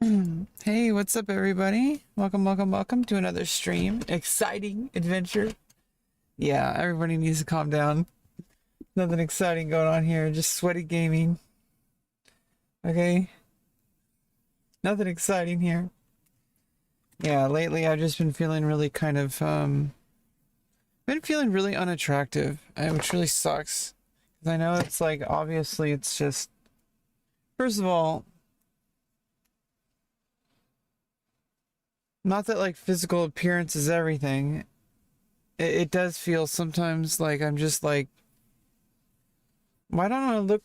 Hey, what's up, everybody? Welcome to another stream. Exciting adventure. Yeah, everybody needs to calm down. Nothing exciting going on here, just sweaty gaming. Okay? Nothing exciting here. Yeah, lately I've just been feeling really been feeling really unattractive, which really sucks. 'Cause I know it's like, obviously, it's just, first of all, not that like physical appearance is everything. It does feel sometimes like I'm just like, why don't I look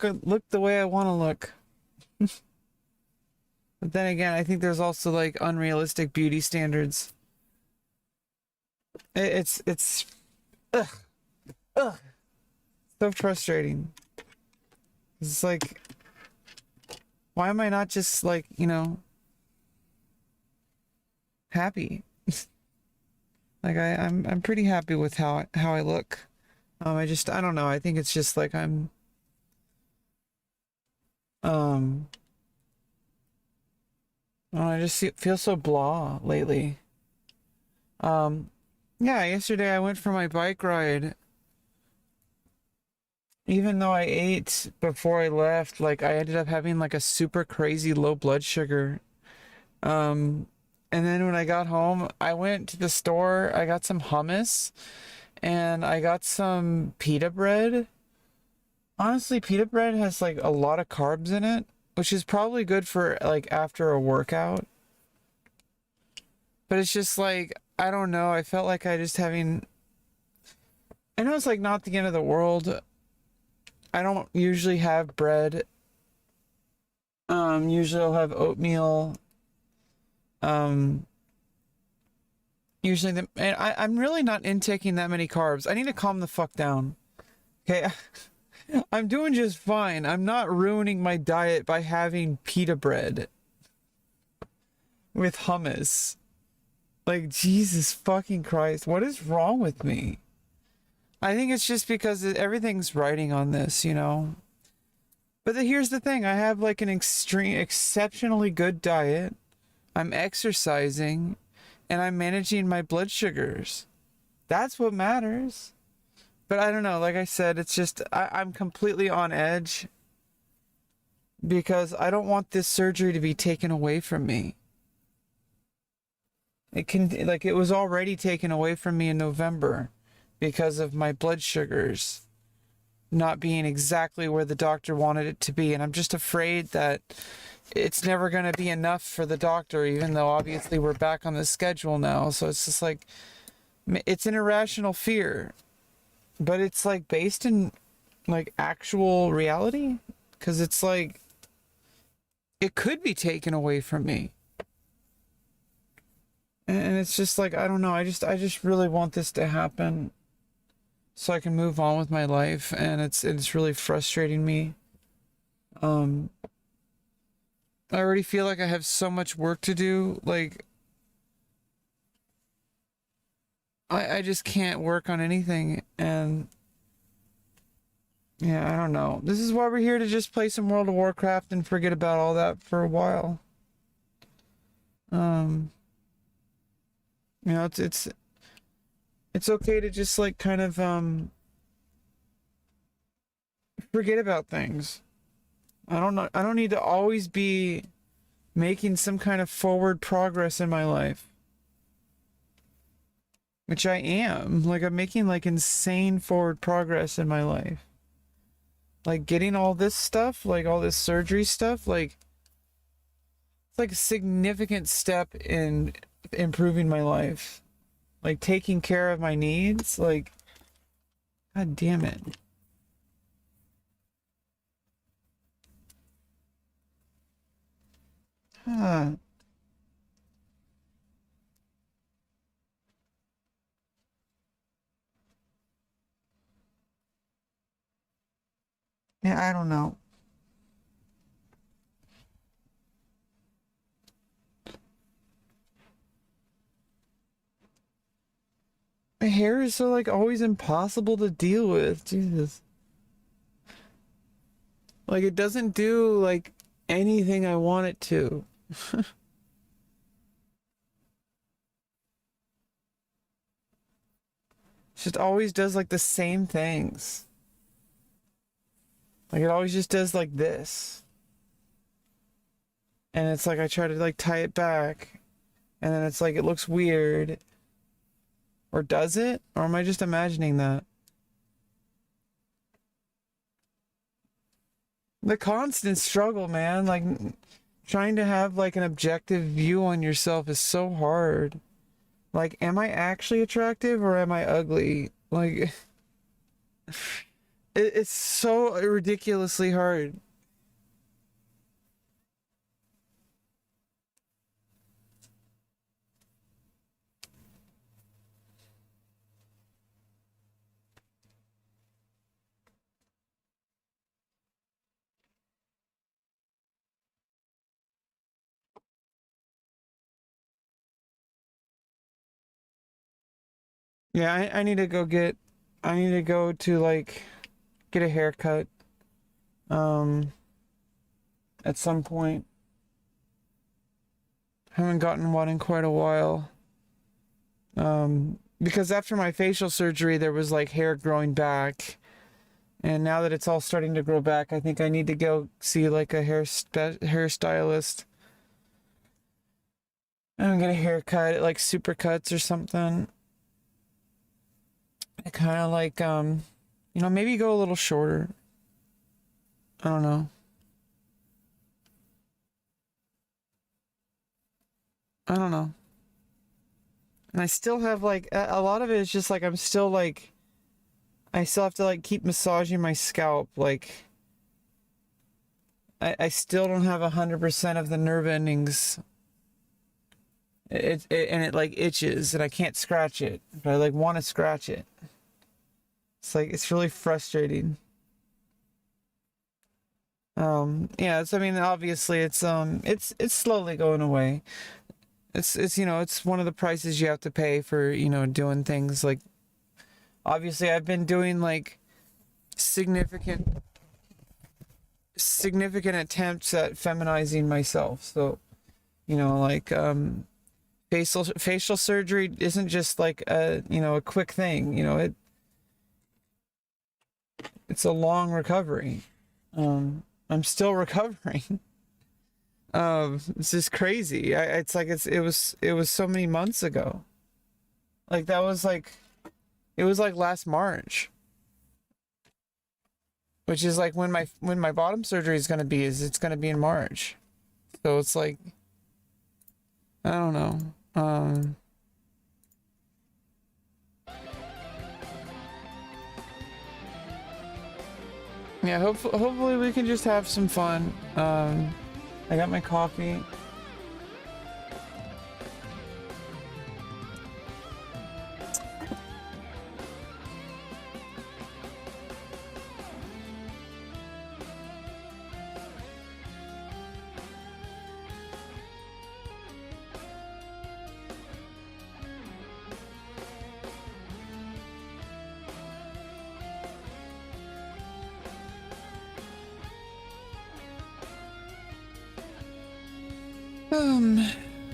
the way I want to look? But then again, I think there's also like unrealistic beauty standards. It's ugh, ugh, so frustrating. It's like, why am I not just like, happy? Like I'm pretty happy with how I look. I don't know. I think it's just like um I just feel so blah lately. Um, yeah, yesterday I went for my bike ride. Even though I ate before I left, like I ended up having like a super crazy low blood sugar. Um, and then when I got home, I went to the store, I got some hummus and I got some pita bread. Honestly, pita bread has like a lot of carbs in it, which is probably good for like after a workout. But it's just like, I don't know, I felt like I know it's like not the end of the world. I don't usually have bread. Usually I'll have oatmeal. Um, and I'm really not intaking that many carbs. I need to calm the fuck down. Okay, I'm doing just fine. I'm not ruining my diet by having pita bread with hummus. Like, Jesus fucking Christ, what is wrong with me? I think it's just because everything's riding on this. But here's the thing, I have like an exceptionally good diet. I'm exercising and I'm managing my blood sugars. That's what matters. But I don't know, like I said, it's just I'm completely on edge because I don't want this surgery to be taken away from me. It was already taken away from me in November because of my blood sugars not being exactly where the doctor wanted it to be. And I'm just afraid that it's never going to be enough for the doctor, even though obviously we're back on the schedule now. So it's just like, it's an irrational fear, but it's like based in like actual reality. Cause it's like, it could be taken away from me. And it's just like, I don't know. I just really want this to happen so I can move on with my life, and it's really frustrating me. Um, I already feel like I have so much work to do. Like, I just can't work on anything, and yeah, I don't know. This is why we're here, to just play some World of Warcraft and forget about all that for a while. Um, it's okay to just like kind of forget about things. I don't know. I don't need to always be making some kind of forward progress in my life. Which I am. Like, I'm making like insane forward progress in my life. Like getting all this stuff, like all this surgery stuff, like it's like a significant step in improving my life. Like taking care of my needs, like, god damn it. Huh. Yeah, I don't know. My hair is so like always impossible to deal with. Jesus. Like it doesn't do like anything I want it to. Just always does like the same things. Like it always just does like this. And it's like I try to like tie it back. And then it's like it looks weird. Or does it? Or am I just imagining that? The constant struggle, man. Like trying to have like an objective view on yourself is so hard. Like, am I actually attractive or am I ugly? Like, it's so ridiculously hard. Yeah, I need to go get, I need to go to like get a haircut. Um, at some point. Haven't gotten one in quite a while. Because after my facial surgery, there was like hair growing back. And now that it's all starting to grow back, I think I need to go see like a hairstylist. And get a haircut at like Supercuts or something. I kind of like, you know, maybe go a little shorter. I don't know. I don't know. And I still have like, a lot of it is just like, I'm still like, I still have to like keep massaging my scalp. Like, I still don't have 100% of the nerve endings. It like itches and I can't scratch it, but I like want to scratch it. It's like, it's really frustrating. Yeah, I mean, obviously it's slowly going away. It's, you know, it's one of the prices you have to pay for, you know, doing things like, obviously I've been doing like significant attempts at feminizing myself. So, you know, like, facial surgery isn't just like a, you know, a quick thing, you know, it's a long recovery. I'm still recovering. It's just crazy. It's like it was so many months ago. Like that was like, it was like last March, which is like when my bottom surgery is gonna be. It's gonna be in March, so it's like, I don't know. Yeah, hopefully we can just have some fun. I got my coffee.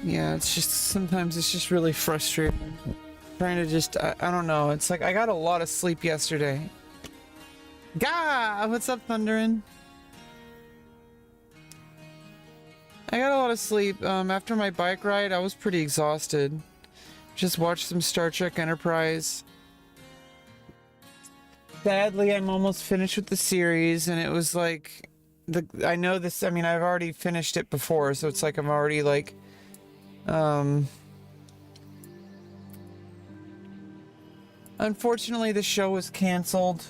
Yeah, it's just, sometimes it's just really frustrating. Trying to just, I don't know, it's like I got a lot of sleep yesterday. Gah! What's up, Thunderin'? I got a lot of sleep. After my bike ride, I was pretty exhausted. Just watched some Star Trek Enterprise. Sadly, I'm almost finished with the series, and it was like, I know this, I mean, I've already finished it before, so it's like I'm already like, unfortunately the show was canceled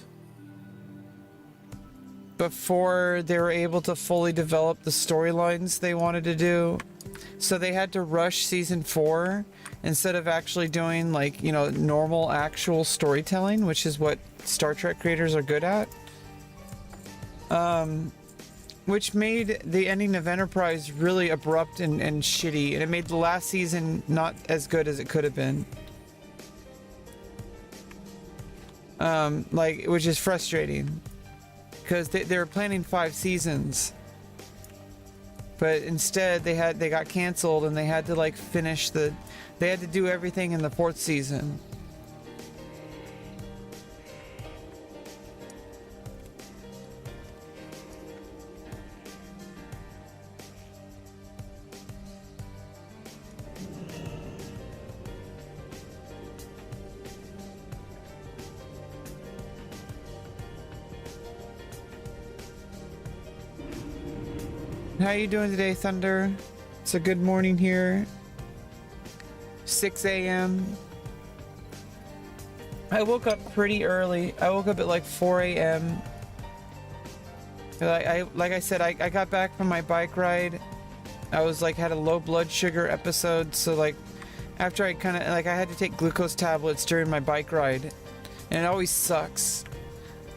before they were able to fully develop the storylines they wanted to do. So they had to rush season 4 instead of actually doing like, you know, normal actual storytelling, which is what Star Trek creators are good at. Which made the ending of Enterprise really abrupt and shitty, and it made the last season not as good as it could have been. Like, which is frustrating, because they were planning 5 seasons, but instead they got canceled, and they had to like finish they had to do everything in the 4th season. How you doing today, Thunder? It's a good morning here. 6 a.m. I woke up pretty early. I woke up at like 4 a.m. Like I said, I got back from my bike ride. I was like had a low blood sugar episode, so like after I kind of like I had to take glucose tablets during my bike ride, and it always sucks.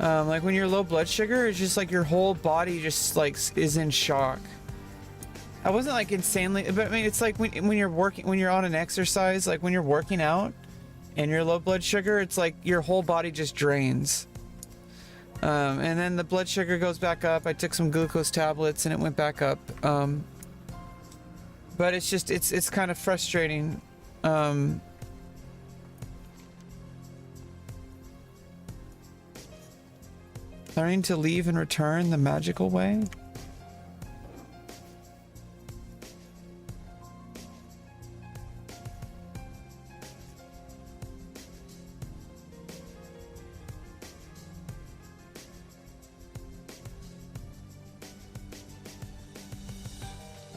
Like when you're low blood sugar, it's just like your whole body just like is in shock. I wasn't like insanely, but I mean it's like when you're working, when you're on an exercise, like when you're working out and you're low blood sugar, it's like your whole body just drains. And then the blood sugar goes back up. I took some glucose tablets and it went back up. But it's just it's kind of frustrating. Learning to leave and return the magical way.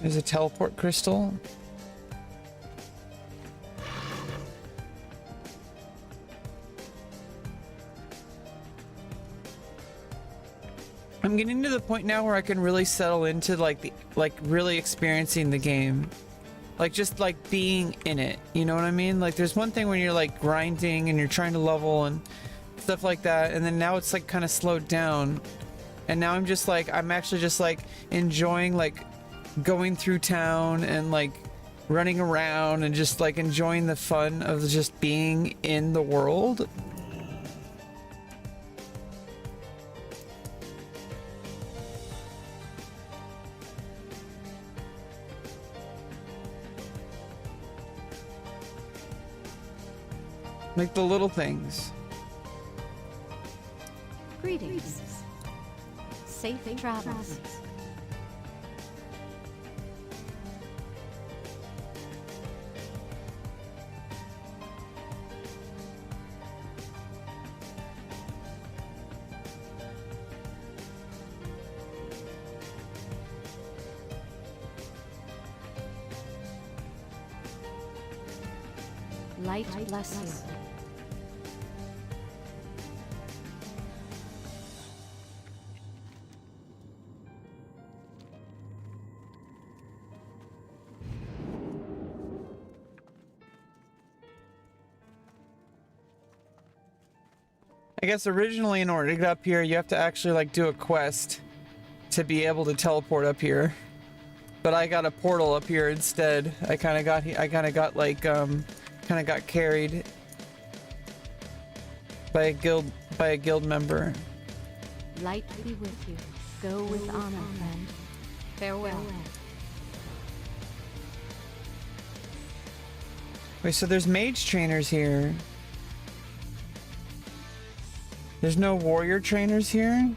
There's a teleport crystal. I'm getting to the point now where I can really settle into like really experiencing the game. Like just like being in it, you know what I mean? Like there's one thing when you're like grinding and you're trying to level and stuff like that, and then now it's like kind of slowed down. And now I'm just like I'm actually just like enjoying like going through town and like running around and just like enjoying the fun of just being in the world. Like the little things. Greetings. Safe travels. Light bless you. I guess originally in order to get up here, you have to actually like do a quest to be able to teleport up here. But I got a portal up here instead. I kind of got like kind of got carried by a guild member. Light be with you. Go with honor, friend. Farewell. Wait, so there's mage trainers here. There's no warrior trainers here?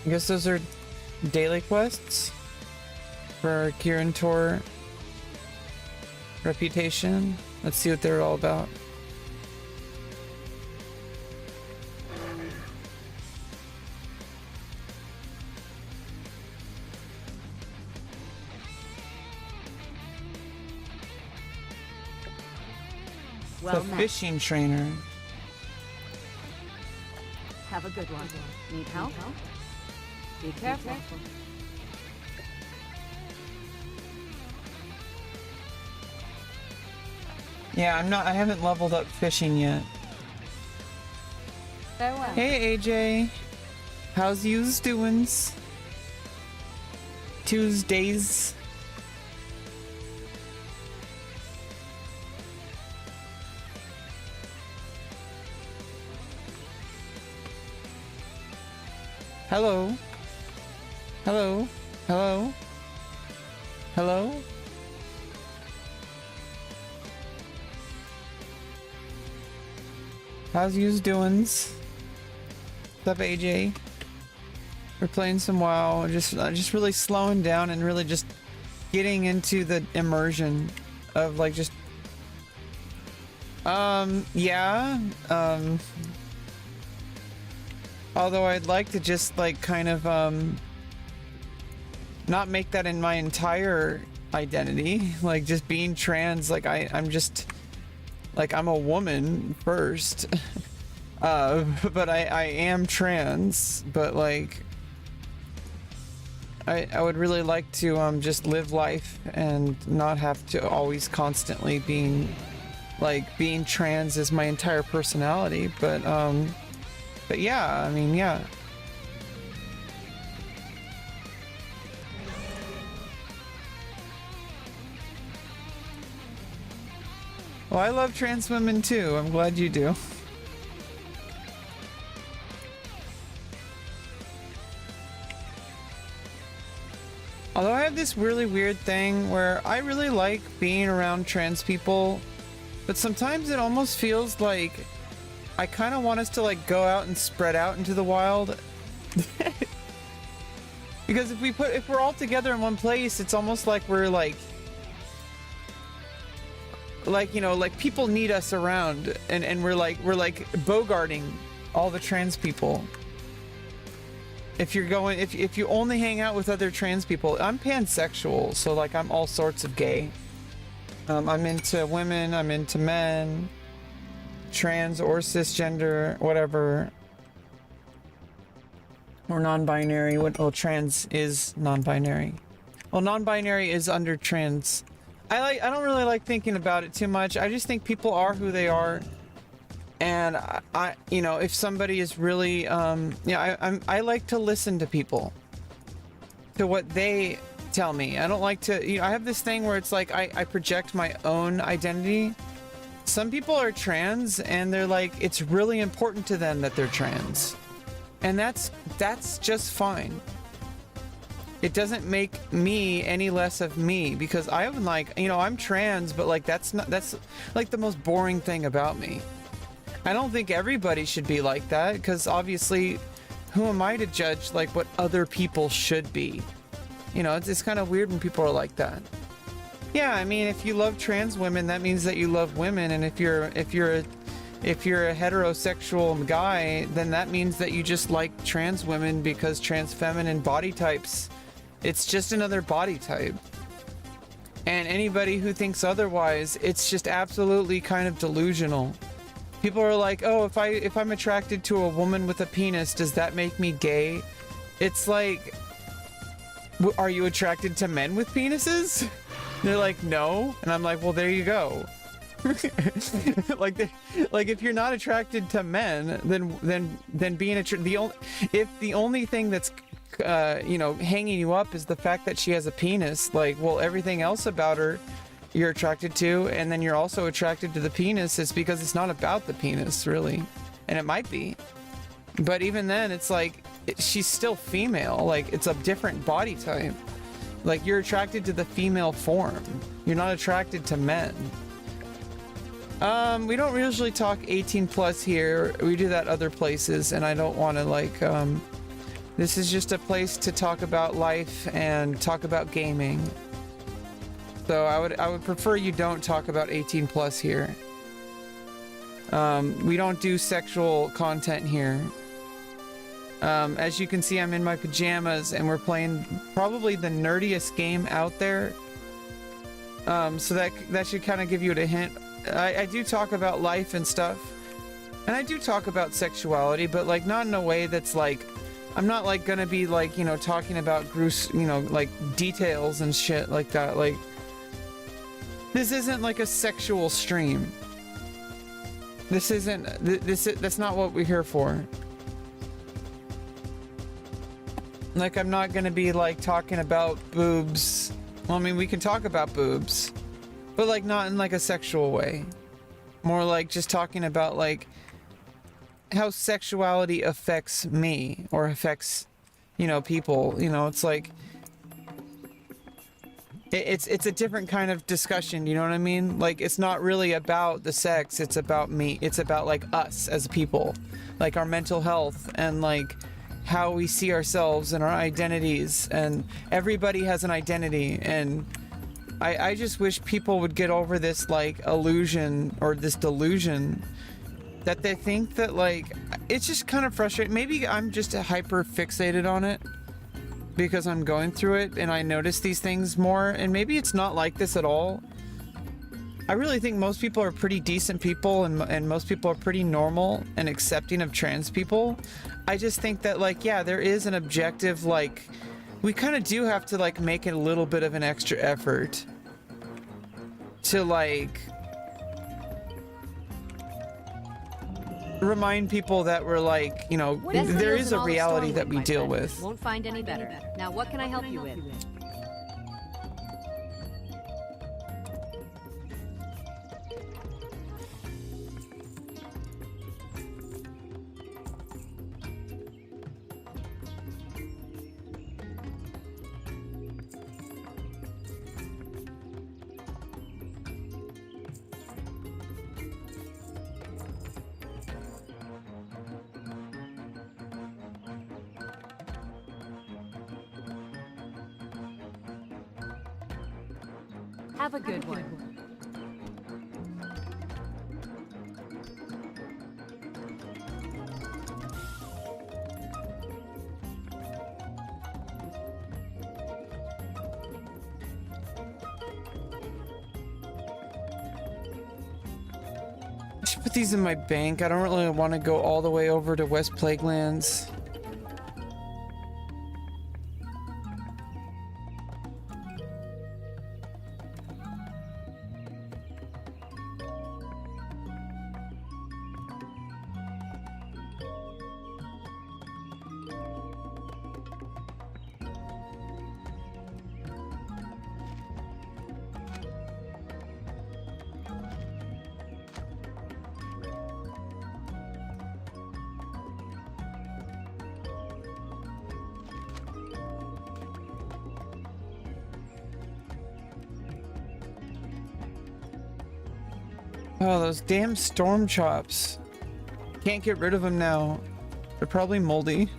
I guess those are daily quests for Kirin Tor reputation. Let's see what they're all about. Well, the fishing trainer. Have a good one. Need help? Be careful. Yeah, I haven't leveled up fishing yet. Farewell. Hey AJ. How's yous doings? Tuesdays. Hello? Hello? Hello? Hello? How's yous doings? What's up, AJ? We're playing some WoW. Just really slowing down and really just getting into the immersion of like just yeah. Although I'd like to just like kind of not make that in my entire identity, like just being trans, like I'm just like I'm a woman first. But I am trans, but like I would really like to just live life and not have to always constantly being trans as my entire personality, but yeah, I mean, yeah. Well, I love trans women too. I'm glad you do. Although I have this really weird thing where I really like being around trans people, but sometimes it almost feels like I kind of want us to like go out and spread out into the wild. Because if we're all together in one place, it's almost like we're like you know, like people need us around, and we're like bogarting all the trans people. If you only hang out with other trans people, I'm pansexual, so like I'm all sorts of gay. I'm into women, I'm into men, trans or cisgender, whatever. Or non-binary. Well, trans is non-binary. Well, non-binary is under trans. I don't really like thinking about it too much. I just think people are who they are. And I you know, if somebody is really yeah, I like to listen to people, to what they tell me. I don't like to, you know, I have this thing where it's like I project my own identity. Some people are trans and they're like, it's really important to them that they're trans, and that's just fine. It doesn't make me any less of me, because I'm like, you know, I'm trans, but like that's like the most boring thing about me. I don't think everybody should be like that, because obviously who am I to judge like what other people should be? You know, it's kind of weird when people are like that. Yeah, I mean, if you love trans women, that means that you love women, and if you're a heterosexual guy, then that means that you just like trans women, because trans feminine body types, it's just another body type. And anybody who thinks otherwise, it's just absolutely kind of delusional. People are like, oh, if I'm attracted to a woman with a penis, does that make me gay? It's like, are you attracted to men with penises? They're like, no. And I'm like, well, there you go. like if you're not attracted to men, then being if the only thing that's you know, hanging you up is the fact that she has a penis, like, well, everything else about her you're attracted to, and then you're also attracted to the penis, is because it's not about the penis, really. And it might be, but even then, it's like she's still female. Like, it's a different body type. Like, you're attracted to the female form, you're not attracted to men. We don't usually talk 18 plus here. We do that other places, and I don't want to like this is just a place to talk about life and talk about gaming. So I would prefer you don't talk about 18 plus here. We don't do sexual content here. As you can see, I'm in my pajamas and we're playing probably the nerdiest game out there. So that should kind of give you a hint. I do talk about life and stuff, and I do talk about sexuality, but like not in a way that's like, I'm not like gonna be like, you know, talking about gruesome, you know, like details and shit like that. Like, this isn't like a sexual stream. That's not what we're here for. Like, I'm not gonna be like talking about boobs. Well, I mean, we can talk about boobs, but like not in like a sexual way. More like just talking about like how sexuality affects me, or affects you know, people. You know, it's like it's a different kind of discussion, you know what I mean? Like, it's not really about the sex, it's about me. It's about like us as people, like our mental health and like how we see ourselves and our identities, and everybody has an identity. And I just wish people would get over this like illusion or this delusion that they think that, like, it's just kind of frustrating. Maybe I'm just hyper fixated on it because I'm going through it and I notice these things more, and maybe it's not like this at all. I really think most people are pretty decent people, and most people are pretty normal and accepting of trans people. I just think that, like, yeah, there is an objective, like, we kind of do have to like make it a little bit of an extra effort to like remind people that we're like, you know, there is a reality that we deal with. Won't find any better. Now, what can I help you with? Have a good one. I should put these in my bank. I don't really want to go all the way over to West Plaguelands. Oh, those damn storm chops. Can't get rid of them now. They're probably moldy.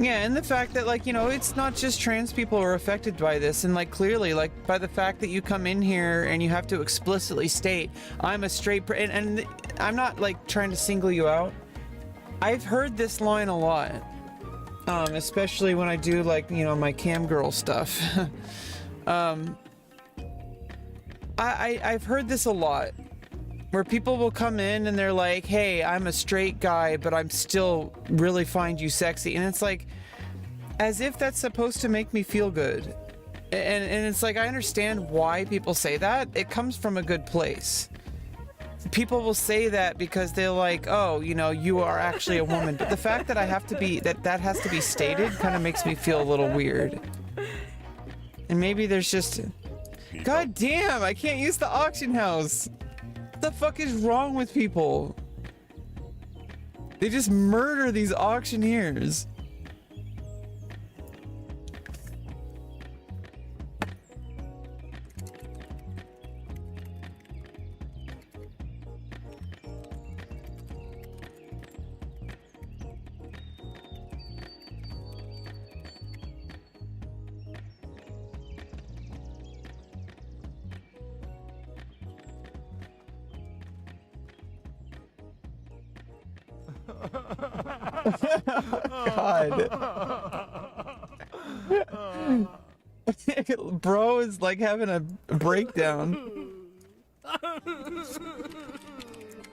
Yeah, and the fact that, like, you know, it's not just trans people who are affected by this, and like clearly, like, by the fact that you come in here and you have to explicitly state, I'm a straight and I'm not like trying to single you out. I've heard this line a lot. Especially when I do, like, you know, my cam girl stuff. I've heard this a lot, where people will come in and they're like, hey, I'm a straight guy, but I'm still really find you sexy. And it's like, as if that's supposed to make me feel good. And it's like, I understand why people say that. It comes from a good place. People will say that because they're like, oh, you know, you are actually a woman. But the fact that I have to be, that has to be stated kind of makes me feel a little weird. And maybe there's just... God damn, I can't use the auction house. What the fuck is wrong with people? They just murder these auctioneers. God. Bro is like having a breakdown.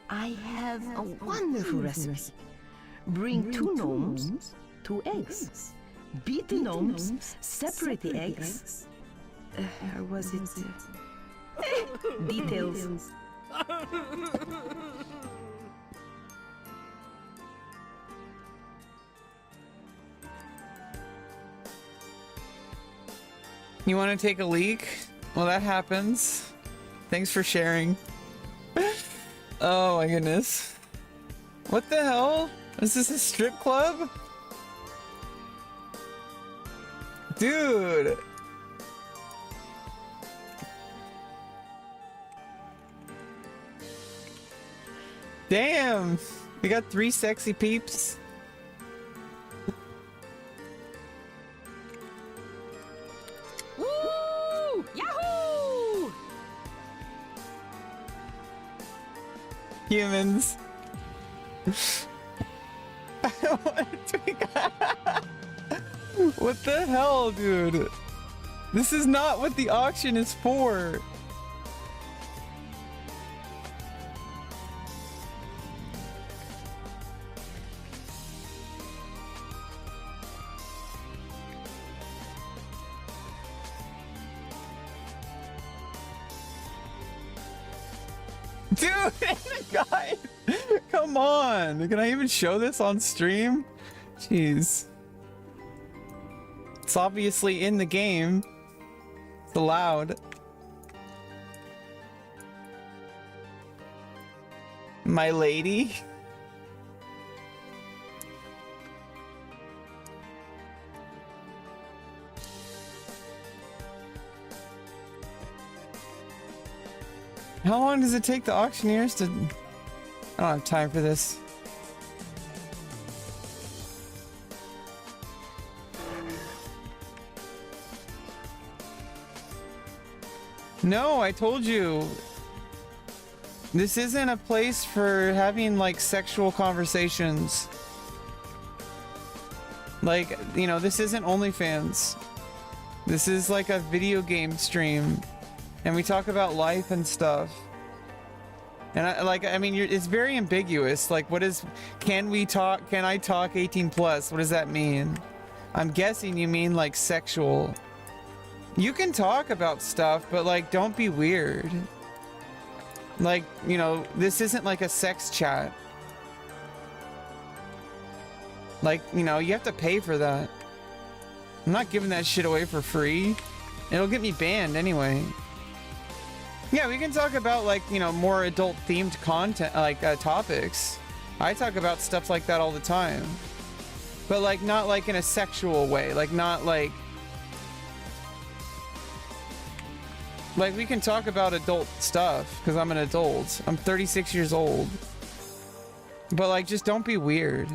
I have a wonderful recipe. Bring 2 gnomes, 2 eggs. Beat the gnomes, separate the eggs. Or was it... details. You want to take a leak? Well, that happens. Thanks for sharing. Oh my goodness. What the hell? Is this a strip club? Dude. Damn. We got 3 sexy peeps. Woo! Yahoo! Humans. I don't want to tweak. What the hell, dude? This is not what the auction is for. Dude, guys, come on. Can I even show this on stream? Jeez. It's obviously in the game. It's allowed. My lady. How long does it take the auctioneers to... I don't have time for this. No, I told you. This isn't a place for having, like, sexual conversations. Like, you know, this isn't OnlyFans. This is like a video game stream. And we talk about life and stuff. And I mean, it's very ambiguous. Like, what is, can I talk 18 plus? What does that mean? I'm guessing you mean like sexual. You can talk about stuff, but like, don't be weird. Like, you know, this isn't like a sex chat. Like, you know, you have to pay for that. I'm not giving that shit away for free. It'll get me banned anyway. Yeah, we can talk about, like, you know, more adult themed content, like topics. I talk about stuff like that all the time. But like, not like in a sexual way. Like, not like... Like, we can talk about adult stuff, because I'm an adult. I'm 36 years old. But like, just don't be weird.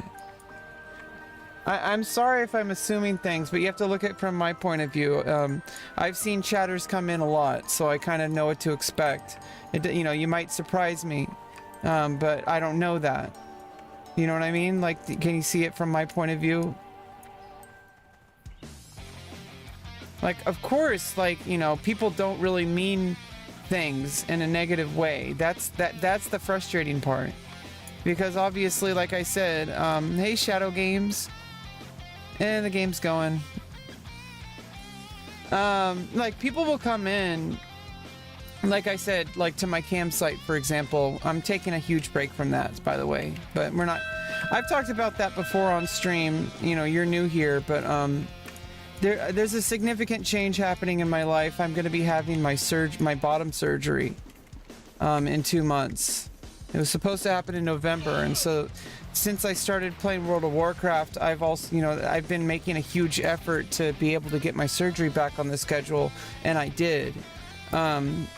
I'm sorry if I'm assuming things, but you have to look at it from my point of view. I've seen chatters come in a lot, so I kind of know what to expect. You know, you might surprise me, but I don't know that. You know what I mean? Like, can you see it from my point of view? Like, of course, like, you know, people don't really mean things in a negative way. That's the frustrating part. Because obviously, like I said, hey, Shadow Games. And the game's going. Like, people will come in, like I said, like to my campsite, for example. I'm taking a huge break from that, by the way. But we're not... I've talked about that before on stream. You know, you're new here, but there's a significant change happening in my life. I'm going to be having my bottom surgery in 2 months. It was supposed to happen in November, and so since I started playing World of Warcraft, I've also, you know, I've been making a huge effort to be able to get my surgery back on the schedule, and I did. I'm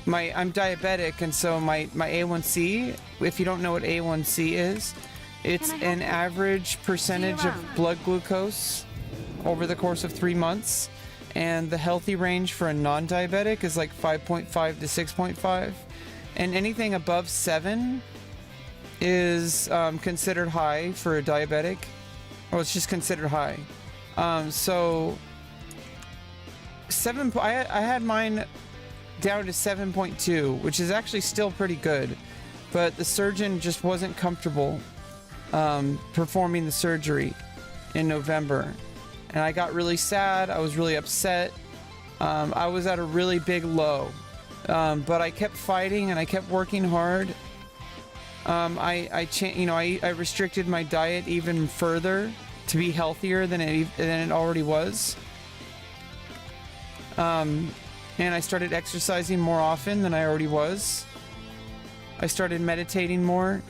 diabetic, and so my A1C, if you don't know what A1C is, it's an average percentage of blood glucose over the course of 3 months, and the healthy range for a non-diabetic is like 5.5 to 6.5, and anything above 7 is considered high for a diabetic. Well, it's just considered high. So 7. I had mine down to 7.2, which is actually still pretty good, but the surgeon just wasn't comfortable performing the surgery in November, and I got really sad. I was really upset. I was at a really big low, but I kept fighting and I kept working hard. I restricted my diet even further to be healthier than it already was. And I started exercising more often than I already was. I started meditating more.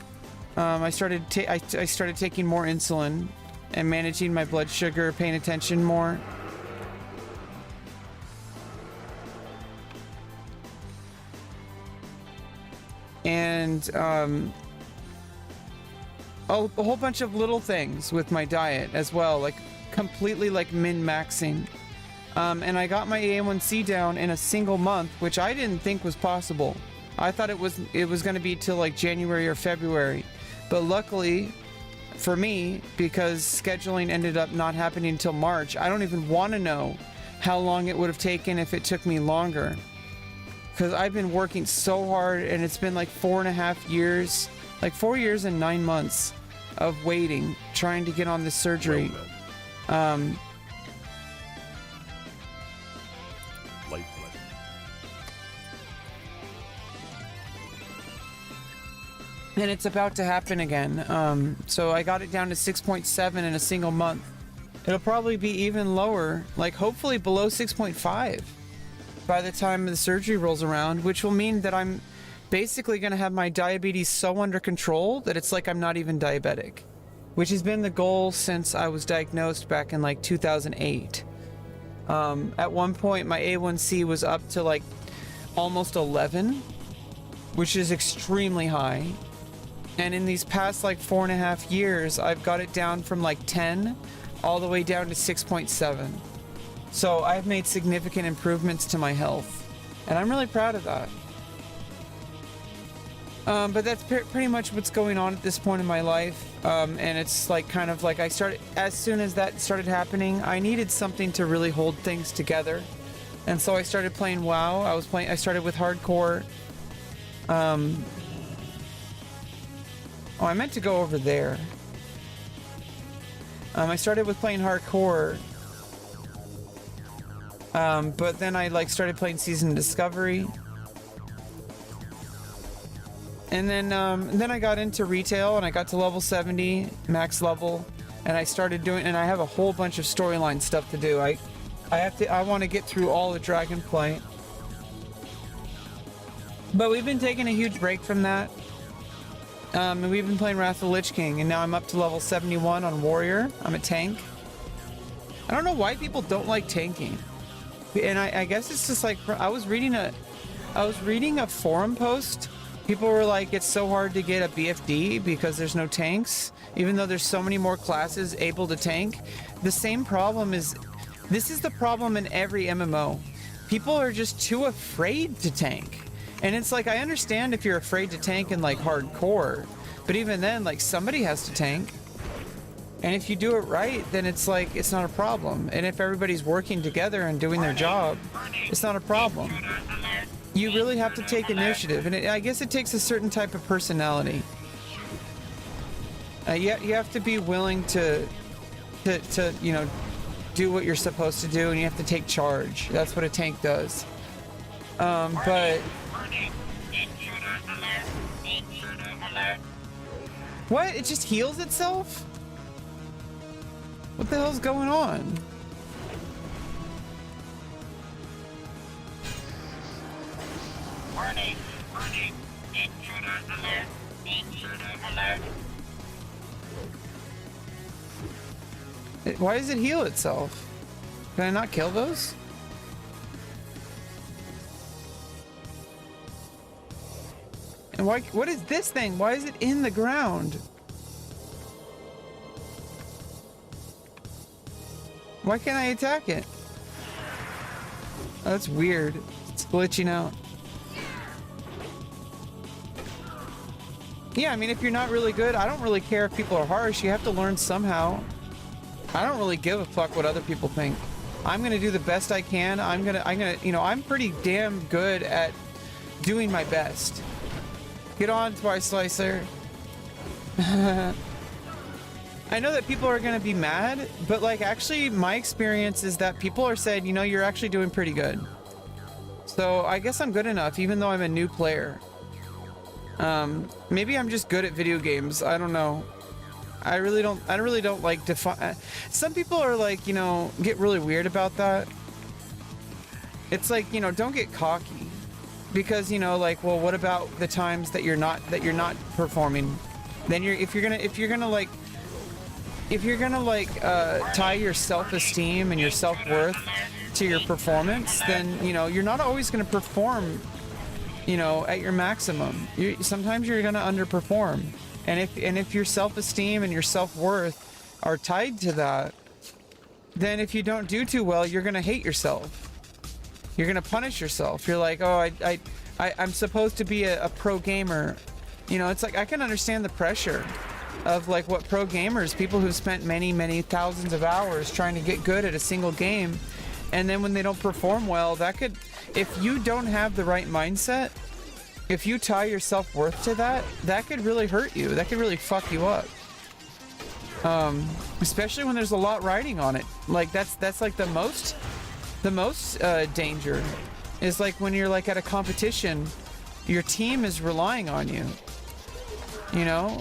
I started taking more insulin and managing my blood sugar, paying attention more. And a whole bunch of little things with my diet as well, like completely like min-maxing. And I got my A1C down in a single month, which I didn't think was possible. I thought it was going to be till like January or February. But luckily for me, because scheduling ended up not happening until March, I don't even want to know how long it would have taken if it took me longer. Because I've been working so hard, and it's been like 4.5 years, like 4 years and 9 months of waiting, trying to get on this surgery. And it's about to happen again. So I got it down to 6.7 in a single month. It'll probably be even lower, like hopefully below 6.5 by the time the surgery rolls around, which will mean that I'm basically going to have my diabetes so under control that it's like I'm not even diabetic, which has been the goal since I was diagnosed back in like 2008. At one point, my A1C was up to like almost 11, which is extremely high. And in these past like 4.5 years, I've got it down from like 10 all the way down to 6.7. So I've made significant improvements to my health, and I'm really proud of that. But that's pretty much what's going on at this point in my life. And it's like kind of like as soon as that started happening, I needed something to really hold things together. And so I started playing WoW. I started with hardcore. Oh, I meant to go over there. I started with playing hardcore. But then I like started playing Season Discovery. And then I got into retail, and I got to level 70, max level, and I started doing, and I have a whole bunch of storyline stuff to do. I want to get through all the Dragonflight. But we've been taking a huge break from that. And we've been playing Wrath of the Lich King, and now I'm up to level 71 on Warrior. I'm a tank. I don't know why people don't like tanking. And I guess it's just like, I was reading a forum post. People were like, it's so hard to get a BFD because there's no tanks, even though there's so many more classes able to tank. The same problem is, this is the problem in every MMO. People are just too afraid to tank. And it's like, I understand if you're afraid to tank in like hardcore, but even then, like, somebody has to tank. And if you do it right, then it's like, it's not a problem. And if everybody's working together and doing their job, it's not a problem. You really have to take initiative, and I guess it takes a certain type of personality. You have to be willing to you know, do what you're supposed to do, and you have to take charge. That's what a tank does. But what? It just heals itself? What the hell's going on? Warning, intruder alert, intruder alert. Why does it heal itself? Can I not kill those? And why? What is this thing? Why is it in the ground? Why can't I attack it? Oh, that's weird. It's glitching out. Yeah, I mean, if you're not really good, I don't really care if people are harsh. You have to learn somehow. I don't really give a fuck what other people think. I'm gonna do the best I can. I'm gonna, you know, I'm pretty damn good at doing my best. Get on, Twice Slicer. I know that people are gonna be mad, but like, actually, my experience is that people are saying, you know, you're actually doing pretty good. So I guess I'm good enough, even though I'm a new player. Maybe I'm just good at video games. I don't know. I really don't like define. Some people are like, you know, get really weird about that. It's like, you know, don't get cocky, because, you know, like, well, what about the times that you're not performing? then if you're gonna like tie your self-esteem and your self-worth to your performance, then you're not always gonna perform at your maximum. Sometimes you're gonna underperform, and if your self-esteem and your self-worth are tied to that, then if you don't do too well, you're gonna hate yourself. You're gonna punish yourself. You're like, oh, I'm supposed to be a pro gamer. It's like, I can understand the pressure of like what pro gamers, people who've spent many thousands of hours trying to get good at a single game, and then when they don't perform well, that could, if you don't have the right mindset, if you tie your self-worth to that could really hurt you. That could really fuck you up. Especially when there's a lot riding on it. Like that's like the most danger is like when you're like at a competition, your team is relying on you.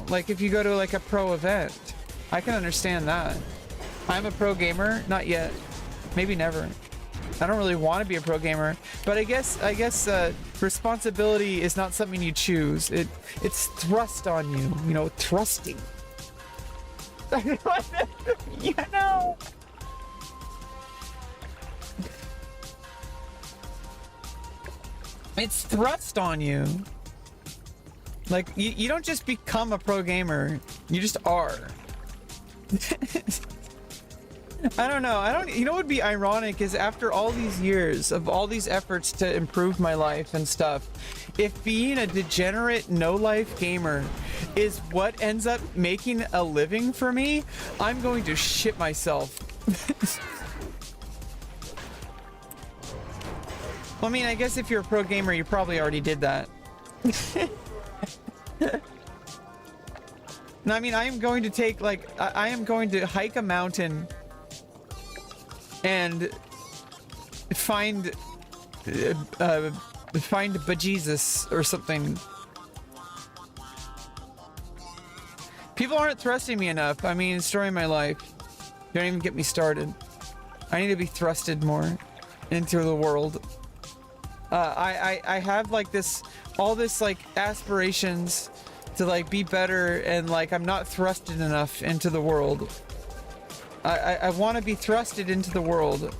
Like if you go to like a pro event, I can understand that. I'm a pro gamer, not yet, maybe never. I don't really want to be a pro gamer, but I guess responsibility is not something you choose. It's thrust on you, thrusting. It's thrust on you. Like, you don't just become a pro gamer, you just are. I don't know. You know what would be ironic is after all these years of all these efforts to improve my life and stuff, if being a degenerate no-life gamer is what ends up making a living for me, I'm going to shit myself. Well, I mean, I guess if you're a pro gamer, you probably already did that. No, I mean, I am going to take, like, I am going to hike a mountain and find bejesus or something. People aren't thrusting me enough. I mean, destroying my life. Don't even get me started. I need to be thrusted more into the world. I have like all this like aspirations to like be better, and like I'm not thrusted enough into the world. I want to be thrusted into the world,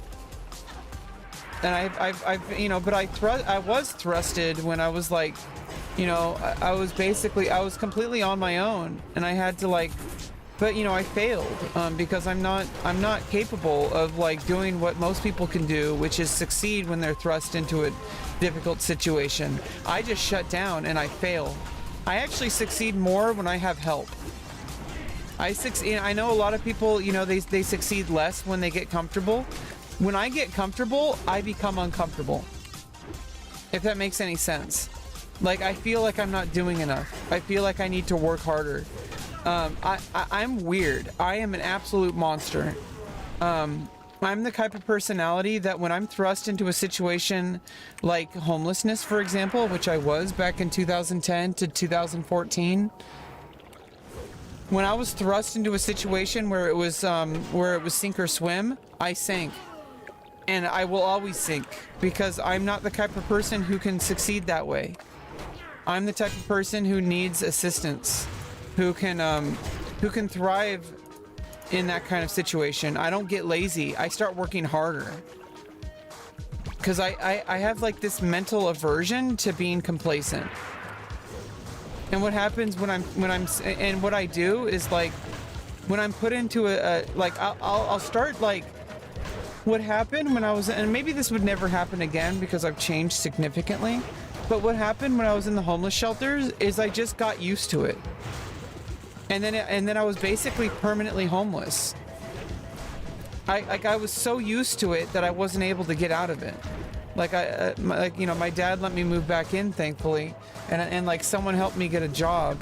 and I've but I was thrusted when I was like, I was completely on my own, and I had to like, but I failed because I'm not capable of like doing what most people can do, which is succeed when they're thrust into a difficult situation. I just shut down and I fail. I actually succeed more when I have help. I know a lot of people, they succeed less when they get comfortable. When I get comfortable, I become uncomfortable. If that makes any sense. Like, I feel like I'm not doing enough. I feel like I need to work harder. I'm weird. I am an absolute monster. I'm the type of personality that when I'm thrust into a situation like homelessness, for example, which I was back in 2010 to 2014, when I was thrust into a situation where it was sink or swim, I sank. And I will always sink because I'm not the type of person who can succeed that way. I'm the type of person who needs assistance, who can thrive in that kind of situation. I don't get lazy. I start working harder because I have like this mental aversion to being complacent. And what happens when what I do is like when I'm put into I'll start like what happened when I was, and maybe this would never happen again because I've changed significantly, but what happened when I was in the homeless shelters is I just got used to it. And then I was basically permanently homeless. I was so used to it that I wasn't able to get out of it. Like my dad let me move back in, thankfully, and like someone helped me get a job.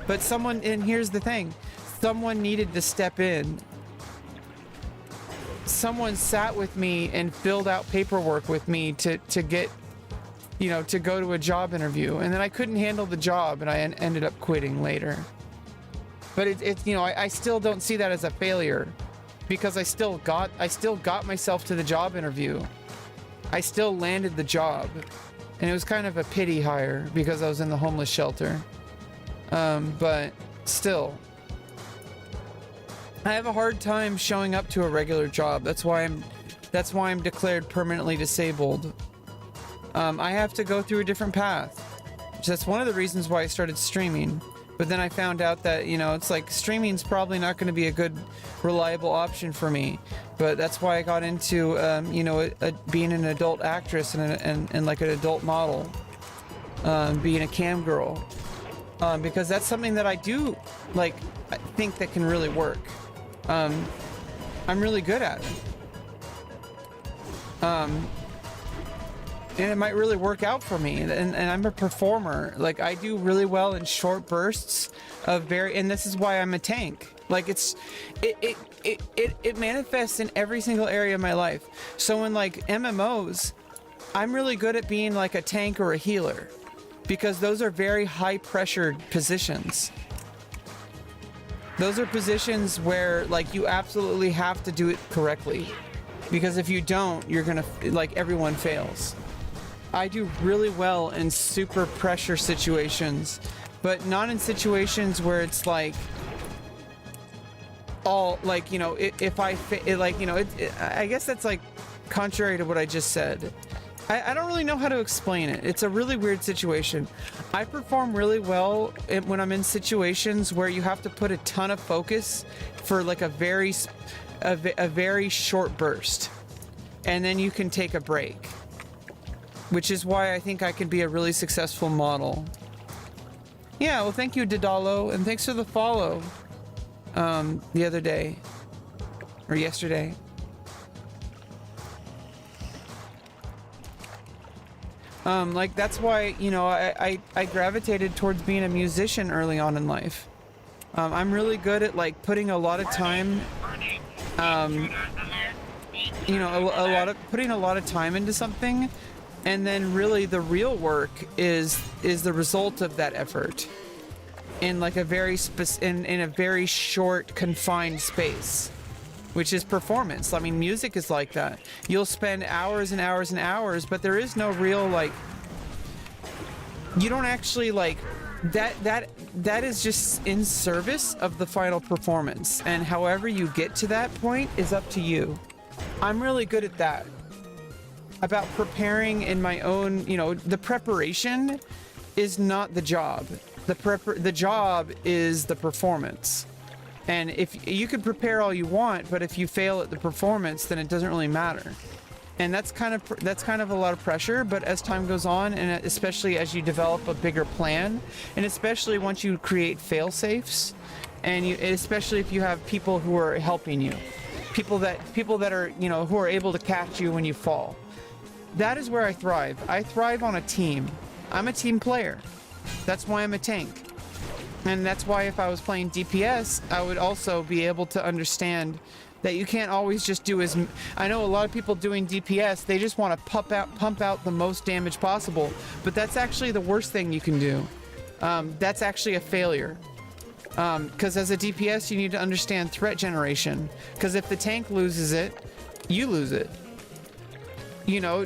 But and here's the thing, someone needed to step in. Someone sat with me and filled out paperwork with me to get, to go to a job interview, and then I couldn't handle the job, and I ended up quitting later. But I still don't see that as a failure because I still got myself to the job interview. I still landed the job, and it was kind of a pity hire because I was in the homeless shelter. But still. I have a hard time showing up to a regular job. That's why I'm declared permanently disabled. I have to go through a different path. That's one of the reasons why I started streaming. But then I found out that, you know, it's like streaming's probably not going to be a good, reliable option for me. But that's why I got into, you know, being an adult actress and like an adult model, being a cam girl, because that's something that I do, like, I think that can really work. I'm really good at it. And it might really work out for me, and I'm a performer. Like, I do really well in short bursts of and this is why I'm a tank. Like, it manifests in every single area of my life. So in like MMOs, I'm really good at being like a tank or a healer, because those are very high pressured positions. Those are positions where like you absolutely have to do it correctly, because if you don't, you're gonna, like, everyone fails. I do really well in super pressure situations, but not in situations where it's like all, like, you know, if I like, you know, I guess that's like contrary to what I just said. I don't really know how to explain it. It's a really weird situation. I perform really well when I'm in situations where you have to put a ton of focus for like a very short burst, and then you can take a break. Which is why I think I can be a really successful model. Yeah, well, thank you, Didalo, and thanks for the follow the other day. Or yesterday. Like, that's why, you know, I gravitated towards being a musician early on in life. I'm really good at, like, putting a lot of time, you know, putting a lot of time into something. And then really the real work is the result of that effort in like a very in a very short confined space, which is performance. I mean, music is like that. You'll spend hours and hours and hours, but there is no real, like, you don't actually, like, that is just in service of the final performance, and however you get to that point is up to you. I'm really good at that. About preparing in my own, you know, the preparation is not the job. The job is the performance. And if you could prepare all you want, but if you fail at the performance, then it doesn't really matter. And that's kind of a lot of pressure. But as time goes on, and especially as you develop a bigger plan, and especially once you create fail safes, and especially if you have people who are helping you, people that are, you know, who are able to catch you when you fall. That is where I thrive. I thrive on a team. I'm a team player. That's why I'm a tank. And that's why if I was playing DPS, I would also be able to understand that you can't always just do as... I know a lot of people doing DPS, they just want to pump out the most damage possible. But that's actually the worst thing you can do. That's actually a failure. Because as a DPS, you need to understand threat generation. Because if the tank loses it, you lose it. You know,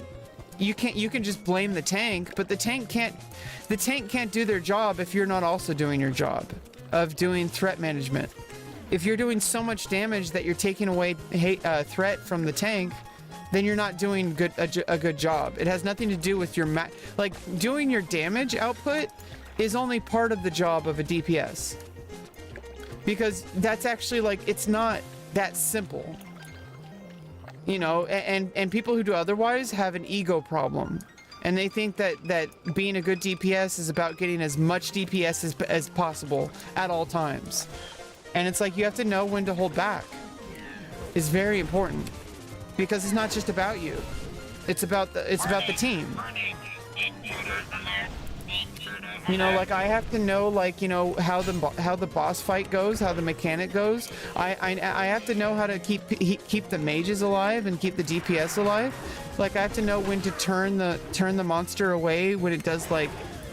you can just blame the tank, but the tank can't do their job if you're not also doing your job of doing threat management. If you're doing so much damage that you're taking away threat from the tank, then you're not doing a good job. It has nothing to do with your like, doing your damage output is only part of the job of a DPS. Because that's actually, like, it's not that simple. You know, and people who do otherwise have an ego problem. And they think that being a good DPS is about getting as much DPS as possible at all times. And it's like, you have to know when to hold back. It's very important. Because it's not just about you. It's about the team. You know, like, I have to know, like, you know, how the boss fight goes, how the mechanic goes. I have to know how to keep the mages alive and keep the DPS alive. Like, I have to know when to turn the monster away when it does, like,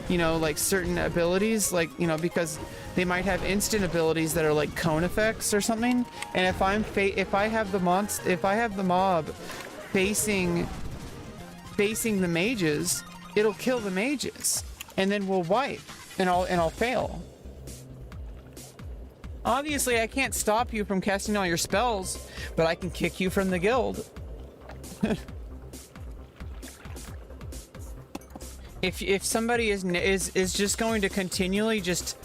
you know, like certain abilities, like, you know, because they might have instant abilities that are like cone effects or something. And if I have the mob facing the mages, it'll kill the mages. And then we'll wipe, and I'll fail. Obviously, I can't stop you from casting all your spells, but I can kick you from the guild. If somebody is just going to continually just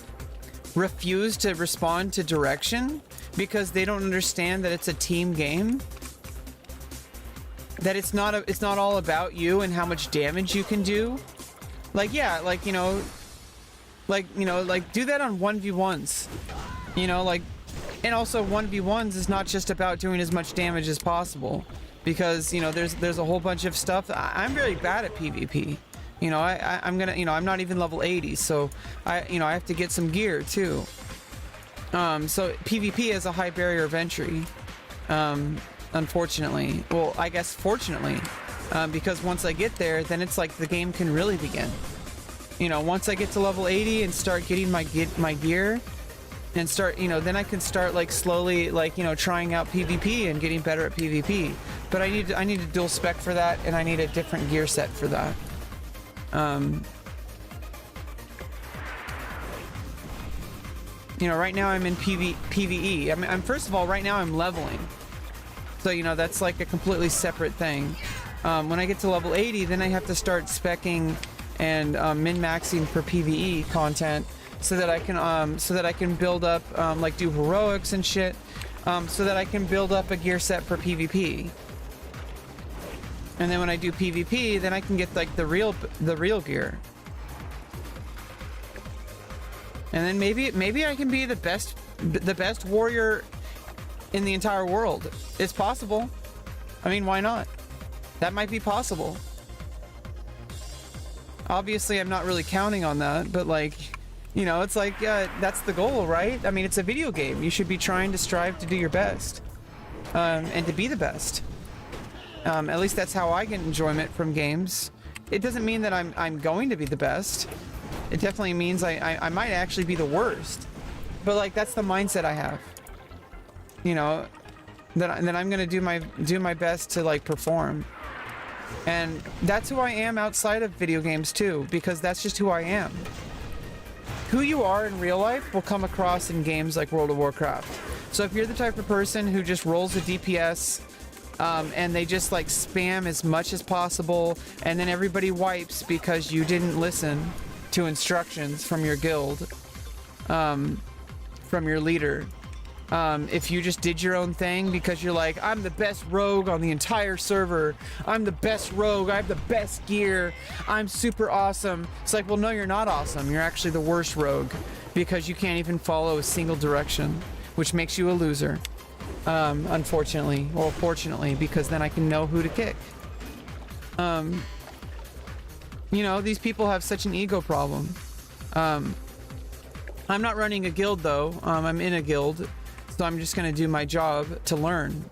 refuse to respond to direction because they don't understand that it's a team game, that it's not all about you and how much damage you can do. Like, yeah, like, you know, like do that on 1v1s. You know, like, and also 1v1s is not just about doing as much damage as possible, because, you know, there's a whole bunch of stuff. I'm very bad at PvP. You know, I'm gonna, you know, I'm not even level 80, so I have to get some gear too. So PvP has a high barrier of entry, unfortunately. Well, I guess fortunately, because once I get there, then it's like the game can really begin. You know, once I get to level 80 and start getting my gear, and start, you know, then I can start like slowly, like, you know, trying out PvP and getting better at PvP. But I need a dual spec for that, and I need a different gear set for that. You know, right now I'm in PvE. I'm first of all, right now I'm leveling. So, you know, that's like a completely separate thing. When I get to level 80, then I have to start speccing and min-maxing for PvE content, so that I can build up, like, do heroics and shit, so that I can build up a gear set for PvP. And then when I do PvP, then I can get like the real gear. And then maybe I can be the best warrior in the entire world. It's possible. I mean, why not? That might be possible. Obviously, I'm not really counting on that, but like, you know, it's like, that's the goal, right? I mean, it's a video game. You should be trying to strive to do your best, and to be the best. At least that's how I get enjoyment from games. It doesn't mean that I'm going to be the best. It definitely means I might actually be the worst. But like, that's the mindset I have. You know, that I'm gonna do my best to like perform. And that's who I am outside of video games too, because that's just who I am. Who you are in real life will come across in games like World of Warcraft. So if you're the type of person who just rolls a DPS, and they just like spam as much as possible, and then everybody wipes because you didn't listen to instructions from your guild, from your leader. If you just did your own thing because you're like, I'm the best rogue on the entire server, I'm the best rogue, I have the best gear, I'm super awesome. It's like, well, no, you're not awesome. You're actually the worst rogue, because you can't even follow a single direction, which makes you a loser. Unfortunately, or fortunately, because then I can know who to kick. You know, these people have such an ego problem. I'm not running a guild though. I'm in a guild, so I'm just gonna do my job to learn,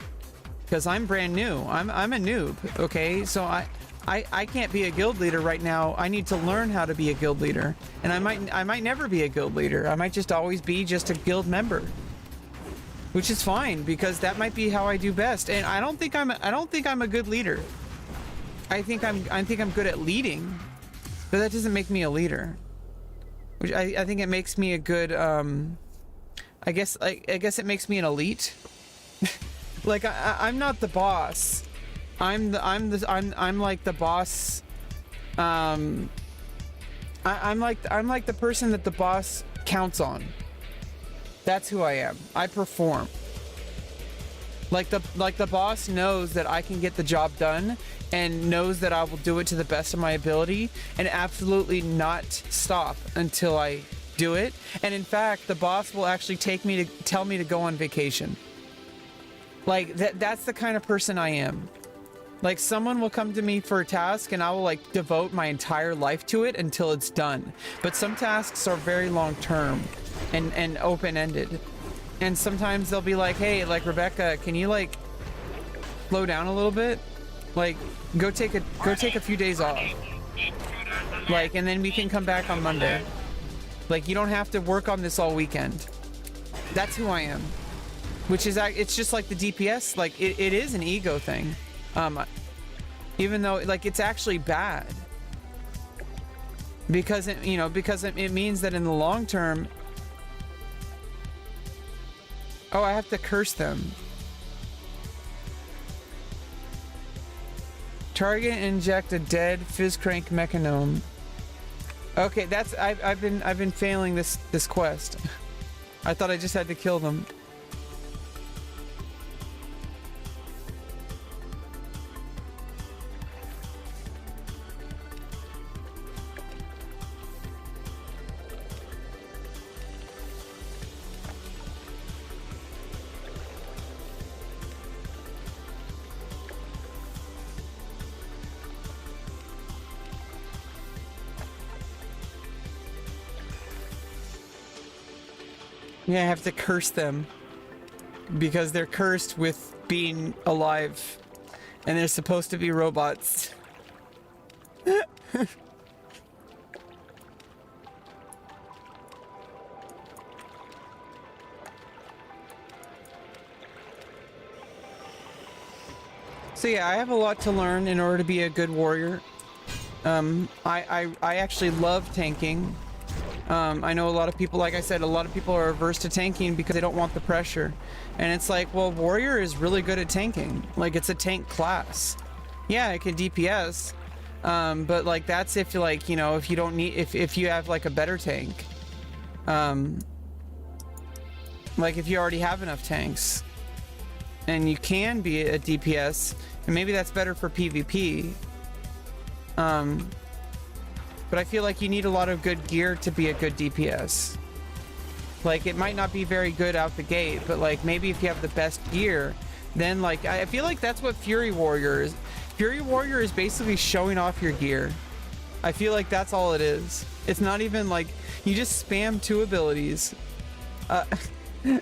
because I'm brand new. I'm a noob. Okay, so I can't be a guild leader right now. I need to learn how to be a guild leader, and I might never be a guild leader. I might just always be just a guild member. Which is fine, because that might be how I do best. And I don't think I'm a good leader. I think I'm good at leading, but that doesn't make me a leader. Which I think it makes me a good I guess it makes me an elite. Like I'm not the boss. I'm like the boss. I'm like the person that the boss counts on. That's who I am. I perform. Like the boss knows that I can get the job done, and knows that I will do it to the best of my ability, and absolutely not stop until I do it. And in fact, the boss will actually tell me to go on vacation. Like that's the kind of person I am. Like, someone will come to me for a task and I will like devote my entire life to it until it's done. But some tasks are very long term and open-ended, and sometimes they'll be like, hey, like, Rebecca, can you like slow down a little bit, like go take a few days off, like, and then we can come back on Monday. Like, you don't have to work on this all weekend. That's who I am. Which is, it's just like the DPS, like it is an ego thing, even though like it's actually bad, because it means that in the long term Oh, I have to curse them. Target and inject a dead fizz crank mechanome. Okay, that's I've been failing this quest. I thought I just had to kill them. Yeah, I have to curse them because they're cursed with being alive and they're supposed to be robots. So yeah, I have a lot to learn in order to be a good warrior. I actually love tanking. I know a lot of people, like I said, a lot of people are averse to tanking because they don't want the pressure. And it's like, well, warrior is really good at tanking. Like, it's a tank class. Yeah, it can DPS. But like, that's if, like, you know, if you don't need, if you have like a better tank. Like if you already have enough tanks and you can be a DPS, and maybe that's better for PvP. But I feel like you need a lot of good gear to be a good DPS. Like, it might not be very good out the gate, but like maybe if you have the best gear, then like I feel like that's what Fury Warrior is. Fury Warrior is basically showing off your gear. I feel like that's all it is. It's not even like you just spam 2 abilities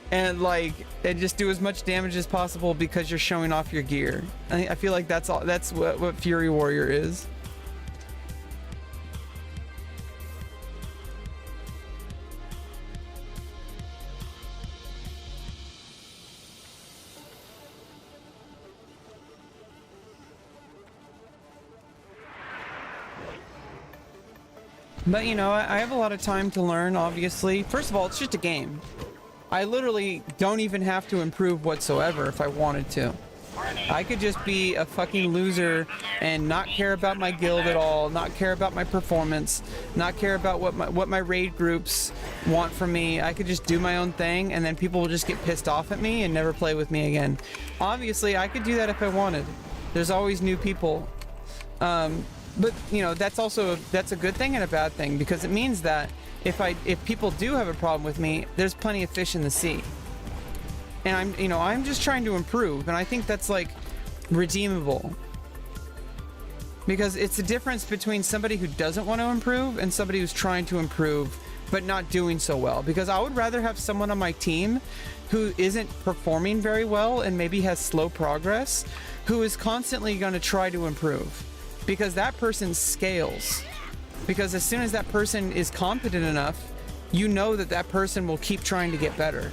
and like and just do as much damage as possible because you're showing off your gear. I feel like that's all. That's what Fury Warrior is. But you know, I have a lot of time to learn, obviously. First of all, it's just a game. I literally don't even have to improve whatsoever if I wanted to. I could just be a fucking loser and not care about my guild at all, not care about my performance, not care about what my raid groups want from me. I could just do my own thing, and then people will just get pissed off at me and never play with me again. Obviously, I could do that if I wanted. There's always new people. But you know, that's a good thing and a bad thing, because it means that if people do have a problem with me, there's plenty of fish in the sea. And I'm just trying to improve, and I think that's like redeemable. Because it's the difference between somebody who doesn't want to improve and somebody who's trying to improve but not doing so well. Because I would rather have someone on my team who isn't performing very well and maybe has slow progress, who is constantly going to try to improve. Because that person scales. Because as soon as that person is competent enough, you know that that person will keep trying to get better.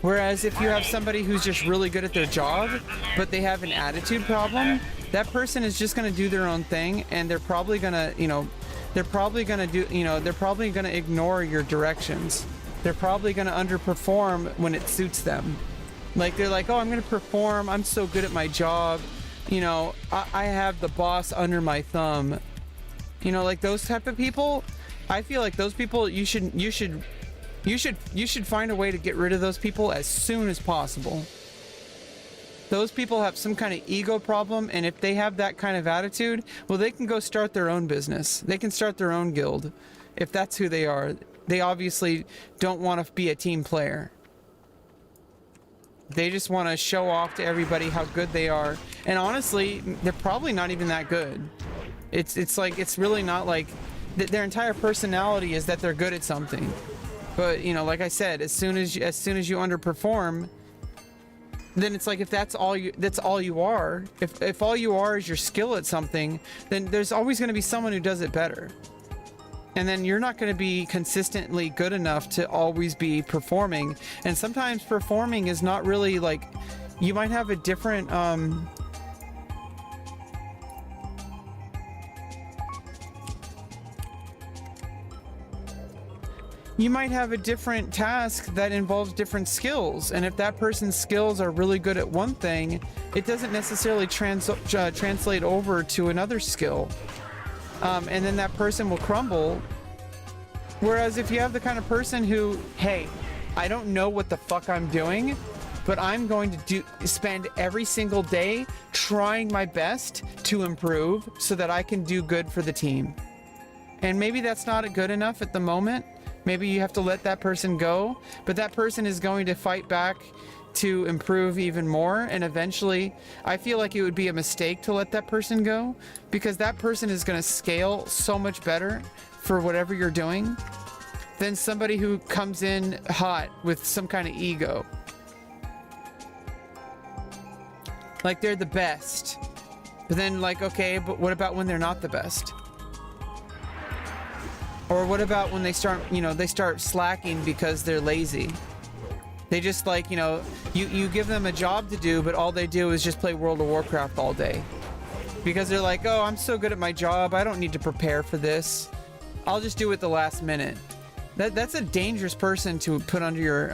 Whereas if you have somebody who's just really good at their job, but they have an attitude problem, that person is just going to do their own thing, and they're probably going to, they're probably going to ignore your directions. They're probably going to underperform when it suits them. Like, they're like, oh, I'm going to perform. I'm so good at my job. I have the boss under my thumb. Like those type of people, I feel like those people, you should find a way to get rid of those people as soon as possible. Those people have some kind of ego problem, and if they have that kind of attitude, well, they can go start their own business. They can start their own guild if that's who they are. They obviously don't want to be a team player. They just want to show off to everybody how good they are. And honestly, they're probably not even that good. It's like, it's really not like their entire personality is that they're good at something. But like I said, as soon as you underperform, then it's like, if that's all you are, if all you are is your skill at something, then there's always going to be someone who does it better. And then you're not going to be consistently good enough to always be performing. And sometimes performing is not really like, you might have a different, you might have a different task that involves different skills, and if that person's skills are really good at one thing, it doesn't necessarily translate over to another skill, and then that person will crumble. Whereas if you have the kind of person who, hey, I don't know what the fuck I'm doing, but I'm going to spend every single day trying my best to improve so that I can do good for the team. And maybe that's not good enough at the moment. Maybe you have to let that person go, but that person is going to fight back to improve even more. And eventually, I feel like it would be a mistake to let that person go, because that person is going to scale so much better for whatever you're doing than somebody who comes in hot with some kind of ego. Like they're the best, but then like, okay, but what about when they're not the best? Or what about when they start, they start slacking because they're lazy? They just like, you give them a job to do, but all they do is just play World of Warcraft all day. Because they're like, oh, I'm so good at my job, I don't need to prepare for this. I'll just do it the last minute. That's a dangerous person to put under your,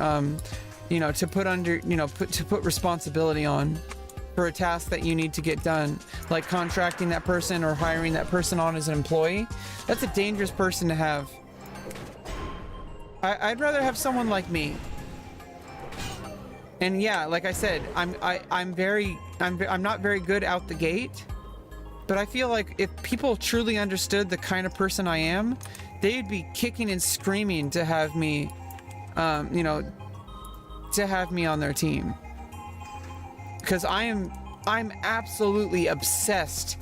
to put responsibility on for a task that you need to get done, like contracting that person or hiring that person on as an employee. That's a dangerous person to have. I'd rather have someone like me. And yeah, like I said, I'm not very good out the gate, but I feel like if people truly understood the kind of person I am, they'd be kicking and screaming to have me, to have me on their team. Because I'm absolutely obsessed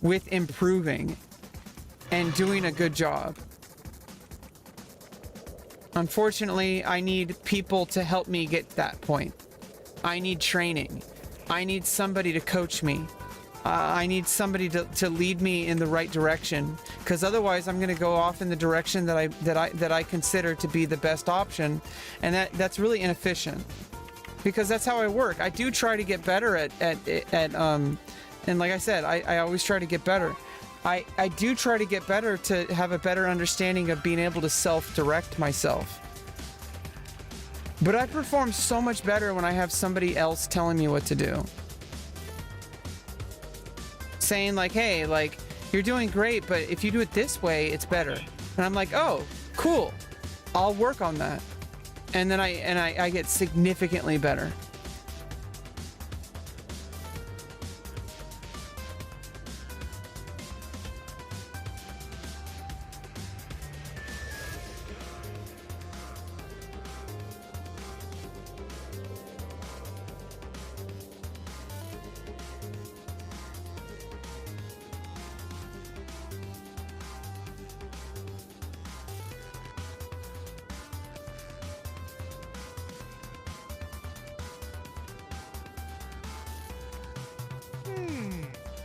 with improving and doing a good job. Unfortunately, I need people to help me get to that point. I need training. I need somebody to coach me. I need somebody to lead me in the right direction, because otherwise I'm going to go off in the direction that I consider to be the best option, and that's really inefficient. Because that's how I work. I do try to get better at and like I said, I always try to get better. I do try to get better to have a better understanding of being able to self-direct myself. But I perform so much better when I have somebody else telling me what to do. Saying like, hey, like, you're doing great, but if you do it this way, it's better. And I'm like, oh, cool. I'll work on that. And then I get significantly better.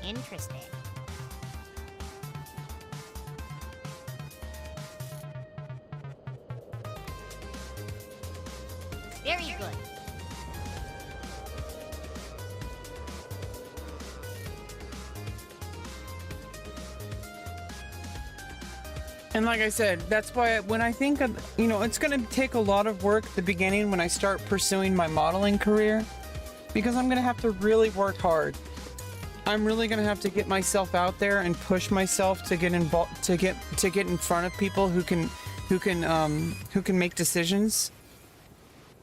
Interesting. Very good. And like I said, that's why when I think of, it's going to take a lot of work at the beginning when I start pursuing my modeling career, because I'm going to have to really work hard. I'm really going to have to get myself out there and push myself to get involved, to get in front of people who can make decisions,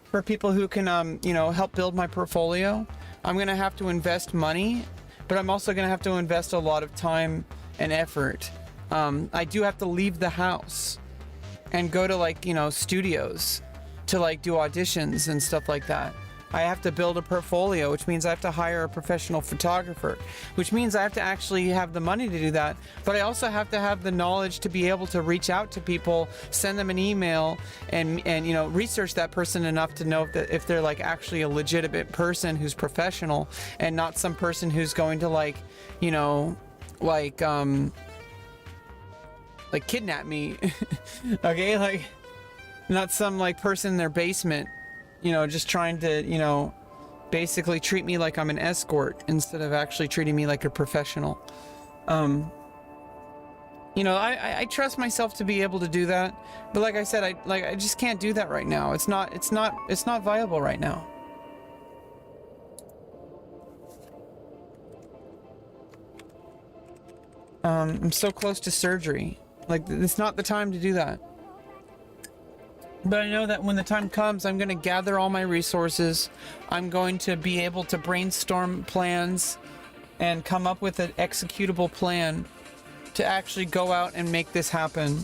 for people who can, help build my portfolio. I'm going to have to invest money, but I'm also going to have to invest a lot of time and effort. I do have to leave the house and go to studios to do auditions and stuff like that. I have to build a portfolio, which means I have to hire a professional photographer, which means I have to actually have the money to do that. But I also have to have the knowledge to be able to reach out to people, send them an email, and research that person enough to know if they're actually a legitimate person who's professional, and not some person who's going to kidnap me. Okay, not some person in their basement, just trying to, basically treat me like I'm an escort instead of actually treating me like a professional. You know, I trust myself to be able to do that, but like I said, I just can't do that right now. It's not viable right now. I'm so close to surgery. Like, it's not the time to do that. But I know that when the time comes, I'm going to gather all my resources. I'm going to be able to brainstorm plans and come up with an executable plan to actually go out and make this happen.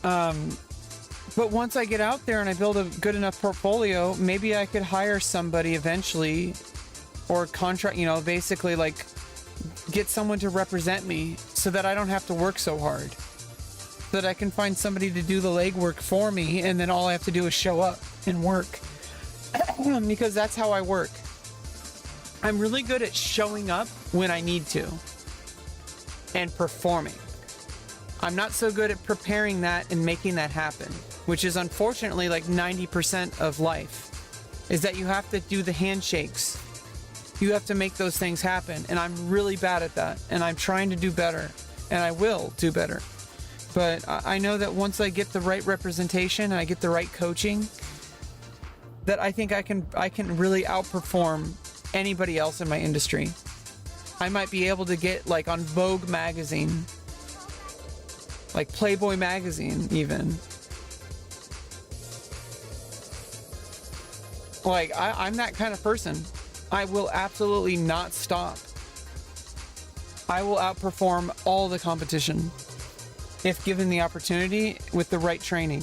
But once I get out there and I build a good enough portfolio, maybe I could hire somebody eventually, or contract, you know, basically like get someone to represent me so that I don't have to work so hard. So that I can find somebody to do the legwork for me, and then all I have to do is show up and work. Because that's how I work. I'm really good at showing up when I need to and performing. I'm not so good at preparing that and making that happen, which is unfortunately like 90% of life, is that you have to do the handshakes. You have to make those things happen, and I'm really bad at that, and I'm trying to do better, and I will do better. But I know that once I get the right representation and I get the right coaching, that I think I can really outperform anybody else in my industry. I might be able to get like on Vogue magazine, like Playboy magazine even. Like I'm that kind of person. I will absolutely not stop. I will outperform all the competition if given the opportunity with the right training.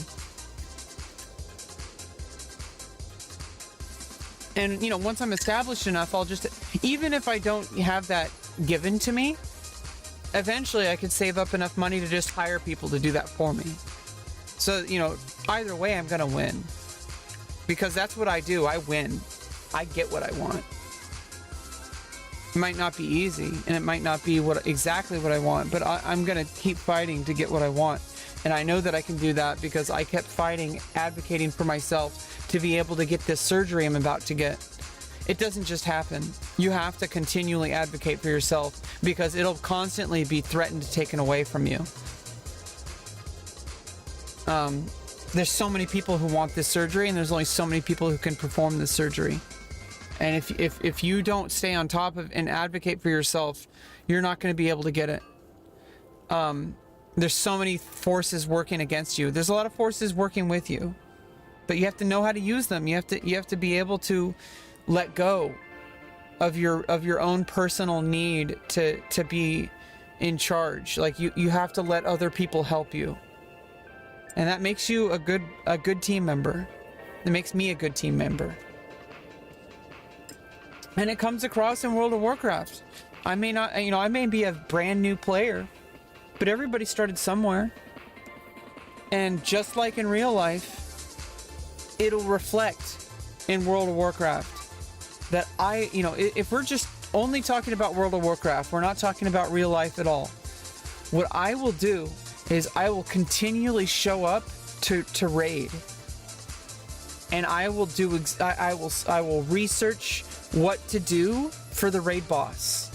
And, you know, once I'm established enough, I'll just, even if I don't have that given to me, eventually I could save up enough money to just hire people to do that for me. So, you know, either way, I'm going to win. Because that's what I do. I win. I get what I want. It might not be easy, and it might not be exactly what I want, but I'm going to keep fighting to get what I want. And I know that I can do that because I kept fighting, advocating for myself to be able to get this surgery I'm about to get. It doesn't just happen. You have to continually advocate for yourself because it'll constantly be threatened and taken away from you. There's so many people who want this surgery, and there's only so many people who can perform this surgery. And if you don't stay on top of and advocate for yourself, you're not going to be able to get it. There's so many forces working against you. There's a lot of forces working with you, but you have to know how to use them. You have to be able to let go of your own personal need to be in charge. Like you have to let other people help you, and that makes you a good team member. It makes me a good team member. And it comes across in World of Warcraft. I may not, you know, I may be a brand new player, but everybody started somewhere. And just like in real life, it'll reflect in World of Warcraft that if we're just only talking about World of Warcraft, we're not talking about real life at all. What I will do is I will continually show up to raid. And I will I will research what to do for the raid boss.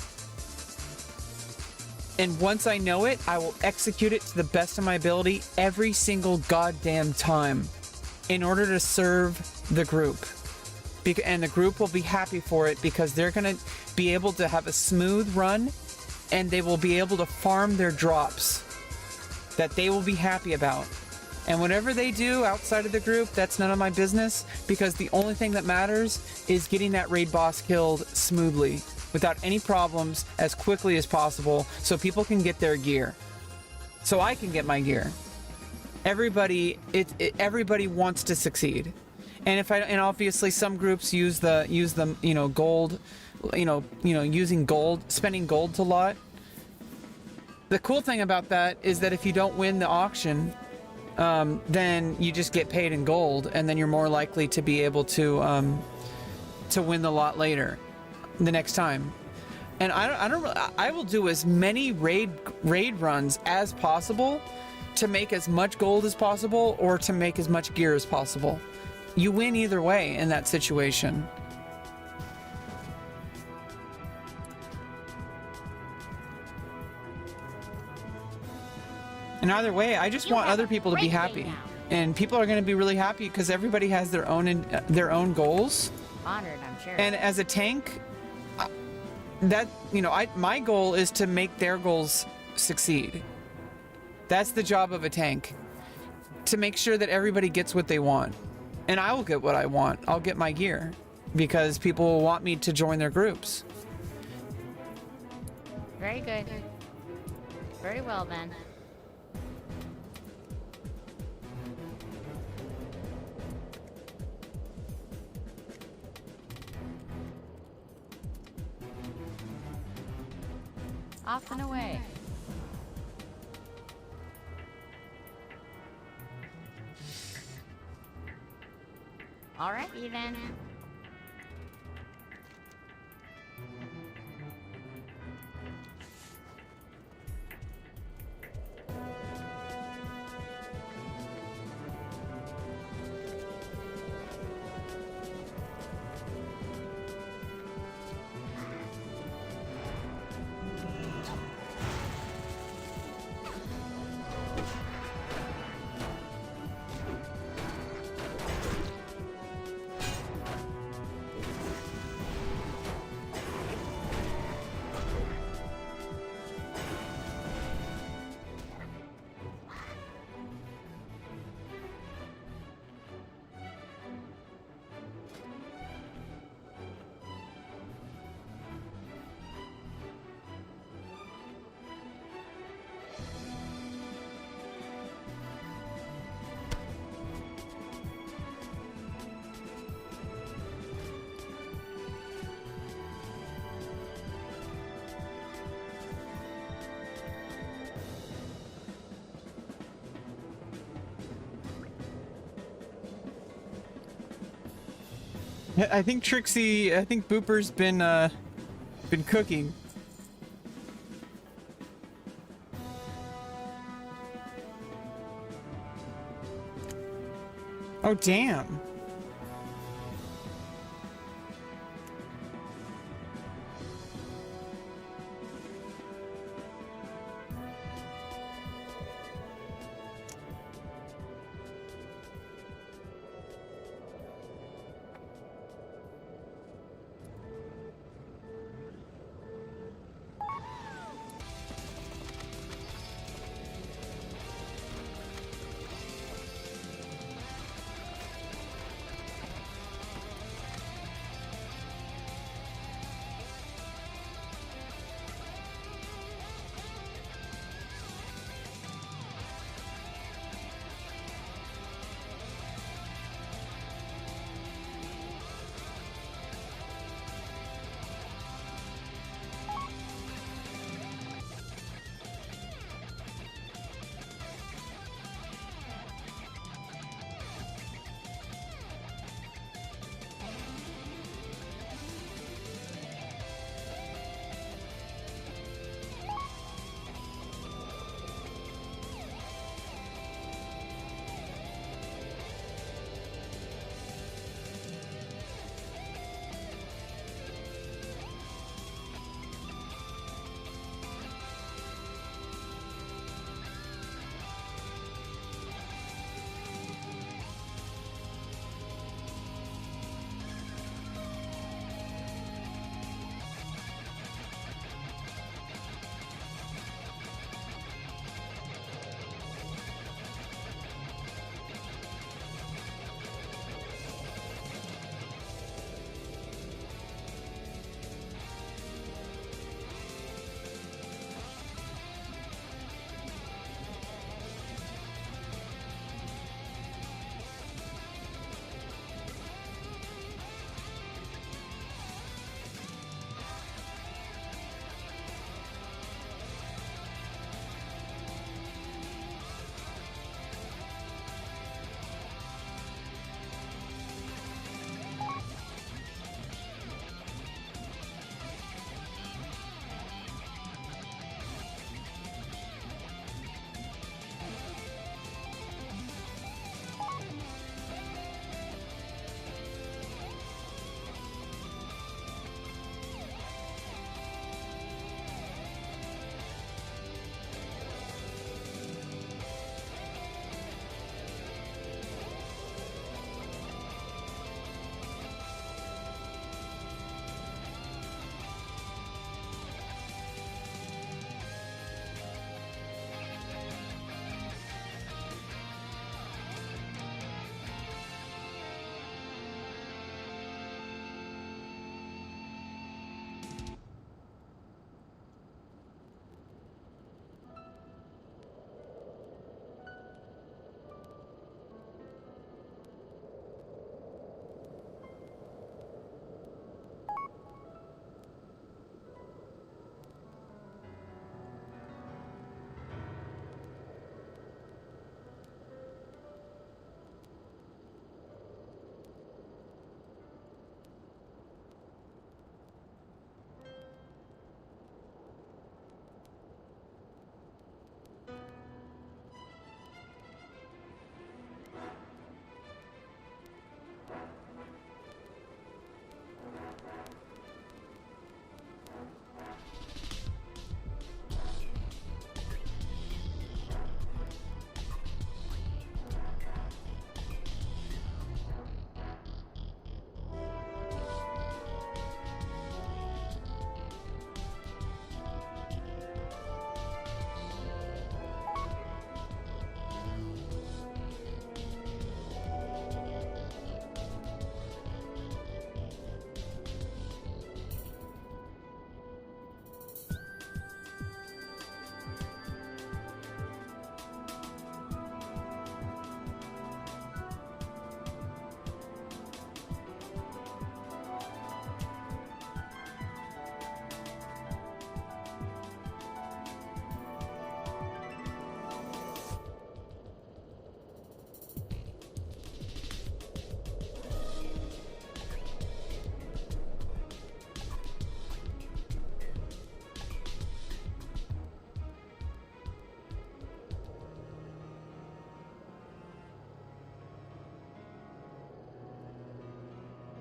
And once I know it, I will execute it to the best of my ability every single goddamn time in order to serve the group. And the group will be happy for it because they're going to be able to have a smooth run, and they will be able to farm their drops that they will be happy about. And whatever they do outside of the group, that's none of my business, because the only thing that matters is getting that raid boss killed smoothly, without any problems, as quickly as possible, so people can get their gear. So I can get my gear. Everybody wants to succeed. And and obviously some groups use the gold, using gold, spending gold a lot. The cool thing about that is that if you don't win the auction, then you just get paid in gold, and then you're more likely to be able to win the lot later, the next time. And I will do as many raid runs as possible to make as much gold as possible, or to make as much gear as possible. You win either way in that situation. And either way, I just You want have other a people to be great day happy. now. And people are going to be really happy because everybody has their own goals. Honored, I'm sure. And as a tank, that, you know, my goal is to make their goals succeed. That's the job of a tank, to make sure that everybody gets what they want. And I will get what I want. I'll get my gear because people will want me to join their groups. Very good. Very well then. Off and away. Alrighty then. I think Booper's been cooking. Oh, damn.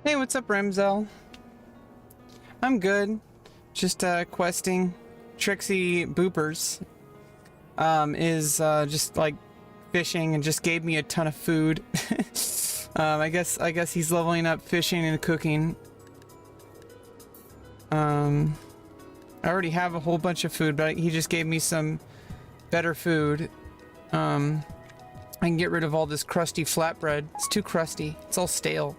Hey, what's up, Ramzel? I'm good. Just questing. Trixie Boopers is just like fishing and just gave me a ton of food. I guess he's leveling up fishing and cooking. I already have a whole bunch of food, but he just gave me some better food. I can get rid of all this crusty flatbread. It's too crusty. It's all stale.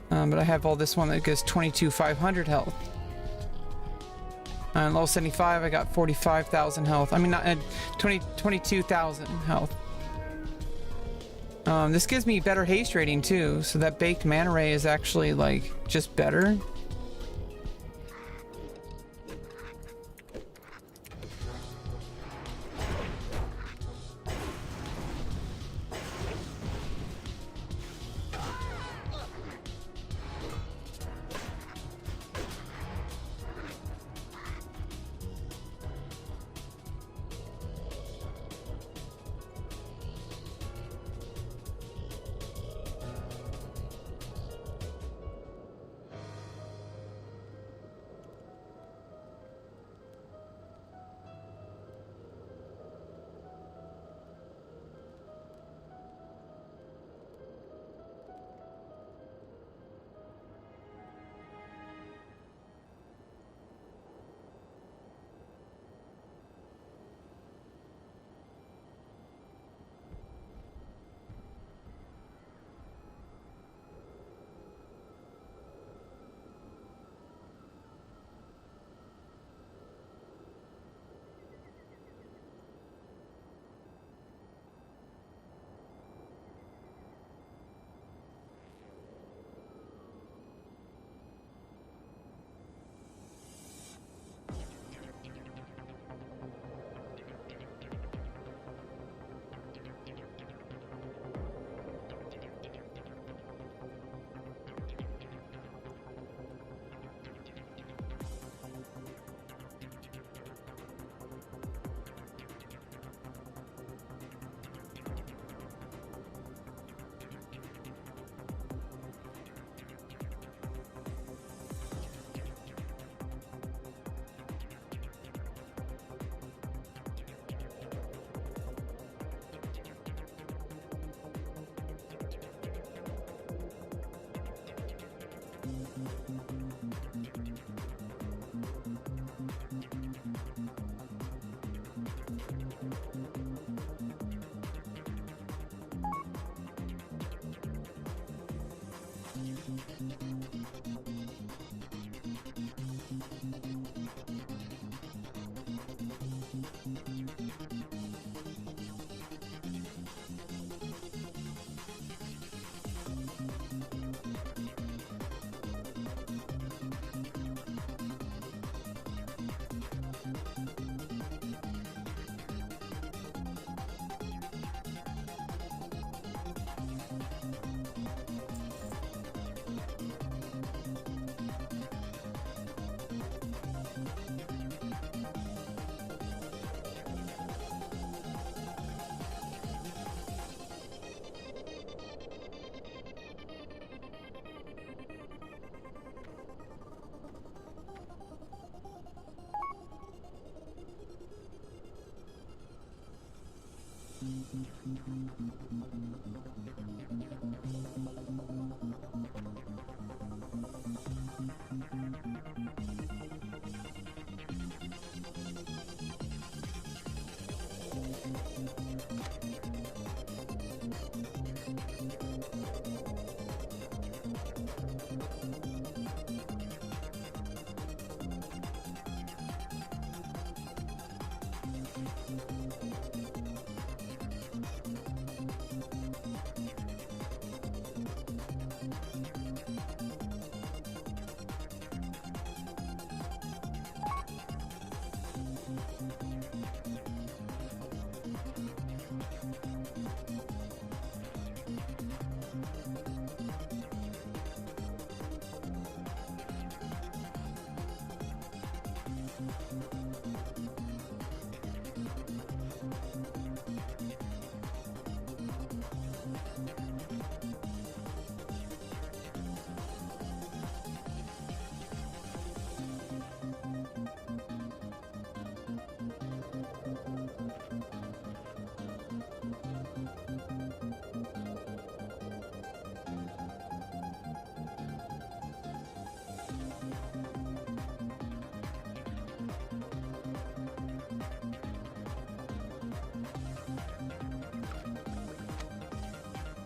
But I have all this one that gives 22,500 health. And level 75, I got 45,000 health. I mean, not 22,000 health. This gives me better haste rating too, so that baked mana ray is actually like just better.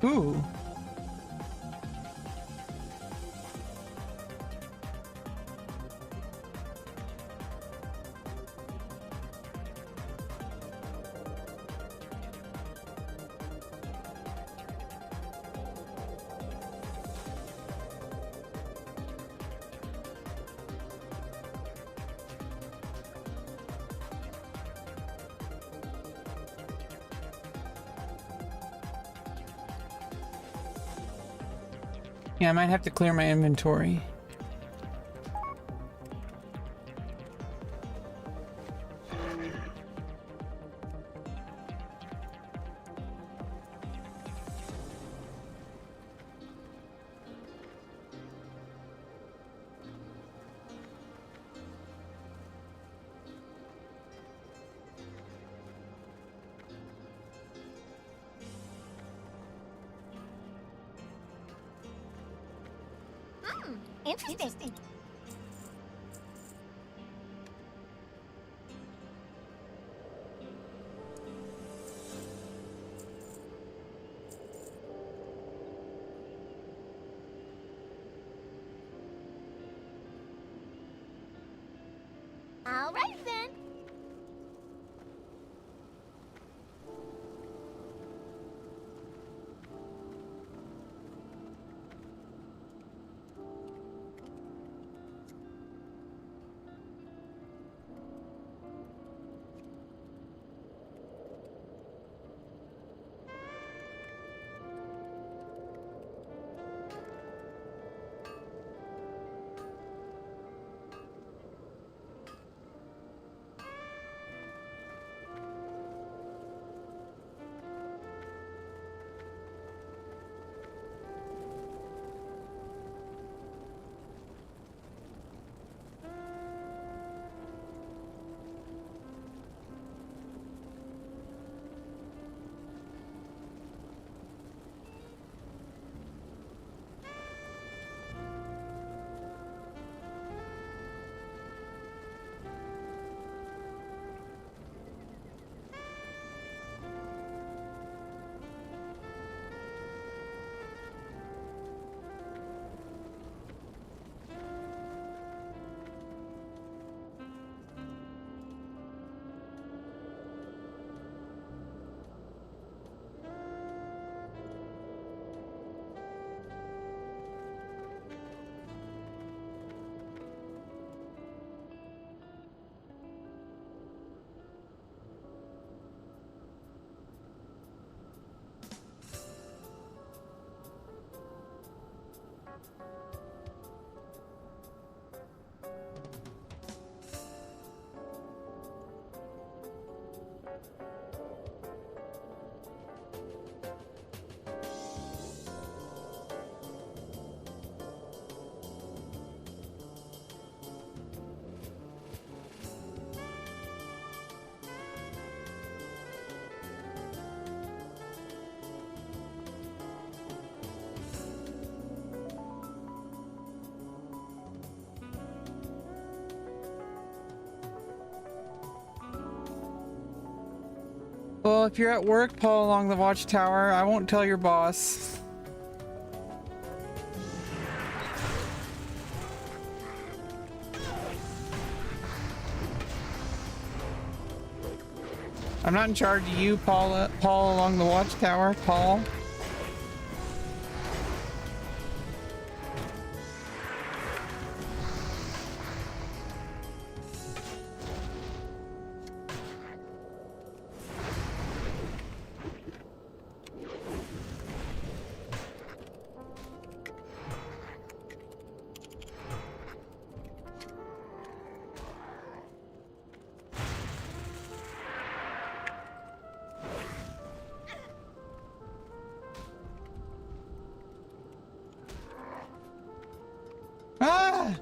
Ooh. Yeah, I might have to clear my inventory. Interesting. All right then. Well, if you're at work, Paul, along the watchtower, I won't tell your boss. I'm not in charge of you, Paul. Paul along the watchtower, Paul. Ah!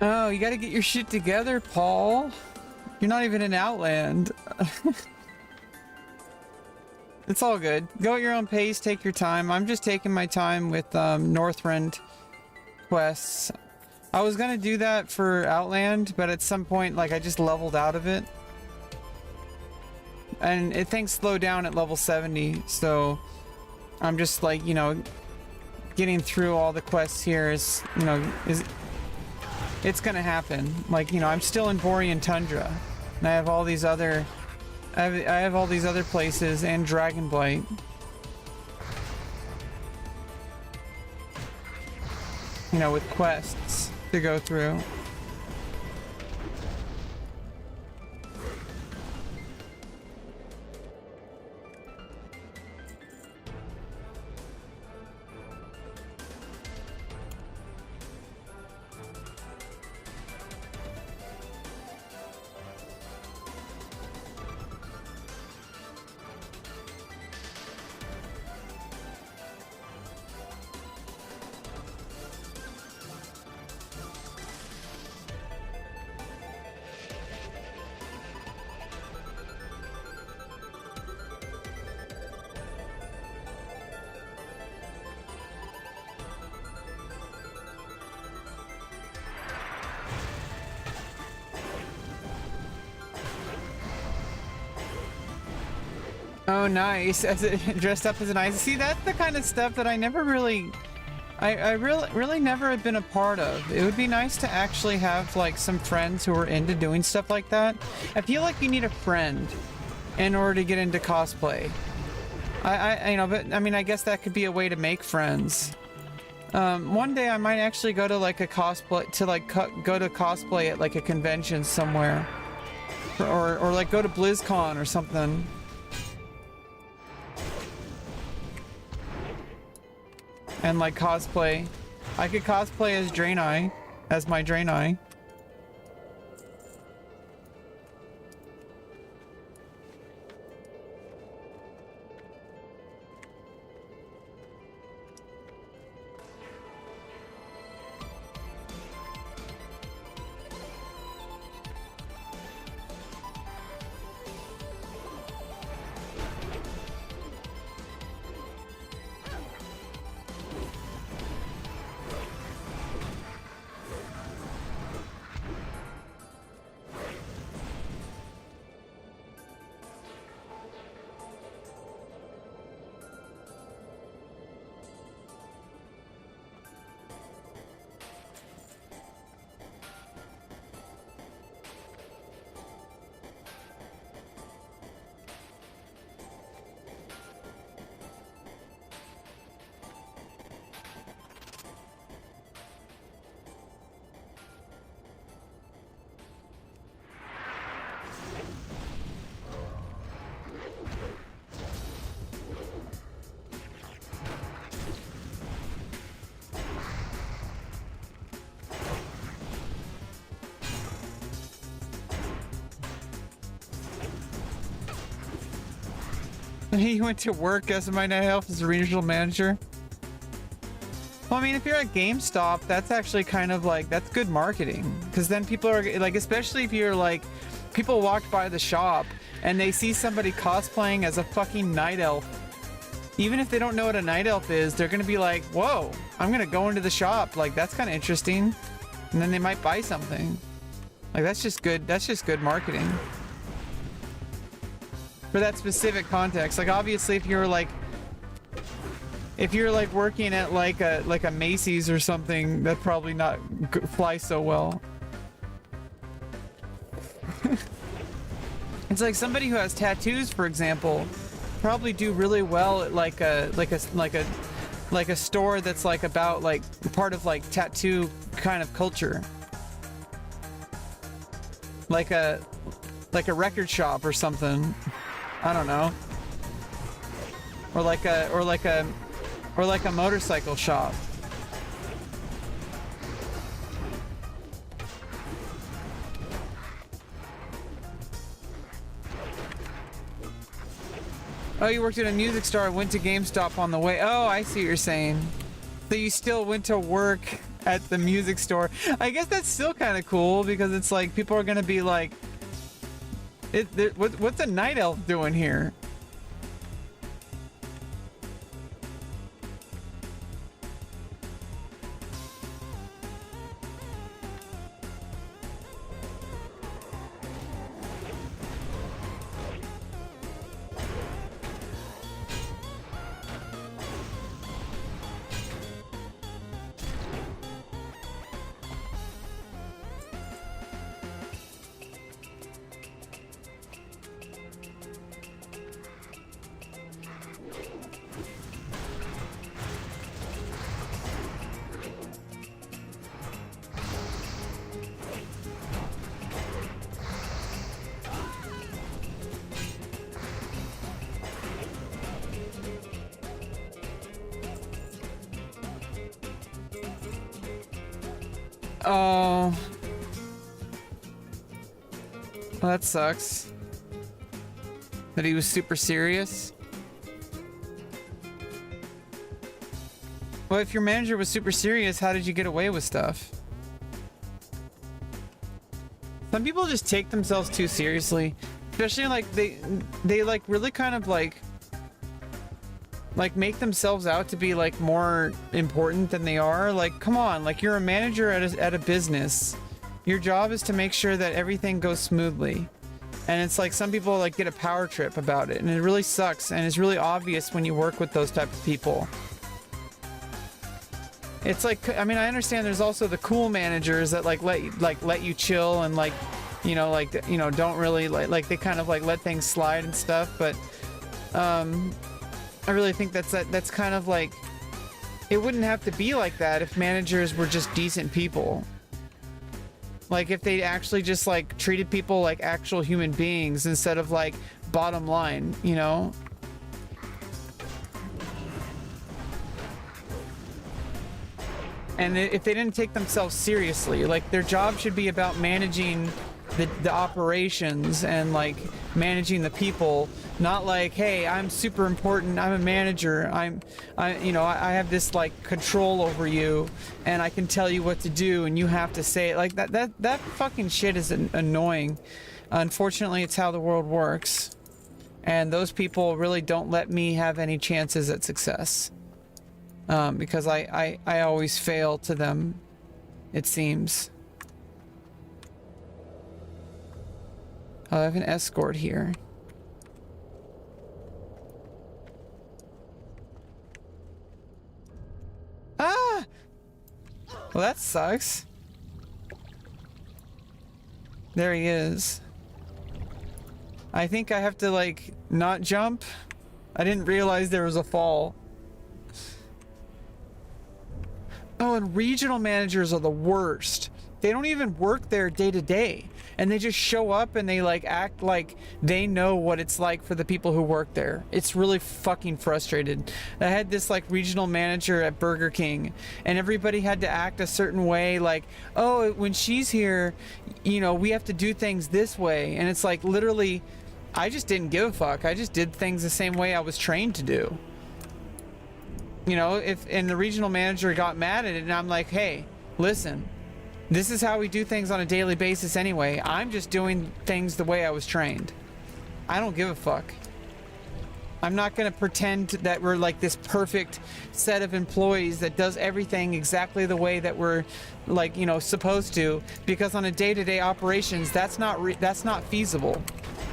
Oh, you gotta get your shit together, Paul. You're not even in Outland. It's all good. Go at your own pace, take your time. I'm just taking my time with Northrend quests. I was gonna do that for Outland, but at some point, like, I just leveled out of it. And things slow down at level 70, so I'm just like, you know, getting through all the quests here is, you know, it's gonna happen. Like, you know, I'm still in Borean Tundra, and I have all these other, I have all these other places and Dragonblight. You know, with quests to go through. Oh, nice. As it dressed up as an ice. See, that's the kind of stuff that I never really, I really never have been a part of. It would be nice to actually have like some friends who are into doing stuff like that. I feel like you need a friend in order to get into cosplay. You know, but I mean, I guess that could be a way to make friends. One day I might actually go to like a cosplay, to like go to cosplay at like a convention somewhere, or like go to BlizzCon or something. And like cosplay. I could cosplay as Draenei, as my Draenei. He went to work as my night elf as a regional manager. Well, I mean, if you're at GameStop, that's actually kind of like, that's good marketing. Because then people are like, especially if you're like, people walk by the shop and they see somebody cosplaying as a fucking night elf. Even if they don't know what a night elf is, they're going to be like, whoa, I'm going to go into the shop. Like, that's kind of interesting. And then they might buy something. Like, that's just good marketing. For that specific context. Like, obviously if you're like working at like a Macy's or something, that probably not fly so well. It's like somebody who has tattoos, for example, probably do really well at like a store that's like about like part of like tattoo kind of culture. Like a record shop or something. I don't know. Or like a motorcycle shop. Oh, you worked at a music store, went to GameStop on the way. Oh, I see what you're saying. So you still went to work at the music store. I guess that's still kind of cool because it's like people are gonna be like, what's a night elf doing here? Oh. Well, that sucks. That he was super serious. Well, if your manager was super serious, how did you get away with stuff? Some people just take themselves too seriously. Especially like they like really kind of like make themselves out to be like more important than they are. Like, come on, like you're a manager at a business. Your job is to make sure that everything goes smoothly. And it's like some people like get a power trip about it, and it really sucks, and it's really obvious when you work with those type of people. It's like, I mean, I understand there's also the cool managers that like let you chill and like, you know, like, you know, don't really like they kind of like let things slide and stuff, but I really think that's kind of like, it wouldn't have to be like that if managers were just decent people. Like if they actually just like treated people like actual human beings instead of like bottom line, you know? And if they didn't take themselves seriously, like their job should be about managing the operations and like managing the people, not like, hey, I'm super important, I'm a manager, you know, I have this like control over you and I can tell you what to do and you have to say it. Like that fucking shit is annoying. Unfortunately, it's how the world works, and those people really don't let me have any chances at success, because I always fail to them, it seems. I have an escort here. Ah! Well, that sucks. There he is. I think I have to, like, not jump. I didn't realize there was a fall. Oh, and regional managers are the worst. They don't even work there day to day. And they just show up and they like act like they know what it's like for the people who work there. It's really fucking frustrated. I had this like regional manager at Burger King, and everybody had to act a certain way, like, oh, when she's here, you know, we have to do things this way. And it's like, literally, I just didn't give a fuck. I just did things the same way I was trained to do. You know, and the regional manager got mad at it, and I'm like, hey, listen, this is how we do things on a daily basis anyway. I'm just doing things the way I was trained. I don't give a fuck. I'm not gonna pretend that we're like this perfect set of employees that does everything exactly the way that we're like, you know, supposed to, because on a day-to-day operations, that's not feasible.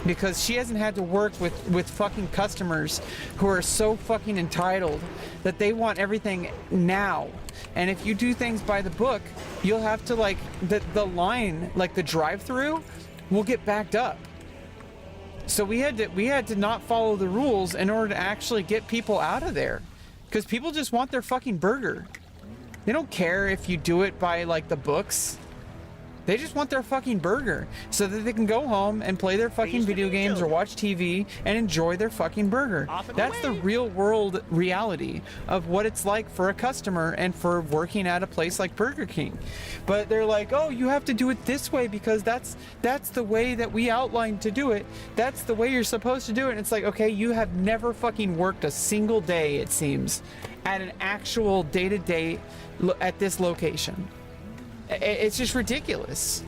Because she hasn't had to work with fucking customers who are so fucking entitled that they want everything now. And if you do things by the book, you'll have to like, the line, like the drive-through, will get backed up. So we had to not follow the rules in order to actually get people out of there. Because people just want their fucking burger. They don't care if you do it by like the books. They just want their fucking burger so that they can go home and play their fucking video games or watch TV and enjoy their fucking burger. That's the real world reality of what it's like for a customer and for working at a place like Burger King. But they're like, oh, you have to do it this way because that's the way that we outlined to do it. That's the way you're supposed to do it. And it's like, okay, you have never fucking worked a single day, it seems, at an actual day-to-day at this location. It's just ridiculous.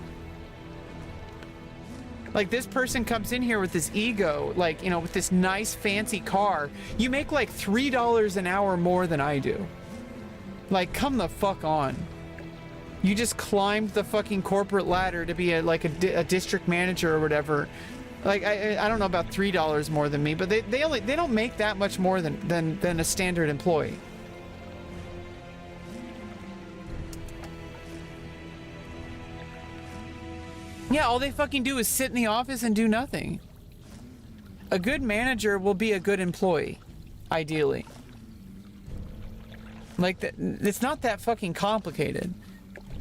Like, this person comes in here with this ego, like, you know, with this nice fancy car. You make like $3 an hour more than I do. Like, come the fuck on. You just climbed the fucking corporate ladder to be a district manager or whatever. Like, I don't know about $3 more than me, but they don't make that much more than a standard employee. Yeah, all they fucking do is sit in the office and do nothing. A good manager will be a good employee, ideally. Like, it's not that fucking complicated.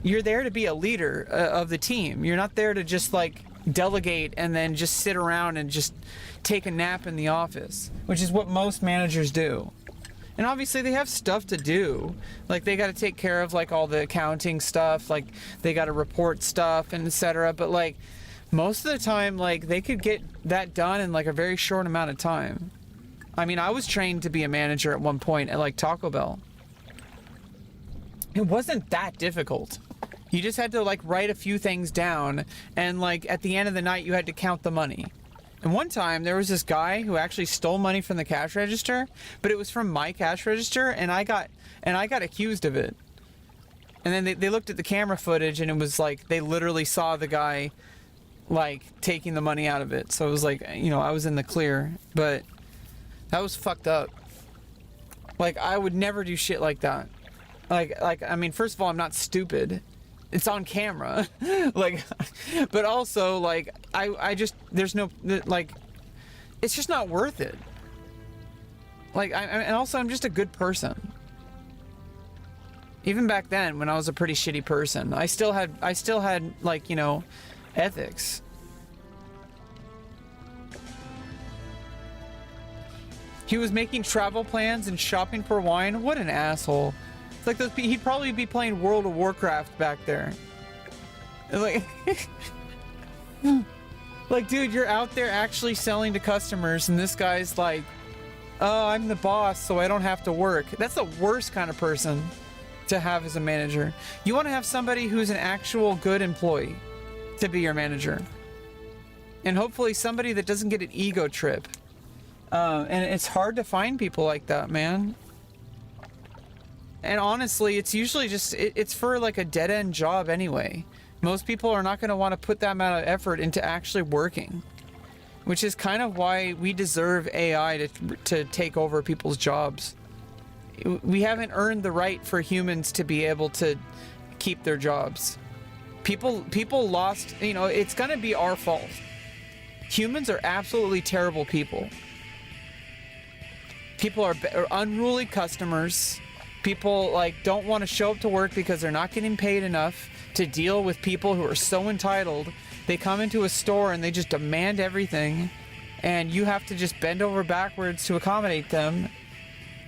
You're there to be a leader of the team. You're not there to just, like, delegate and then just sit around and just take a nap in the office, which is what most managers do. And obviously they have stuff to do. Like, they got to take care of like all the accounting stuff, like they got to report stuff and etc. But like most of the time, like they could get that done in like a very short amount of time. I mean, I was trained to be a manager at one point at like Taco Bell. It wasn't that difficult. You just had to like write a few things down and like at the end of the night you had to count the money. And one time there was this guy who actually stole money from the cash register, but it was from my cash register, and I got accused of it. And then they looked at the camera footage, and it was like they literally saw the guy like taking the money out of it. So it was like, you know, I was in the clear, but that was fucked up. Like, I would never do shit like that. Like I mean, first of all, I'm not stupid. It's on camera. Like, but also like I just, there's no, like, it's just not worth it. Like, and also I'm just a good person. Even back then when I was a pretty shitty person, I still had like, you know, ethics. He was making travel plans and shopping for wine. What an asshole. It's like those, he'd probably be playing World of Warcraft back there. Like, like, dude, you're out there actually selling to customers, and this guy's like, oh, I'm the boss, so I don't have to work. That's the worst kind of person to have as a manager. You want to have somebody who's an actual good employee to be your manager. And hopefully somebody that doesn't get an ego trip. And it's hard to find people like that, man. And honestly, it's usually just, it's for like a dead-end job anyway. Most people are not going to want to put that amount of effort into actually working. Which is kind of why we deserve AI to take over people's jobs. We haven't earned the right for humans to be able to keep their jobs. People lost, you know, it's going to be our fault. Humans are absolutely terrible people. People are unruly customers. People like don't want to show up to work because they're not getting paid enough to deal with people who are so entitled. They come into a store and they just demand everything, and you have to just bend over backwards to accommodate them.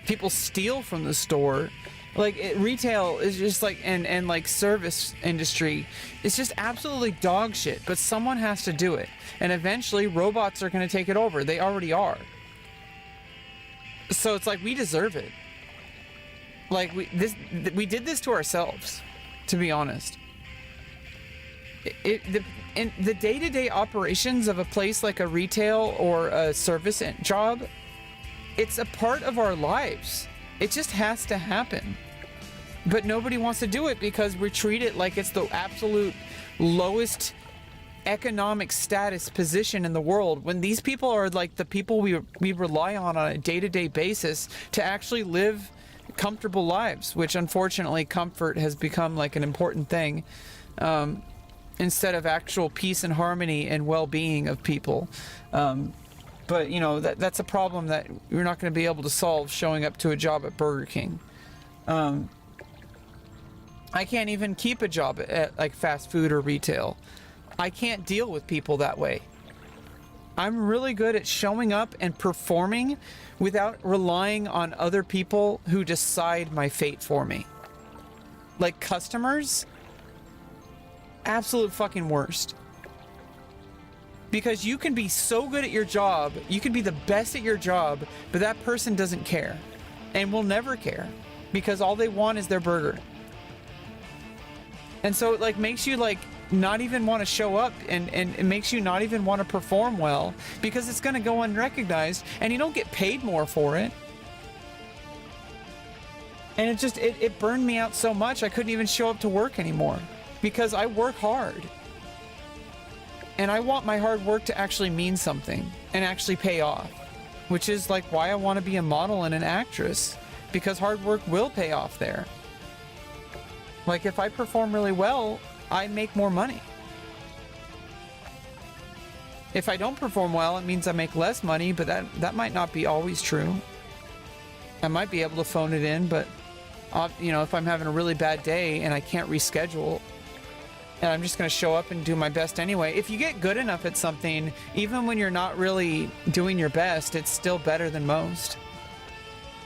People steal from the store. Like, retail is just like, and like service industry, it's just absolutely dog shit, but someone has to do it. And eventually robots are going to take it over. They already are. So it's like, we deserve it. Like, we did this to ourselves, to be honest. In the day-to-day operations of a place like a retail or a service job, it's a part of our lives. It just has to happen. But nobody wants to do it because we treat it like it's the absolute lowest economic status position in the world, when these people are like the people we rely on a day-to-day basis to actually live comfortable lives, which unfortunately comfort has become like an important thing, instead of actual peace and harmony and well-being of people. But you know, that's a problem that you're not going to be able to solve showing up to a job at Burger King. I can't even keep a job at like fast food or retail. I can't deal with people that way. I'm really good at showing up and performing without relying on other people who decide my fate for me. Like customers, absolute fucking worst. Because you can be so good at your job, you can be the best at your job, but that person doesn't care and will never care because all they want is their burger. And so it like makes you like not even want to show up, and it makes you not even want to perform well because it's going to go unrecognized and you don't get paid more for it. And it just, it burned me out so much I couldn't even show up to work anymore because I work hard. And I want my hard work to actually mean something and actually pay off, which is like why I want to be a model and an actress, because hard work will pay off there. Like if I perform really well, I make more money. If I don't perform well, it means I make less money, but that might not be always true. I might be able to phone it in, but you know, if I'm having a really bad day and I can't reschedule, and I'm just going to show up and do my best anyway. If you get good enough at something, even when you're not really doing your best, it's still better than most.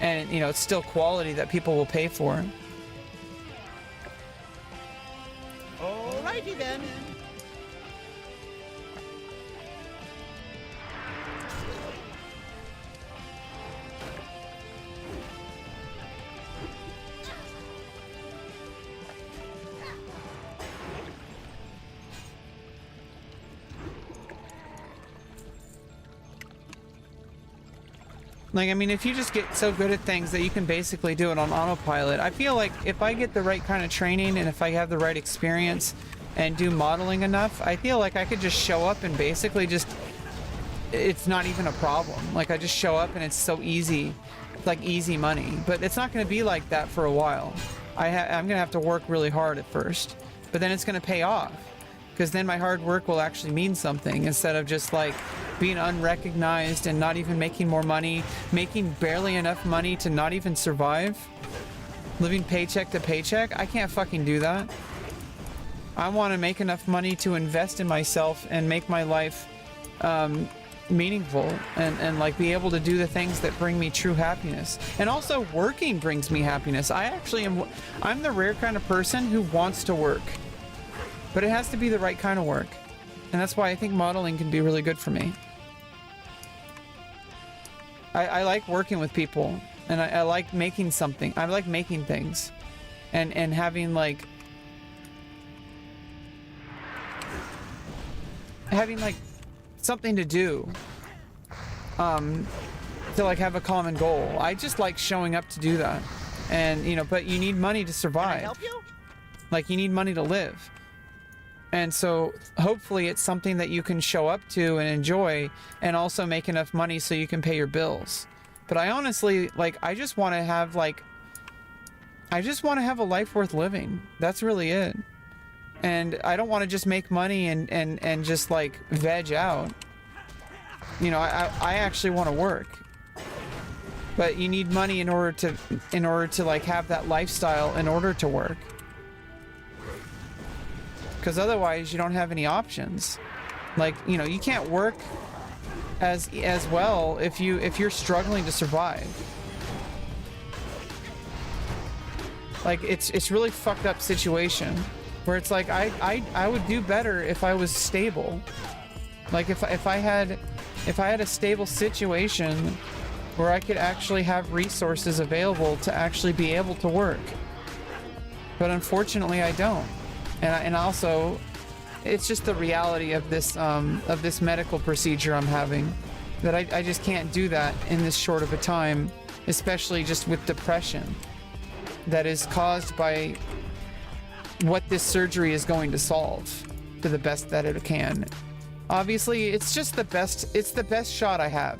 And, you know, it's still quality that people will pay for. Alrighty then. Like, I mean, if you just get so good at things that you can basically do it on autopilot, I feel like if I get the right kind of training and if I have the right experience and do modeling enough, I feel like I could just show up and basically just, it's not even a problem. Like, I just show up and it's so easy. It's like easy money. But it's not going to be like that for a while. I'm going to have to work really hard at first. But then it's going to pay off. Because then my hard work will actually mean something instead of just like being unrecognized and not even making more money, making barely enough money to not even survive, living paycheck to paycheck. I can't fucking do that. I want to make enough money to invest in myself and make my life meaningful and like be able to do the things that bring me true happiness. And also working brings me happiness. I'm the rare kind of person who wants to work. But it has to be the right kind of work. And that's why I think modeling can be really good for me. I like working with people. And I like making something. I like making things. And having like... having like something to do. To like have a common goal. I just like showing up to do that. And, you know, but you need money to survive. Can I help you? Like, you need money to live. And so hopefully it's something that you can show up to and enjoy and also make enough money so you can pay your bills. But I honestly, like, I just want to have a life worth living. That's really it. And I don't want to just make money and just like veg out. You know, I actually want to work. But you need money in order to like have that lifestyle in order to work. Because otherwise you don't have any options. Like, you know, you can't work as well if you're struggling to survive. Like, it's really fucked up situation where it's like I would do better if I was stable. Like if I had a stable situation where I could actually have resources available to actually be able to work. But unfortunately I don't. And also, it's just the reality of this medical procedure I'm having, that I just can't do that in this short of a time, especially just with depression that is caused by what this surgery is going to solve to the best that it can. Obviously, it's just the best shot I have.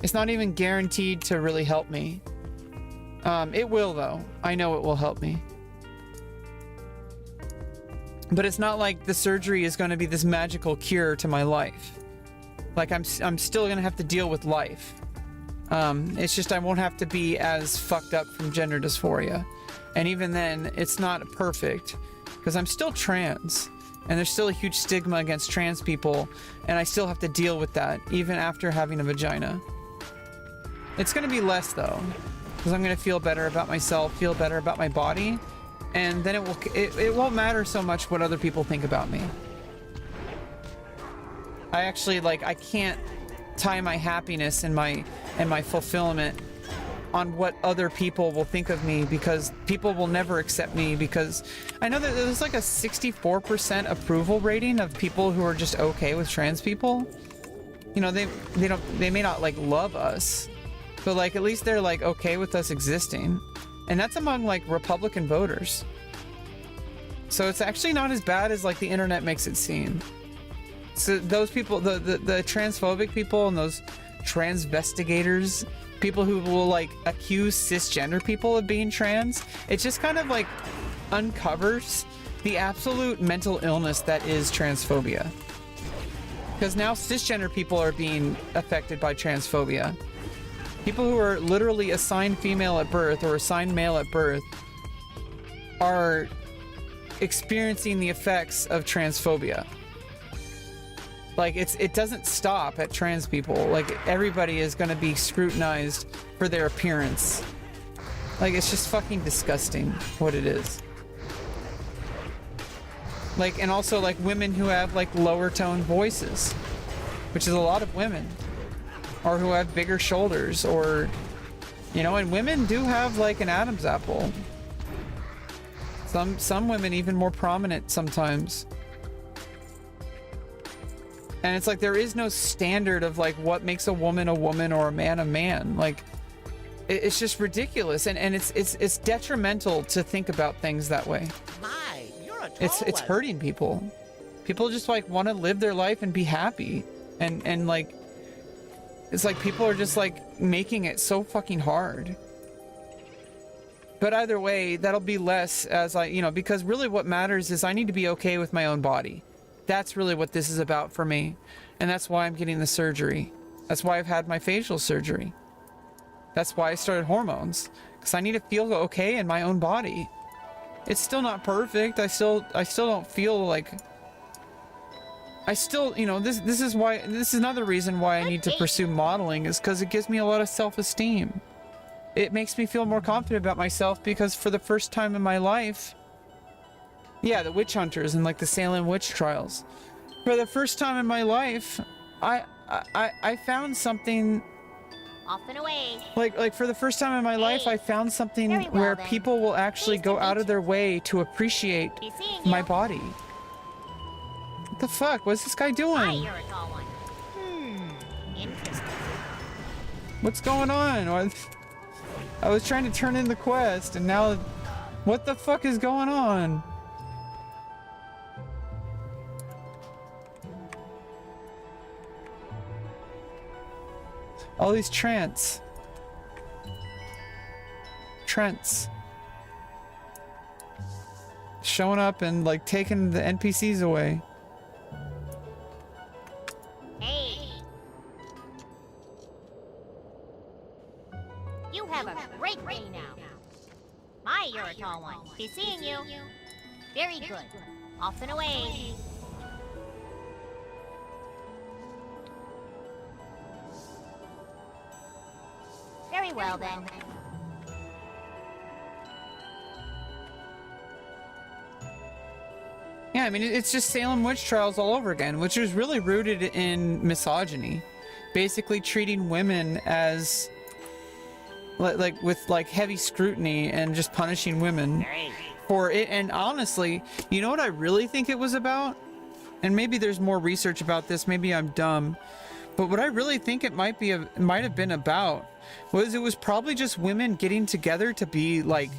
It's not even guaranteed to really help me. It will though. I know it will help me. But it's not like the surgery is going to be this magical cure to my life. Like, I'm still going to have to deal with life. It's just I won't have to be as fucked up from gender dysphoria. And even then, it's not perfect because I'm still trans and there's still a huge stigma against trans people, and I still have to deal with that even after having a vagina. It's going to be less though, because I'm going to feel better about myself, feel better about my body, and then it won't matter so much what other people think about me. I actually, like, I can't tie my happiness and my fulfillment on what other people will think of me, because people will never accept me, because I know that there's like a 64% approval rating of people who are just okay with trans people. You know, they may not like love us, but like at least they're like okay with us existing. And that's among like Republican voters. So it's actually not as bad as like the internet makes it seem. So those people, the transphobic people and those transvestigators, people who will like accuse cisgender people of being trans, it just kind of like uncovers the absolute mental illness that is transphobia. Because now cisgender people are being affected by transphobia. People who are literally assigned female at birth or assigned male at birth are experiencing the effects of transphobia. Like it doesn't stop at trans people. Like everybody is going to be scrutinized for their appearance. Like it's just fucking disgusting what it is. Like, and also like women who have like lower tone voices, which is a lot of women, or who have bigger shoulders, or, you know, and women do have like an Adam's apple. Some women even more prominent sometimes. And it's like there is no standard of like what makes a woman or a man a man. Like it's just ridiculous, and it's detrimental to think about things that way. My, you're a tall It's hurting people. People just like want to live their life and be happy, and like it's like people are just like making it so fucking hard. But either way, that'll be less as I, you know, because really what matters is I need to be okay with my own body. That's really what this is about for me. And that's why I'm getting the surgery. That's why I've had my facial surgery. That's why I started hormones. Because I need to feel okay in my own body. It's still not perfect. I still don't feel like... I still, you know, this is another reason why I need to pursue modeling, is because it gives me a lot of self-esteem. It makes me feel more confident about myself, because for the first time in my life... Yeah, the witch hunters and like the Salem witch trials. For the first time in my life, I found something. Off and away. Like for the first time in my life, I found something Very well, where then. people will actually Pleased go to out meet of their way to appreciate Be seeing you. my body. What the fuck? What's this guy Hi, doing? you're a tall one. Interesting. What's going on? I was trying to turn in the quest, and now, what the fuck is going on? All these Trents showing up and like taking the NPCs away. Hey. You have a great day now. My, you're a tall one. Be seeing you. Very good. Off and away. Very well, then. Yeah, I mean, it's just Salem witch trials all over again, which is really rooted in misogyny. Basically treating women as like with like heavy scrutiny and just punishing women for it. And honestly, you know what I really think it was about? And maybe there's more research about this, maybe I'm dumb, but what I really think it might have been about was it was probably just women getting together to be like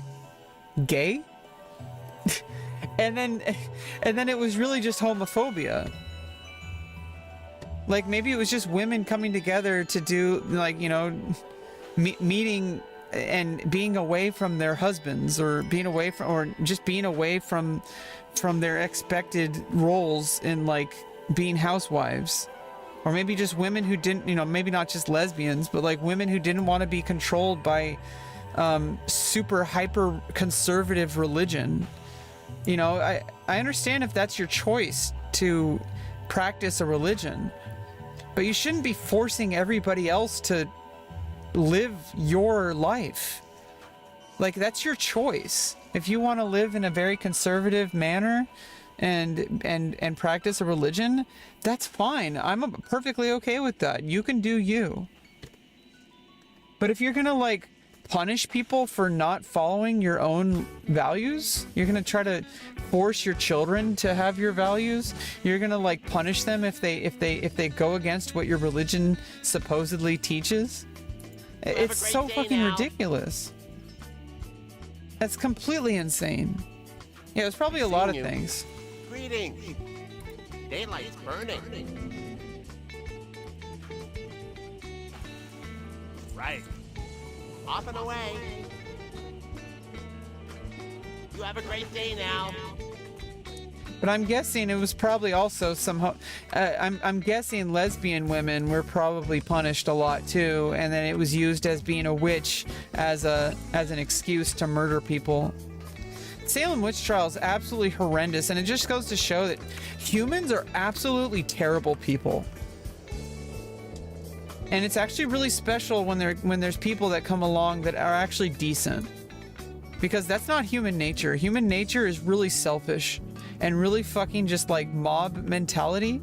gay. and then it was really just homophobia. Like maybe it was just women coming together to do like, you know, meeting and being away from their husbands, or being away from, or just being away from their expected roles in like being housewives. Or maybe just women who didn't, you know, maybe not just lesbians, but like women who didn't want to be controlled by super hyper conservative religion. You know, I understand if that's your choice to practice a religion, but you shouldn't be forcing everybody else to live your life. Like, that's your choice. If you want to live in a very conservative manner and practice a religion, that's fine. I'm perfectly okay with that. You can do you. But if you're gonna like punish people for not following your own values, you're gonna try to force your children to have your values, you're gonna like punish them if they go against what your religion supposedly teaches. It's so fucking ridiculous. That's completely insane. Yeah, it's probably a lot of things. Greetings. Daylight's burning. Right. Off and away. You have a great day now. But I'm guessing it was probably also some. I'm guessing lesbian women were probably punished a lot too, and then it was used as being a witch as an excuse to murder people. Salem witch trial is absolutely horrendous, and it just goes to show that humans are absolutely terrible people. And it's actually really special when there's people that come along that are actually decent, because that's not human nature. Human nature is really selfish and really fucking just like mob mentality.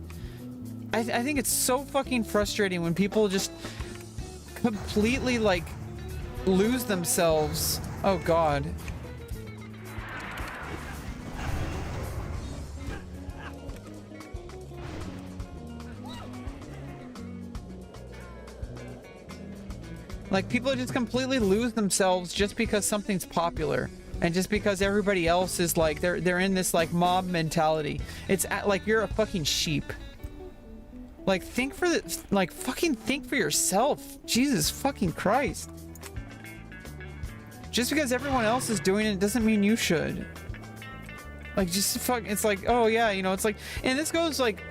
I think it's so fucking frustrating when people just completely like lose themselves. Oh God. Like, people just completely lose themselves just because something's popular, and just because everybody else is like, they're in this like mob mentality. It's like you're a fucking sheep. Like, fucking think for yourself. Jesus fucking Christ. Just because everyone else is doing it doesn't mean you should. Like, just it's like, oh yeah, you know, it's like, and this goes like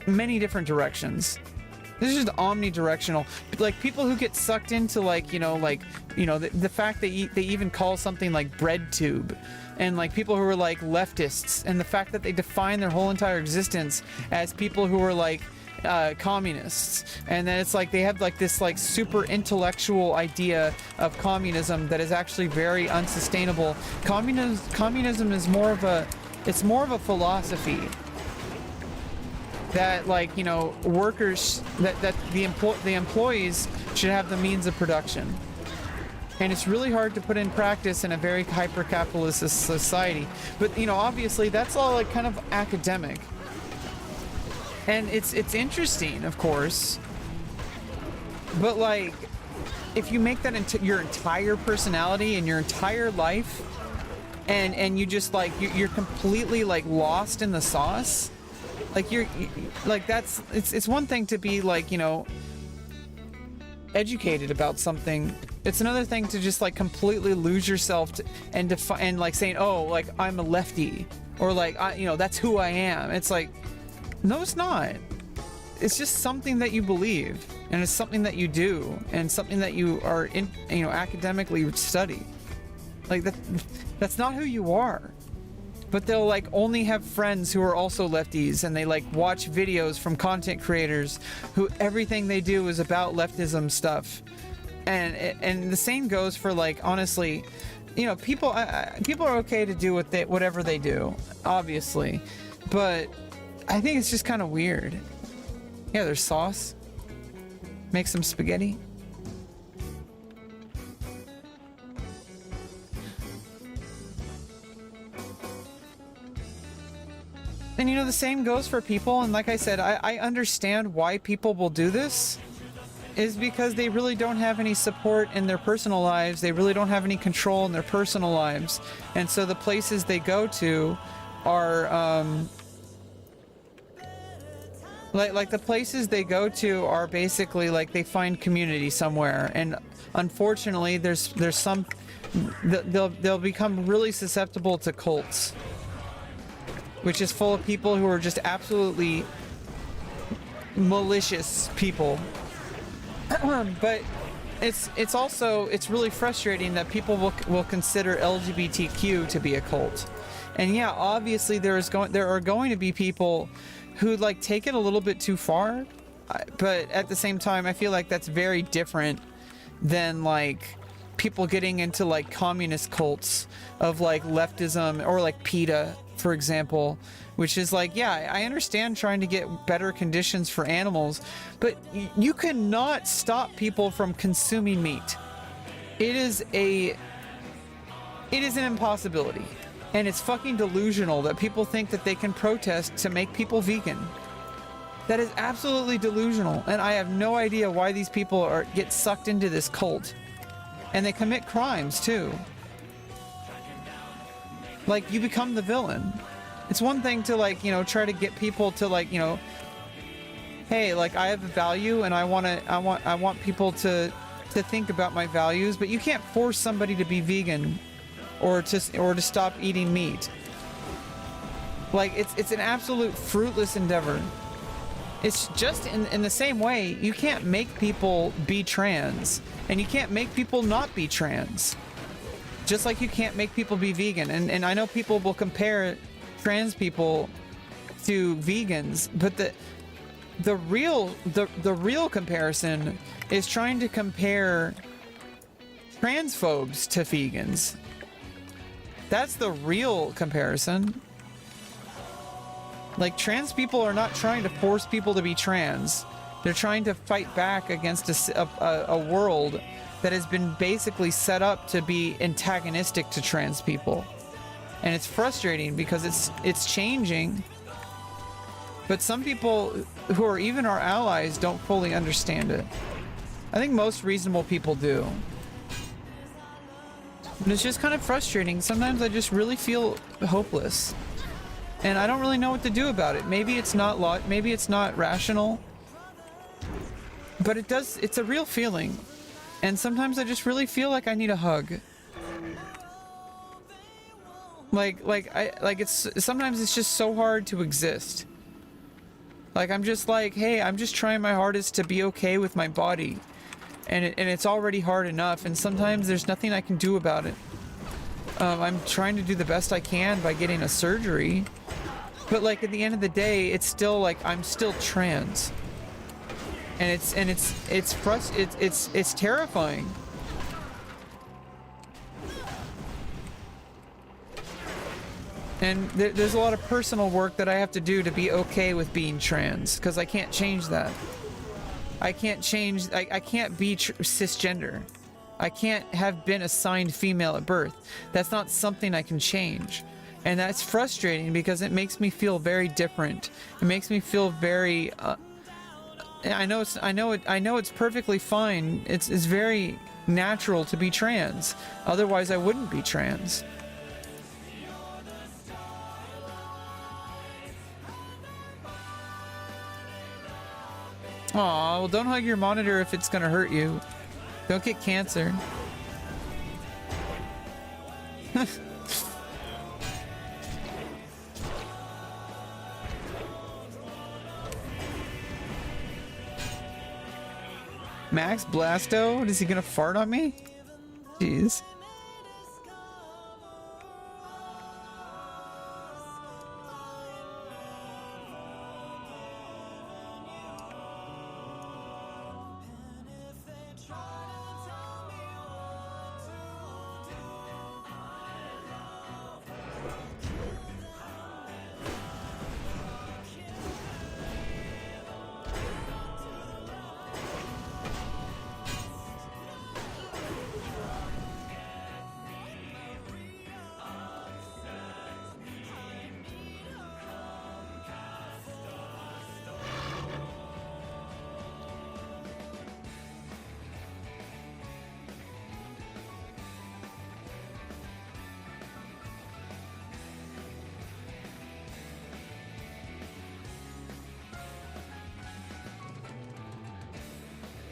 many different directions. This is just omnidirectional. Like, people who get sucked into like, the fact that they even call something like bread tube, and like people who are like leftists, and the fact that they define their whole entire existence as people who are like communists, and then it's like they have like this like super intellectual idea of communism that is actually very unsustainable. Communism is more of a philosophy that, like, you know, workers, that the employees should have the means of production, and it's really hard to put in practice in a very hyper-capitalist society. But, you know, obviously that's all like kind of academic, and it's interesting, of course, but like, if you make that into your entire personality and your entire life, and you just like you're completely like lost in the sauce. Like, you're like, that's, it's one thing to be like, you know, educated about something. It's another thing to just like completely lose yourself and like saying, oh, like, I'm a lefty, or like, you know, that's who I am. It's like, no, it's not. It's just something that you believe, and it's something that you do, and something that you are in, you know, academically study. Like, that's not who you are. But they'll like only have friends who are also lefties, and they like watch videos from content creators who everything they do is about leftism stuff. And the same goes for, like, honestly, you know, people are okay to do whatever they do, obviously, but I think it's just kind of weird. Yeah, there's sauce. Make some spaghetti. And, you know, the same goes for people, and like I said, I understand why people will do this, is because they really don't have any support in their personal lives. They really don't have any control in their personal lives. And so the places they go to are, like the places they go to are basically like they find community somewhere. And unfortunately, there's some, they'll become really susceptible to cults, which is full of people who are just absolutely malicious people. But it's also, it's really frustrating that people will consider LGBTQ to be a cult. And yeah, obviously there are going to be people who like take it a little bit too far, but at the same time I feel like that's very different than like people getting into like communist cults of like leftism, or like PETA, for example, which is like, yeah, I understand trying to get better conditions for animals, but you cannot stop people from consuming meat. It is an impossibility. And it's fucking delusional that people think that they can protest to make people vegan. That is absolutely delusional, and I have no idea why these people get sucked into this cult. And they commit crimes too. Like, you become the villain. It's one thing to like, you know, try to get people to like, you know, hey, like I have a value and I want people to think about my values, but you can't force somebody to be vegan or to stop eating meat. Like, it's an absolute fruitless endeavor. It's just in the same way, you can't make people be trans, and you can't make people not be trans. Just like you can't make people be vegan. And I know people will compare trans people to vegans, but the real comparison is trying to compare transphobes to vegans. That's the real comparison. Like, trans people are not trying to force people to be trans. They're trying to fight back against a world that has been basically set up to be antagonistic to trans people. And it's frustrating because it's changing. But some people who are even our allies don't fully understand it. I think most reasonable people do. And it's just kind of frustrating. Sometimes I just really feel hopeless. And I don't really know what to do about it. Maybe it's not rational. But it's a real feeling. And sometimes I just really feel like I need a hug. Sometimes it's just so hard to exist. Like, I'm just like, hey, I'm just trying my hardest to be okay with my body. And it's already hard enough, and sometimes there's nothing I can do about it. I'm trying to do the best I can by getting a surgery, but like at the end of the day, it's still like I'm still trans, and it's terrifying. And there's a lot of personal work that I have to do to be okay with being trans, because I can't change that. I can't be cisgender. I can't have been assigned female at birth. That's not something I can change. And that's frustrating because it makes me feel very different. It makes me feel very I know it's perfectly fine. It's very natural to be trans. Otherwise I wouldn't be trans. Aw, well, don't hug your monitor if it's gonna hurt you. Don't get cancer. Max Blasto? Is he gonna fart on me? Jeez.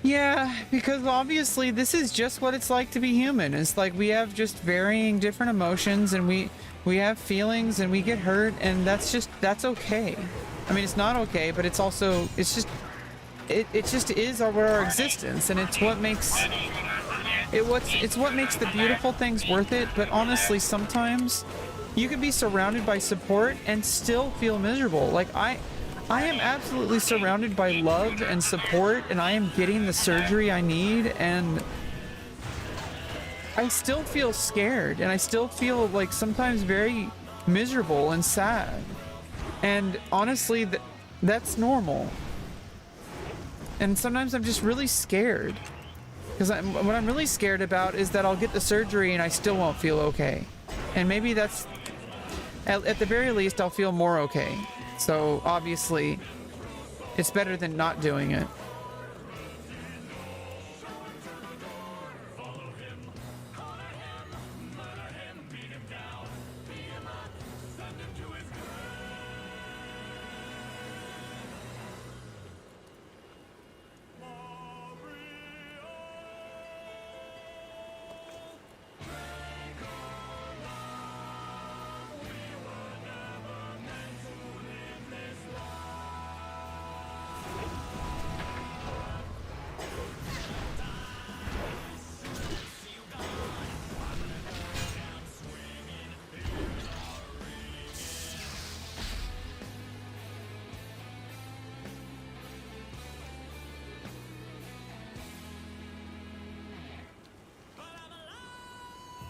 Yeah, because obviously this is just what it's like to be human. It's like we have just varying different emotions, and we have feelings, and we get hurt, and that's okay. I mean, it's not okay, but it's just it just is our existence, and it's what makes it's what makes the beautiful things worth it. But honestly, sometimes you can be surrounded by support and still feel miserable. Like I am absolutely surrounded by love and support, and I am getting the surgery I need, and I still feel scared, and I still feel like sometimes very miserable and sad. And honestly, that's normal. And sometimes I'm just really scared. Because what I'm really scared about is that I'll get the surgery and I still won't feel okay. And maybe that's, at the very least, I'll feel more okay. So obviously, it's better than not doing it.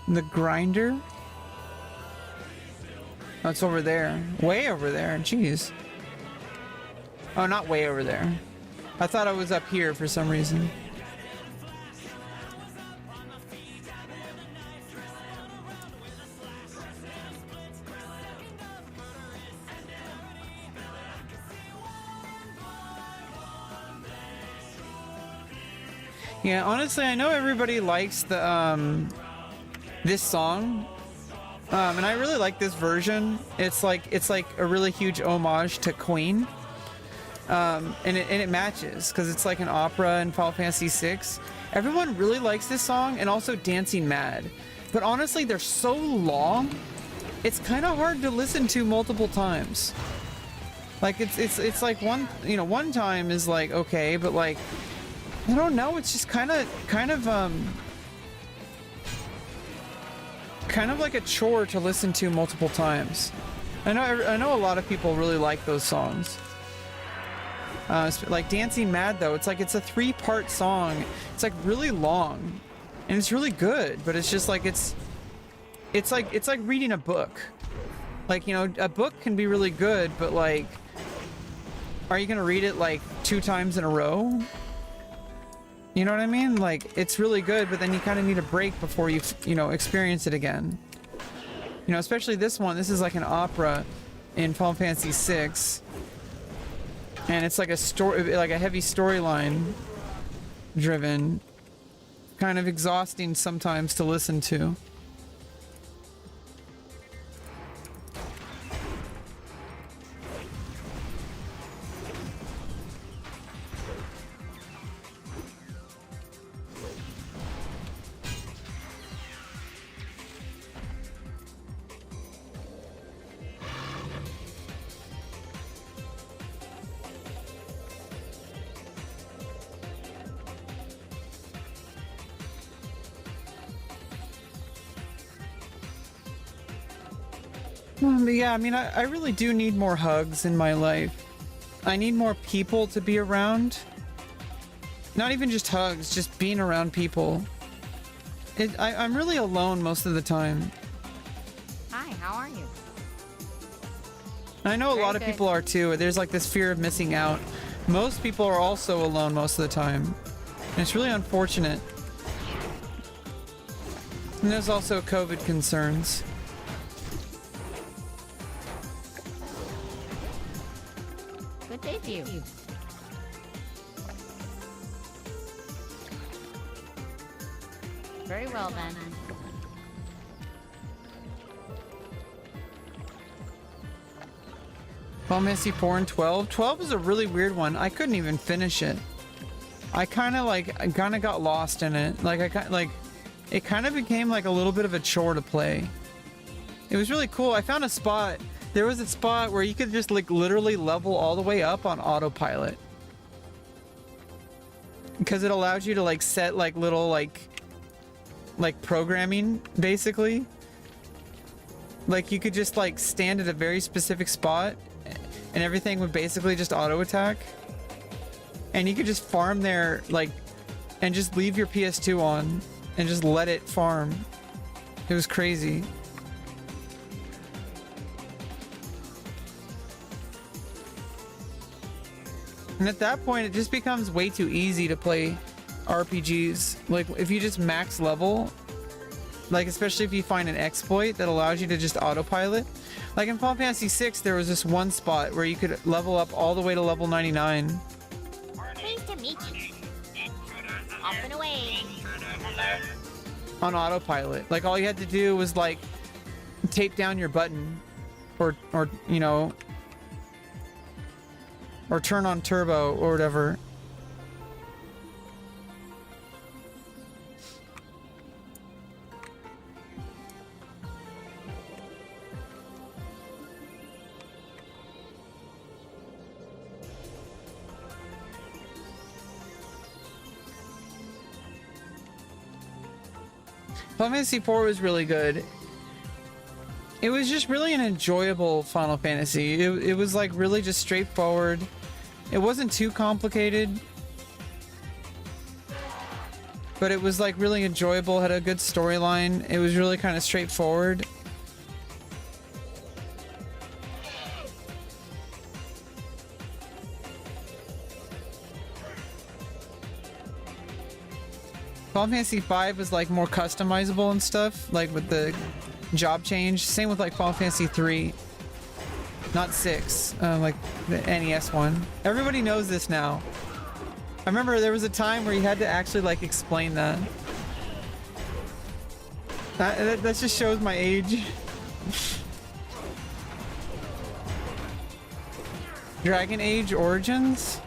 The grinder? Oh, it's over there. Way over there. Jeez. Oh, not way over there. I thought I was up here for some reason. Yeah, honestly, I know everybody likes the this song, and I really like this version. It's like a really huge homage to Queen, and it matches because it's like an opera in Final Fantasy VI. Everyone really likes this song, and also Dancing Mad. But honestly, they're so long, it's kind of hard to listen to multiple times. Like it's like one time is like okay, but like I don't know, it's just kind of like a chore to listen to multiple times. I know a lot of people really like those songs. Like Dancing Mad though, it's a 3-part song. It's like really long, and it's really good. But it's just like it's like reading a book. Like, you know, a book can be really good, but like, are you gonna read it like 2 times in a row? You know what I mean? Like, it's really good, but then you kind of need a break before you experience it again. You know, especially this one. This is like an opera in Final Fantasy VI, and it's like a story, like a heavy storyline driven, kind of exhausting sometimes to listen to. Yeah, I mean, I really do need more hugs in my life. I need more people to be around. Not even just hugs, just being around people. I'm really alone most of the time. Hi, how are you? I know a lot of people are too. There's like this fear of missing out. Most people are also alone most of the time. And it's really unfortunate. And there's also COVID concerns. Good day to you. Very well then. Final Fantasy 4 and 12. 12 is a really weird one. I couldn't even finish it. I kind of got lost in it. It kind of became like a little bit of a chore to play. It was really cool. I found a spot. There was a spot where you could just like literally level all the way up on autopilot. because it allows you to like set like little like programming basically. Like you could just like stand at a very specific spot and everything would basically just auto attack. And you could just farm there like and just leave your PS2 on and just let it farm. It was crazy. And at that point, it just becomes way too easy to play RPGs. Like, if you just max level, like, especially if you find an exploit that allows you to just autopilot. Like, in Final Fantasy VI, there was this one spot where you could level up all the way to level 99. Pleased to meet you. Off and away. On autopilot. Like, all you had to do was, like, tape down your button. Or you know... Or turn on turbo or whatever. Final Fantasy IV was really good. It was just really an enjoyable Final Fantasy. It was like really just straightforward. It wasn't too complicated. But it was like really enjoyable, had a good storyline. It was really kind of straightforward. Final Fantasy V was like more customizable and stuff, like with the job change. Same with like Final Fantasy 3. Not 6, like the NES one. Everybody knows this now. I remember there was a time where you had to actually like explain that. That just shows my age. Dragon Age Origins?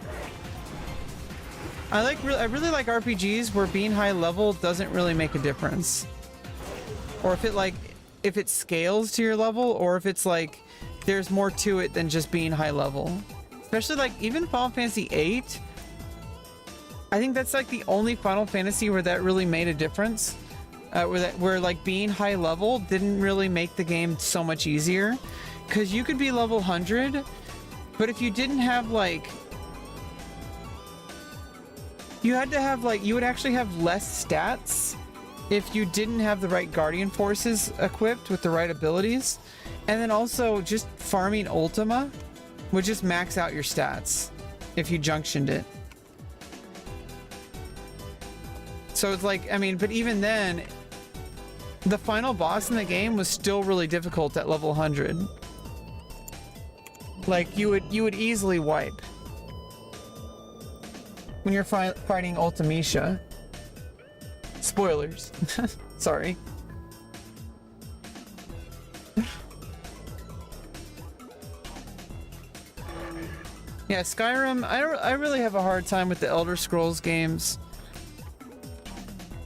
I really like RPGs where being high level doesn't really make a difference. Or if it scales to your level, or if it's like there's more to it than just being high level. Especially like even Final Fantasy VIII. I think that's like the only Final Fantasy where that really made a difference. Where like being high level didn't really make the game so much easier. Because you could be level 100, but if you didn't have like... You had to have like... You would actually have less stats if you didn't have the right Guardian Forces equipped with the right abilities. And then also just farming Ultima would just max out your stats if you junctioned it. So it's like, I mean, but even then, the final boss in the game was still really difficult at level 100. Like you would easily wipe when you're fighting Ultimecia. Spoilers. Sorry. Yeah, Skyrim, I really have a hard time with the Elder Scrolls games.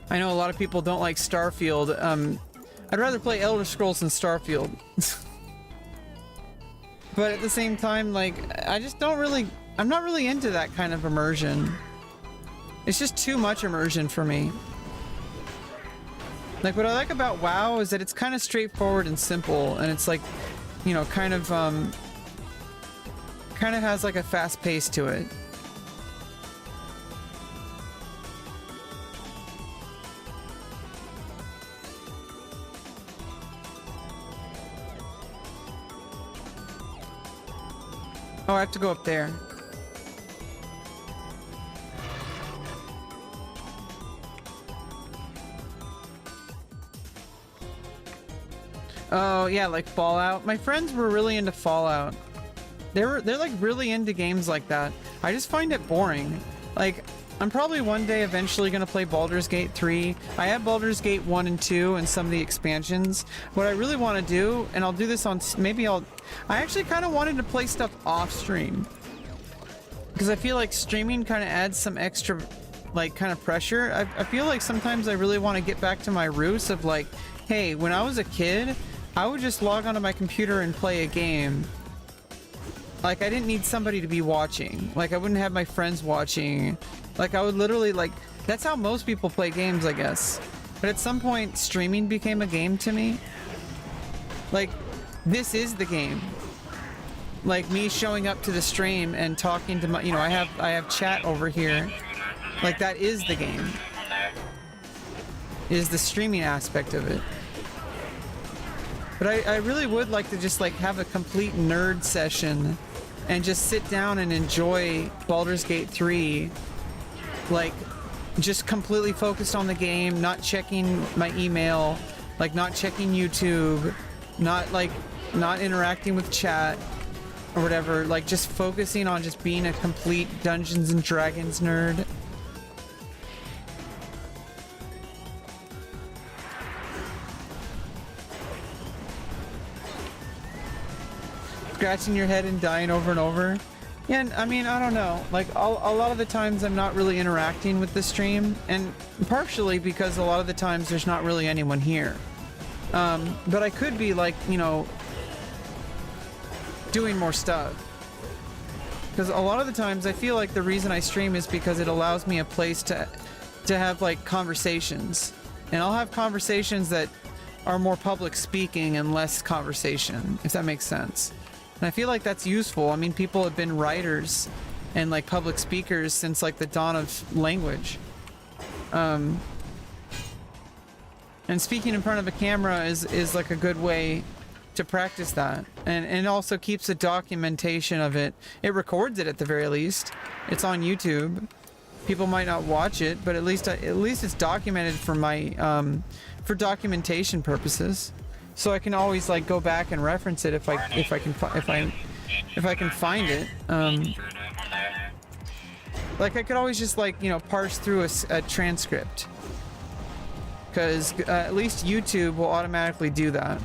I know a lot of people don't like Starfield. I'd rather play Elder Scrolls than Starfield. But at the same time, like, I'm not really into that kind of immersion. It's just too much immersion for me. Like, what I like about WoW is that it's kind of straightforward and simple, and it's like, you know, kind of has like a fast pace to it. Oh, I have to go up there. Oh, yeah, like Fallout. My friends were really into Fallout. They're like really into games like that. I just find it boring. Like, I'm probably one day eventually gonna play Baldur's Gate 3. I have Baldur's Gate 1 and 2 and some of the expansions. What I really want to do, and I'll do this on, I actually kind of wanted to play stuff off stream. Because I feel like streaming kind of adds some extra, like, kind of pressure. I feel like sometimes I really want to get back to my roots of like, hey, when I was a kid, I would just log onto my computer and play a game. Like, I didn't need somebody to be watching. Like, I wouldn't have my friends watching. Like, I would literally, like, that's how most people play games, I guess. But at some point, streaming became a game to me. Like, this is the game. Like, me showing up to the stream and talking to my, you know, I have chat over here. Like, that is the game. Is the streaming aspect of it. But I really would like to just, like, have a complete nerd session and just sit down and enjoy Baldur's Gate 3, like, just completely focused on the game, not checking my email, like, not checking YouTube, not interacting with chat or whatever, like, just focusing on just being a complete Dungeons and Dragons nerd. Scratching your head and dying over and over. Yeah, and, I mean, I don't know. Like, a lot of the times I'm not really interacting with the stream, and partially because a lot of the times there's not really anyone here. But I could be, like, you know, doing more stuff. Because a lot of the times I feel like the reason I stream is because it allows me a place to have, like, conversations. And I'll have conversations that are more public speaking and less conversation, if that makes sense. And I feel like that's useful. I mean, people have been writers and, like, public speakers since, like, the dawn of language. And speaking in front of a camera is like a good way to practice that. And it also keeps a documentation of it. It records it at the very least. It's on YouTube. People might not watch it, but at least it's documented for my for documentation purposes. So I can always, like, go back and reference it if I can find it. Like, I could always just, like, you know, parse through a transcript, because at least YouTube will automatically do that.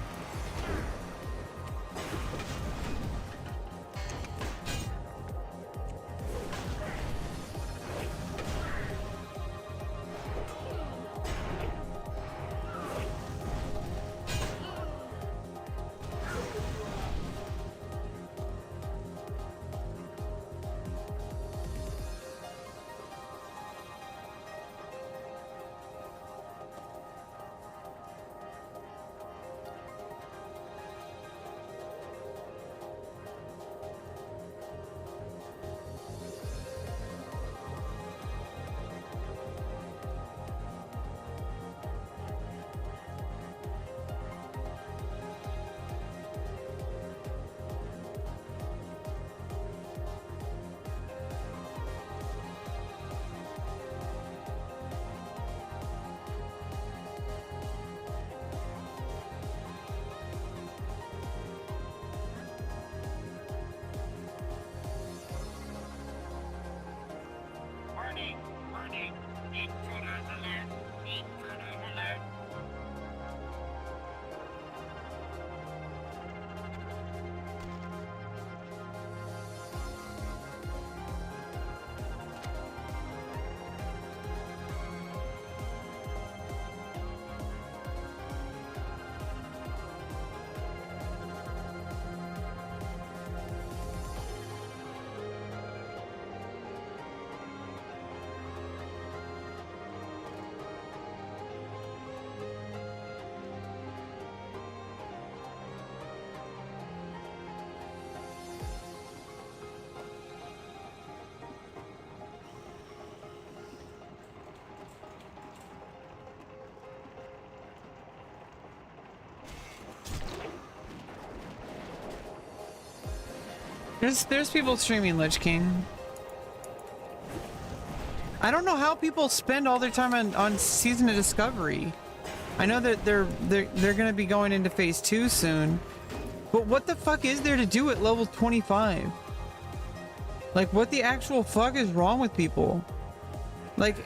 There's people streaming Lich King. I don't know how people spend all their time on Season of Discovery. I know that they're gonna be going into Phase 2 soon, but what the fuck is there to do at level 25? Like, what the actual fuck is wrong with people? Like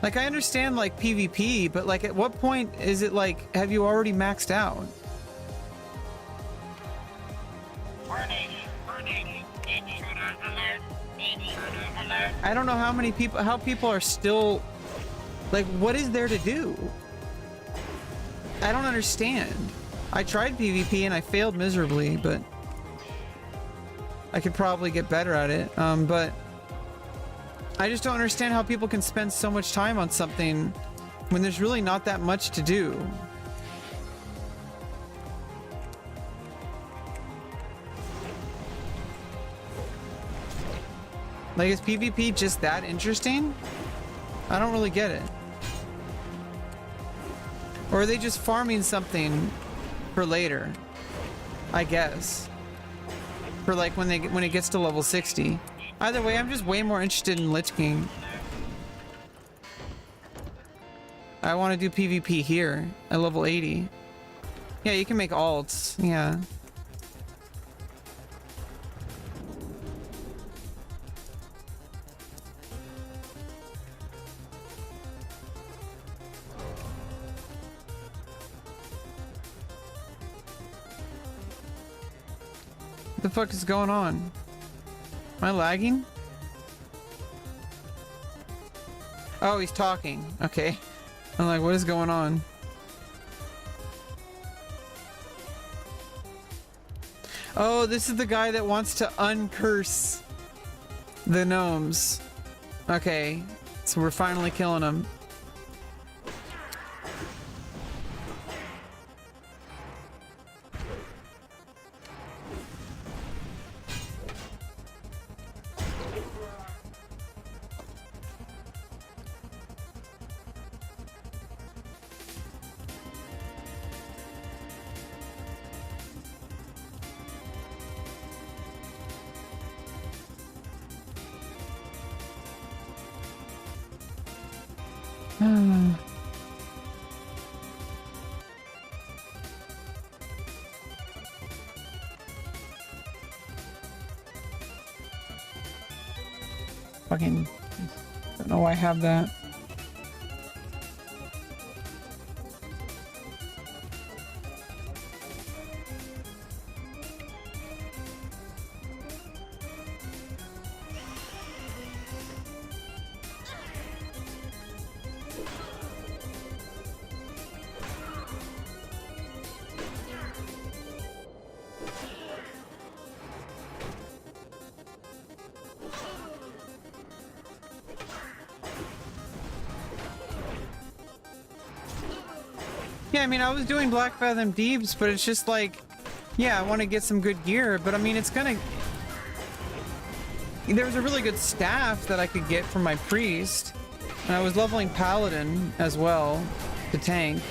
I understand, like, PvP, but, like, at what point is it, like, have you already maxed out? I don't know how people are still, like, what is there to do? I don't understand. I tried PvP and I failed miserably, but I could probably get better at it. But I just don't understand how people can spend so much time on something when there's really not that much to do. Like, is PvP just that interesting? I don't really get it. Or are they just farming something for later? I guess. For like when it gets to level 60. Either way, I'm just way more interested in Lich King. I want to do PvP here at level 80. Yeah, you can make alts. Yeah. What the fuck is going on? Am I lagging? Oh, he's talking. Okay. I'm like, what is going on? Oh, this is the guy that wants to uncurse the gnomes. Okay. So we're finally killing him. Fucking don't know why I have that. Yeah, I mean, I was doing Black Fathom Deeps, but it's just like, yeah, I want to get some good gear, but I mean, it's gonna... There was a really good staff that I could get from my priest, and I was leveling Paladin as well, to tank.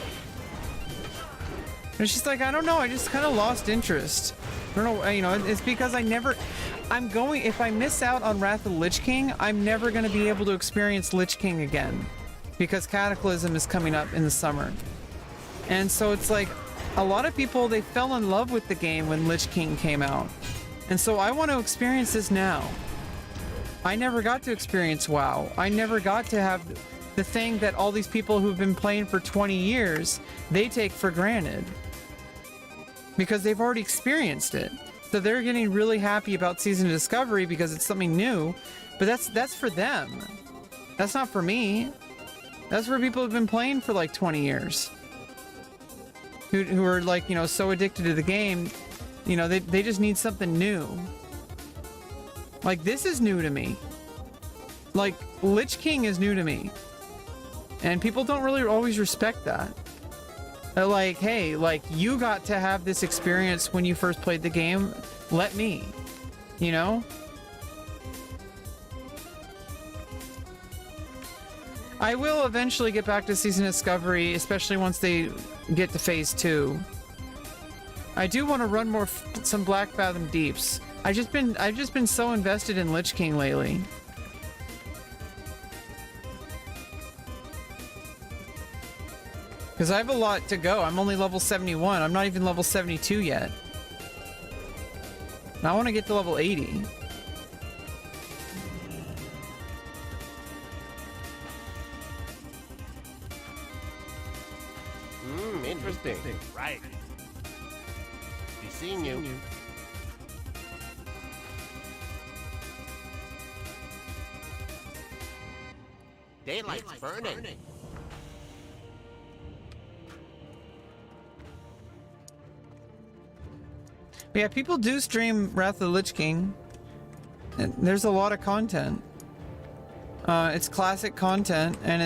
It's just like, I don't know, I just kind of lost interest. I don't know, you know, it's because if I miss out on Wrath of the Lich King, I'm never going to be able to experience Lich King again, because Cataclysm is coming up in the summer. And so it's like, a lot of people, they fell in love with the game when Lich King came out. And so I want to experience this now. I never got to experience WoW. I never got to have the thing that all these people who've been playing for 20 years, they take for granted. Because they've already experienced it. So they're getting really happy about Season of Discovery because it's something new. But that's for them. That's not for me. That's for people who've been playing for like 20 years. Who are like, you know, so addicted to the game, you know, they just need something new. Like, this is new to me. Like, Lich King is new to me. And people don't really always respect that. They're like, hey, like, you got to have this experience when you first played the game. Let me. You know? I will eventually get back to Season of Discovery, especially once they get to Phase 2. I do want to run some Black Fathom Deeps. I've just been so invested in Lich King lately. Because I have a lot to go. I'm only level 71. I'm not even level 72 yet. And I want to get to level 80. Interesting. Right. Be seeing you. Daylight's burning. But yeah, people do stream Wrath of the Lich King. And there's a lot of content. It's classic content, and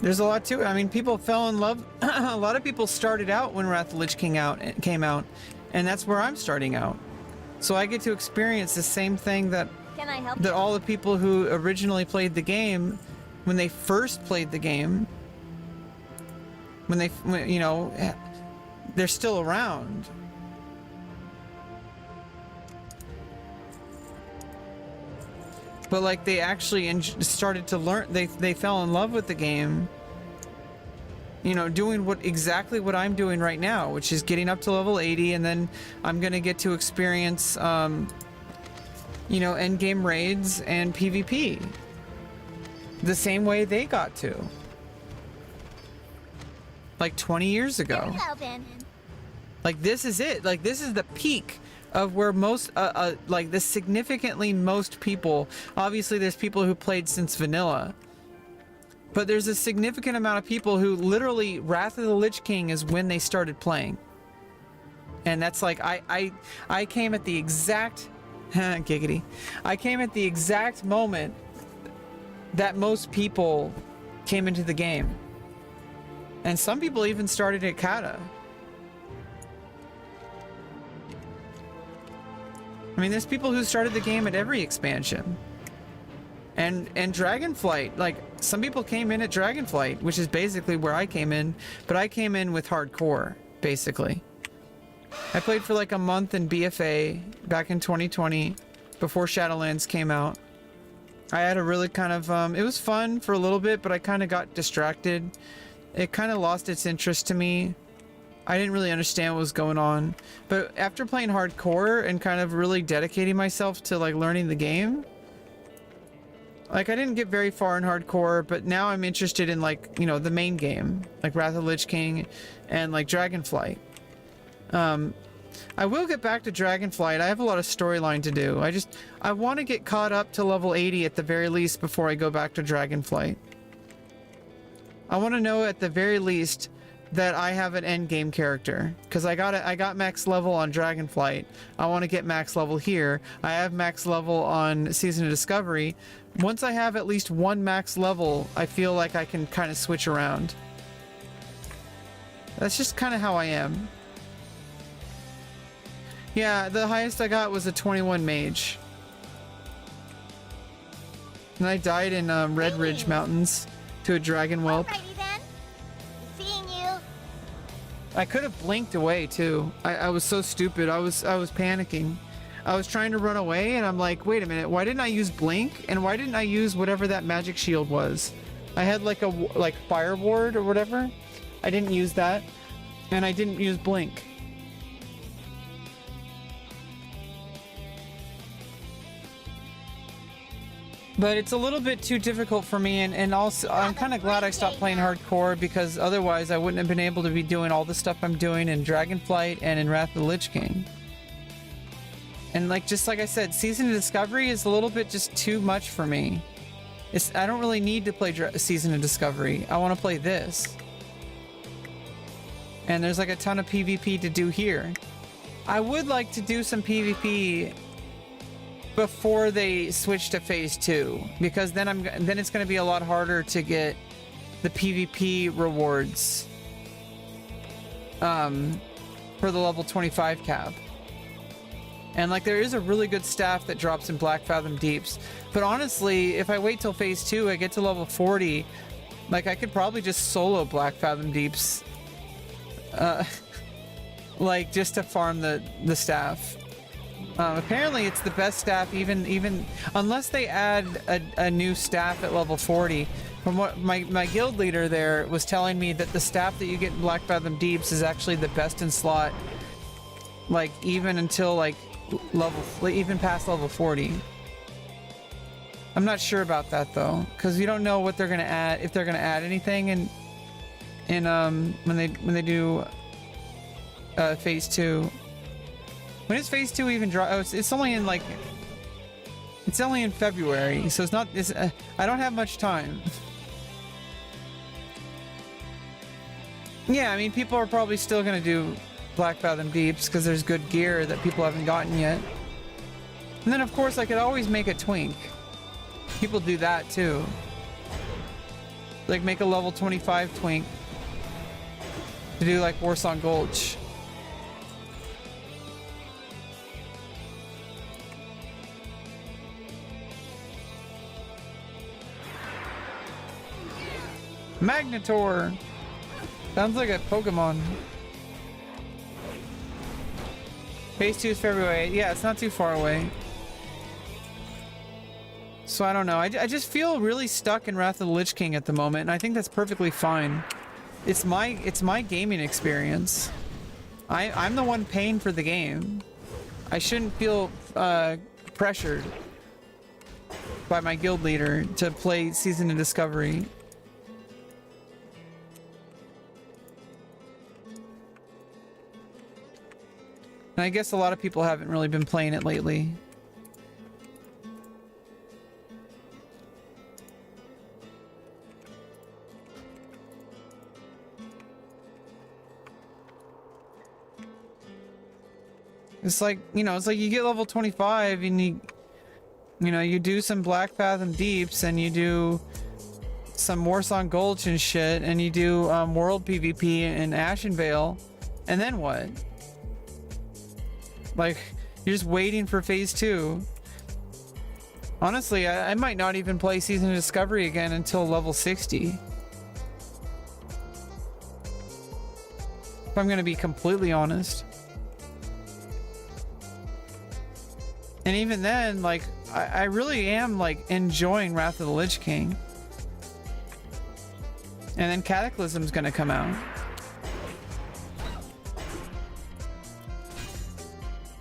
there's a lot to it. I mean, people fell in love. A lot of people started out when Wrath of the Lich King came out, and that's where I'm starting out. So I get to experience the same thing that Can I help that all the people who originally played the game, when they first played the game, when you know, they're still around. But like they actually started to learn, they fell in love with the game, you know, doing exactly what I'm doing right now, which is getting up to level 80, and then I'm gonna get to experience you know, end game raids and PvP the same way they got to, like 20 years ago. Hello, Ben. Like this is it. Like this is the peak of where most like the significantly most people, obviously there's people who played since vanilla, but there's a significant amount of people who literally Wrath of the Lich King is when they started playing. And that's like I came at the exact giggity. I came at the exact moment that most people came into the game. And some people even started at Kata. I mean, there's people who started the game at every expansion. And Dragonflight, like, some people came in at Dragonflight, which is basically where I came in, but I came in with hardcore, basically. I played for like a month in BFA back in 2020, before Shadowlands came out. I had a really kind of, it was fun for a little bit, but I kind of got distracted. It kind of lost its interest to me. I didn't really understand what was going on. But after playing hardcore and kind of really dedicating myself to like learning the game, like I didn't get very far in hardcore, but now I'm interested in like, you know, the main game, like Wrath of the Lich King and like Dragonflight. I will get back to Dragonflight. I have a lot of storyline to do. I want to get caught up to level 80 at the very least before I go back to Dragonflight. I want to know at the very least that I have an end game character, because I got max level on Dragonflight. I want to get max level here. I have max level on Season of Discovery. Once I have at least one max level, I feel like I can kind of switch around. That's just kind of how I am. Yeah, the highest I got was a 21 mage. And I died in Red Ridge Mountains to a dragon whelp. Alrighty then. Seeing you. I could have blinked away too. I was so stupid. I was panicking. I was trying to run away and I'm like, wait a minute, why didn't I use blink? And why didn't I use whatever that magic shield was? I had like a fire ward or whatever. I didn't use that. And I didn't use blink. But it's a little bit too difficult for me, and also I'm kind of glad I stopped playing hardcore, because otherwise I wouldn't have been able to be doing all the stuff I'm doing in Dragonflight and in Wrath of the Lich King. And like, just like I said, Season of Discovery is a little bit just too much for me. I don't really need to play Season of Discovery. I want to play this. And there's like a ton of PvP to do here. I would like to do some PvP before they switch to phase 2, because then it's going to be a lot harder to get the PvP rewards for the level 25 cap. And like, there is a really good staff that drops in Black Fathom Deeps, but honestly, if I wait till phase 2, I get to level 40, like I could probably just solo Black Fathom Deeps, like just to farm the staff. Apparently it's the best staff, even unless they add a new staff at level 40. From what my guild leader there was telling me, that the staff that you get in Black Fathom Deeps is actually the best in slot, like even until like even past level 40. I'm not sure about that though, because you don't know what they're gonna add, if they're gonna add anything in when they do phase 2. When is phase 2 even drop? Oh, it's only in like, it's only in February, so it's not. I don't have much time. Yeah, I mean, people are probably still gonna do Black Fathom Deeps because there's good gear that people haven't gotten yet. And then, of course, I could always make a twink. People do that too. Like, make a level 25 twink to do like Warsong Gulch. Magnetor! Sounds like a Pokemon. Phase 2 is February. Yeah, it's not too far away. So I don't know. I just feel really stuck in Wrath of the Lich King at the moment, and I think that's perfectly fine. It's my gaming experience. I'm the one paying for the game. I shouldn't feel pressured by my guild leader to play Season of Discovery. And I guess a lot of people haven't really been playing it lately. It's like, you know, it's like you get level 25 and you know, you do some Black Fathom Deeps and you do some Warsong Gulch and shit, and you do World PvP in Ashenvale, and then what? Like, you're just waiting for phase 2. Honestly, I might not even play Season of Discovery again until level 60. If I'm gonna be completely honest. And even then, like, I really am, like, enjoying Wrath of the Lich King. And then Cataclysm's gonna come out.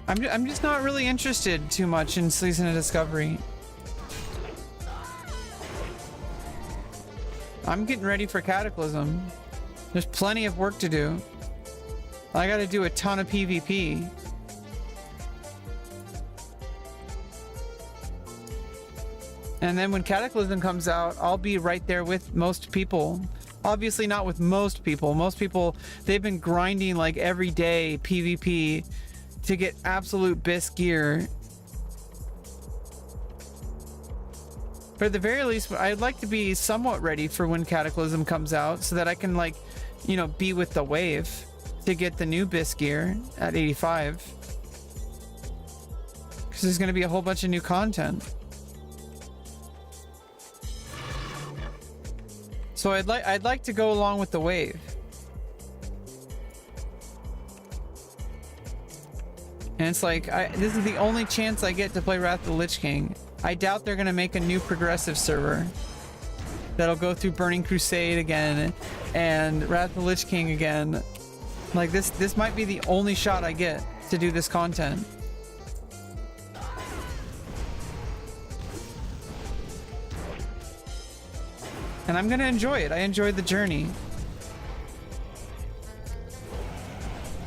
I'm just not really interested too much in Season of Discovery. I'm getting ready for Cataclysm. There's plenty of work to do. I gotta do a ton of PvP. And then when Cataclysm comes out, I'll be right there with most people. Obviously not with most people. Most people, they've been grinding like every day PvP to get absolute BIS gear. But at the very least, I'd like to be somewhat ready for when Cataclysm comes out so that I can, like, you know, be with the wave to get the new BIS gear at 85. Because there's going to be a whole bunch of new content. So I'd like to go along with the wave. And it's like, this is the only chance I get to play Wrath of the Lich King. I doubt they're gonna make a new progressive server that'll go through Burning Crusade again and Wrath of the Lich King again. Like, this might be the only shot I get to do this content. And I'm gonna enjoy it. I enjoyed the journey.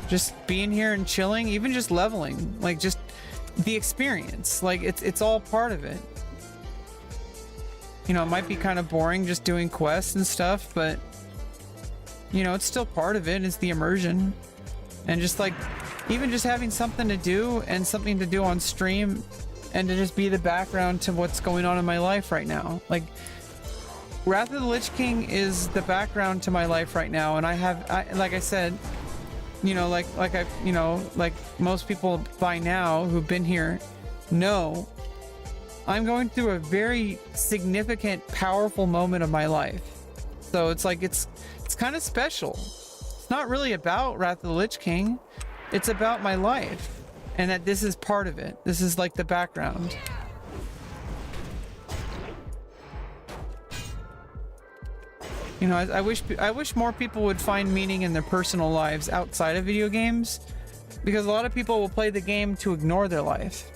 Just being here and chilling, even just leveling, like, just the experience, like, it's all part of it. You know, it might be kind of boring just doing quests and stuff, but you know, it's still part of it. It's the immersion. And just, like, even just having something to do and something to do on stream and to just be the background to what's going on in my life right now. Like, Wrath of the Lich King is the background to my life right now, and like I said, you know, like most people by now who've been here know, I'm going through a very significant, powerful moment of my life. So it's like, it's kind of special. It's not really about Wrath of the Lich King. It's about my life, and that this is part of it. This is like the background. You know, I wish more people would find meaning in their personal lives outside of video games, because a lot of people will play the game to ignore their life.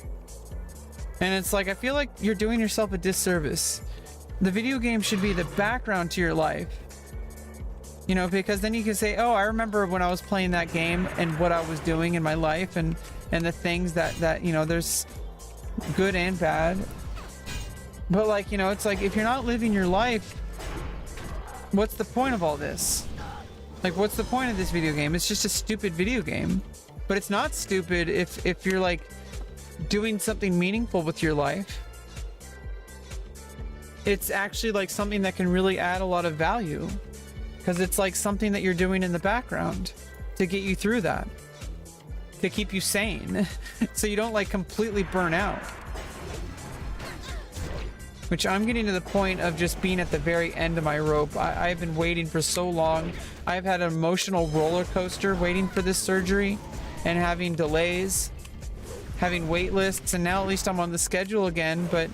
And it's like, I feel like you're doing yourself a disservice. The video game should be the background to your life. You know, because then you can say, oh, I remember when I was playing that game and what I was doing in my life, and the things that, you know, there's good and bad. But, like, you know, it's like, if you're not living your life, what's the point of all this? Like, what's the point of this video game? It's just a stupid video game. But it's not stupid if you're like doing something meaningful with your life. It's actually like something that can really add a lot of value, because it's like something that you're doing in the background to get you through that, to keep you sane, so you don't like completely burn out. Which I'm getting to the point of just being at the very end of my rope. I've been waiting for so long. I've had an emotional roller coaster waiting for this surgery and having delays, having wait lists, and now at least I'm on the schedule again, but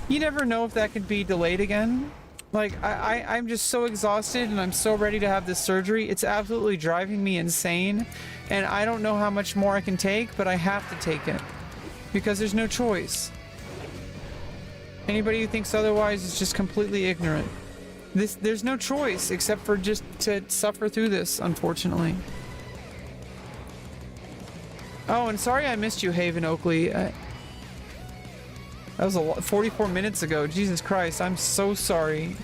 you never know if that could be delayed again. Like, I'm just so exhausted and I'm so ready to have this surgery. It's absolutely driving me insane, and I don't know how much more I can take, but I have to take it because there's no choice. Anybody who thinks otherwise is just completely ignorant. There's no choice except for just to suffer through this, unfortunately. Oh, and sorry I missed you, Haven Oakley. That was 44 minutes ago. Jesus Christ, I'm so sorry.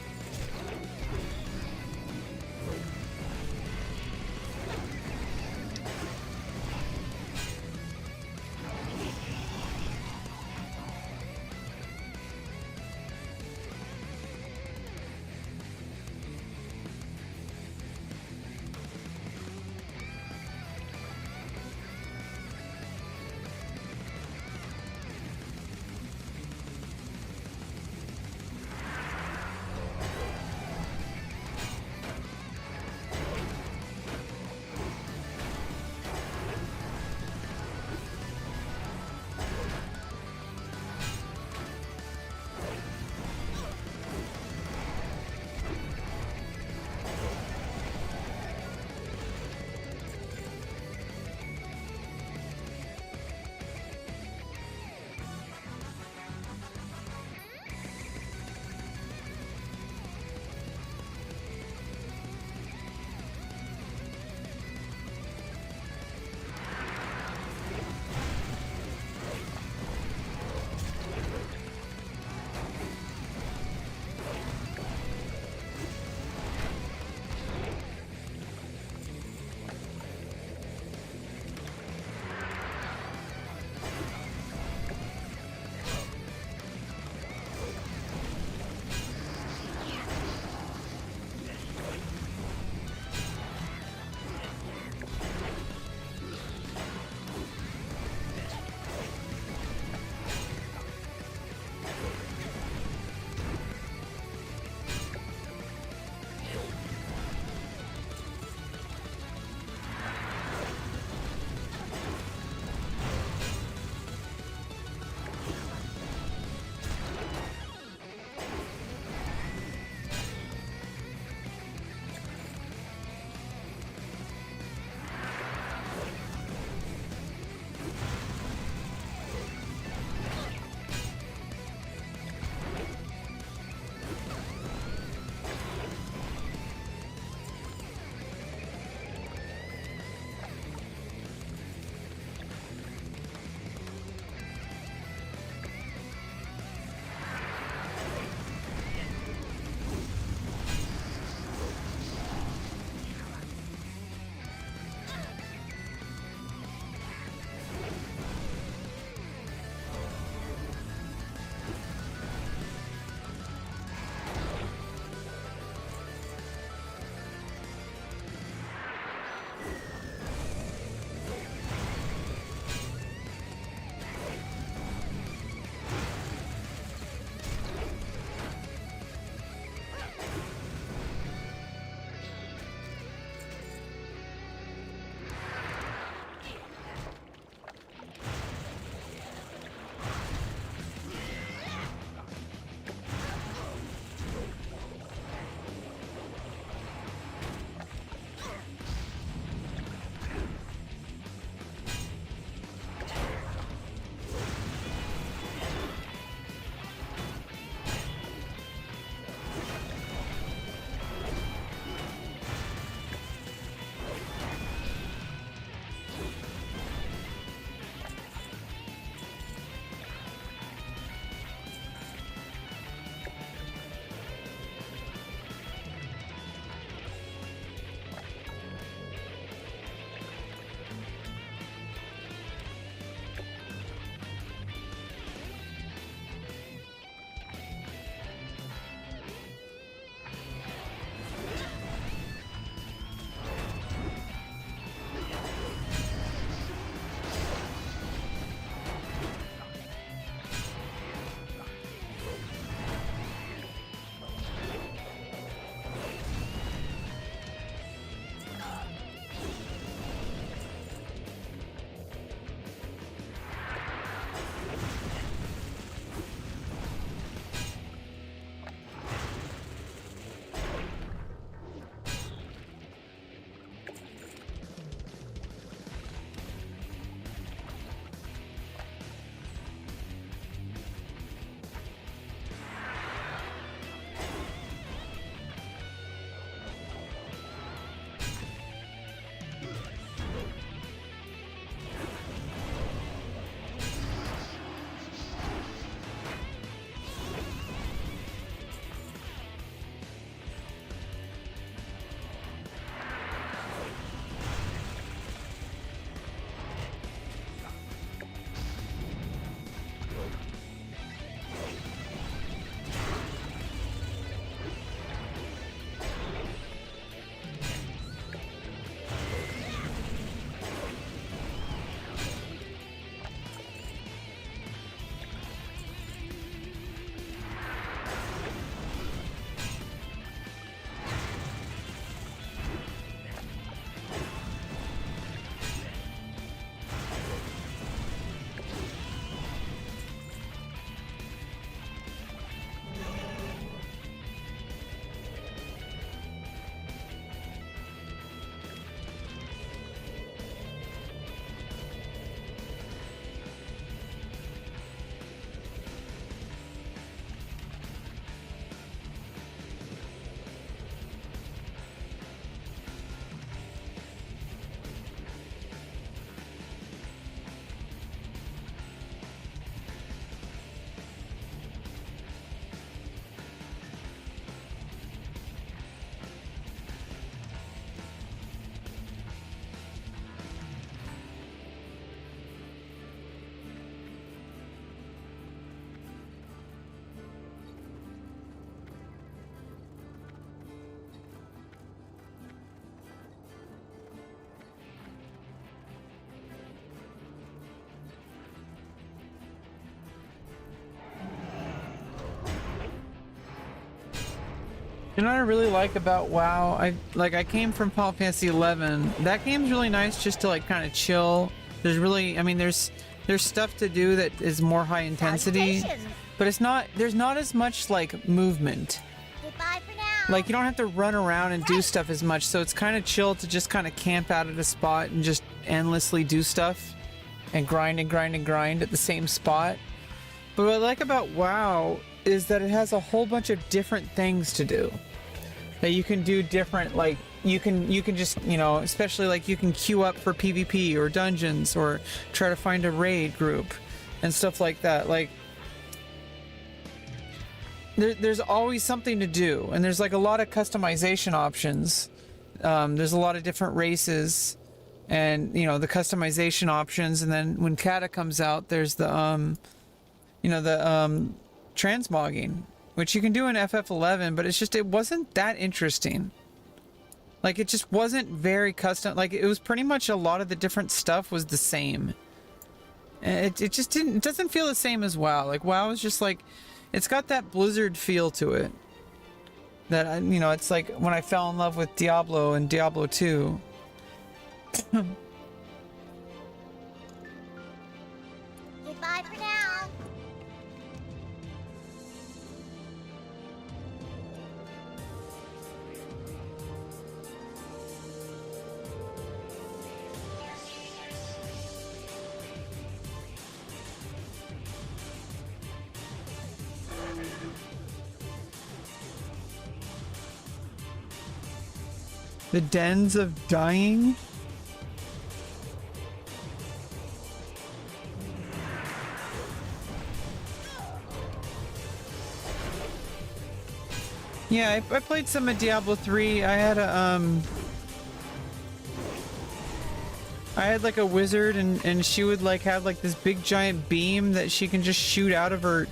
You know what I really like about WoW? I came from Final Fantasy 11. That game's really nice just to like kind of chill. There's really, I mean, there's stuff to do that is more high intensity, but there's not as much like movement. Goodbye for now. Like you don't have to run around and do stuff as much, so it's kind of chill to just kind of camp out at a spot and just endlessly do stuff and grind and grind and grind at the same spot. But what I like about WoW is that it has a whole bunch of different things to do. That you can do different, like you can just, you know, especially like you can queue up for PvP or dungeons or try to find a raid group and stuff like that. Like there's always something to do, and there's like a lot of customization options. There's a lot of different races and, you know, the customization options, and then when Kata comes out, there's the transmogging, which you can do in FF11, but it wasn't that interesting. Like it just wasn't very custom. Like it was pretty much a lot of the different stuff was the same. And it doesn't feel the same as WoW. Like WoW is just like, it's got that Blizzard feel to it. That, you know, it's like when I fell in love with Diablo and Diablo 2. Goodbye for now. The Dens of Dying? Yeah, I played some of Diablo 3. I had like a wizard, and she would like have like this big giant beam that she can just shoot out of her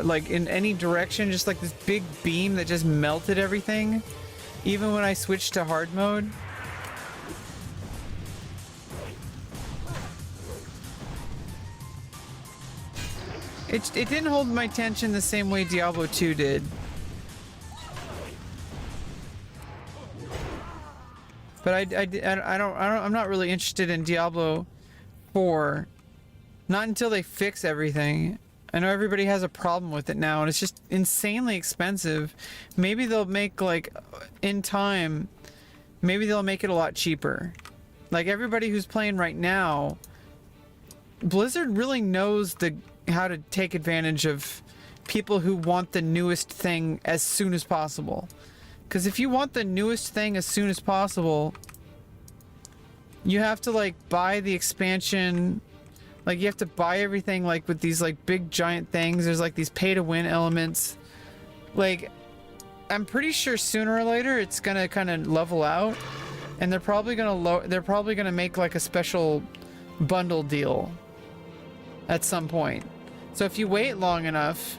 like in any direction, just like this big beam that just melted everything. Even when I switched to hard mode. It didn't hold my attention the same way Diablo 2 did. But I'm not really interested in Diablo 4. Not until they fix everything. I know everybody has a problem with it now, and it's just insanely expensive. Maybe they'll make, like, in time, maybe they'll make it a lot cheaper. Like, everybody who's playing right now, Blizzard really knows how to take advantage of people who want the newest thing as soon as possible. Because if you want the newest thing as soon as possible, you have to, like, buy the expansion. Like, you have to buy everything, like, with these, like, big giant things. There's, like, these pay-to-win elements. Like, I'm pretty sure sooner or later it's gonna kind of level out. And they're probably gonna make, like, a special bundle deal at some point. So if you wait long enough...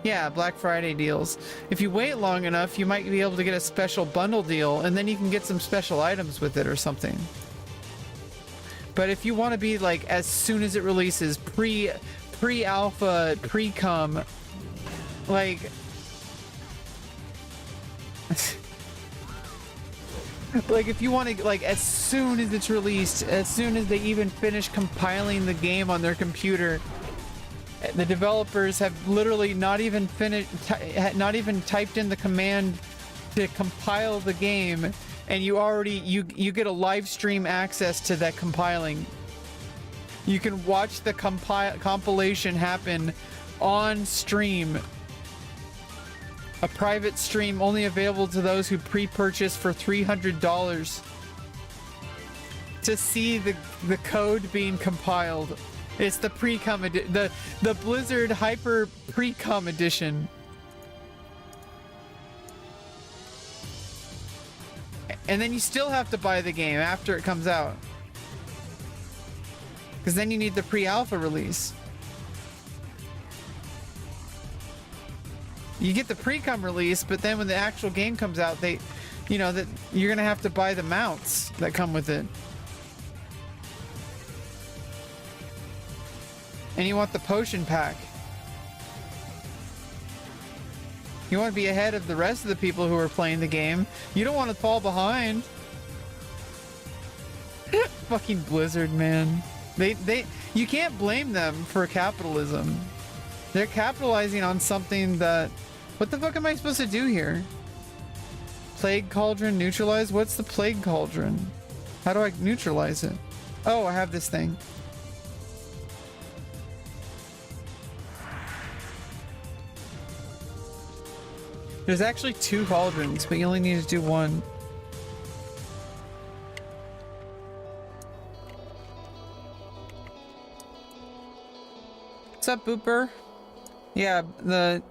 Yeah, Black Friday deals. If you wait long enough, you might be able to get a special bundle deal, and then you can get some special items with it or something. But if you want to be like as soon as it releases, pre-alpha, pre-cum, like like if you want to, like, as soon as it's released, as soon as they even finish compiling the game on their computer, the developers have literally not even typed in the command to compile the game, and you get a live stream access to that compiling. You can watch the compilation happen on stream. A private stream only available to those who pre-purchase for $300 to see the code being compiled. It's the pre-cum the Blizzard Hyper pre-cum edition. And then you still have to buy the game after it comes out. Because then you need the pre-alpha release. You get the pre-cum release, but then when the actual game comes out, that you're gonna have to buy the mounts that come with it. And you want the potion pack. You want to be ahead of the rest of the people who are playing the game. You don't want to fall behind. Fucking Blizzard, man. You can't blame them for capitalism. They're capitalizing on something that... What the fuck am I supposed to do here? Plague Cauldron neutralize? What's the Plague Cauldron? How do I neutralize it? Oh, I have this thing. There's actually 2 cauldrons, but you only need to do one. What's up, Booper? Yeah, the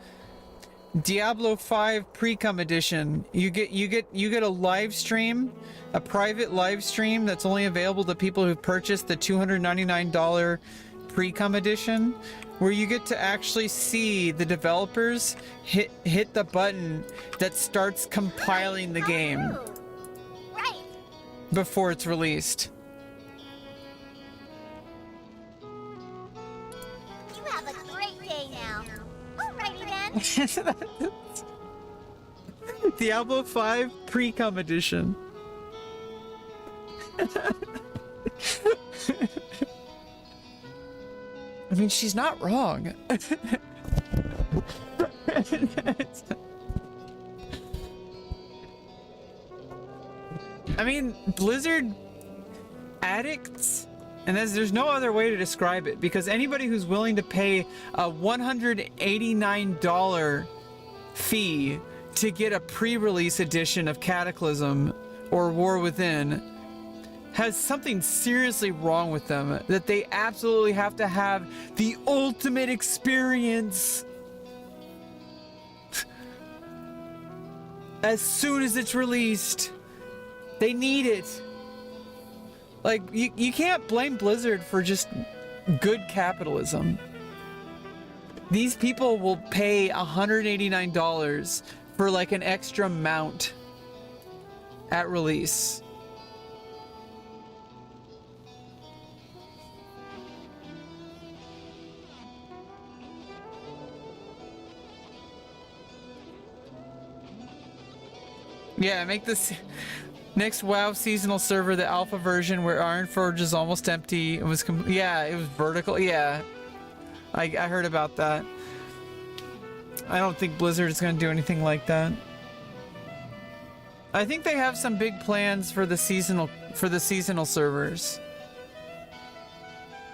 Diablo 5 pre-cum edition. You get a live stream, a private live stream that's only available to people who purchased the $299 pre-cum edition, where you get to actually see the developers hit the button that starts compiling the game Right. before it's released. You have a great day now. Alrighty then. Diablo 5 pre-cum edition. I mean, she's not wrong. I mean, Blizzard addicts, and there's no other way to describe it, because anybody who's willing to pay a $189 fee to get a pre-release edition of Cataclysm or War Within has something seriously wrong with them, that they absolutely have to have the ultimate experience as soon as it's released. They need it. Like, you can't blame Blizzard for just good capitalism. These people will pay $189 for like an extra mount at release. Yeah, make this next WoW seasonal server the alpha version where Ironforge is almost empty. It was yeah, it was vertical. Yeah, I heard about that. I don't think Blizzard is going to do anything like that. I think they have some big plans for the seasonal servers.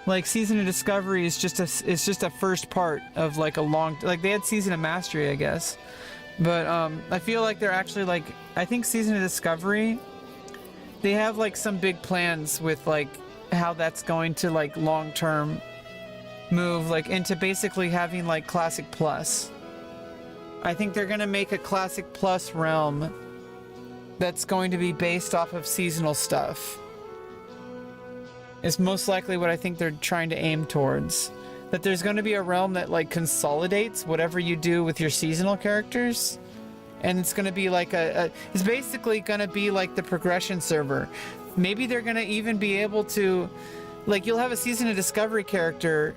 Like Season of Discovery is just a first part of like a long, like they had Season of Mastery, I guess. But I feel like they're actually like, I think Season of Discovery, they have like some big plans with like how that's going to like long term move like into basically having like Classic Plus. I think they're gonna make a Classic Plus realm that's going to be based off of seasonal stuff. It's most likely what I think they're trying to aim towards. That there's going to be a realm that like consolidates whatever you do with your seasonal characters, and it's going to be like it's basically going to be like the progression server. Maybe they're going to even be able to, like, you'll have a Season of Discovery character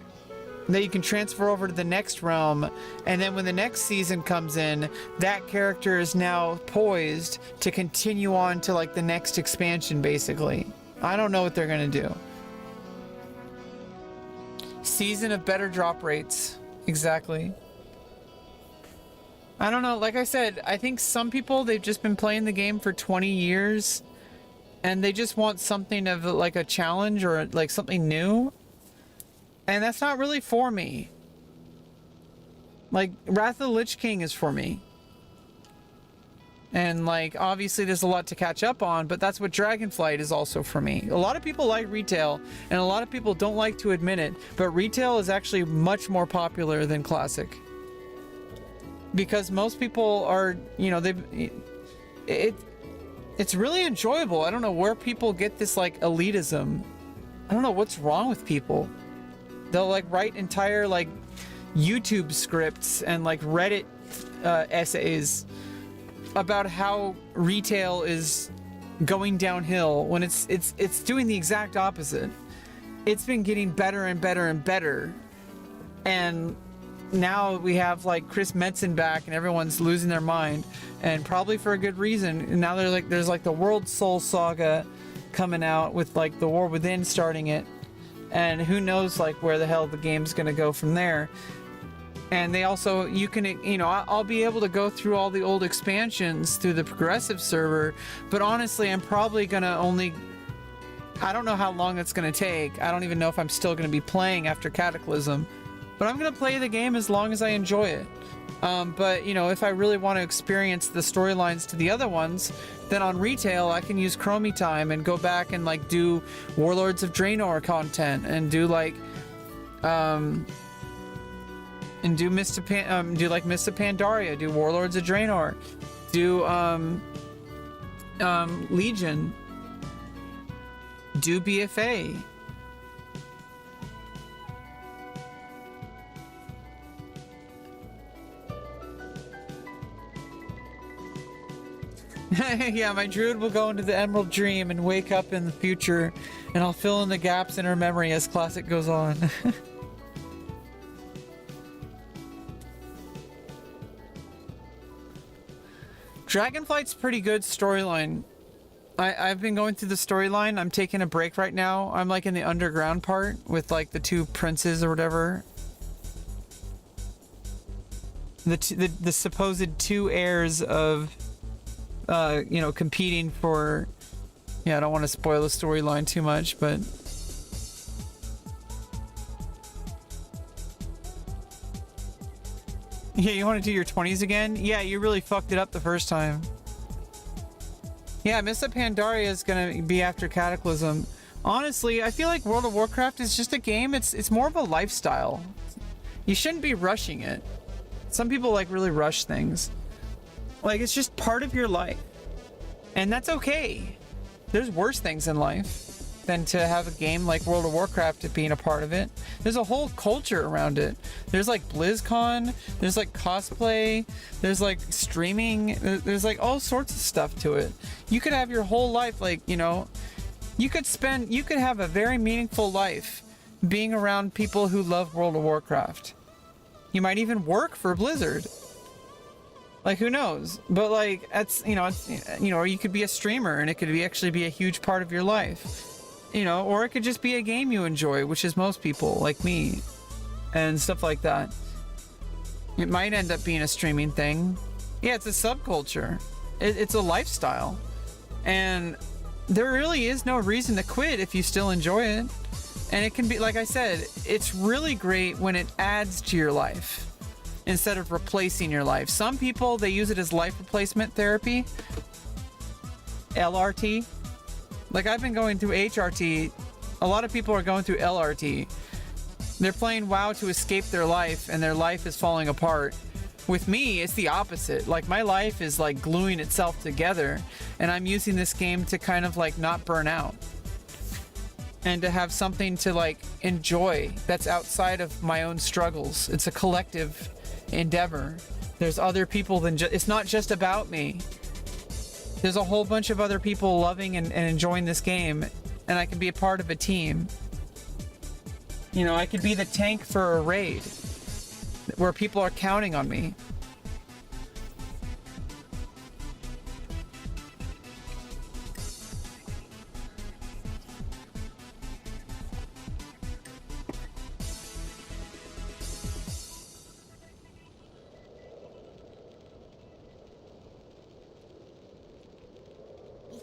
that you can transfer over to the next realm, and then when the next season comes in, that character is now poised to continue on to like the next expansion. Basically, I don't know what they're going to do. Season of better drop rates. Exactly. I don't know. Like I said, I think some people, they've just been playing the game for 20 years and they just want something of like a challenge or like something new. And that's not really for me. Like, Wrath of the Lich King is for me. And like, obviously there's a lot to catch up on, but that's what Dragonflight is also for me. A lot of people like retail, and a lot of people don't like to admit it, but retail is actually much more popular than classic. Because most people are, you know, it's really enjoyable. I don't know where people get this like elitism. I don't know what's wrong with people. They'll like write entire like YouTube scripts and like Reddit essays about how retail is going downhill when it's doing the exact opposite. It's been getting better and better and better, and now we have like Chris Metzen back and everyone's losing their mind, and probably for a good reason. And now there's like the World Soul Saga coming out with like the War Within starting it, and who knows like where the hell the game's gonna go from there. And they also, you can, you know, I'll be able to go through all the old expansions through the progressive server, but honestly, I'm probably gonna only, I don't know how long that's gonna take. I don't even know if I'm still gonna be playing after Cataclysm, but I'm gonna play the game as long as I enjoy it. But you know, if I really want to experience the storylines to the other ones, then on retail I can use Chromie time and go back and like do Warlords of Draenor content and do like and do Mist of Pandaria, do Warlords of Draenor, do Legion, do BFA. Yeah, my druid will go into the Emerald Dream and wake up in the future, and I'll fill in the gaps in her memory as Classic goes on. Dragonflight's pretty good storyline. I've been going through the storyline. I'm taking a break right now. I'm like in the underground part with like the two princes or whatever. The supposed two heirs of you know, competing for, yeah, I don't want to spoil the storyline too much, but yeah, you want to do your 20s again? Yeah, you really fucked it up the first time. Yeah, Mists of Pandaria is gonna be after Cataclysm. Honestly, I feel like World of Warcraft is just a game. It's more of a lifestyle. You shouldn't be rushing it. Some people like really rush things. Like, it's just part of your life. And that's okay. There's worse things in life than to have a game like World of Warcraft being a part of it. There's a whole culture around it. There's like BlizzCon, there's like cosplay, there's like streaming, there's like all sorts of stuff to it. You could have your whole life, like, you know, you could have a very meaningful life being around people who love World of Warcraft. You might even work for Blizzard. Like, who knows? But like, that's, you know, it's, you know, or you could be a streamer and it could actually be a huge part of your life. You know, or it could just be a game you enjoy, which is most people, like me, and stuff like that. It might end up being a streaming thing. Yeah, it's a subculture. It's a lifestyle. And there really is no reason to quit if you still enjoy it. And it can be, like I said, it's really great when it adds to your life instead of replacing your life. Some people, they use it as life replacement therapy. LRT. Like, I've been going through HRT. A lot of people are going through LRT. They're playing WoW to escape their life, and their life is falling apart. With me, it's the opposite. Like, my life is like gluing itself together, and I'm using this game to kind of like not burn out. And to have something to like enjoy that's outside of my own struggles. It's a collective endeavor. There's other people than just, it's not just about me. There's a whole bunch of other people loving and enjoying this game, and I can be a part of a team. You know, I could be the tank for a raid where people are counting on me.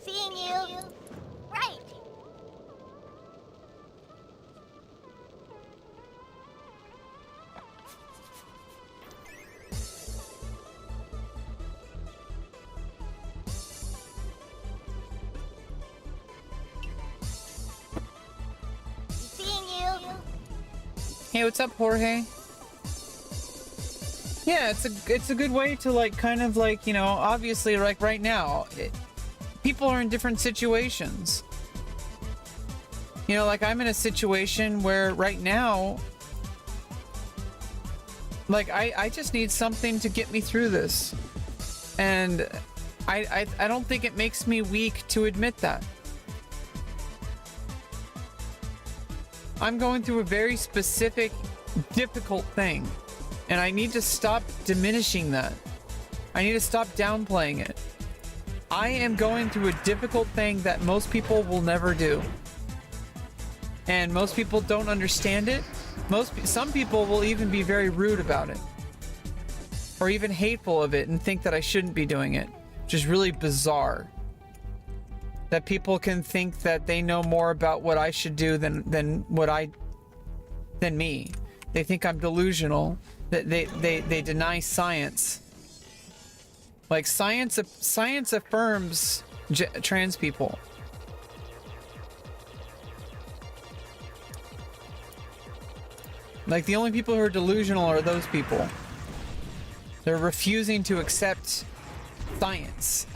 Seeing you. Right. Seeing you. Hey, what's up, Jorge? Yeah, it's a good way to like kind of like, you know, obviously like right now, people are in different situations. You know, like I'm in a situation where right now, like I just need something to get me through this. And I don't think it makes me weak to admit that. I'm going through a very specific, difficult thing. And I need to stop diminishing that. I need to stop downplaying it. I am going through a difficult thing that most people will never do. And most people don't understand it. Some people will even be very rude about it. Or even hateful of it and think that I shouldn't be doing it. Which is really bizarre. That people can think that they know more about what I should do than me. They think I'm delusional. That they deny science. Like science affirms trans people. Like the only people who are delusional are those people. They're refusing to accept science.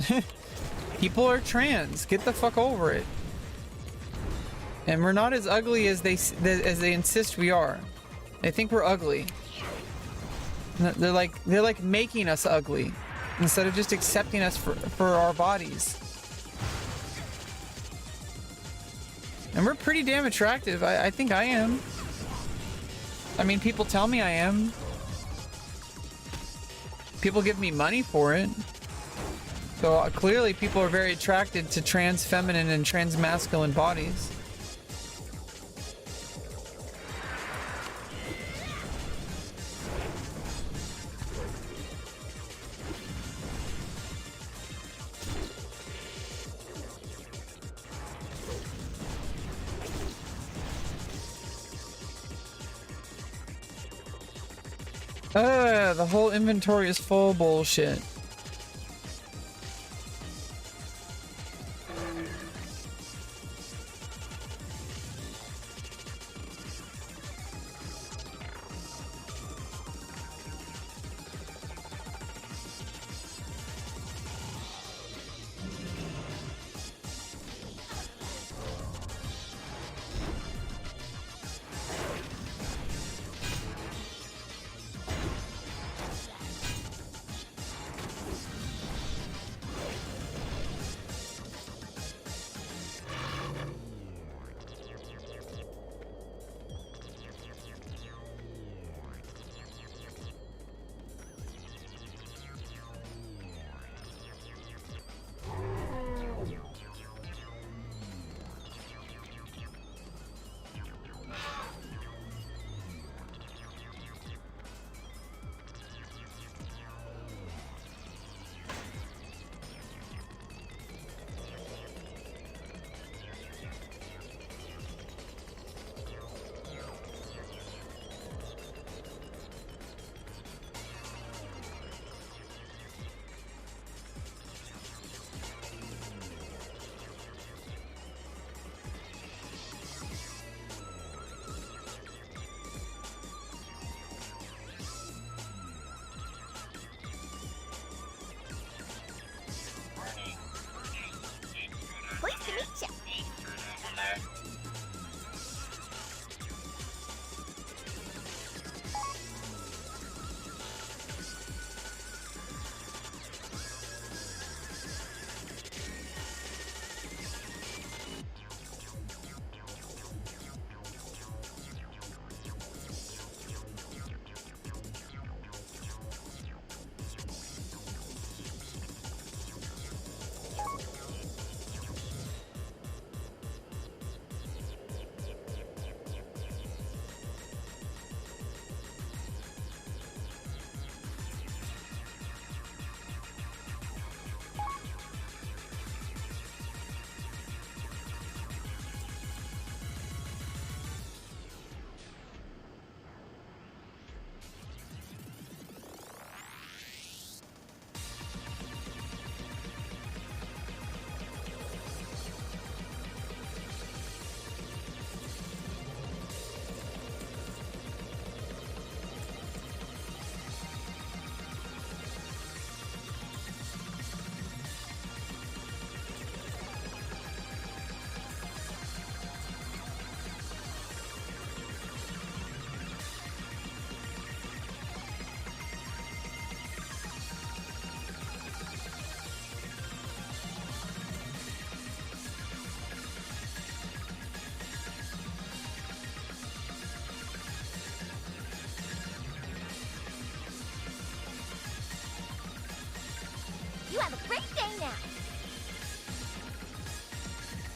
People are trans. Get the fuck over it. And we're not as ugly as they insist we are. They think we're ugly. They're like making us ugly instead of just accepting us for our bodies. And we're pretty damn attractive. I think I am. I mean, people tell me I am. People give me money for it. So clearly people are very attracted to trans feminine and trans masculine bodies. The whole inventory is full bullshit.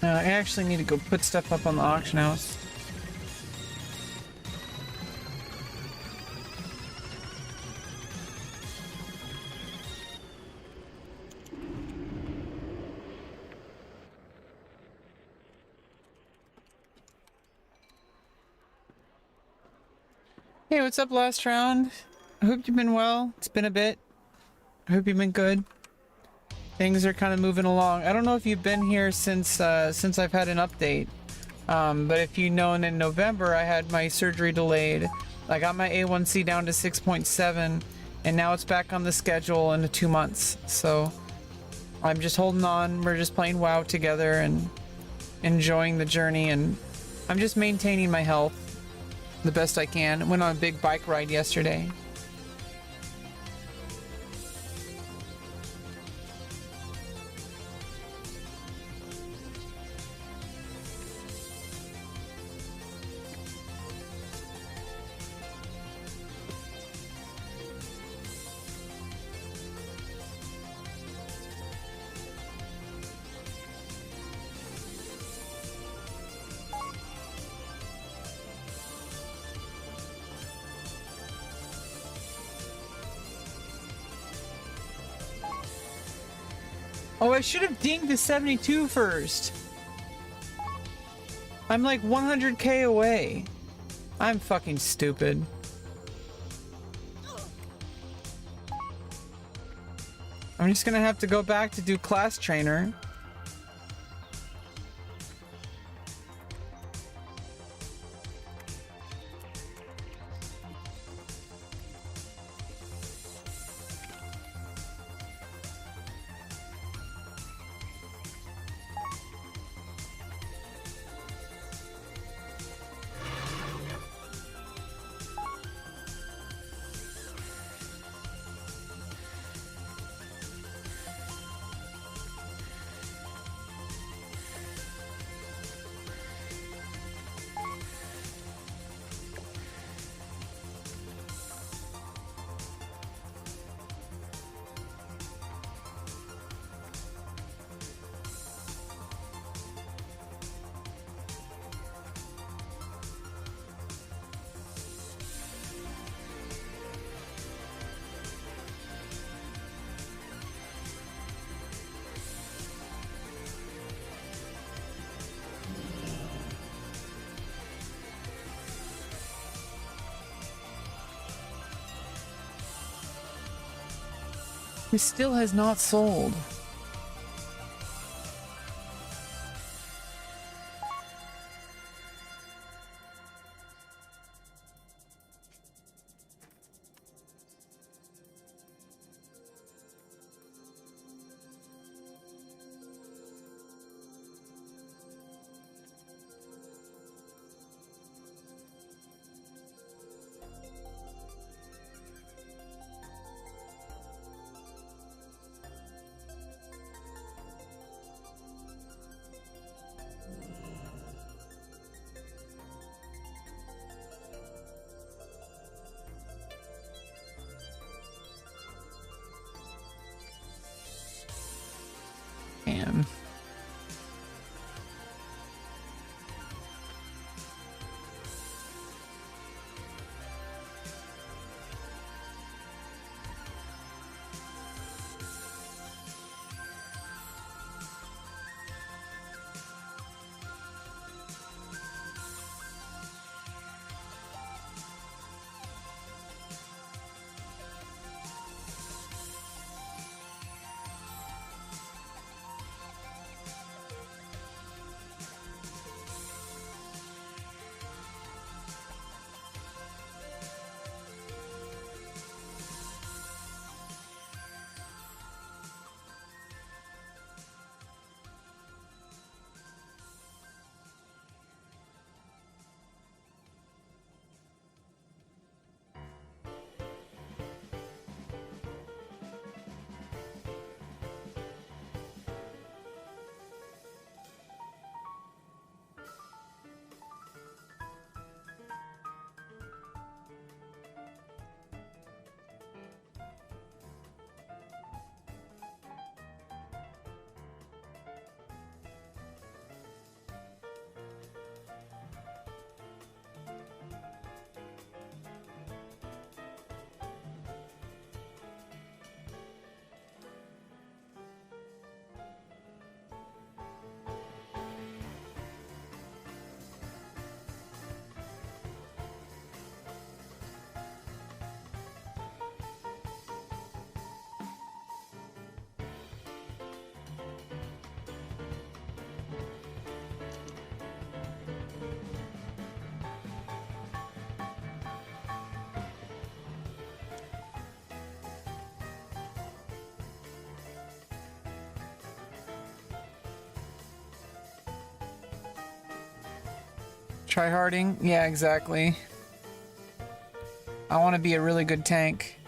I actually need to go put stuff up on the auction house. Hey, what's up, last round? I hope you've been well. It's been a bit. I hope you've been good. Things are kind of moving along. I don't know if you've been here since I've had an update. But if you know, in November I had my surgery delayed. I got my A1C down to 6.7, and now it's back on the schedule in 2 months. So I'm just holding on. We're just playing WoW together and enjoying the journey, and I'm just maintaining my health the best I can. Went on a big bike ride yesterday. Oh, I should have dinged the 72 first. I'm like 100k away. I'm fucking stupid. I'm just gonna have to go back to do class trainer. It still has not sold. Damn. Tryharding? Yeah, exactly. I want to be a really good tank.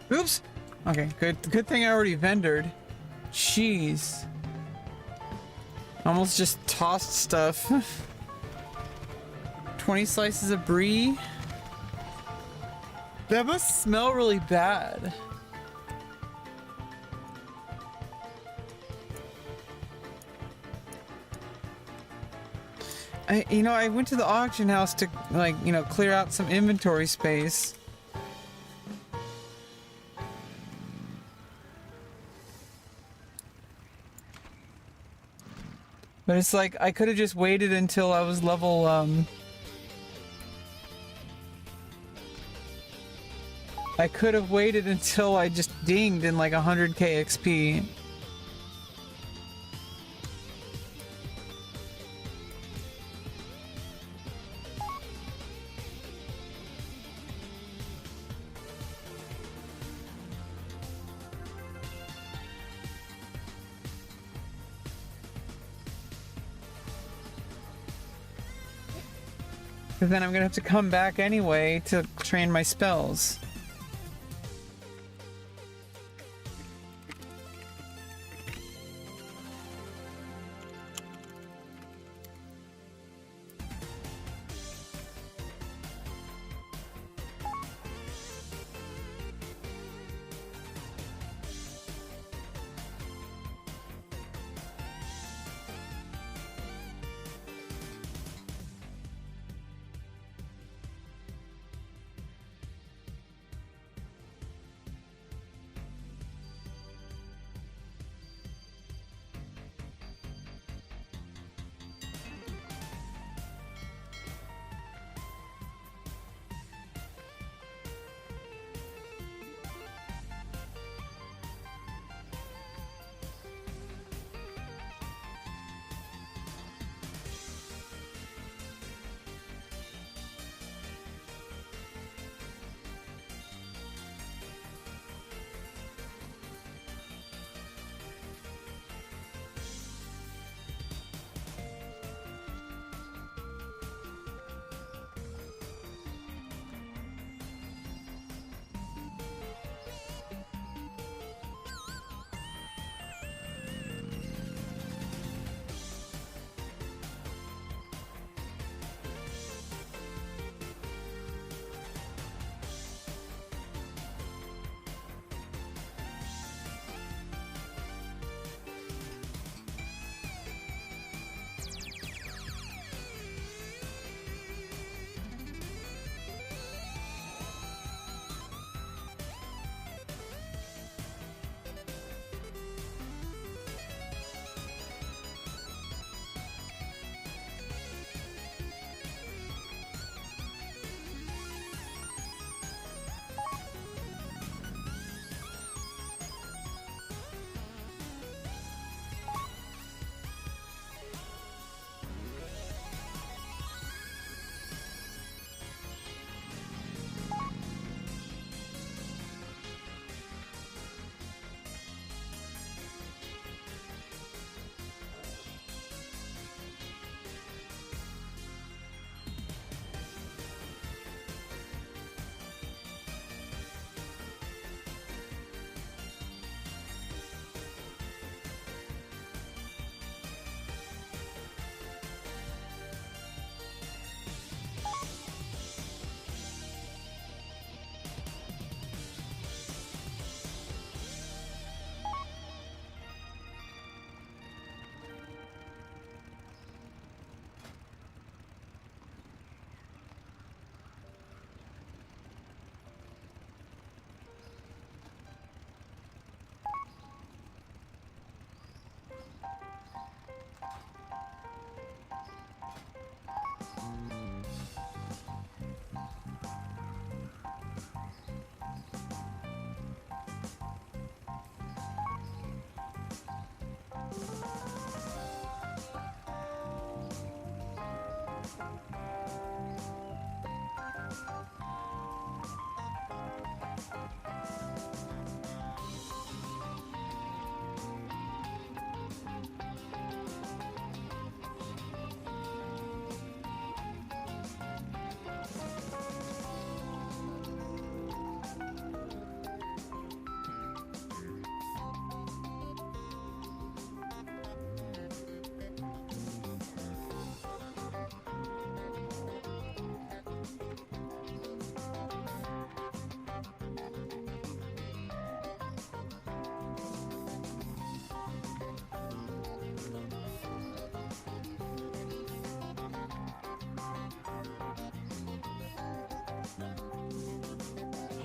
Oops. Okay, good thing I already vendored. Jeez. Almost just tossed stuff. 20 slices of brie. That must smell really bad. I went to the auction house to, like, clear out some inventory space. But it's like, I could have just waited until I was level, I could have waited until I just dinged in like 100k XP. But then I'm gonna have to come back anyway to train my spells.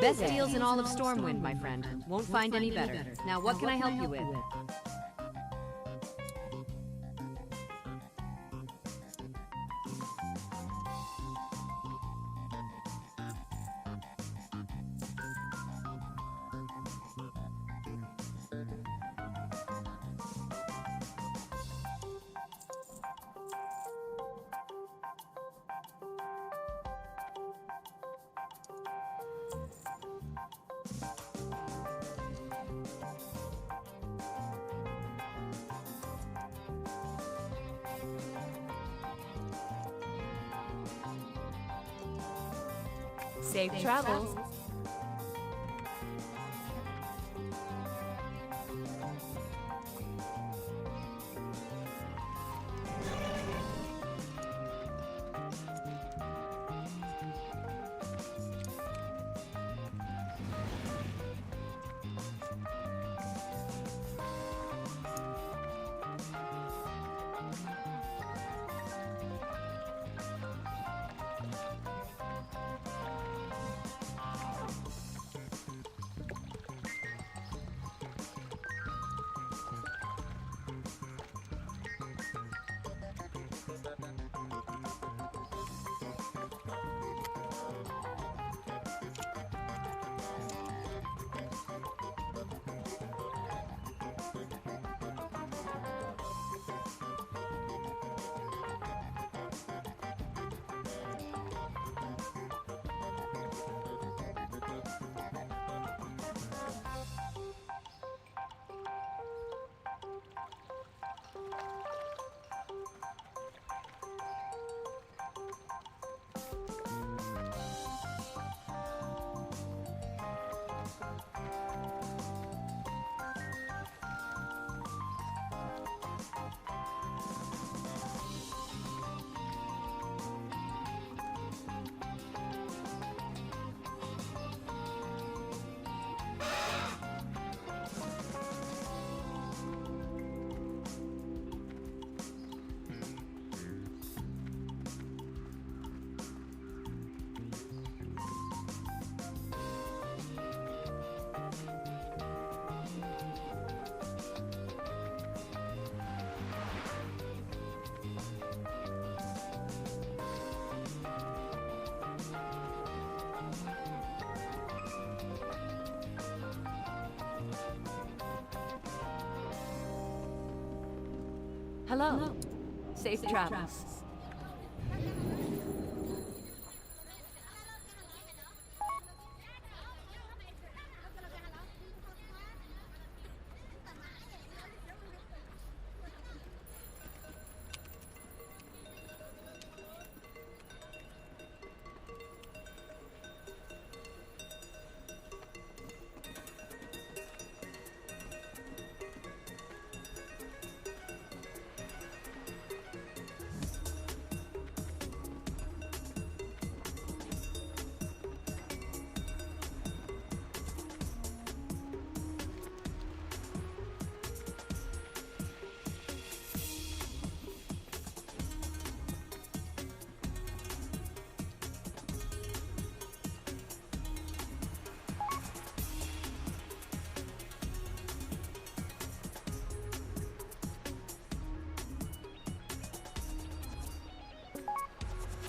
Best deals in all of Stormwind, my friend. Won't find any better. Now, what can I help you with? Safe travels. Hello. Safe travels.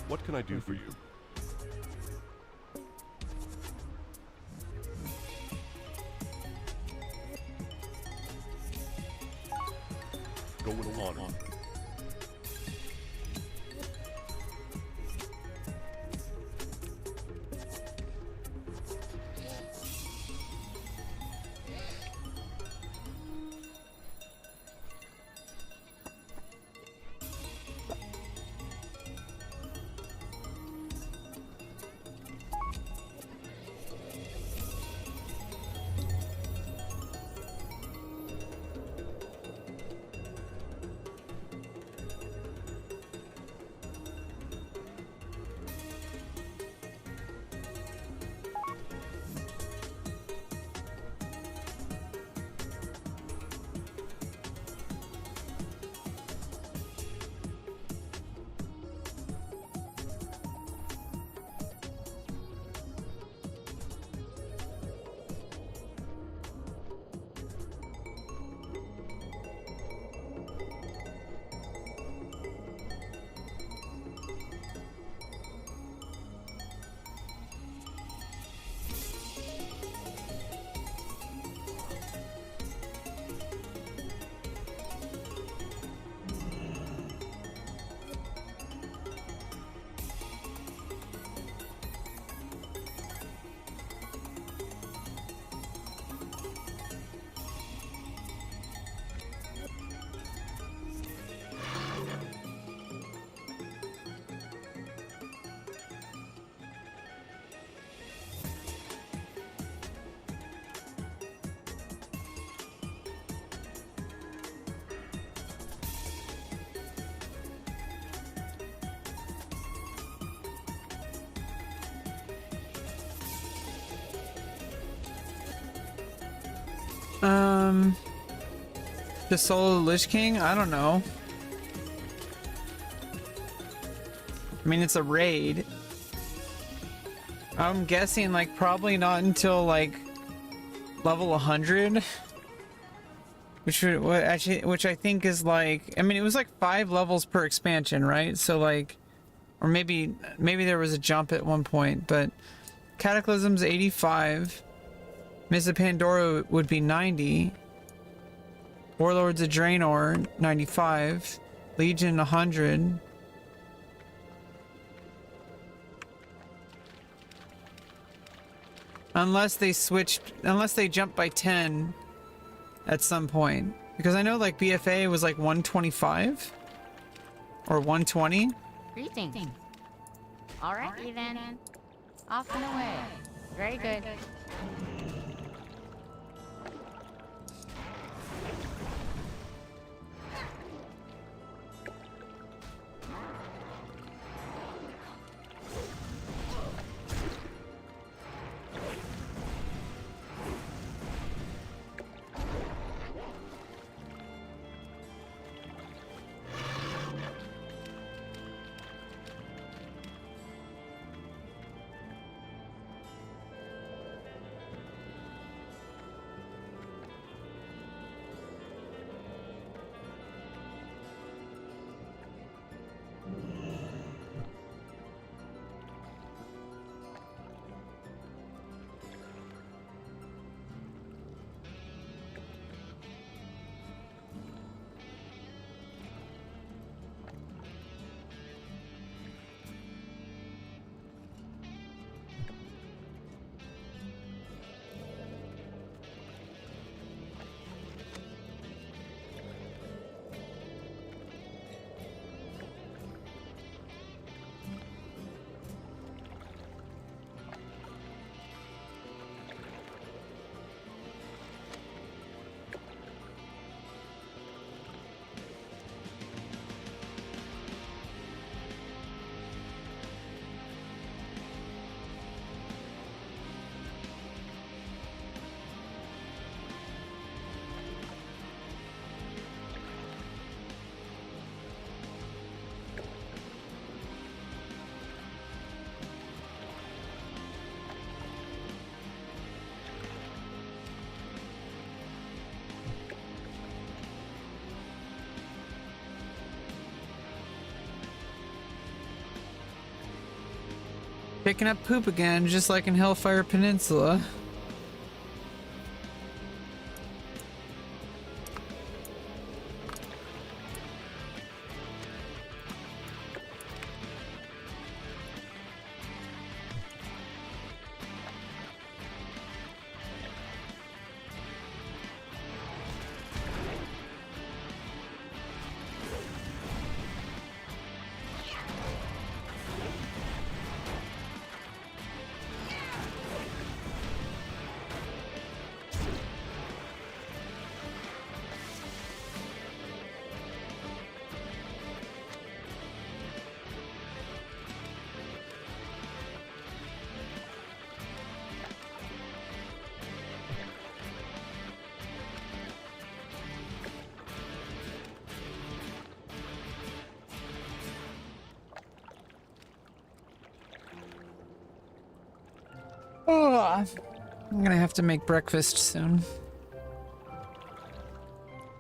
What can I do for you? Go with honor. The solo Lich King? I don't know. I mean, it's a raid. I'm guessing, like, probably not until, like, level 100. Which I think is, like... I mean, it was, like, 5 levels per expansion, right? So, like... Or maybe there was a jump at one point, but... Cataclysm's 85. Mists of Pandora would be 90. Warlords of Draenor, 95. Legion, 100. Unless they jumped by 10 at some point. Because I know like BFA was like 125 or 120. Greetings. Alrighty then. Off and away. Very good. Picking up poop again, just like in Hellfire Peninsula. Oh, I'm gonna have to make breakfast soon.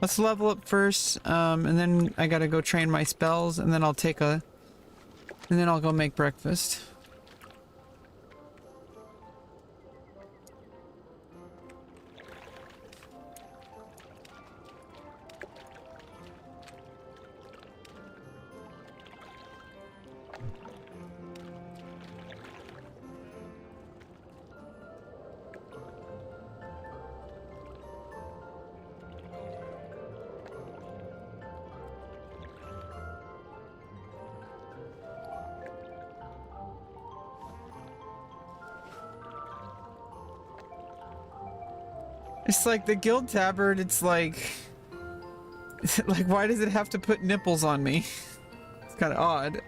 Let's level up first, and then I gotta go train my spells, and then I'll go make breakfast. It's like the Guild Tabard, it's like why does it have to put nipples on me? It's kind of odd.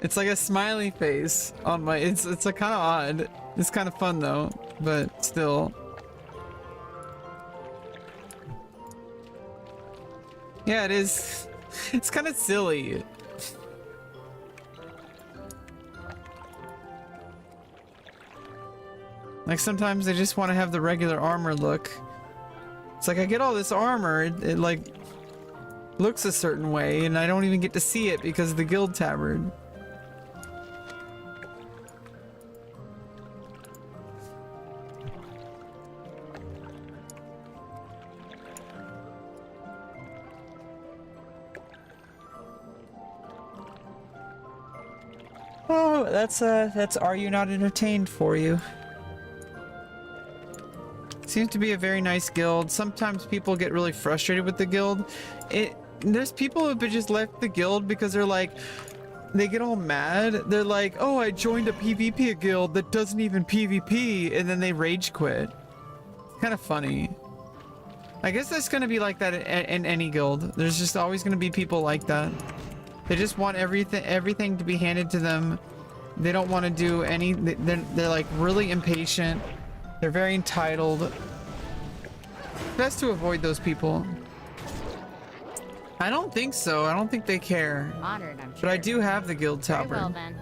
It's like a smiley face on my. It's a kind of odd. It's kind of fun though, but still. Yeah, it is. It's kind of silly. Like sometimes they just want to have the regular armor look. It's like I get all this armor, it like looks a certain way, and I don't even get to see it because of the guild tabard. Oh, that's Are You Not Entertained for you. Seems to be a very nice guild. Sometimes people get really frustrated with the guild. There's people who have just left the guild because they're like, they get all mad. They're like, oh, I joined a PvP guild that doesn't even PvP, and then they rage quit. Kind of funny. I guess that's gonna be like that in any guild. There's just always gonna be people like that. They just want everything to be handed to them. They don't want to do any. They're like really impatient. They're very entitled. Best to avoid those people. I don't think so. I don't think they care. Honored, I'm sure. But I do have the guild Very tabard. well then.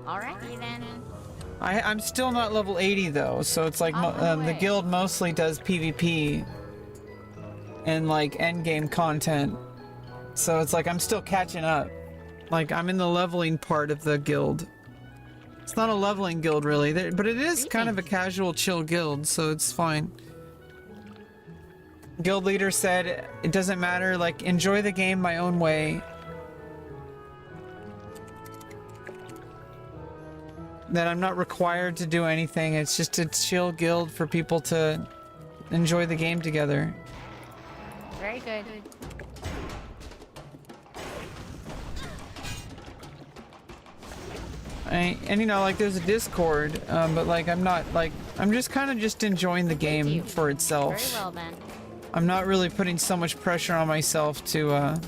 Alrighty then. I'm still not level 80 though, so it's like the guild mostly does PvP and like endgame content. So it's like I'm still catching up. Like I'm in the leveling part of the guild. It's not a leveling guild really, but it is kind of a casual chill guild, so it's fine. Guild leader said it doesn't matter, like enjoy the game my own way. That I'm not required to do anything, it's just a chill guild for people to enjoy the game together. Very good. And you know, like there's a Discord, but like I'm not like, I'm just kind of just enjoying the game for itself. Very well then. I'm not really putting so much pressure on myself to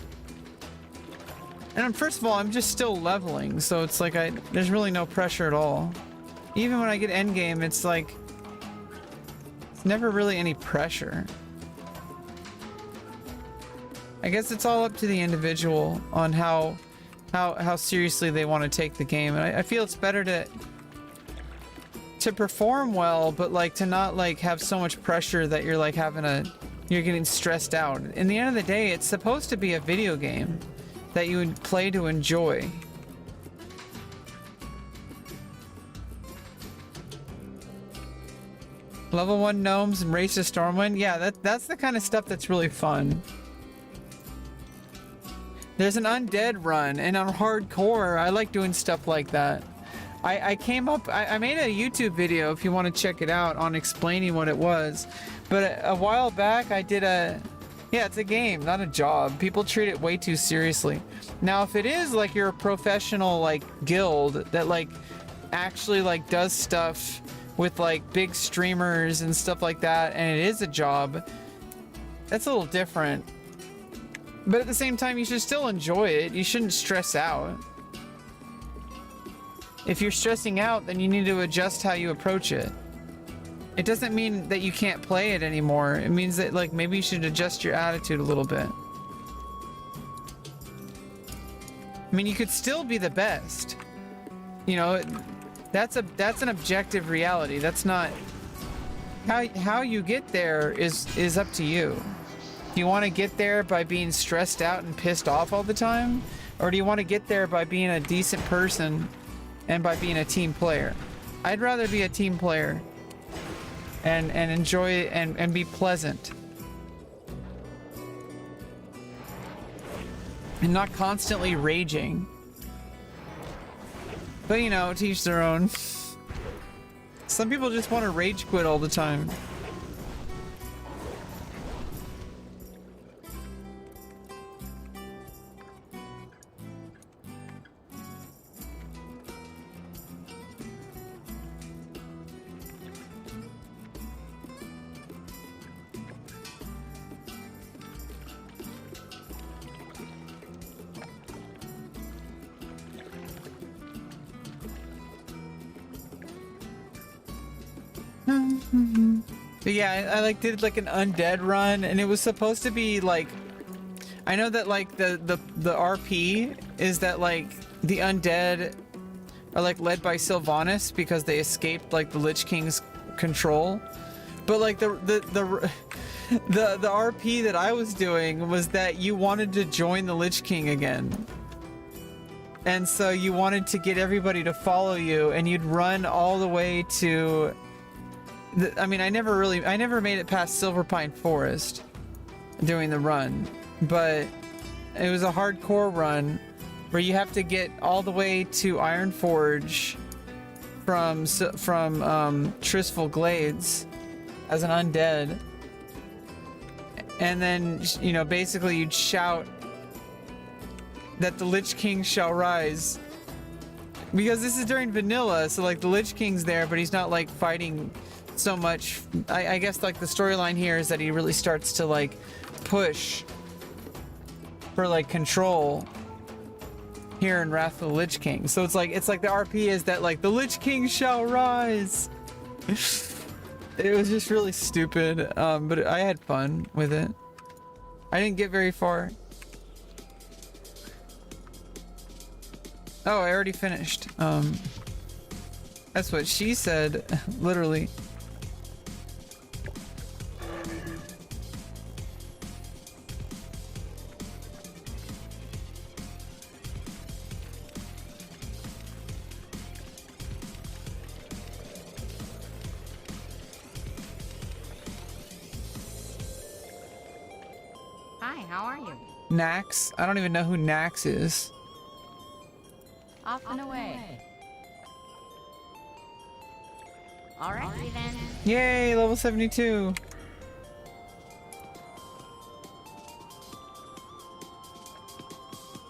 and first of all, I'm just still leveling, so it's like there's really no pressure at all. Even when I get endgame, it's like it's never really any pressure. I guess it's all up to the individual on how seriously they want to take the game, and I feel it's better to perform well, but like to not like have so much pressure that you're like you're getting stressed out. In the end of the day, it's supposed to be a video game that you would play to enjoy. Level 1 gnomes and Race to Stormwind, yeah, that's the kind of stuff that's really fun. There's an undead run, and on hardcore, I like doing stuff like that. I made a YouTube video, if you want to check it out, on explaining what it was. But a while back, I did yeah, it's a game, not a job. People treat it way too seriously. Now, if it is like you're a professional like guild that like actually like does stuff with like big streamers and stuff like that, and it is a job, that's a little different. But at the same time, you should still enjoy it. You shouldn't stress out. If you're stressing out, then you need to adjust how you approach it. It doesn't mean that you can't play it anymore. It means that like maybe you should adjust your attitude a little bit. I mean, you could still be the best. You know, that's an objective reality. That's not how you get there is up to you. Do you want to get there by being stressed out and pissed off all the time? Or do you want to get there by being a decent person and by being a team player? I'd rather be a team player and enjoy it and be pleasant. And not constantly raging. But you know, to each their own. Some people just want to rage quit all the time. But yeah, I like did like an undead run, and it was supposed to be like, I know that like the RP is that like the undead are like led by Sylvanas because they escaped like the Lich King's control. But like the RP that I was doing was that you wanted to join the Lich King again. And so you wanted to get everybody to follow you, and you'd run all the way to I mean, I never made it past Silverpine Forest doing the run, but it was a hardcore run where you have to get all the way to Ironforge from Tristful Glades as an undead, and then, you know, basically you'd shout that the Lich King shall rise, because this is during vanilla, so like the Lich King's there, but he's not like fighting so much. I guess like the storyline here is that he really starts to like push for like control here in Wrath of the Lich King. So it's like the RP is that like the Lich King shall rise. It was just really stupid, but I had fun with it. I didn't get very far. Oh, I already finished. That's what she said, literally. Hi, how are you? Nax? I don't even know who Nax is. Off and away. Alrighty then. Yay, level 72.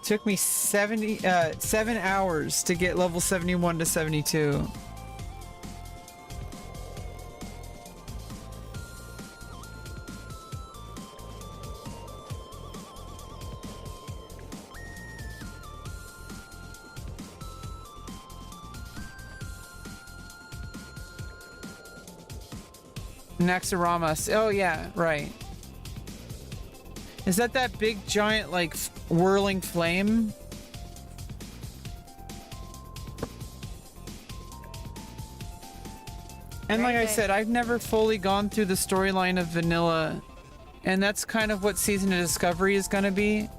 Took me 7 hours to get level 71 to 72. Naxxramas. Oh yeah, right. Is that big giant like whirling flame? And like I said, I've never fully gone through the storyline of vanilla, and that's kind of what Season of Discovery is going to be.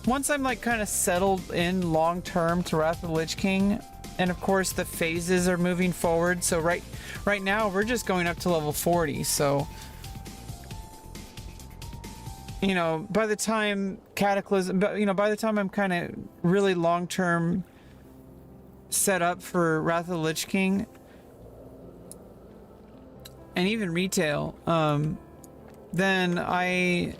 Once I'm like kind of settled in long term to Wrath of the Lich King, and of course the phases are moving forward, so right now we're just going up to level 40, so you know, by the time Cataclysm, you know, by the time I'm kind of really long term set up for Wrath of the Lich King and even retail, then I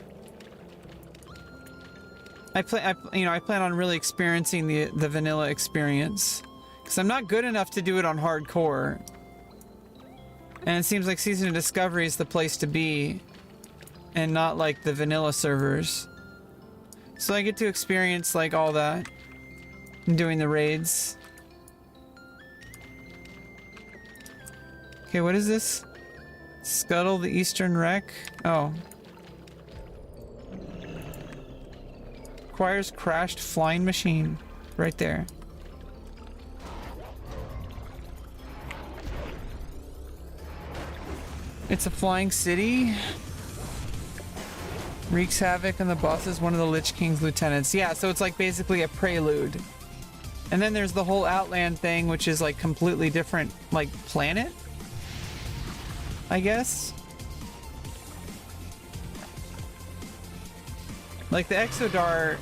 plan on really experiencing the vanilla experience, because I'm not good enough to do it on hardcore, and it seems like Season of Discovery is the place to be, and not like the vanilla servers. So I get to experience like all that and doing the raids. Okay, what is this? Scuttle the Eastern Wreck? Oh. Requires crashed flying machine. Right there. It's a flying city. Wreaks havoc and the boss is one of the Lich King's lieutenants. Yeah, so it's like basically a prelude. And then there's the whole Outland thing, which is like completely different, like planet, I guess. Like the Exodar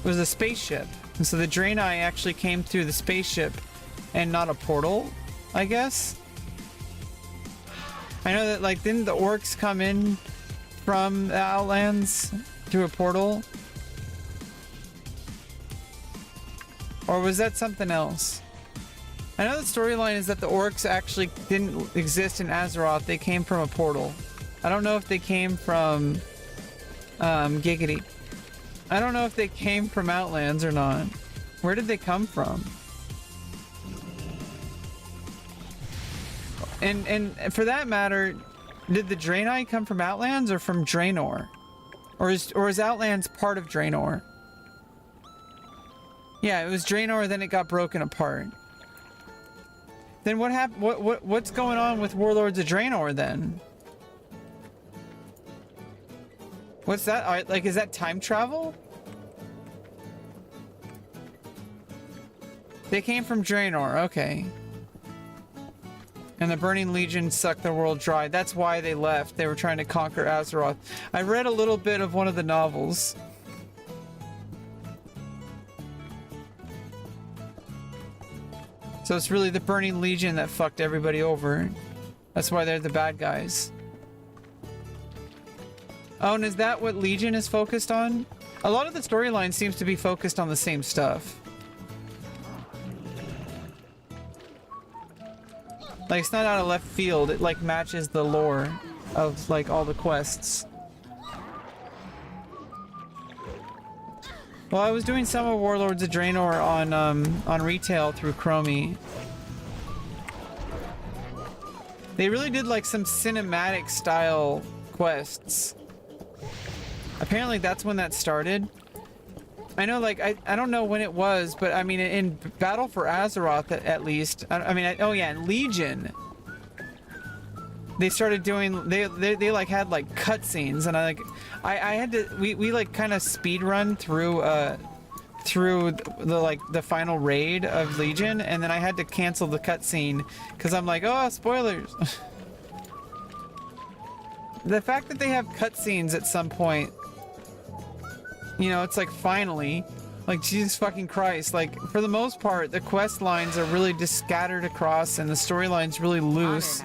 was a spaceship, and so the Draenei actually came through the spaceship and not a portal, I guess. I know that like didn't the orcs come in from the Outlands through a portal? Or was that something else? I know the storyline is that the orcs actually didn't exist in Azeroth, they came from a portal. I don't know if they came from Giggity. I don't know if they came from Outlands or not. Where did they come from? And for that matter, did the Draenei come from Outlands or from Draenor? Or is Outlands part of Draenor? Yeah, it was Draenor, then it got broken apart. Then what happened? What's going on with Warlords of Draenor then? What's that? Like, is that time travel? They came from Draenor, okay. And the Burning Legion sucked the world dry. That's why they left. They were trying to conquer Azeroth. I read a little bit of one of the novels. So it's really the Burning Legion that fucked everybody over. That's why they're the bad guys. Oh, and is that what Legion is focused on? A lot of the storyline seems to be focused on the same stuff. Like, it's not out of left field. It, like, matches the lore of, like, all the quests. Well, I was doing some of Warlords of Draenor on retail through Chromie. They really did, like, some cinematic style quests. Apparently that's when that started. I know, like, I don't know when it was, but I mean, in Battle for Azeroth, at least. Oh yeah, in Legion, they started doing. They like had like cutscenes, and I had to. We like kind of speed run through the final raid of Legion, and then I had to cancel the cutscene because I'm like, oh, spoilers. The fact that they have cutscenes at some point. You know, it's like, finally, like, Jesus fucking Christ, like, for the most part, the quest lines are really just scattered across and the storyline's really loose.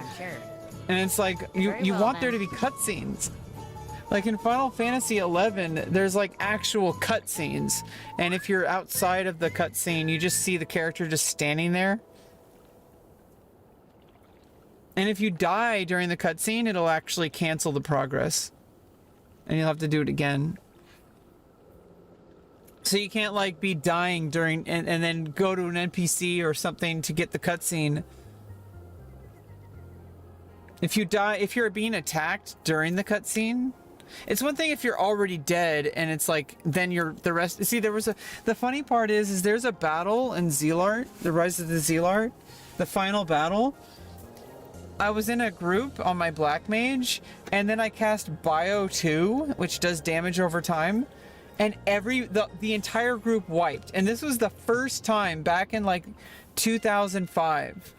And it's like, you want there to be cutscenes. Like in Final Fantasy XI, there's like actual cutscenes. And if you're outside of the cutscene, you just see the character just standing there. And if you die during the cutscene, it'll actually cancel the progress. And you'll have to do it again. So you can't like be dying during and then go to an NPC or something to get the cutscene. If you die, if you're being attacked during the cutscene, it's one thing if you're already dead and it's like then you're the rest. See, the funny part is there's a battle in Zealart, the Rise of the Zealart, the final battle. I was in a group on my Black Mage, and then I cast Bio 2, which does damage over time. And the entire group wiped. And this was the first time back in like 2005.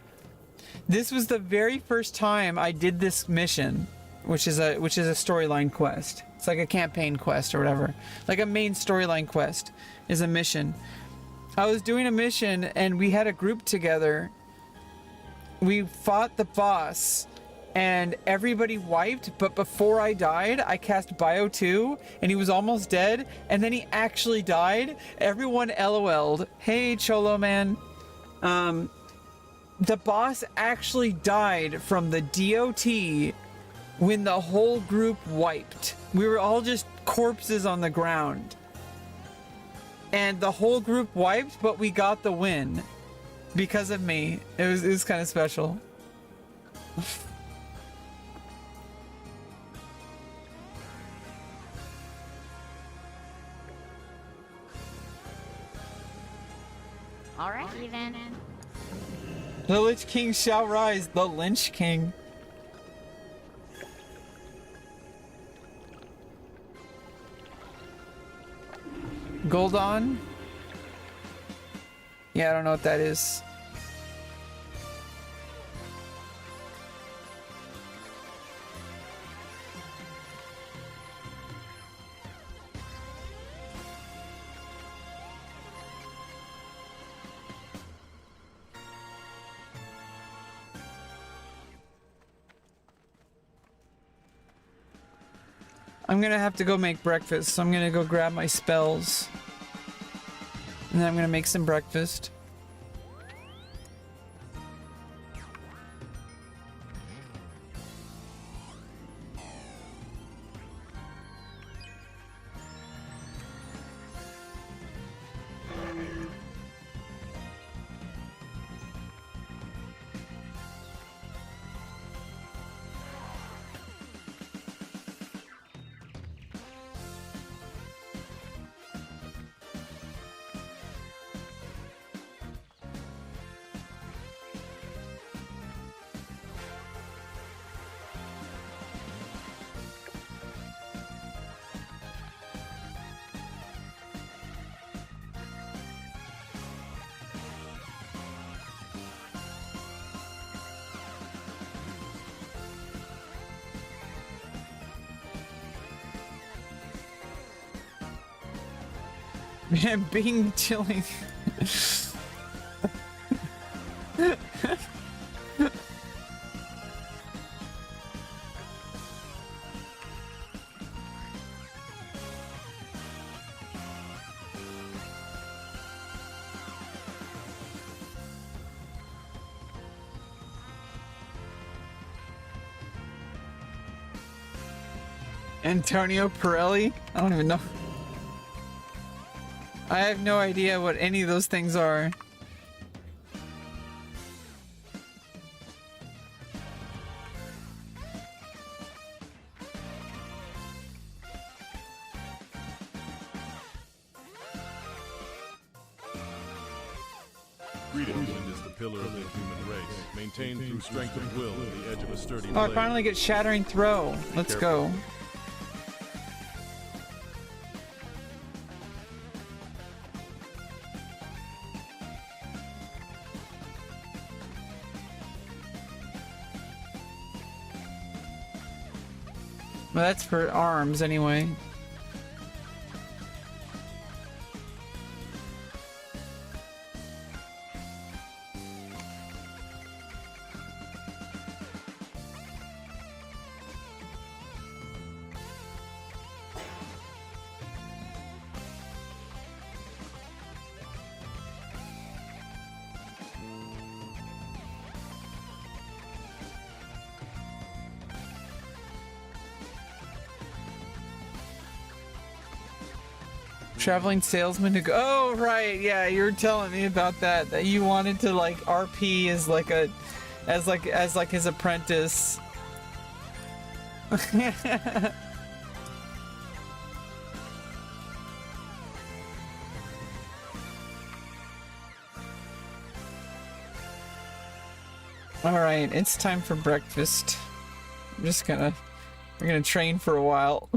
This was the very first time I did this mission, which is a storyline quest. It's like a campaign quest or whatever. Like a main storyline quest is a mission. I was doing a mission and we had a group together. We fought the boss. And everybody wiped, but before I died, I cast Bio 2, and he was almost dead, and then he actually died. Everyone LOL'd. Hey, Cholo Man. The boss actually died from the DOT when the whole group wiped. We were all just corpses on the ground. And the whole group wiped, but we got the win. Because of me. It was kind of special. Alrighty then. The Lich King shall rise, the Lynch King. Goldon? Yeah, I don't know what that is. I'm gonna have to go make breakfast, so I'm gonna go grab my spells. And then I'm gonna make some breakfast. Man, being chilling. Antonio Pirelli? I don't even know. I have no idea what any of those things are. Greetings is the pillar of the human race, maintained through strength of will at the edge of a sturdy Oh, I blade. finally get Shattering Throw. Let's go. Well, that's for arms anyway. Traveling salesman to go. Oh right, yeah, you were telling me about that. That you wanted to like RP as like a, as like his apprentice. All right, it's time for breakfast. I'm just gonna, we're gonna train for a while.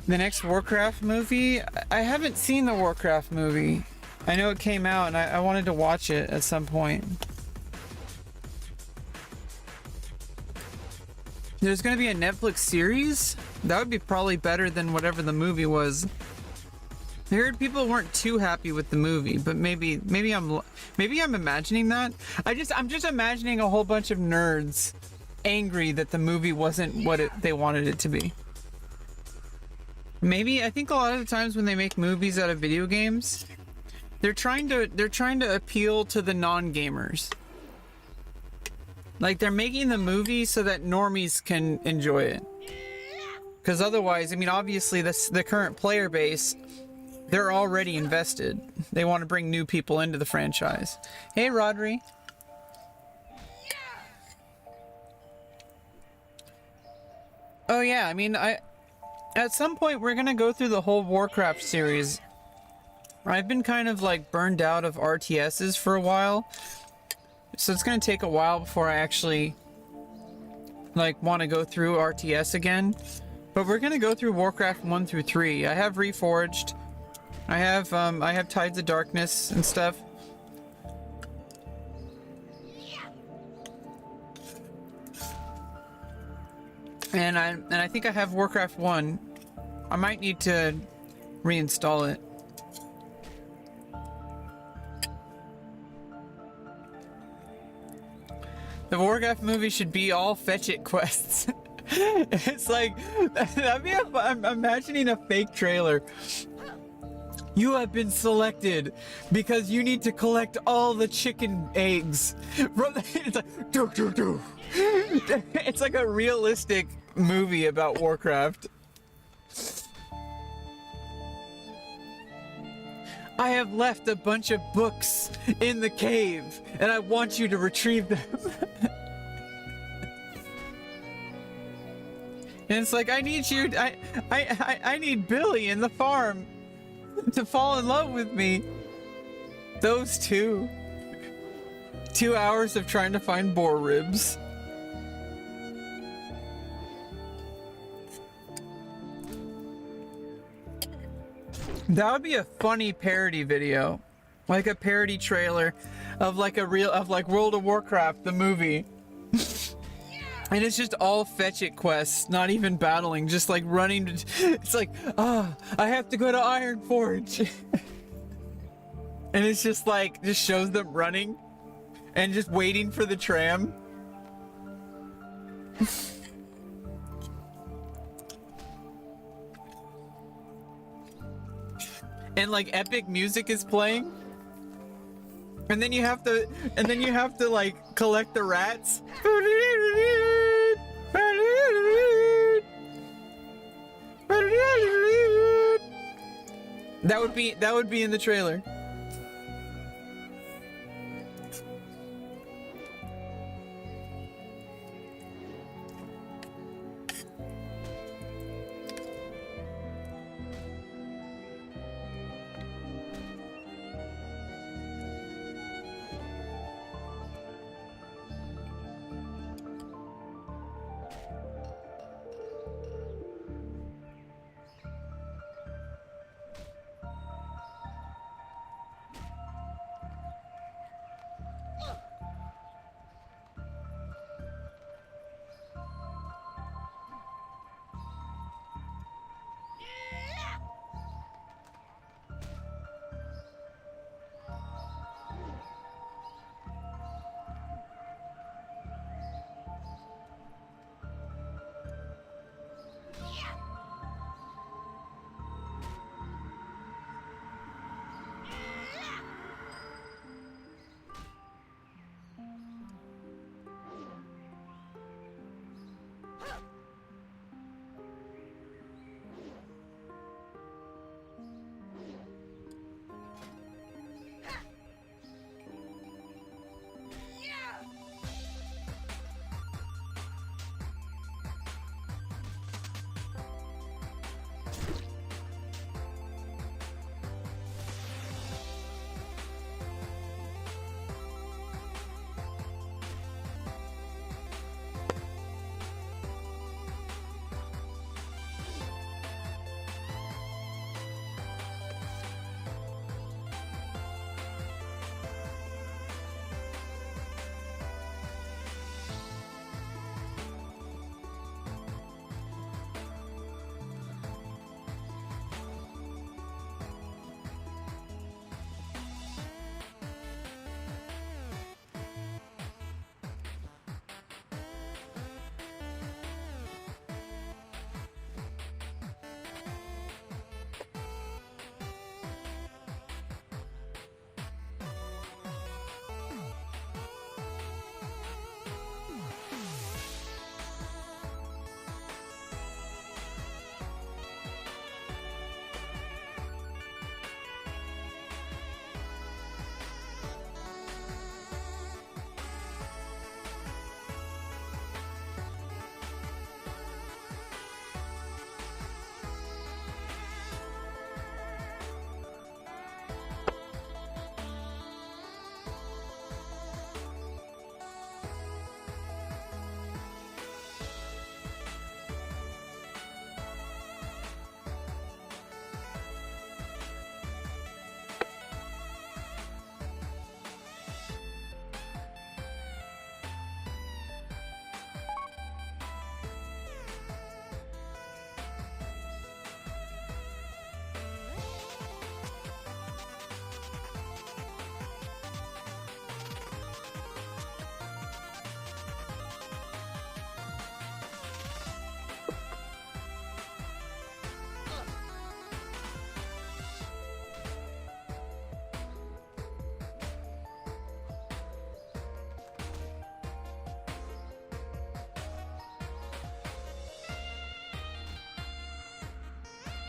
The next Warcraft movie? I haven't seen the Warcraft movie. I know it came out and I wanted to watch it at some point. There's gonna be a Netflix series? That would be probably better than whatever the movie was. I heard people weren't too happy with the movie, but maybe I'm imagining that. I'm just imagining a whole bunch of nerds angry that the movie wasn't what they wanted it to be. Maybe I think a lot of the times when they make movies out of video games, they're trying to appeal to the non-gamers. Like they're making the movie so that normies can enjoy it. Because otherwise, I mean, obviously the current player base, they're already invested. They want to bring new people into the franchise. Hey, Rodri. Oh yeah, I mean, at some point we're gonna go through the whole Warcraft series. I've been kind of like burned out of RTSs for a while, so it's gonna take a while before I actually like want to go through RTS again. But we're gonna go through Warcraft 1 through 3. I have Reforged. I have Tides of Darkness and stuff. And I think I have Warcraft 1. I might need to reinstall it. The Warcraft movie should be all fetch it quests. It's like, I'm imagining a fake trailer. You have been selected because you need to collect all the chicken eggs. It's like, do. It's like a realistic movie about Warcraft. I have left a bunch of books in the cave, and I want you to retrieve them. And it's like, I need you, I need Billy in the farm to fall in love with me. Those two. 2 hours of trying to find boar ribs. That would be a funny parody video. Like a parody trailer of like World of Warcraft, the movie. And it's just all fetch it quests, not even battling, just like running. It's like, I have to go to Ironforge. And it's just like, just shows them running and just waiting for the tram. And like epic music is playing. And then you have to like collect the rats. That would be in the trailer.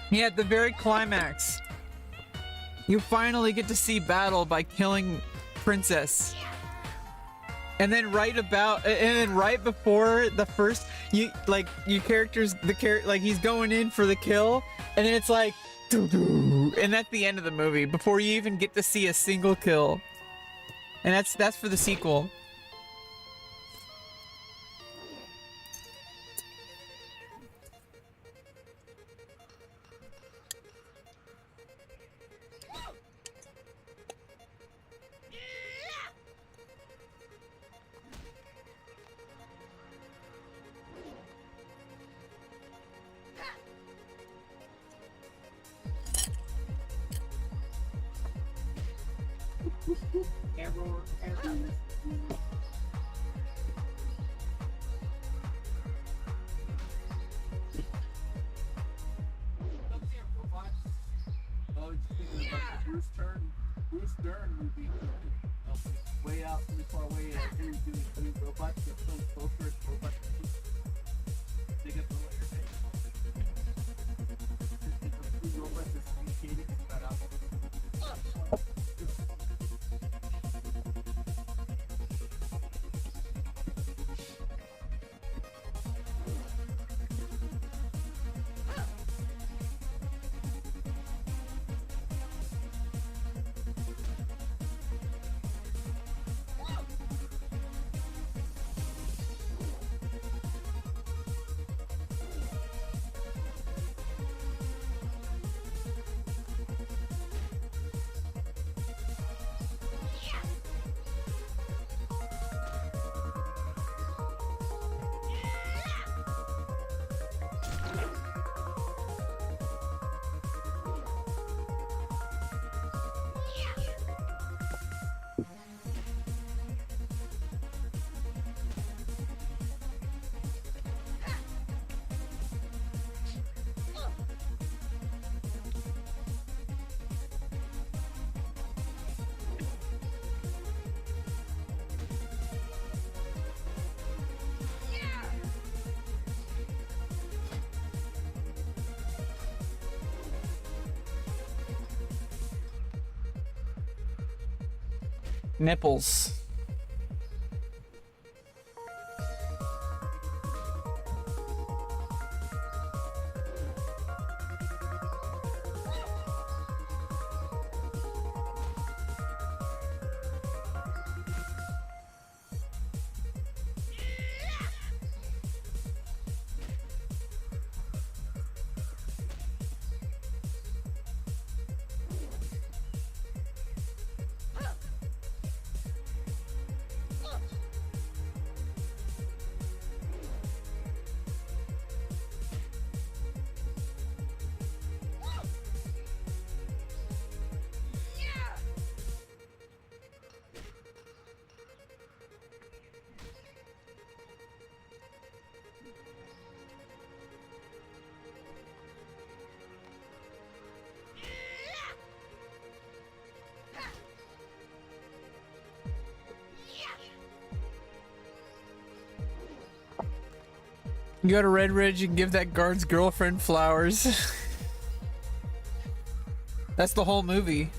Yeah, at the very climax, you finally get to see battle by killing Princess. And then right before the first, your character's like he's going in for the kill, and then it's like, doo-doo, and that's the end of the movie before you even get to see a single kill. And that's for the sequel. Nipples. You go to Red Ridge and give that guard's girlfriend flowers. That's the whole movie.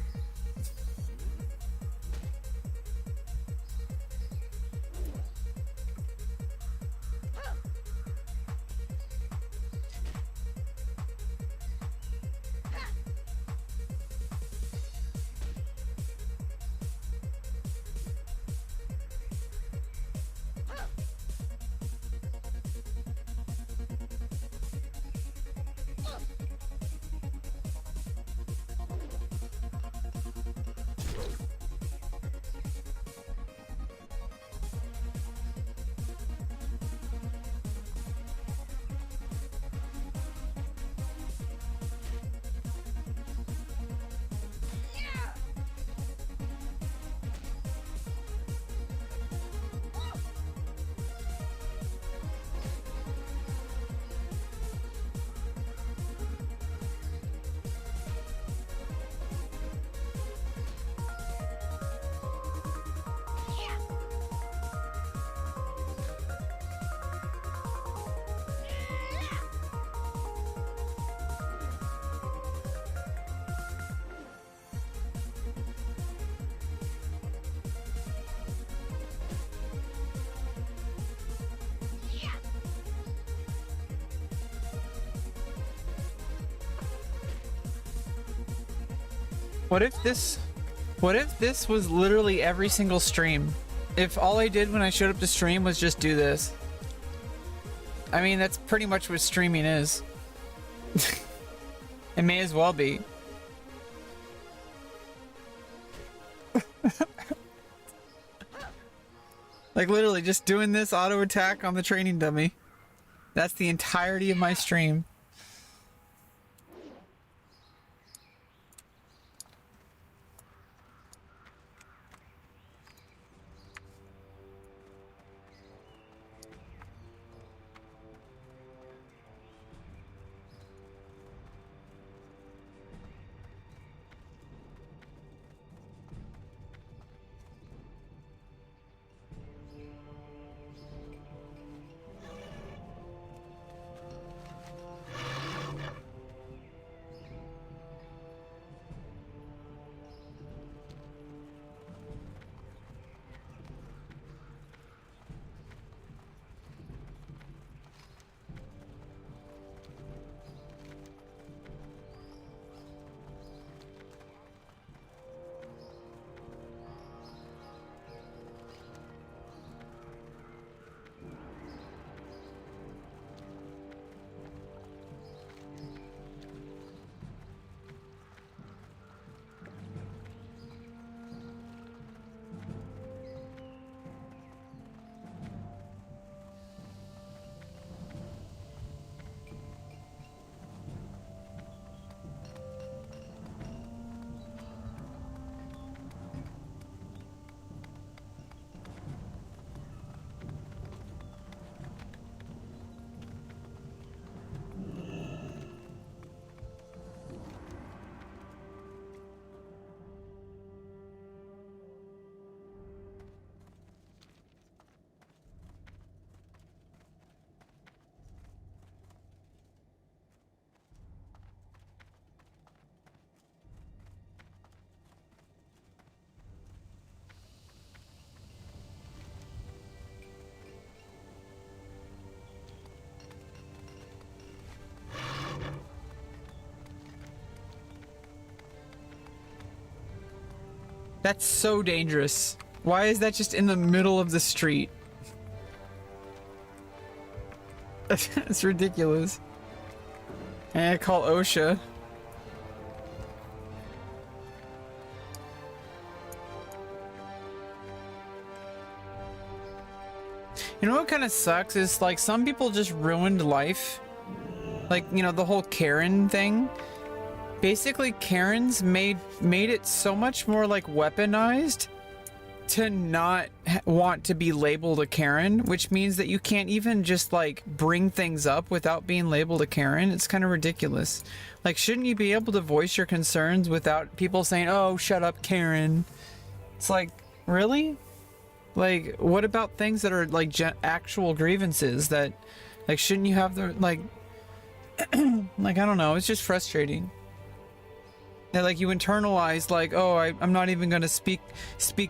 What if this was literally every single stream? If all I did when I showed up to stream was just do this. I mean, that's pretty much what streaming is. It may as well be. Like literally just doing this auto attack on the training dummy. That's the entirety of my stream. That's so dangerous. Why is that just in the middle of the street? It's ridiculous. And I call OSHA. You know what kind of sucks is like some people just ruined life. Like, you know, the whole Karen thing. Basically, Karens made it so much more like weaponized to not want to be labeled a Karen, which means that you can't even just like bring things up without being labeled a Karen. It's kind of ridiculous. Like, shouldn't you be able to voice your concerns without people saying, "Oh, shut up, Karen"? It's like, really? Like, what about things that are like actual grievances that, like, shouldn't you have the like, like, I don't know. It's just frustrating. That like you internalize like, oh, I'm not even gonna speak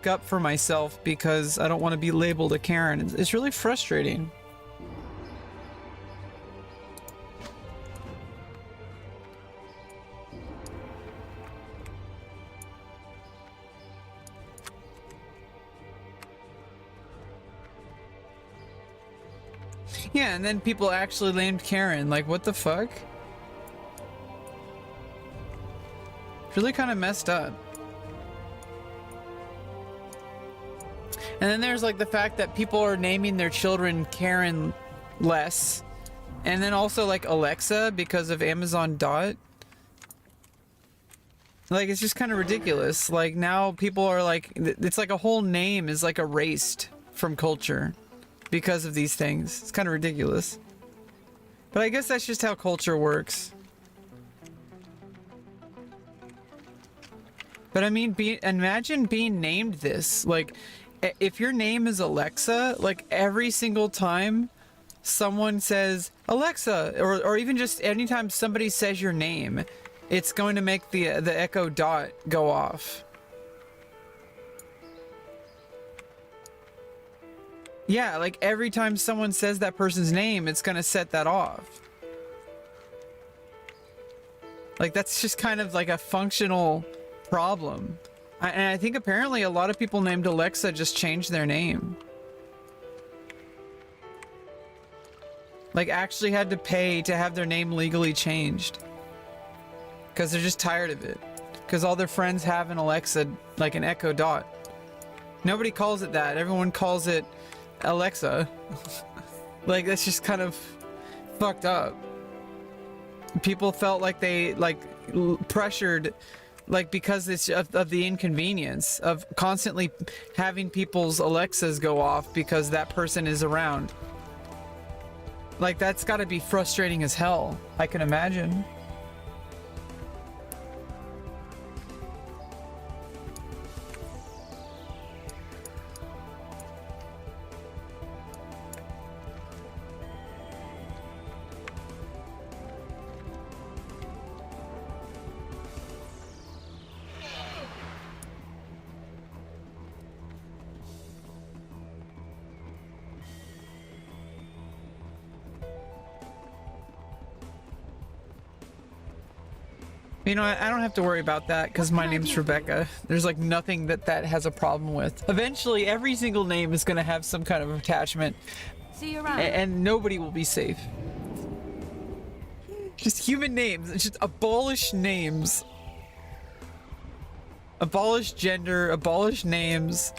up for myself because I don't want to be labeled a Karen. It's really frustrating. Yeah, and then people actually named Karen. Like, what the fuck? Really kind of messed up. And then there's like the fact that people are naming their children Karen less, and then also like Alexa because of Amazon Dot. Like, it's just kind of ridiculous. Like, now people are like, it's like a whole name is like erased from culture because of these things. It's kind of ridiculous. But I guess that's just how culture works. But I mean, imagine being named this. Like, if your name is Alexa, like every single time someone says Alexa, or even just anytime somebody says your name, it's going to make the Echo Dot go off. Yeah, like every time someone says that person's name, it's going to set that off. Like, that's just kind of like a functional problem. And I think apparently a lot of people named Alexa just changed their name. Like, actually had to pay to have their name legally changed. Because they're just tired of it. Because all their friends have an Alexa, like an Echo Dot. Nobody calls it that. Everyone calls it Alexa. Like, that's just kind of fucked up. People felt like they, like, pressured, like, because it's of the inconvenience of constantly having people's Alexas go off because that person is around. Like, that's gotta be frustrating as hell, I can imagine. You know, I don't have to worry about that because my name's Rebecca. There's like nothing that has a problem with. Eventually, every single name is going to have some kind of attachment. See you around. And nobody will be safe. Just human names. Just abolish names. Abolish gender. Abolish names.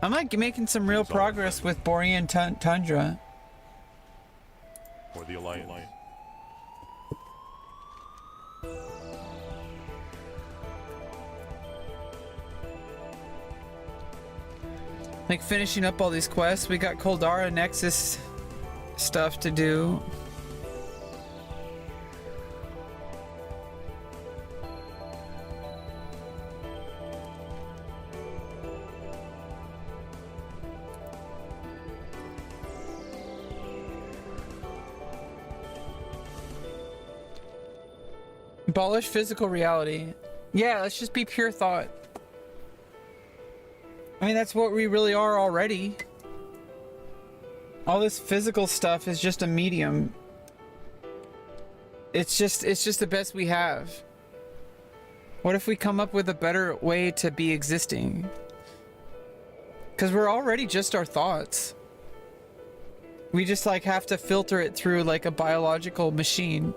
I'm like making some real progress with borean tundra. For the Alliance. Like finishing up all these quests. We got Koldara Nexus stuff to do. Abolish physical reality. Yeah, let's just be pure thought. I mean, that's what we really are already. All this physical stuff is just a medium. It's just the best we have. What if we come up with a better way to be existing? Because we're already just our thoughts. We just like have to filter it through like a biological machine.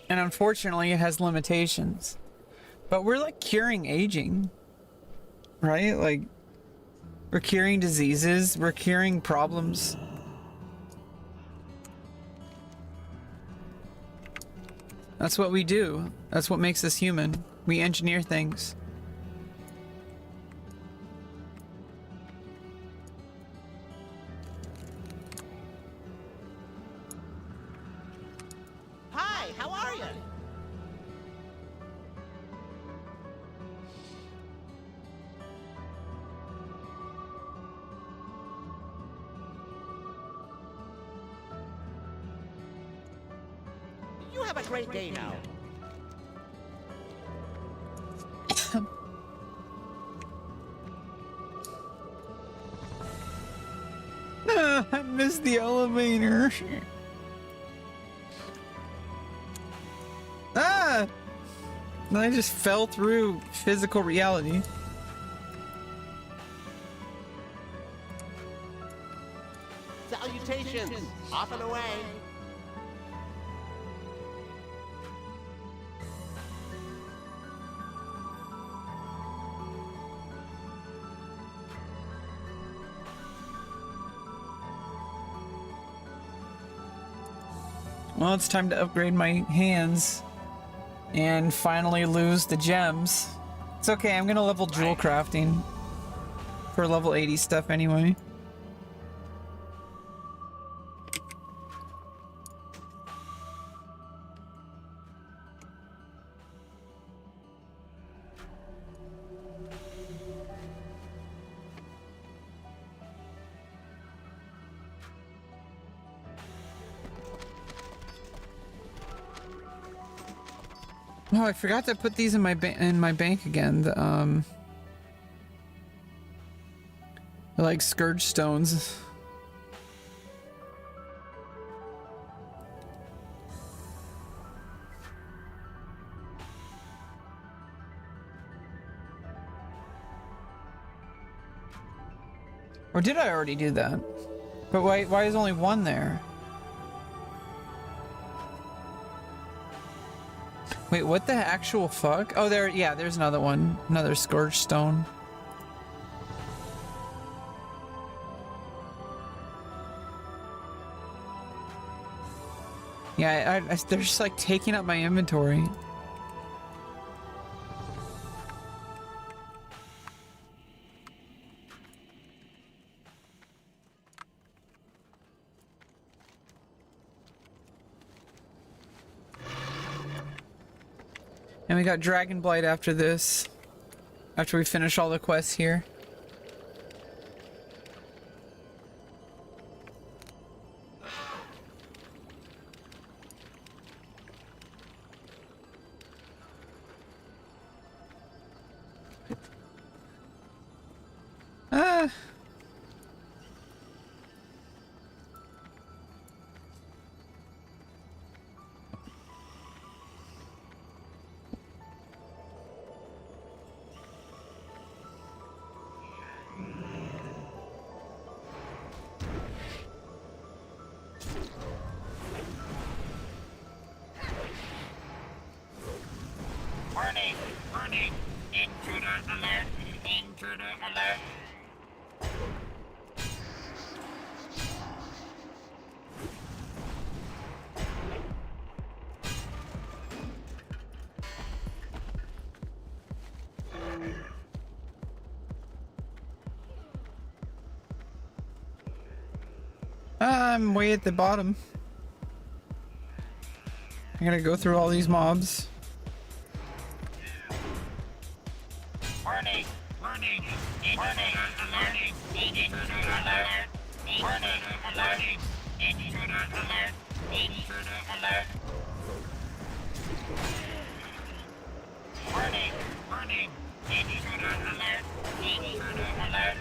And unfortunately, it has limitations. But we're like curing aging, right? Like, we're curing diseases, we're curing problems. That's what we do. That's what makes us human. We engineer things. Hi, how are you? You have a great day now. I missed the elevator. Ah! I just fell through physical reality. Salutations, off and away. Well, it's time to upgrade my hands and finally lose the gems. It's okay, I'm gonna level jewel crafting for level 80 stuff anyway. Oh, I forgot to put these in my bank again. The I like scourge stones. Or did I already do that? But why is only one there? Wait, what the actual fuck? Oh, there, yeah, there's another one. Another scourge stone. Yeah, they're just like taking up my inventory. And we got Dragon Blight after this. After we finish all the quests here. Ah. Warning! Warning! Intruder alert! Intruder alert! I'm way at the bottom. I gotta go through all these mobs. Warning! Warning! Intruder alert! Intruder alert! Warning! Alert! Intruder alert! Intruder alert! Warning! Warning! Intruder alert! Intruder alert!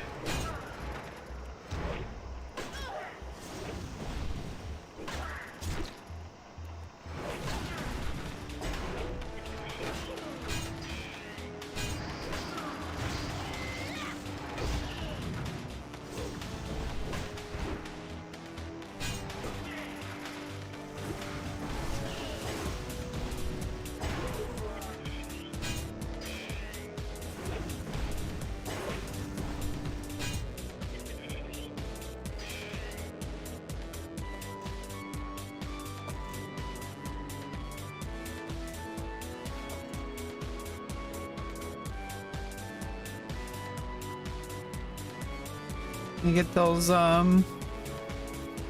You get those,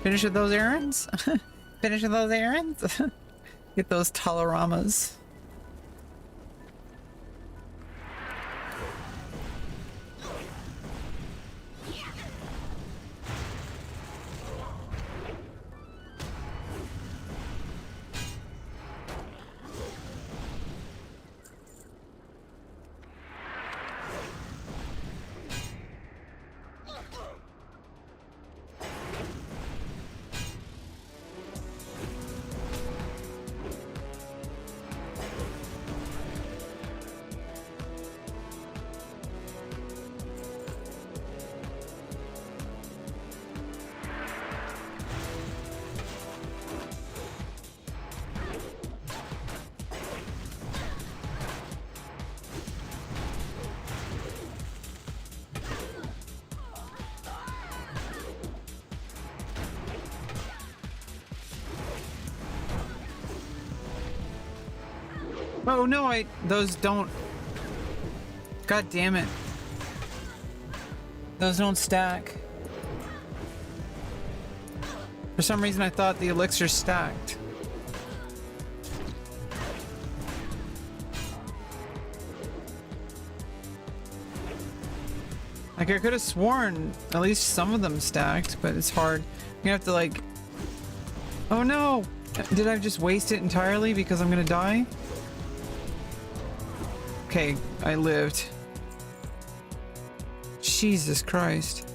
finish with those errands? Finish with those errands? Get those teleramas. Oh no, those don't. God damn it. Those don't stack. For some reason I thought the elixir stacked. Like I could have sworn at least some of them stacked, but it's hard. You have to like... Oh no! Did I just waste it entirely because I'm gonna die? Okay, I lived. Jesus Christ.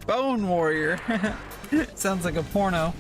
Bone Warrior. Sounds like a porno.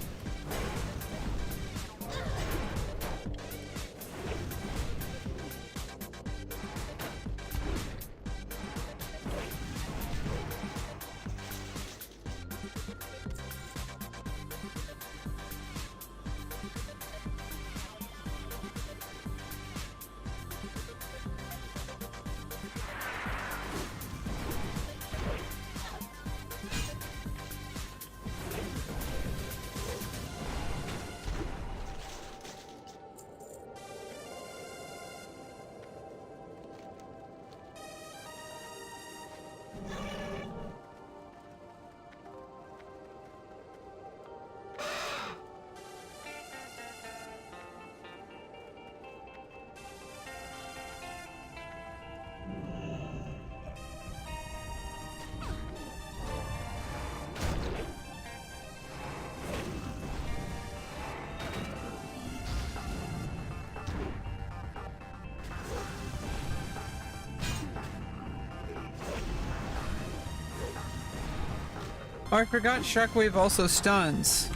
Oh, I forgot Shockwave also stuns.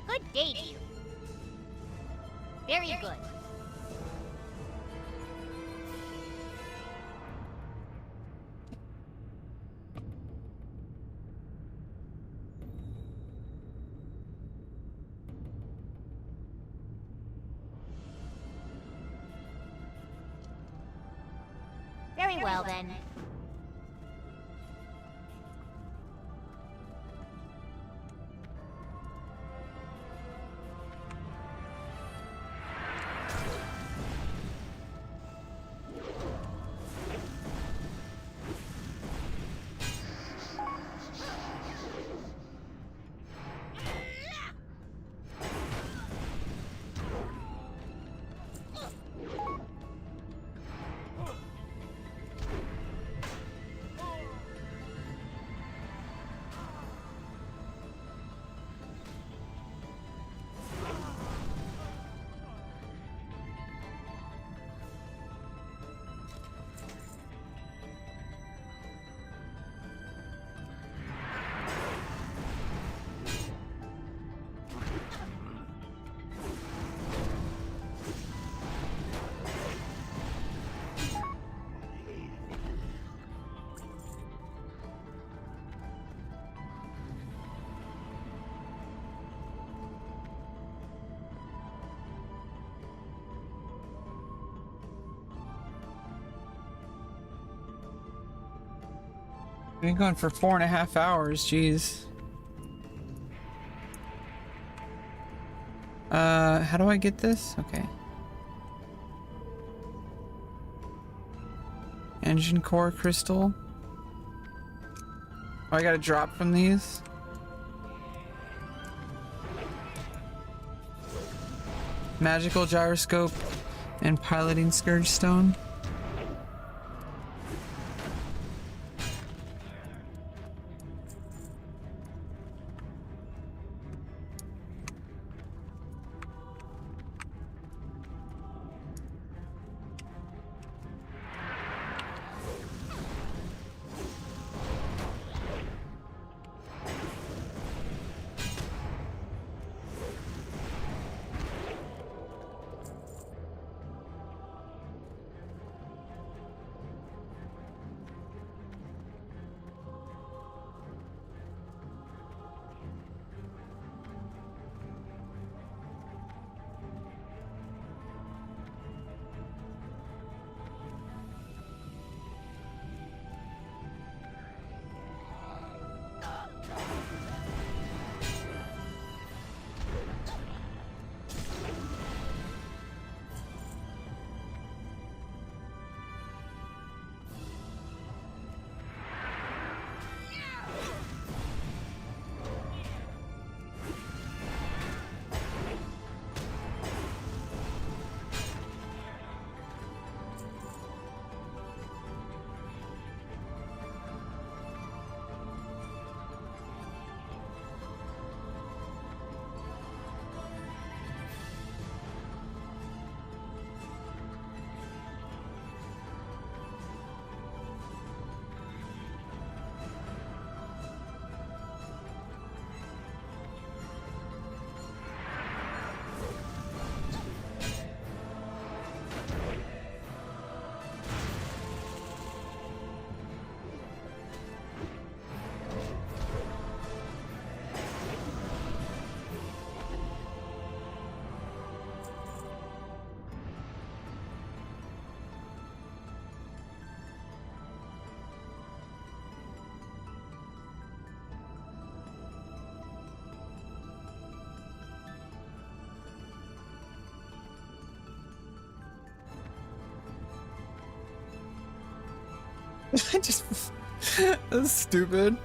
Good day to you. Very good. Very well, then. Been going for 4.5 hours, jeez. How do I get this? Okay. Engine core crystal. Oh, I gotta drop from these? Magical gyroscope and piloting scourge stone. I just that's stupid.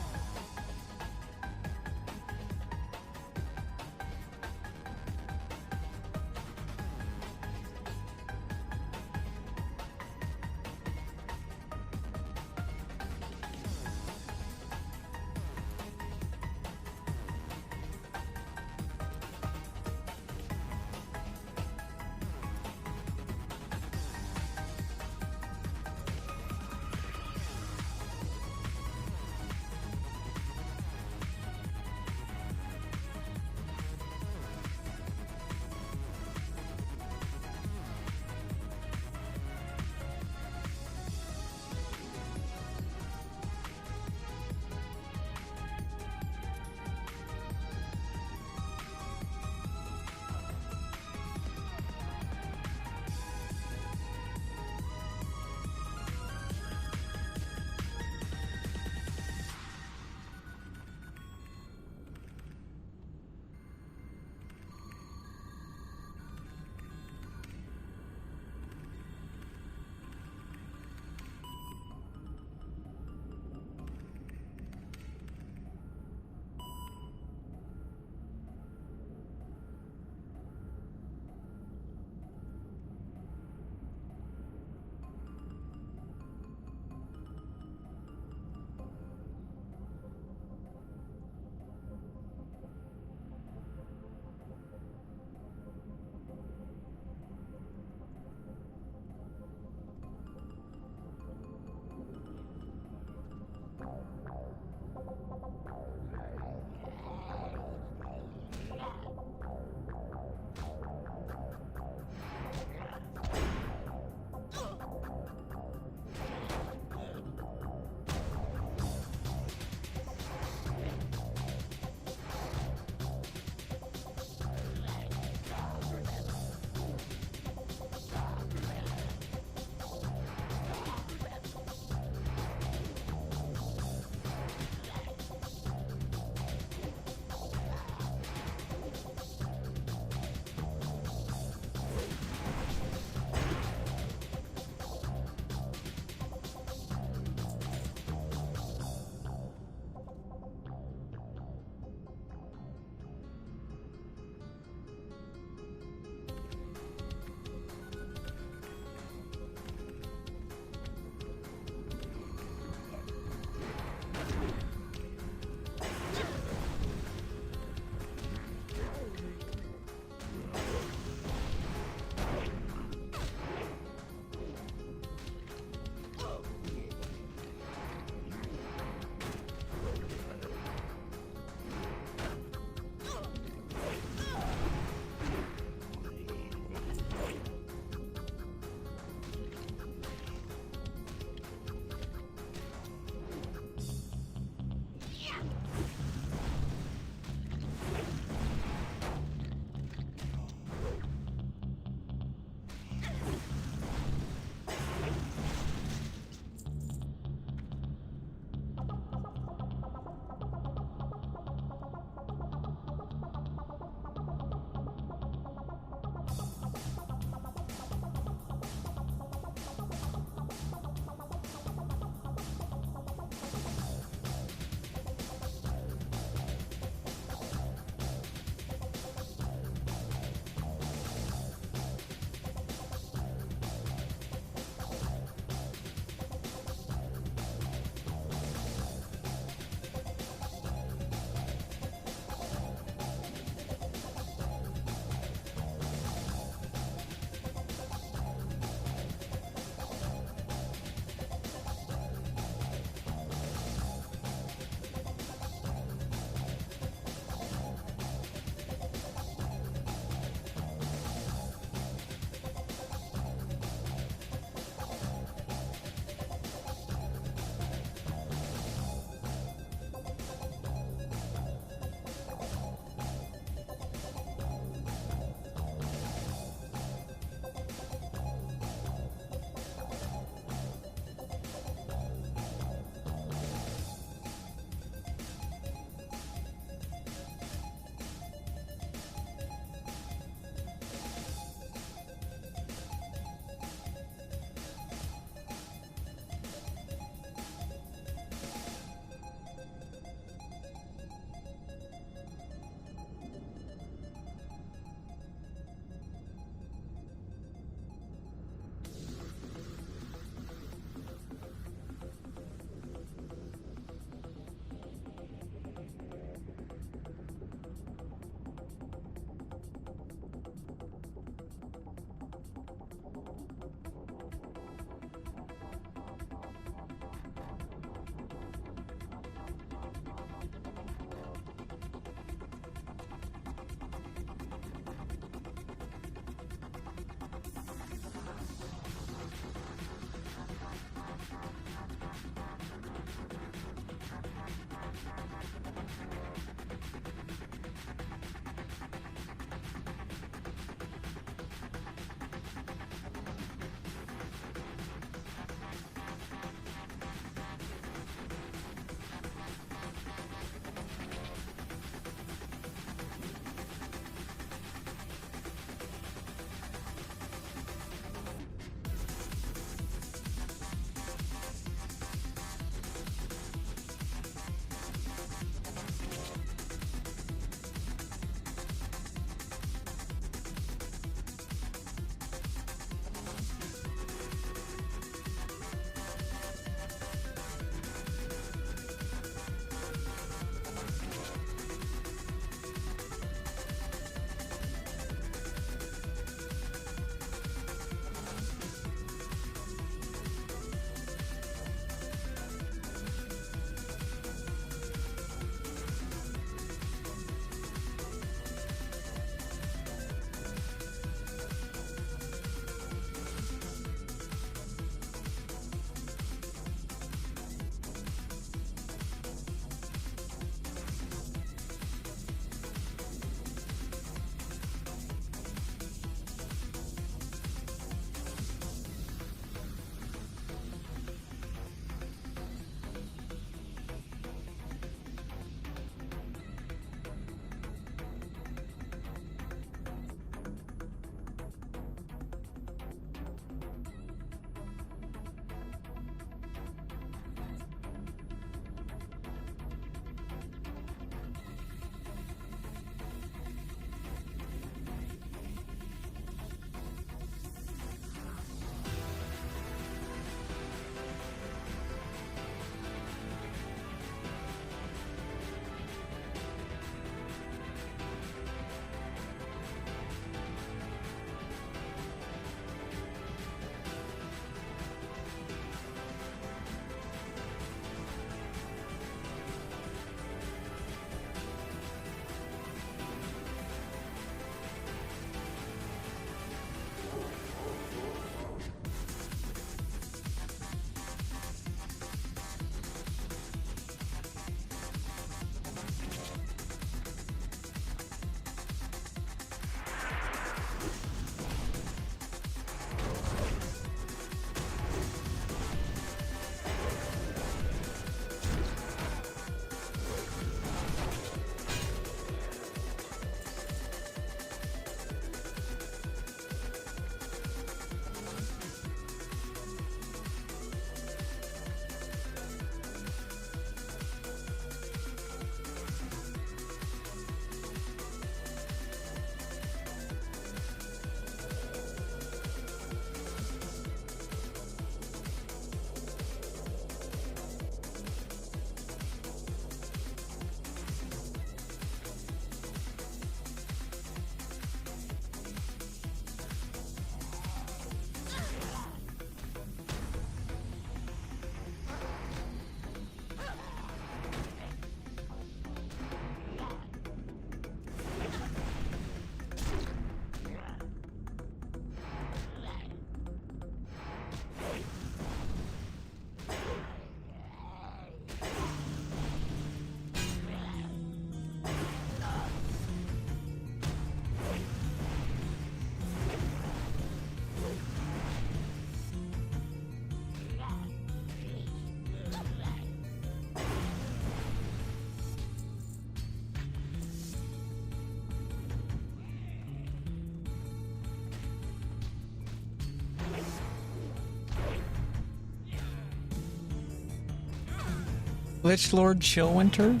Lich Lord Chillwinter?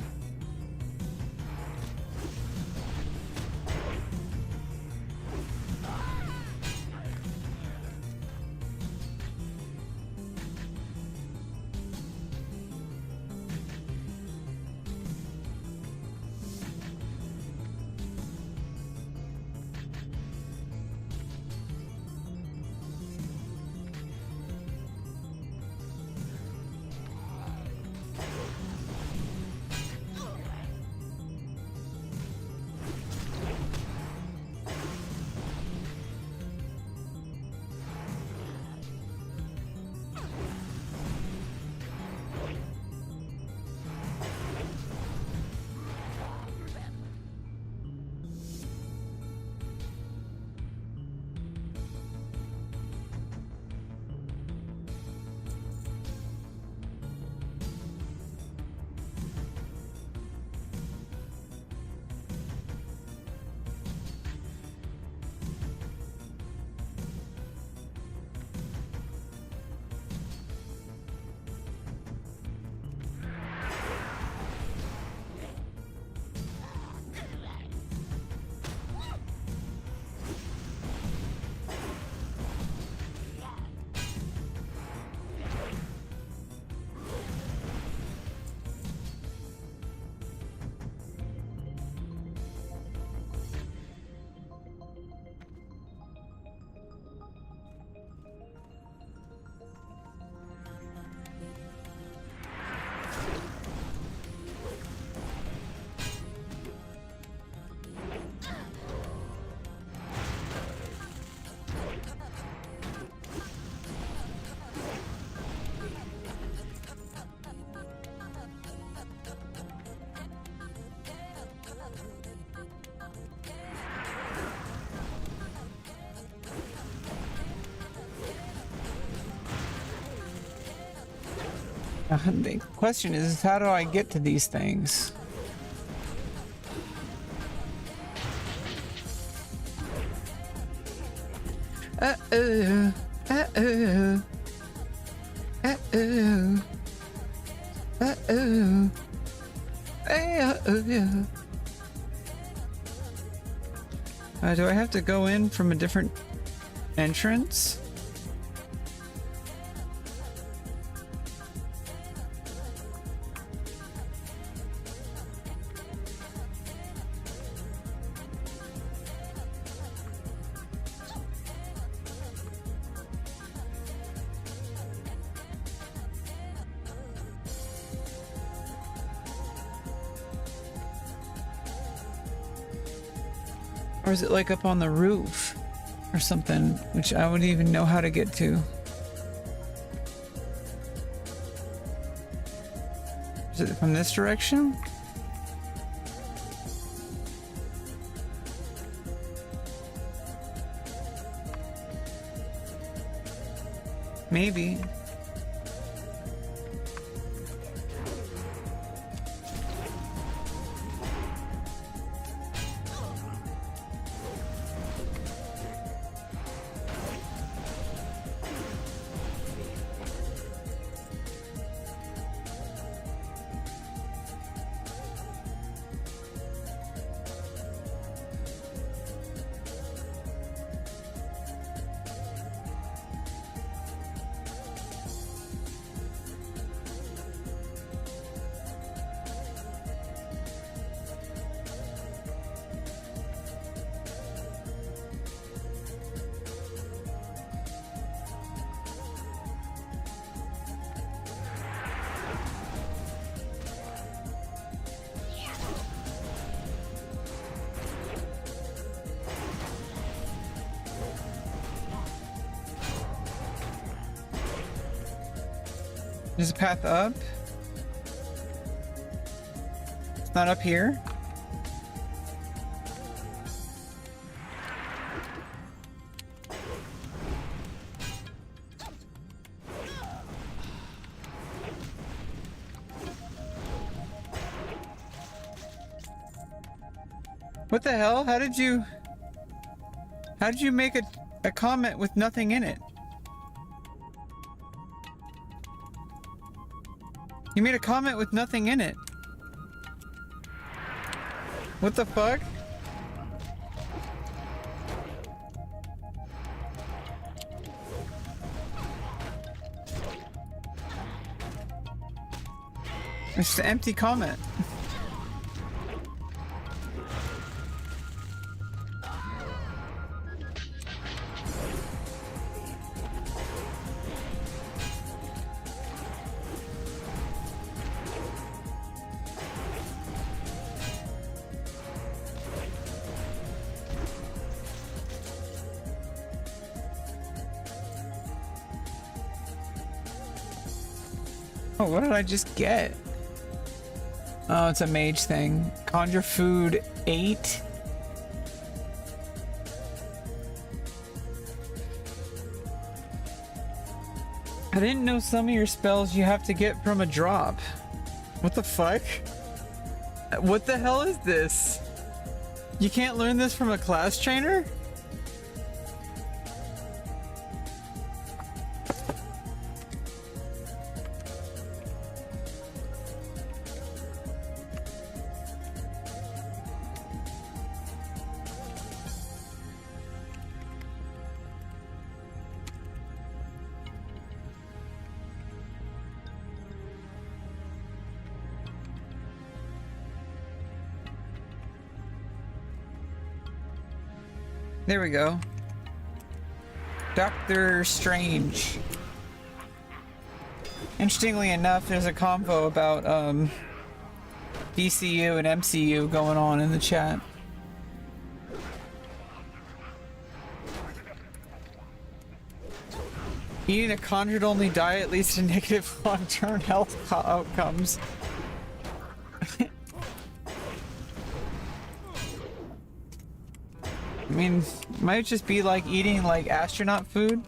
The question is, how do I get to these things? Uh-oh. Uh-oh. Uh-oh. Uh-oh. Uh-oh. Do I have to go in from a different entrance? Or is it like up on the roof or something, which I wouldn't even know how to get to? Is it from this direction? Maybe. There's a path up. It's not up here. What the hell? How did you make a comment with nothing in it? You made a comment with nothing in it. What the fuck? It's an empty comment. Oh, what did I just get? Oh, it's a mage thing. Conjure food 8. I didn't know some of your spells you have to get from a drop. What the fuck? What the hell is this? You can't learn this from a class trainer? There we go. Doctor Strange. Interestingly enough, there's a convo about DCU and MCU going on in the chat. Eating a conjured-only diet leads to negative long-term health outcomes. I mean, it might just be like eating like astronaut food.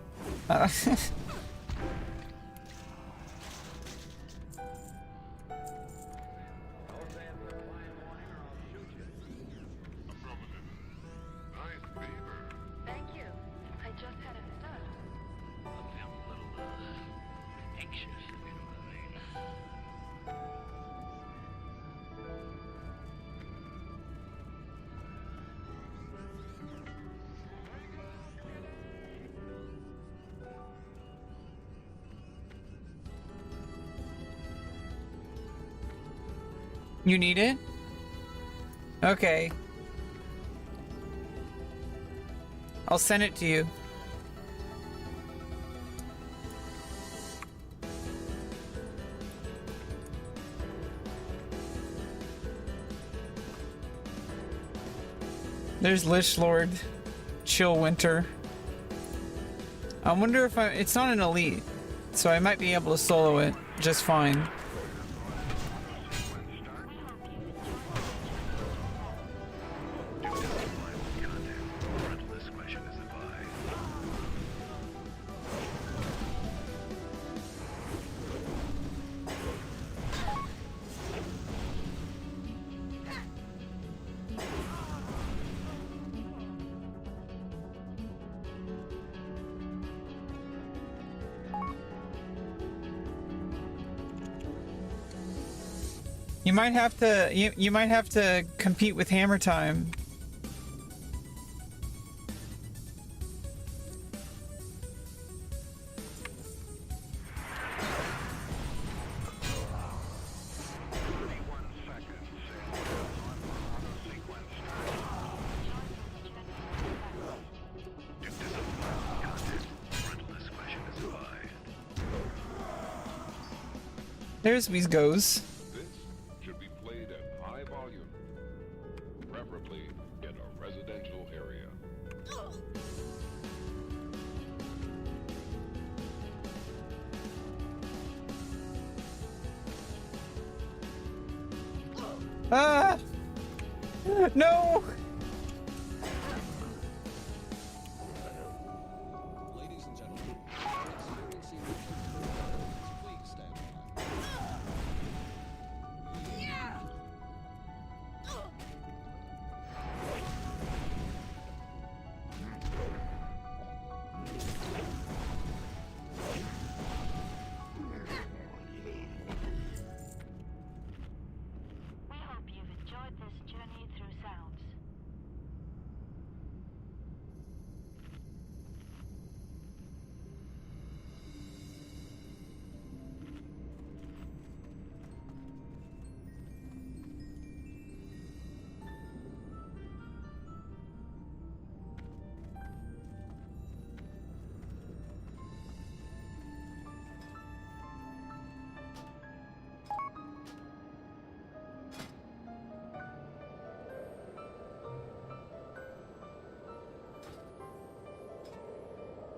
You need it? Okay. I'll send it to you. There's Lich Lord. Chill Winter. I wonder if it's not an elite, so I might be able to solo it just fine. You might have to you might have to compete with Hammer Time. There's Weez Goes. Ah! No! Ladies and gentlemen, please stand by.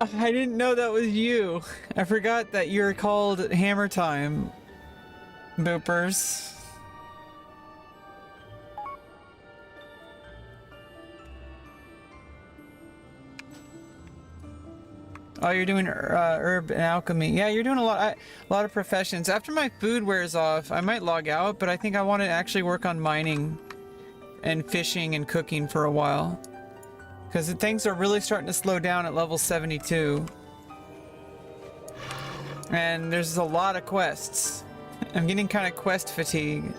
I didn't know that was you. I forgot that you're called Hammer Time. Boopers. Oh, you're doing herb and alchemy. Yeah, you're doing a lot of professions. After my food wears off, I might log out, but I think I want to actually work on mining and fishing and cooking for a while. Because things are really starting to slow down at level 72. And there's a lot of quests. I'm getting kind of quest fatigue.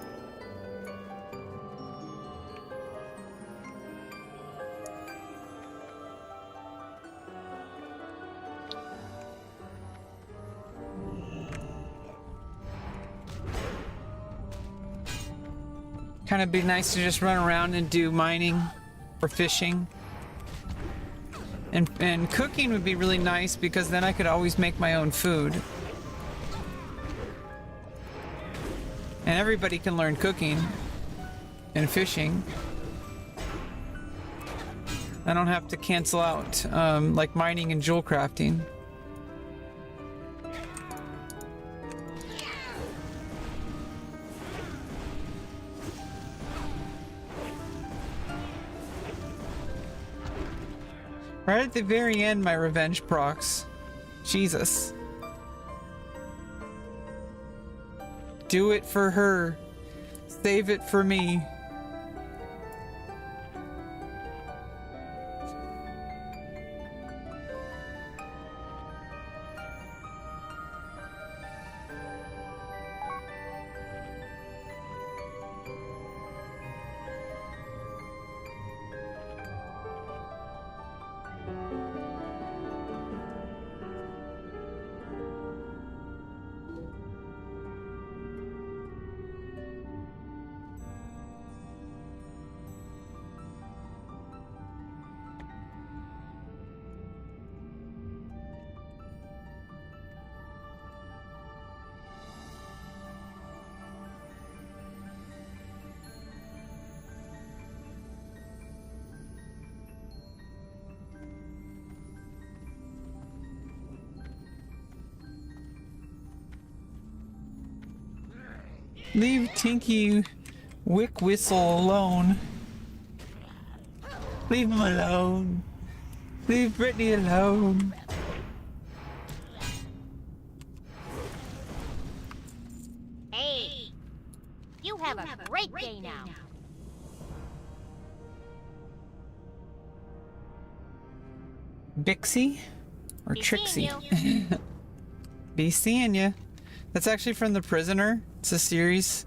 Kind of be nice to just run around and do mining or fishing. And cooking would be really nice because then I could always make my own food. And everybody can learn cooking and fishing. I don't have to cancel out like mining and jewel crafting. Right at the very end, my revenge procs. Jesus. Do it for her. Save it for me. Leave Tinky Wick Whistle alone. Leave him alone. Leave Brittany alone. Hey, you have a great day now. Bixie? Or Be Trixie? seeing Be seeing ya. That's actually from The Prisoner. It's a series.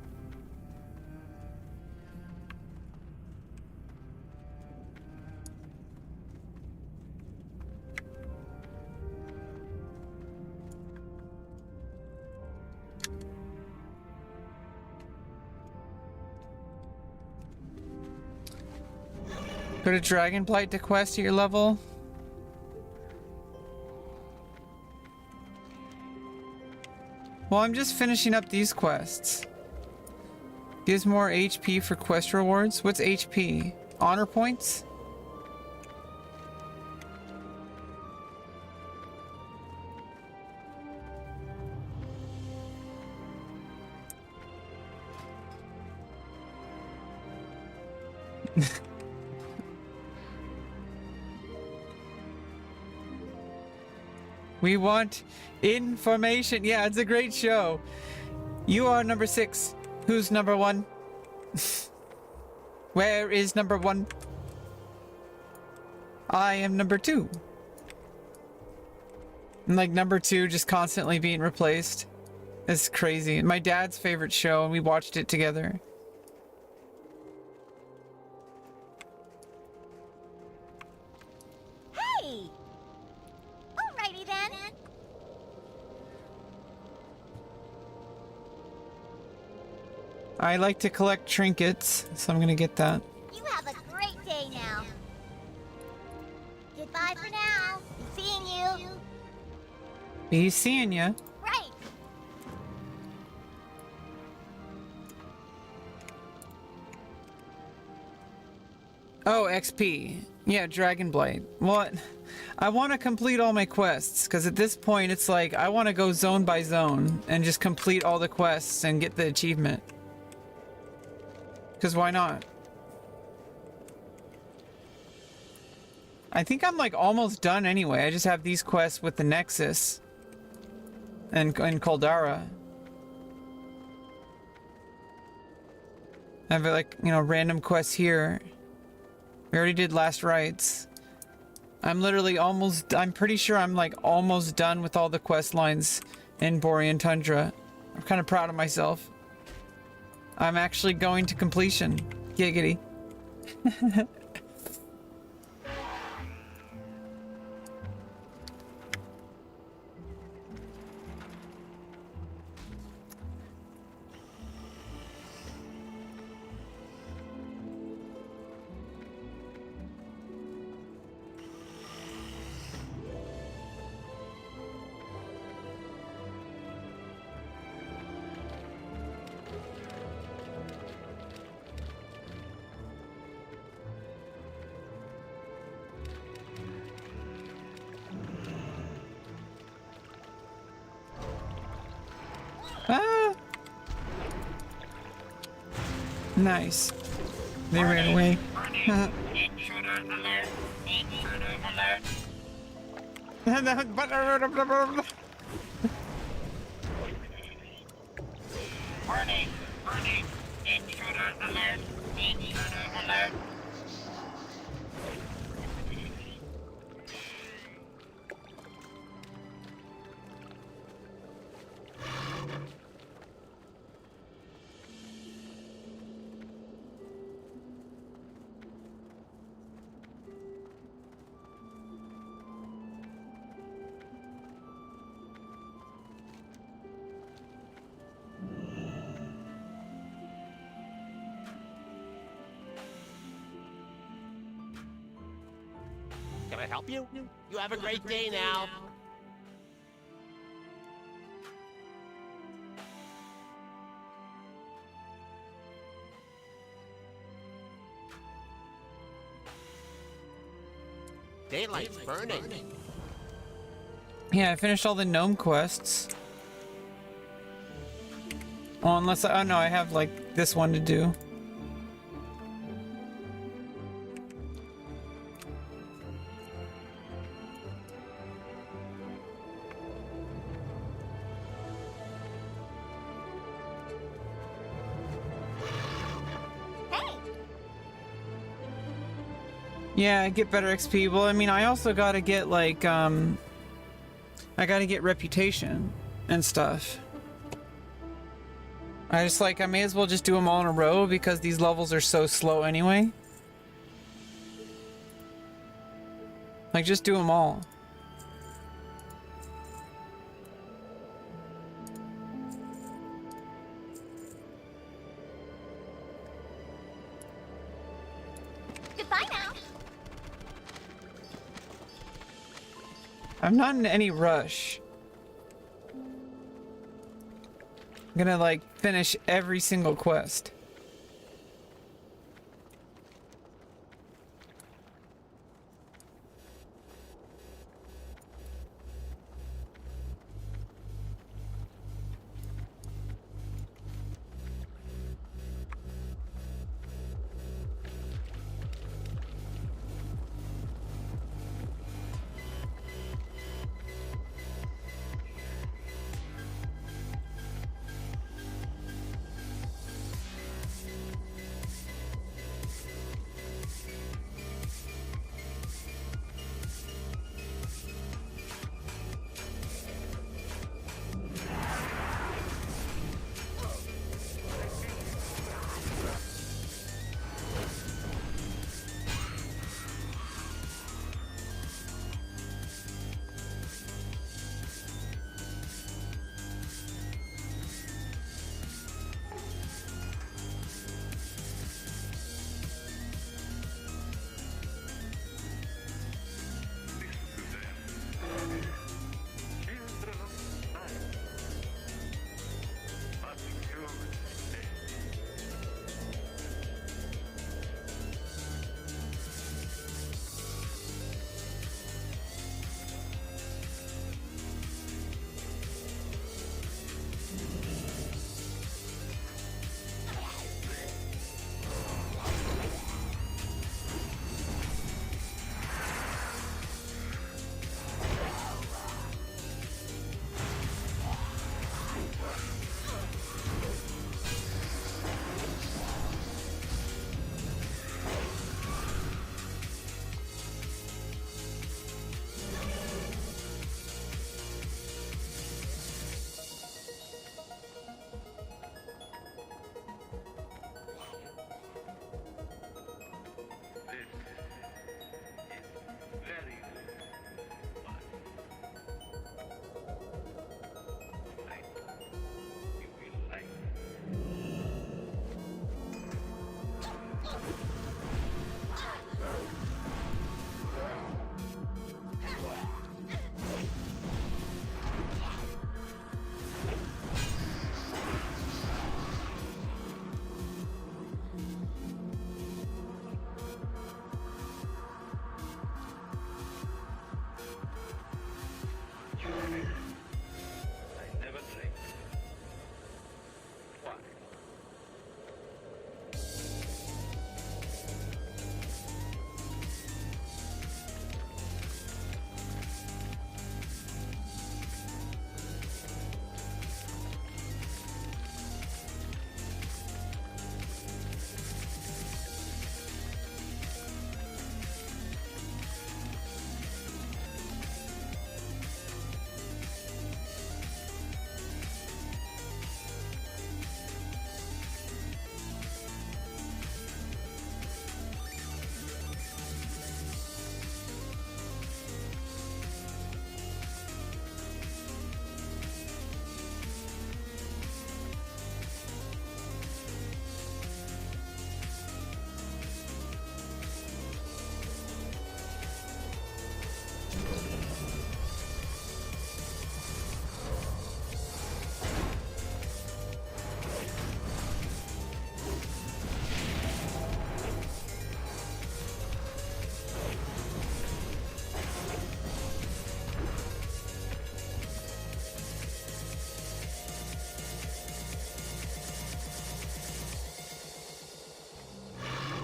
Go to Dragonblight to quest at your level. Well, I'm just finishing up these quests. Gives more HP for quest rewards. What's HP? Honor points? We want information. Yeah, it's a great show. You are number 6. Who's number 1? Where is number 1? I am number 2. And like number 2 just constantly being replaced. It's crazy. My dad's favorite show, and we watched it together. Hey! Alrighty then. I like to collect trinkets, so I'm gonna get that. You have a great day now. Goodbye for now. Be seeing you. Be seeing ya. Right. Oh, XP. Yeah, Dragonblight. Well, I want to complete all my quests, because at this point it's like, I want to go zone by zone and just complete all the quests and get the achievement. Because why not? I think I'm like almost done anyway. I just have these quests with the Nexus and Caldara. I have like, you know, random quests here. We already did Last Rites. I'm literally almost, I'm pretty sure I'm like almost done with all the quest lines in Borean Tundra. I'm kind of proud of myself. I'm actually going to completion. Giggity. Ah! Nice. They ran away. Warning. Intruder alert. Intruder alert. Warning. Warning. Intruder alert. Intruder alert. Can I help you? You have a great day now. Daylight's burning. Yeah, I finished all the gnome quests. Oh, unless I, oh no, I have like this one to do. Yeah, get better XP. Well, I mean, I also gotta get like, I gotta get reputation and stuff. I just like, I may as well just do them all in a row because these levels are so slow anyway. Like, just do them all. Goodbye now. I'm not in any rush. I'm gonna like finish every single quest.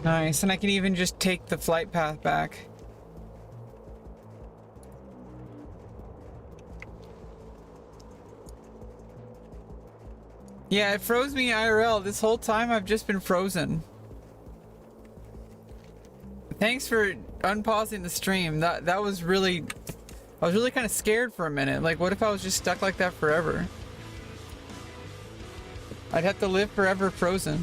Nice, and I can even just take the flight path back. Yeah, it froze me IRL. This whole time I've just been frozen. Thanks for unpausing the stream. That was really... I was really kind of scared for a minute. Like, what if I was just stuck like that forever? I'd have to live forever frozen.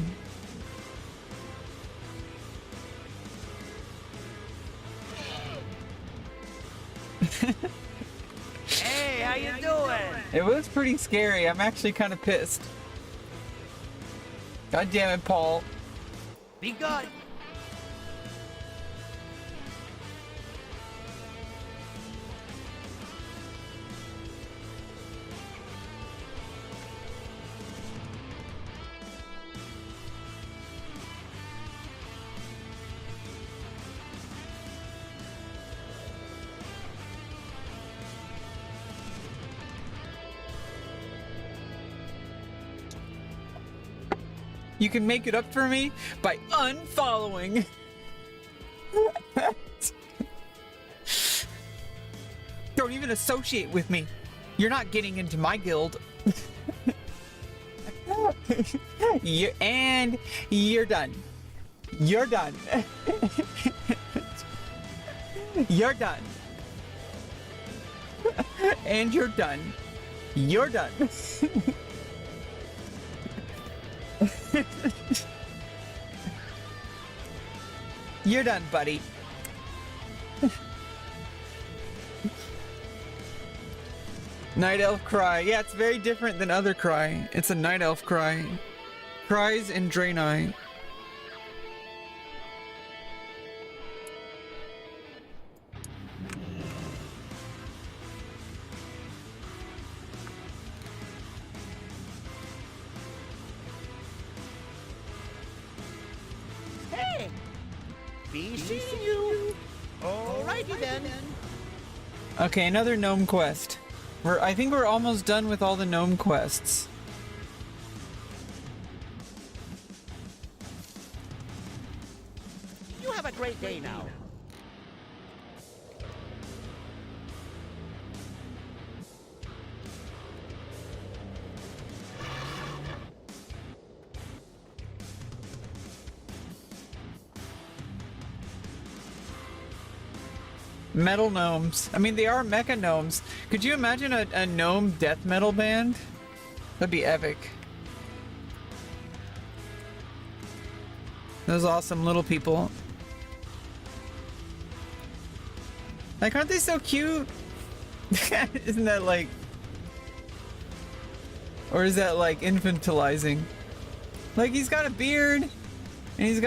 Hey, how you doing? It was pretty scary. I'm actually kind of pissed. God damn it, Paul. Be good. You can make it up for me by unfollowing. Don't even associate with me. You're not getting into my guild. And you're done. You're done. You're done. And you're done. You're done. You're done, buddy. Night elf cry. Yeah, it's very different than other cry. It's a night elf cry. Cries in Draenei. Hey, be seeing you. Alrighty then. Okay, another gnome quest. I think we're almost done with all the gnome quests. You have a great day now. Metal gnomes. I mean, they are mecha gnomes. Could you imagine a gnome death metal band? That'd be epic. Those awesome little people. Like, aren't they so cute? Isn't that like... Or is that like infantilizing? Like, he's got a beard and he's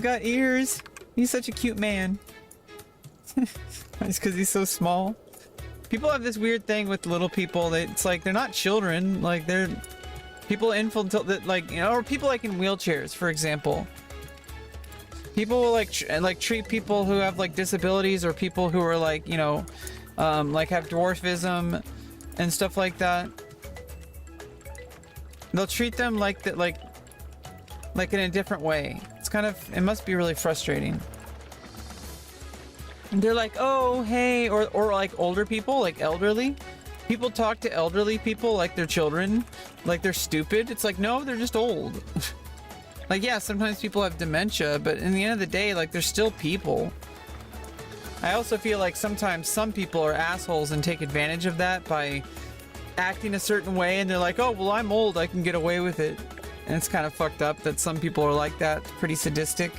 got ears. He's such a cute man. It's because he's so small. People have this weird thing with little people. It's like they're not children. Like, they're people infantile, like, you know, or people like in wheelchairs, for example. People will like treat people who have like disabilities, or people who are like, you know, like have dwarfism and stuff like that. They'll treat them like that, like in a different way. It's kind of, it must be really frustrating. They're like, oh, hey, or like older people, like elderly. People talk to elderly people like they're children, like they're stupid. It's like, no, they're just old. Like, yeah, sometimes people have dementia, but in the end of the day, like, they're still people. I also feel like sometimes some people are assholes and take advantage of that by acting a certain way, and they're like, oh, well, I'm old, I can get away with it. And it's kind of fucked up that some people are like that. It's pretty sadistic.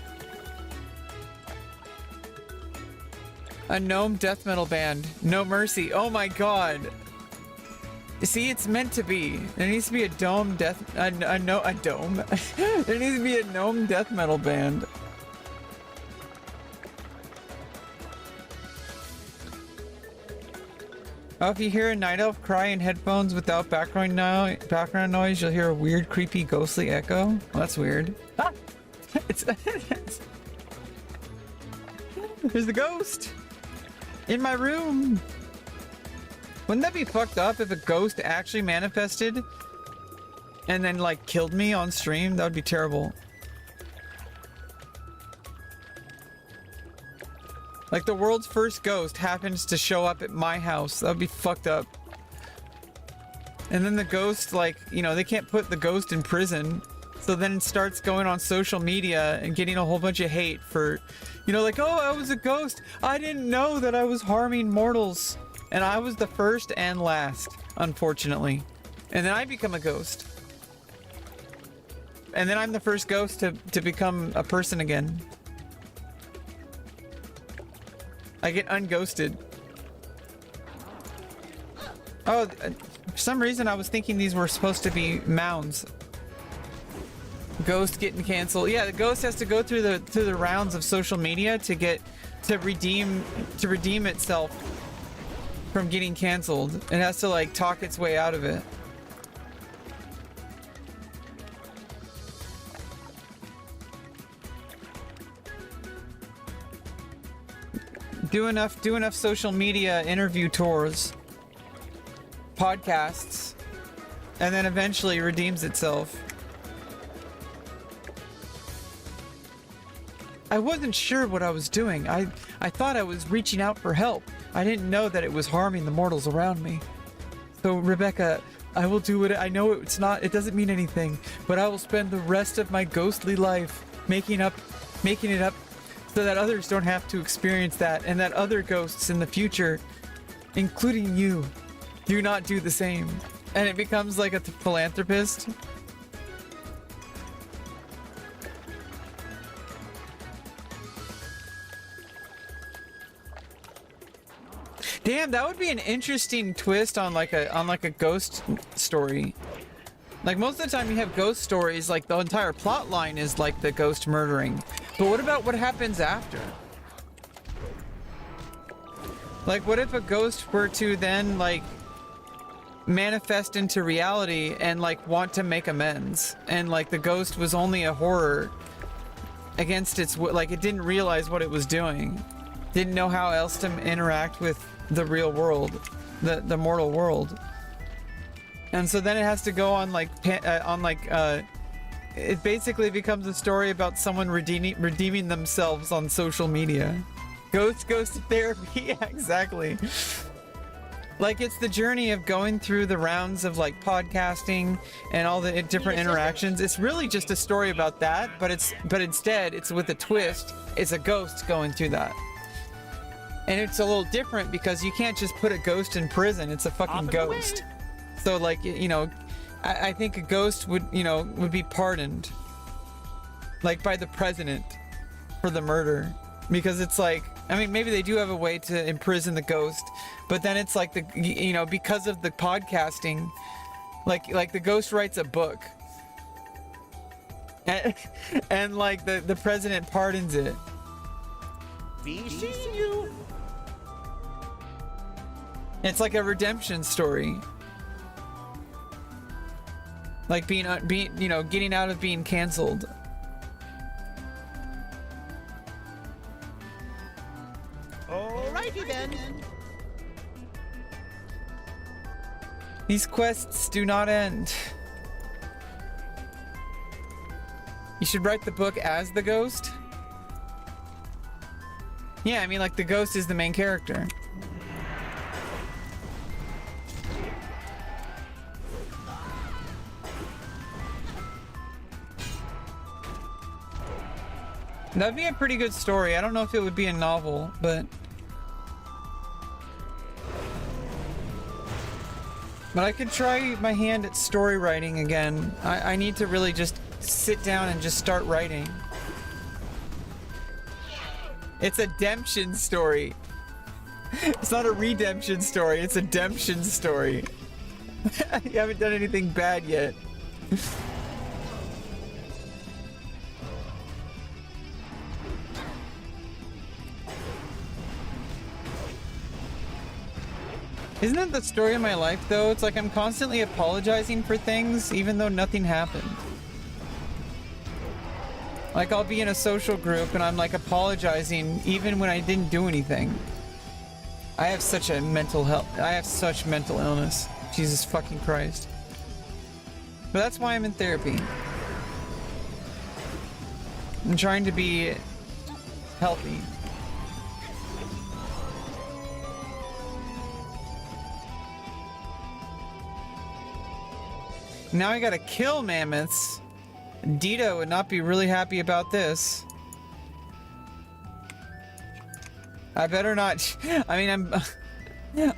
A gnome death metal band. No mercy. Oh my god. See, it's meant to be. There needs to be a dome death... a dome? There needs to be a gnome death metal band. Oh, if you hear a night elf cry in headphones without background noise, you'll hear a weird, creepy, ghostly echo. Well, that's weird. Ah! There's the ghost! In my room! Wouldn't that be fucked up if a ghost actually manifested and then, like, killed me on stream? That would be terrible. Like the world's first ghost happens to show up at my house. That would be fucked up. And then the ghost, like, you know, they can't put the ghost in prison. So then it starts going on social media and getting a whole bunch of hate for, you know, like, oh, I was a ghost. I didn't know that I was harming mortals. And I was the first and last, unfortunately. And then I become a ghost. And then I'm the first ghost to become a person again. I get unghosted. Oh, for some reason I was thinking these were supposed to be mounds. Ghost getting canceled. Yeah, the ghost has to go through the rounds of social media to redeem itself from getting canceled. It has to like talk its way out of it. Do enough social media interview tours, podcasts, and then eventually redeems itself. I wasn't sure what I was doing. I thought I was reaching out for help. I didn't know that it was harming the mortals around me. So Rebecca, I will do it. I know it doesn't mean anything, but I will spend the rest of my ghostly life making it up so that others don't have to experience that, and that other ghosts in the future, including you, do not do the same. And it becomes like a philanthropist. Damn, that would be an interesting twist on like a ghost story. Like most of the time you have ghost stories, like the entire plot line is like the ghost murdering. But what about what happens after? Like what if a ghost were to then like manifest into reality and like want to make amends, and like the ghost was only a horror against its, like it didn't realize what it was doing, didn't know how else to interact with the real world, the mortal world. And so then it has to go on it basically becomes a story about someone redeeming themselves on social media. Ghost goes to therapy. Yeah, exactly. Like it's the journey of going through the rounds of like podcasting and all the different interactions. It's really just a story about that, but instead it's with a twist. It's a ghost going through that. And it's a little different because you can't just put a ghost in prison. It's a fucking ghost. So like, you know, I think a ghost would be pardoned, like by the president for the murder, because it's like, I mean, maybe they do have a way to imprison the ghost, but then it's like because of the podcasting, like the ghost writes a book, and like the president pardons it. Be seeing you. It's like a redemption story. Like getting out of being canceled. Alrighty then. These quests do not end. You should write the book as the ghost? Yeah, I mean like the ghost is the main character. That'd be a pretty good story. I don't know if it would be a novel, but I could try my hand at story writing again. I need to really just sit down and just start writing. It's a demption story. It's not a redemption story, it's a demption story. You haven't done anything bad yet. Isn't that the story of my life, though? It's like I'm constantly apologizing for things, even though nothing happened. Like, I'll be in a social group, and I'm, like, apologizing even when I didn't do anything. I have such mental illness. Jesus fucking Christ. But that's why I'm in therapy. I'm trying to be healthy. Now I gotta kill mammoths. Dita would not be really happy about this. I better not. I mean,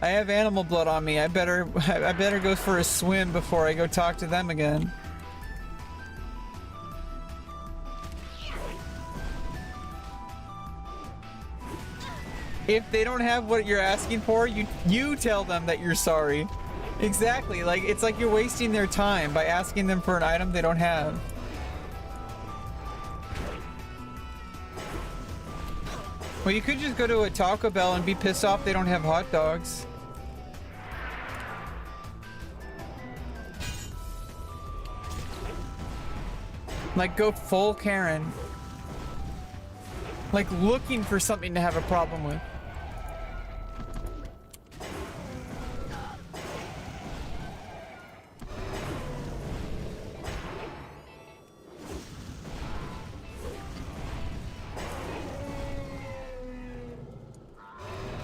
I have animal blood on me. I better go for a swim before I go talk to them again. If they don't have what you're asking for, you tell them that you're sorry. Exactly. Like, it's like you're wasting their time by asking them for an item they don't have. Well, you could just go to a Taco Bell and be pissed off they don't have hot dogs. Like, go full Karen. Like, looking for something to have a problem with.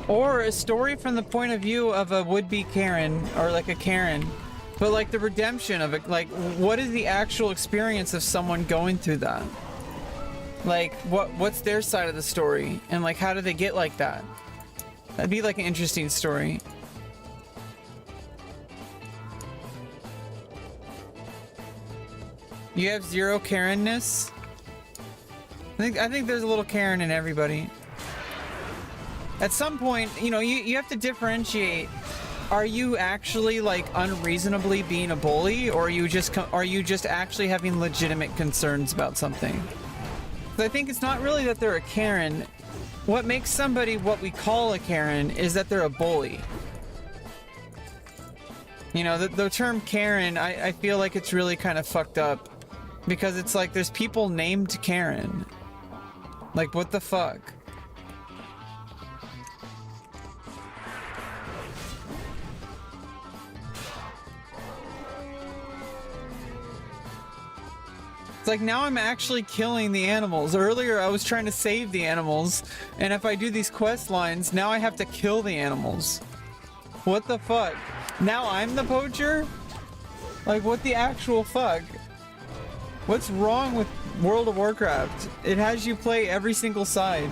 Or a story from the point of view of a would-be Karen, or like a Karen, but like the redemption of it. Like, what is the actual experience of someone going through that? Like, what's their side of the story, and like, how do they get like that? That'd be like an interesting story. You have zero Karen-ness? I think there's a little Karen in everybody. At some point, you know, you have to differentiate. Are you actually like unreasonably being a bully, or are you just actually having legitimate concerns about something? I think it's not really that they're a Karen. What makes somebody what we call a Karen is that they're a bully. You know, the term Karen, I feel like it's really kind of fucked up, because it's like there's people named Karen. Like, what the fuck? It's like, now I'm actually killing the animals. Earlier I was trying to save the animals, and if I do these quest lines, now I have to kill the animals. What the fuck? Now I'm the poacher? Like, what the actual fuck? What's wrong with World of Warcraft? It has you play every single side.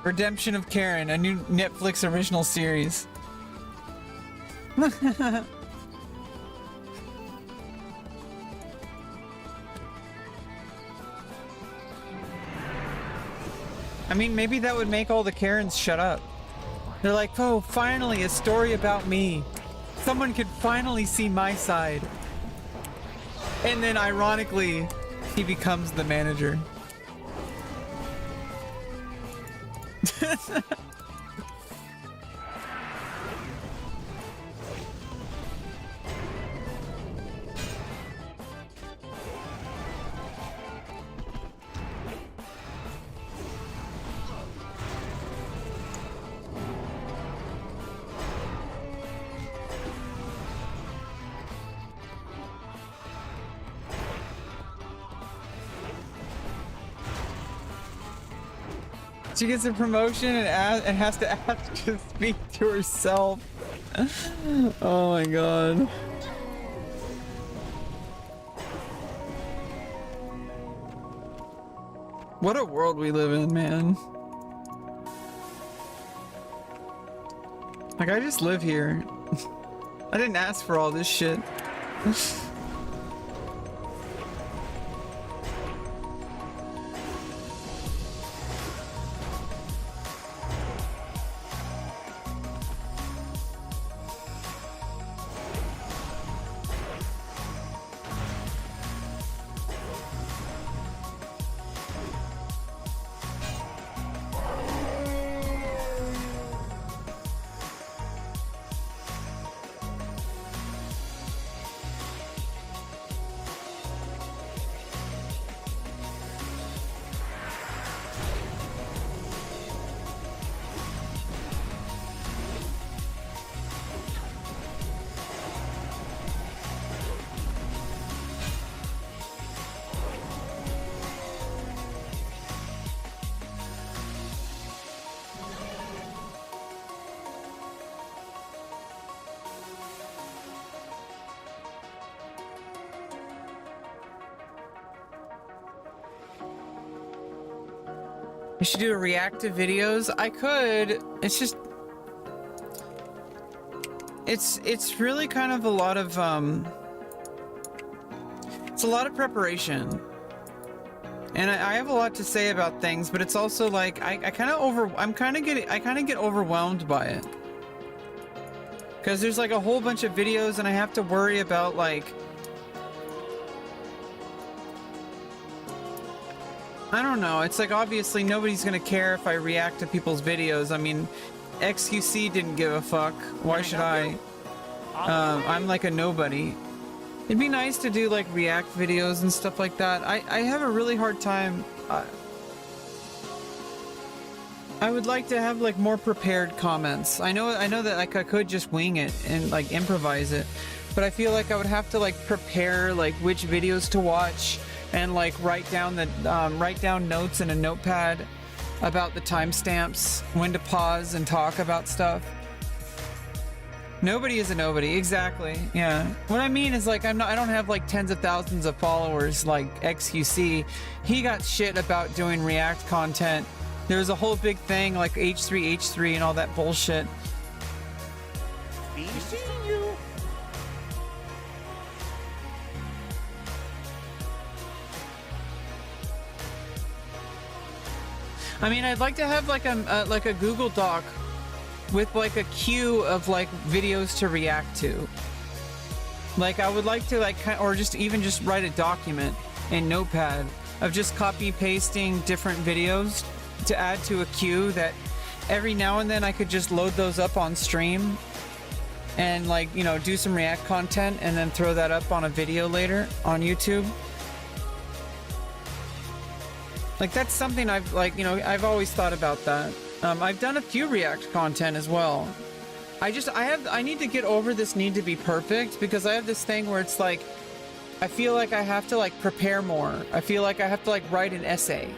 Redemption of Karen, a new Netflix original series. I mean, maybe that would make all the Karens shut up. They're like, oh, finally a story about me. Someone could finally see my side. And then ironically, he becomes the manager. She gets a promotion and has to ask to speak to herself. Oh my god. What a world we live in, man. Like, I just live here. I didn't ask for all this shit. should do reactive videos. I could. It's just it's really kind of a lot of it's a lot of preparation. And I have a lot to say about things, but it's also like I kind of get overwhelmed by it. Because there's like a whole bunch of videos and I have to worry about like, I don't know, it's like obviously nobody's gonna care if I react to people's videos. I mean, XQC didn't give a fuck. Why should I? I'm like a nobody. It'd be nice to do like react videos and stuff like that. I have a really hard time. I would like to have like more prepared comments. I know that like I could just wing it and like improvise it, but I feel like I would have to like prepare like which videos to watch and like write down notes in a notepad about the timestamps, when to pause and talk about stuff. Nobody is a nobody, exactly. Yeah. What I mean is like I don't have like tens of thousands of followers like XQC. He got shit about doing React content. There was a whole big thing like H3 and all that bullshit. Be seeing you. I mean, I'd like to have like a Google Doc with like a queue of like videos to react to. Like I would like to like or just write a document in Notepad of just copy pasting different videos to add to a queue that every now and then I could just load those up on stream and like, you know, do some React content and then throw that up on a video later on YouTube. Like that's something I've like, you know, I've always thought about that. I've done a few React content as well. I need to get over this need to be perfect because I have this thing where it's like, I feel like I have to like prepare more. I feel like I have to like write an essay.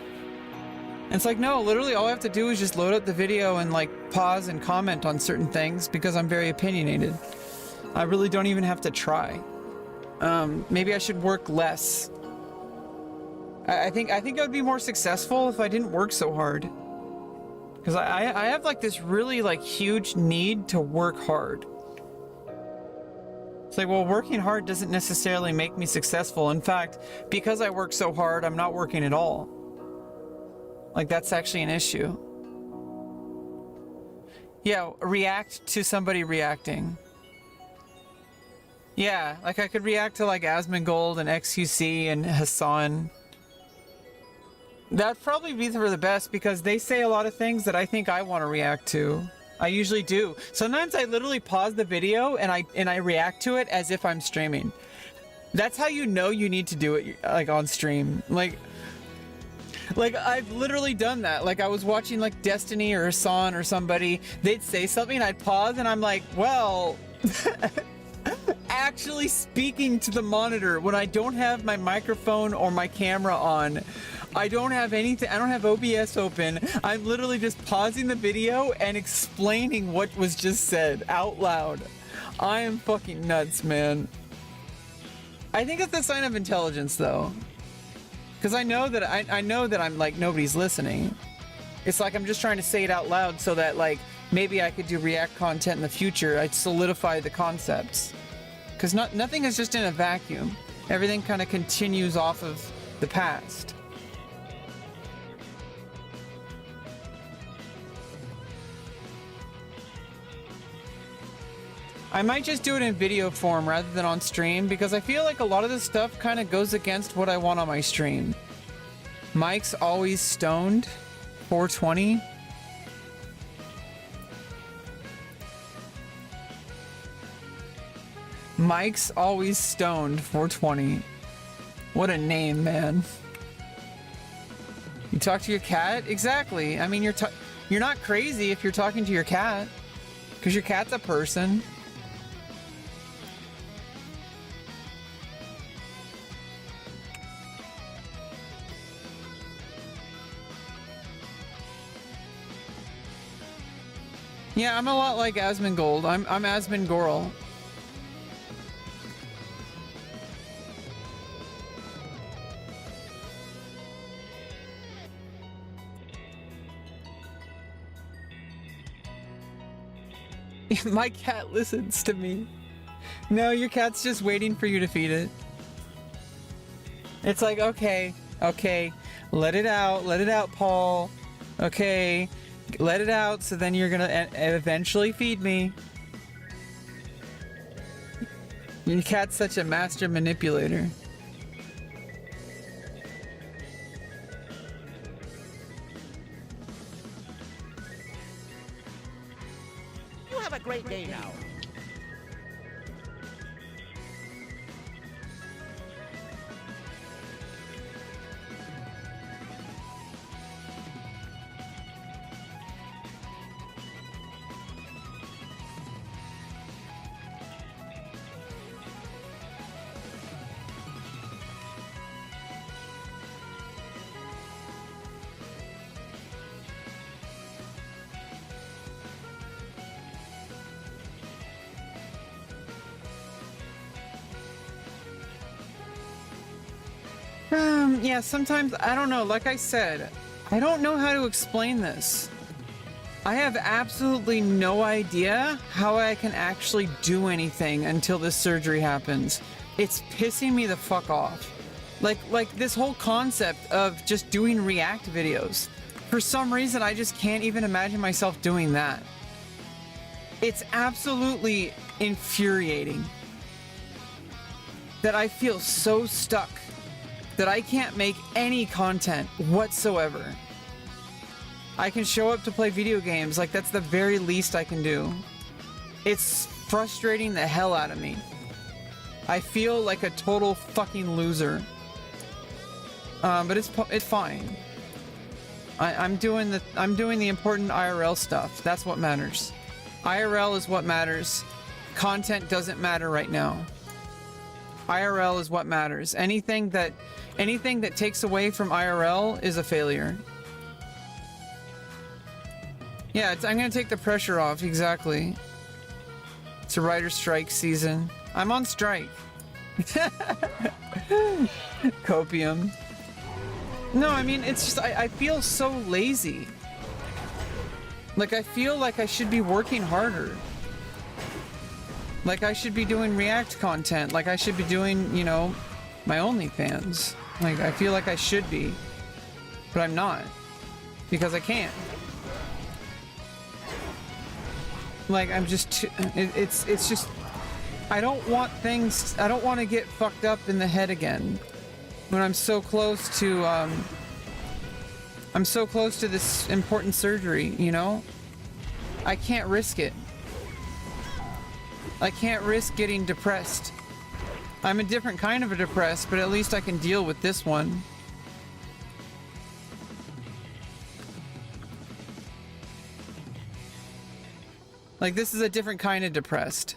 And it's like, no, literally all I have to do is just load up the video and like pause and comment on certain things because I'm very opinionated. I really don't even have to try. Maybe I should work less. I think I would be more successful if I didn't work so hard. Because I have like this really like huge need to work hard. It's like, well, working hard doesn't necessarily make me successful. In fact, because I work so hard, I'm not working at all. Like that's actually an issue. Yeah, react to somebody reacting. Yeah, like I could react to like Asmongold and XQC and Hassan. That'd probably be for the best because they say a lot of things that I think I want to react to. I usually do. Sometimes I literally pause the video and I react to it as if I'm streaming. That's how you know you need to do it like on stream. Like I've literally done that. Like I was watching like Destiny or Hassan or somebody, they'd say something, I'd pause and I'm like, well, actually speaking to the monitor when I don't have my microphone or my camera on. I don't have anything, I don't have OBS open. I'm literally just pausing the video and explaining what was just said out loud. I am fucking nuts, man. I think it's a sign of intelligence though. Because I know that I'm like nobody's listening. It's like I'm just trying to say it out loud so that like maybe I could do React content in the future. I'd solidify the concepts. Because nothing is just in a vacuum. Everything kind of continues off of the past. I might just do it in video form rather than on stream because I feel like a lot of this stuff kind of goes against what I want on my stream. Mike's always stoned. 420. Mike's always stoned. 420. What a name, man. You talk to your cat? Exactly. I mean, you're not crazy if you're talking to your cat. Because your cat's a person. Yeah, I'm a lot like Asmongold. I'm Asmongoral. My cat listens to me. No, your cat's just waiting for you to feed it. It's like, okay, let it out, Paul. Okay, let it out, so then you're gonna eventually feed me. Your cat's such a master manipulator. You have a great day now. Yeah, sometimes, I don't know, like I said, I don't know how to explain this. I have absolutely no idea how I can actually do anything until this surgery happens. It's pissing me the fuck off. Like this whole concept of just doing react videos. For some reason, I just can't even imagine myself doing that. It's absolutely infuriating that I feel so stuck that I can't make any content whatsoever. I can show up to play video games, like that's the very least I can do. It's frustrating the hell out of me. I feel like a total fucking loser. But it's fine. I'm doing the important IRL stuff. That's what matters. IRL is what matters. Content doesn't matter right now. IRL is what matters. Anything that takes away from IRL is a failure. Yeah, I'm gonna take the pressure off, exactly. It's a writer's strike season. I'm on strike. Copium. No, I mean, it's just, I feel so lazy. Like, I feel like I should be working harder. Like, I should be doing React content. Like, I should be doing, you know, my OnlyFans. Like, I feel like I should be. But I'm not. Because I can't. Like, I'm just too, it's just, I don't want to get fucked up in the head again. When I'm so close to, this important surgery, you know? I can't risk it. I can't risk getting depressed. I'm a different kind of a depressed, but at least I can deal with this one. Like, this is a different kind of depressed.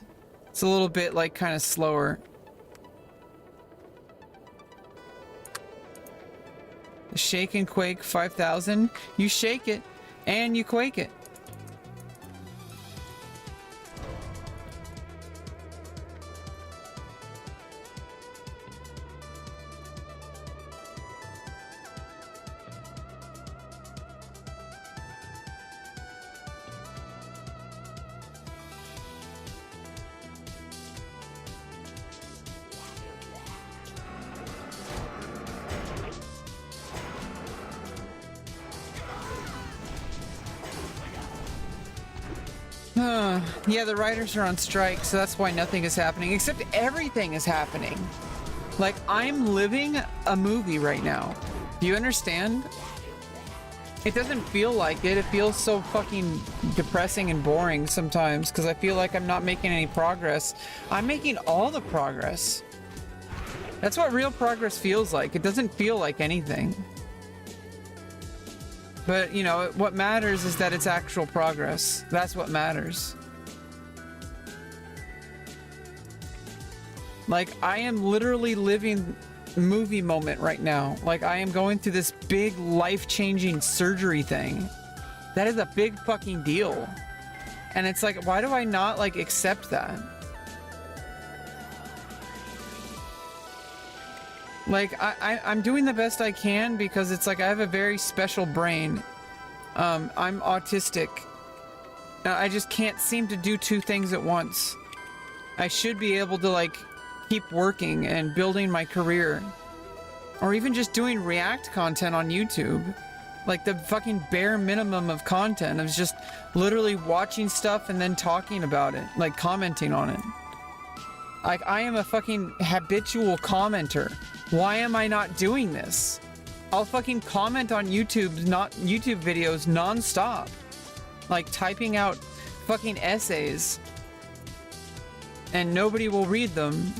It's a little bit, like, kind of slower. The Shake and Quake 5000. You shake it, and you quake it. Yeah, the writers are on strike, so that's why nothing is happening, except everything is happening. Like, I'm living a movie right now. Do you understand? It doesn't feel like it. It feels so fucking depressing and boring sometimes, because I feel like I'm not making any progress. I'm making all the progress. That's what real progress feels like. It doesn't feel like anything. But, you know, what matters is that it's actual progress. That's what matters. Like, I am literally living movie moment right now. Like, I am going through this big life-changing surgery thing. That is a big fucking deal. And it's like, why do I not, like, accept that? Like, I'm doing the best I can because it's like I have a very special brain. I'm autistic. I just can't seem to do two things at once. I should be able to like keep working and building my career, or even just doing React content on YouTube. Like the fucking bare minimum of content is just literally watching stuff and then talking about it, like commenting on it. Like I am a fucking habitual commenter. Why am I not doing this? I'll fucking comment on YouTube, not YouTube videos non-stop. Like typing out fucking essays and nobody will read them.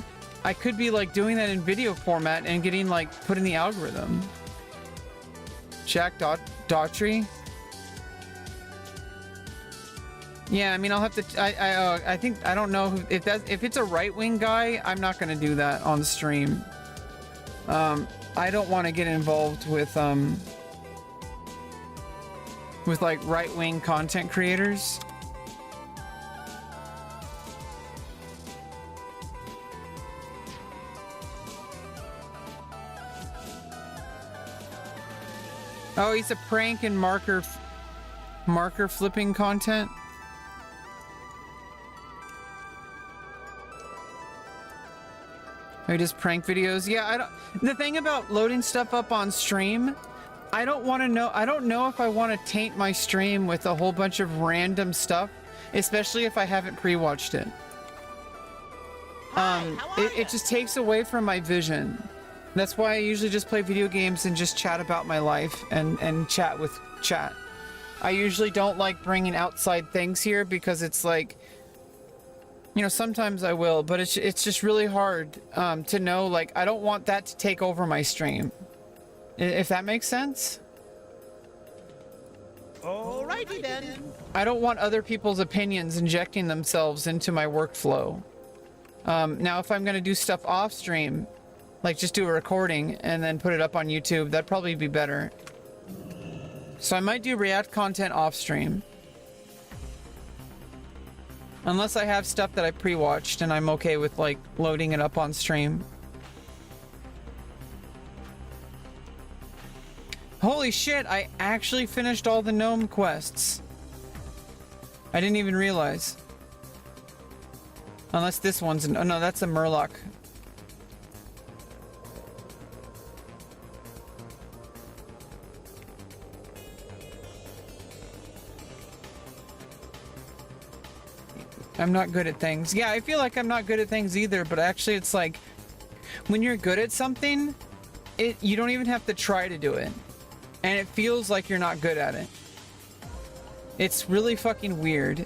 I could be like doing that in video format and getting like put in the algorithm. Jack Daughtry. Yeah, I mean, I'll have to. I think I don't know if it's a right-wing guy. I'm not gonna do that on stream. I don't want to get involved with like right-wing content creators. Oh, he's a prank and marker flipping content. He does prank videos. Yeah, the thing about loading stuff up on stream, I don't know if I want to taint my stream with a whole bunch of random stuff, especially if I haven't pre-watched it. It just takes away from my vision. That's why I usually just play video games and just chat about my life and chat with chat. I usually don't like bringing outside things here because it's like, you know, sometimes I will, but it's just really hard to know, like, I don't want that to take over my stream. If that makes sense? Alrighty then. I don't want other people's opinions injecting themselves into my workflow. Now, if I'm going to do stuff off stream, like just do a recording and then put it up on YouTube, that'd probably be better. So I might do React content off stream. Unless I have stuff that I pre-watched and I'm okay with like loading it up on stream. Holy shit, I actually finished all the gnome quests. I didn't even realize. Unless this one's, oh no, that's a Murloc. I'm not good at things. Yeah, I feel like I'm not good at things either, but actually it's like when you're good at something, you don't even have to try to do it. And it feels like you're not good at it. It's really fucking weird.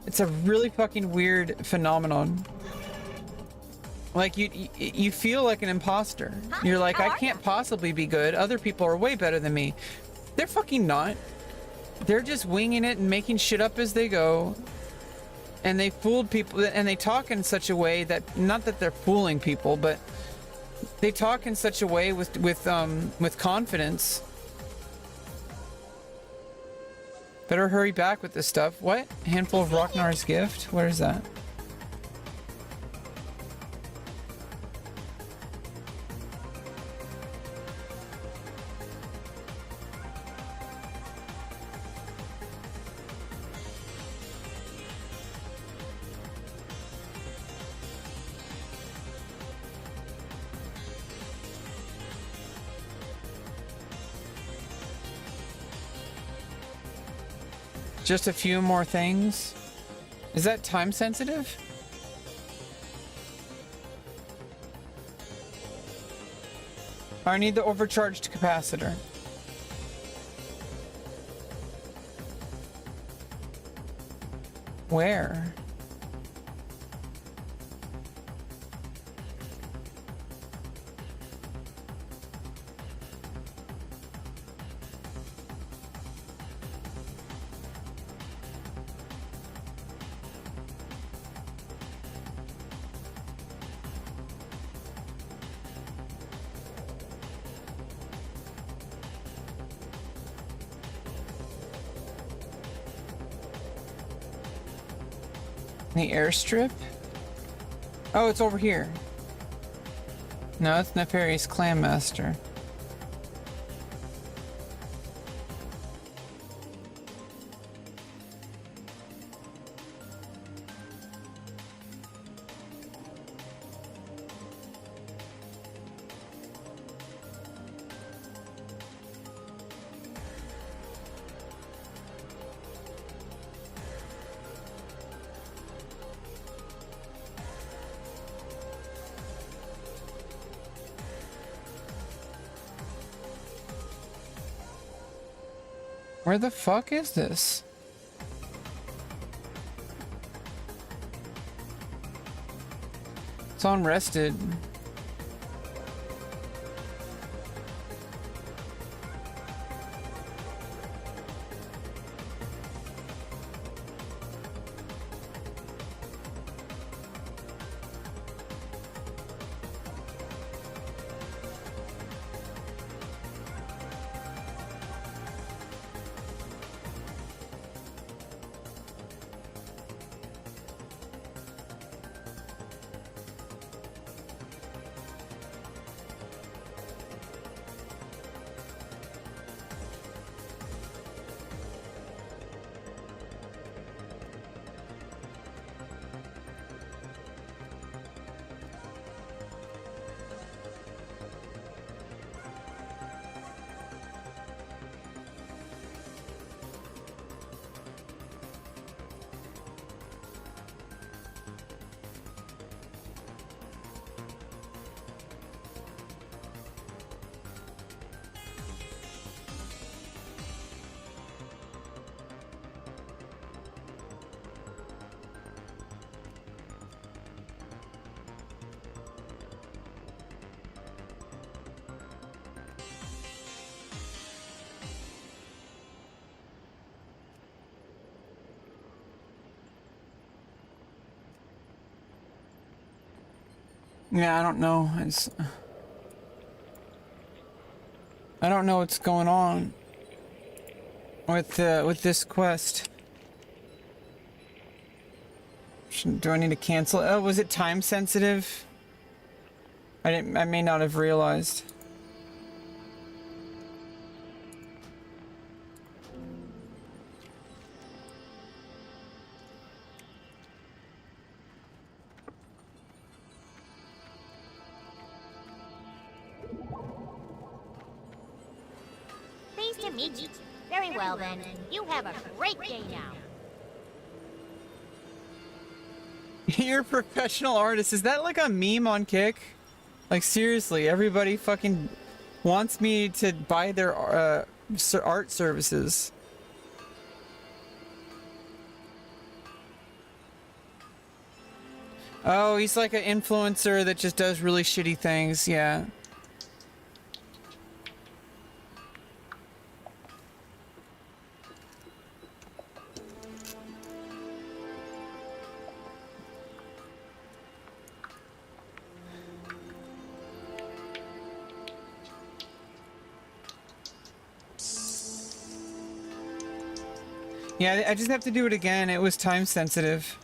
It's a really fucking weird phenomenon. Like you feel like an imposter. You're like, I can't possibly be good. Other people are way better than me. They're fucking not. They're just winging it and making shit up as they go. And they fooled people, and they talk in such a way that, not that they're fooling people, but they talk in such a way with confidence. Better hurry back with this stuff. What? A handful of Ragnars's gift? Where is that? Just a few more things. Is that time sensitive? I need the overcharged capacitor. Where? The airstrip? Oh, it's over here. No, it's Nefarious Clan Master. Where the fuck is this? It's on rested. Yeah, I don't know. I don't know what's going on with this quest. Do I need to cancel? Oh, was it time sensitive? I may not have realized. Pleased to meet you. Very well then. You have a great day now. You're a professional artist. Is that like a meme on Kick? Like seriously, everybody fucking wants me to buy their art services. Oh, he's like an influencer that just does really shitty things, yeah. Yeah, I just have to do it again. It was time sensitive.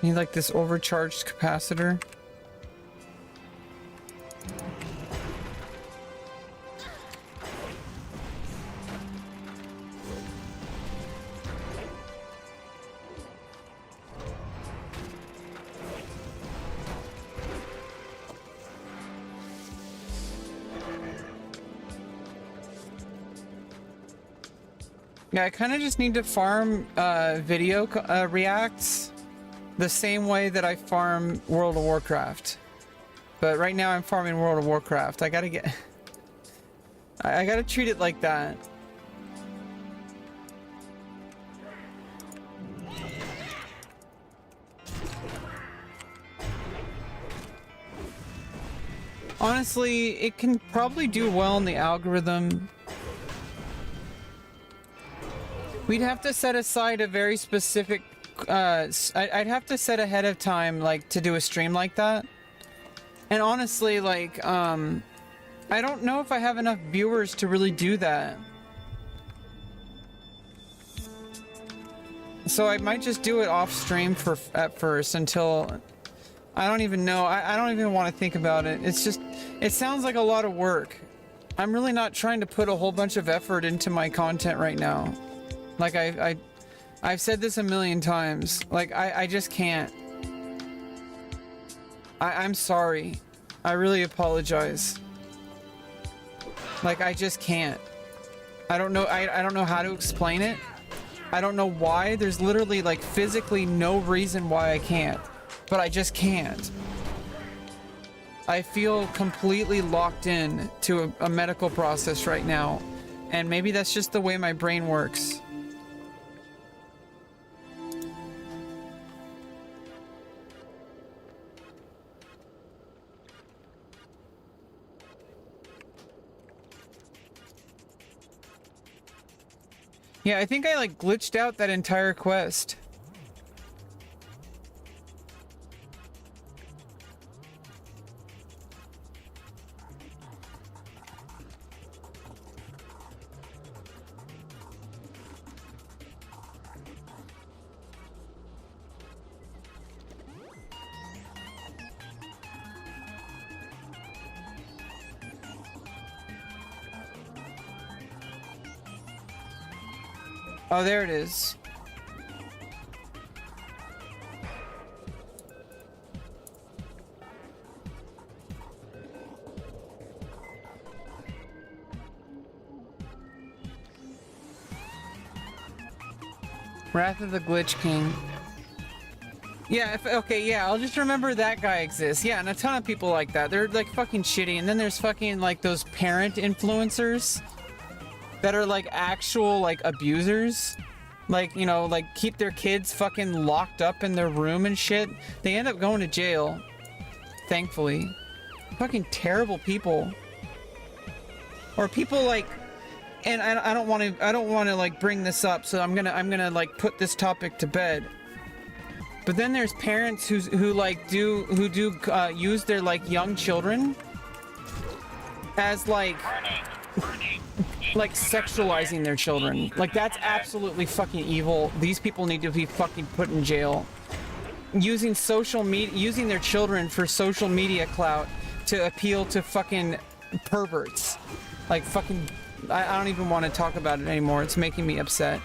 Need like this overcharged capacitor. Yeah, I kind of just need to farm video reacts the same way that I farm World of Warcraft. But right now I'm farming World of Warcraft. I gotta get... I gotta treat it like that. Honestly, it can probably do well in the algorithm. We'd have to set aside a very specific, I'd have to set ahead of time, like, to do a stream like that. And honestly, like, I don't know if I have enough viewers to really do that. So I might just do it off stream at first until... I don't even know. I don't even want to think about it. It's just... It sounds like a lot of work. I'm really not trying to put a whole bunch of effort into my content right now. Like, I've said this a million times. Like, I just can't. I'm sorry. I really apologize. Like, I just can't. I don't know. I don't know how to explain it. I don't know why. There's literally like physically no reason why I can't, but I just can't. I feel completely locked in to a medical process right now, and maybe that's just the way my brain works. Yeah, I think I like glitched out that entire quest. Oh, there it is. Wrath of the Glitch King. Yeah, okay, yeah, I'll just remember that guy exists. Yeah, and a ton of people like that. They're like fucking shitty. And then there's fucking like those parent influencers that are like actual like abusers. Like, you know, like keep their kids fucking locked up in their room and shit. They end up going to jail. Thankfully. Fucking terrible people. Or people like, and I don't want to like bring this up, so I'm gonna like put this topic to bed. But then there's parents who use their like young children as like sexualizing their children. Like, that's absolutely fucking evil. These people need to be fucking put in jail. Using social media, using their children for social media clout to appeal to fucking perverts. Like fucking, I don't even want to talk about it anymore. It's making me upset.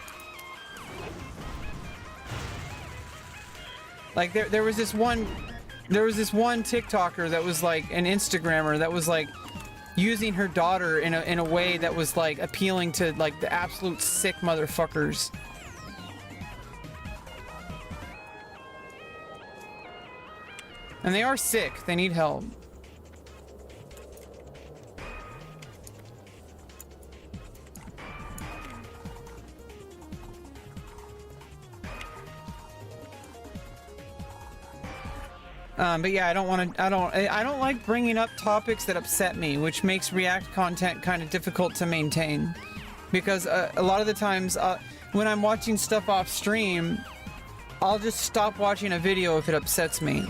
Like there was this one TikToker that was like an Instagrammer that was like using her daughter in a way that was like appealing to like the absolute sick motherfuckers. And they are sick. They need help. But yeah, I don't like bringing up topics that upset me, which makes React content kind of difficult to maintain. Because a lot of the times, when I'm watching stuff off stream, I'll just stop watching a video if it upsets me.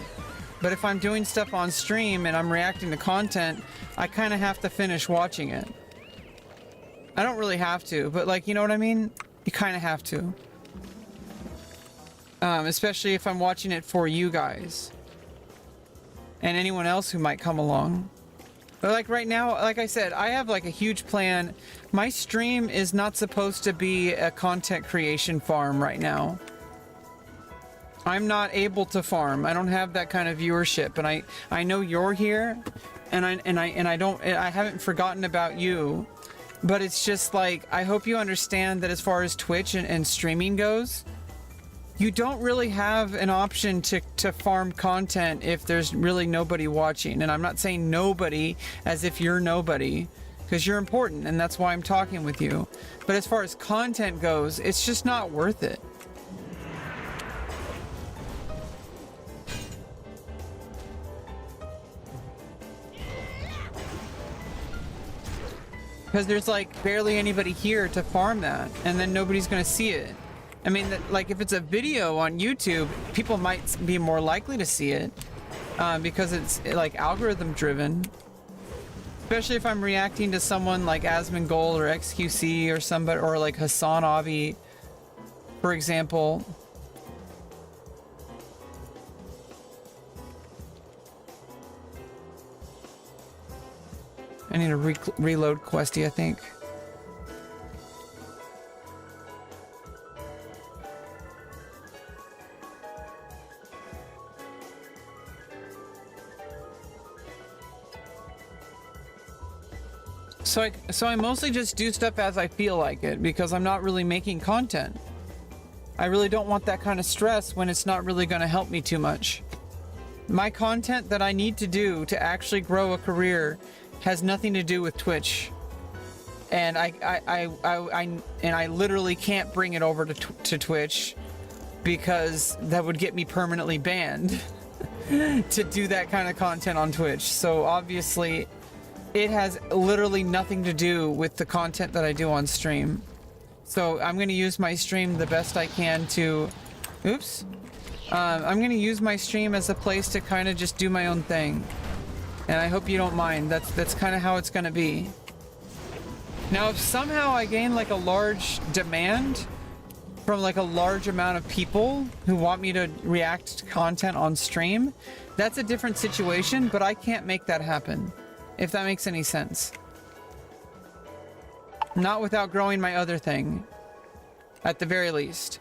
But if I'm doing stuff on stream and I'm reacting to content, I kind of have to finish watching it. I don't really have to, but like, you know what I mean? You kind of have to. Especially if I'm watching it for you guys. And anyone else who might come along. But like right now, like I said, I have like a huge plan. My stream is not supposed to be a content creation farm right now. I'm not able to farm. I don't have that kind of viewership, and I know you're here, and I haven't forgotten about you. But it's just like, I hope you understand that as far as Twitch and streaming goes, you don't really have an option to farm content if there's really nobody watching. And I'm not saying nobody as if you're nobody, because you're important, and that's why I'm talking with you. But as far as content goes, it's just not worth it. Because there's like barely anybody here to farm that, and then nobody's gonna see it. I mean, like if it's a video on YouTube, people might be more likely to see it because it's like algorithm driven. Especially if I'm reacting to someone like Asmongold or XQC or somebody, or like Hasanabi, for example. I need to reload Questy, I think. So I mostly just do stuff as I feel like it because I'm not really making content. I really don't want that kind of stress when it's not really going to help me too much. My content that I need to do to actually grow a career has nothing to do with Twitch. And I literally can't bring it over to Twitch because that would get me permanently banned to do that kind of content on Twitch. So obviously it has literally nothing to do with the content that I do on stream. So I'm going to use my stream the best I can to... Oops. I'm going to use my stream as a place to kind of just do my own thing. And I hope you don't mind. That's kind of how it's going to be. Now, if somehow I gain like a large demand from like a large amount of people who want me to react to content on stream, that's a different situation, but I can't make that happen. If that makes any sense. Not without growing my other thing, at the very least,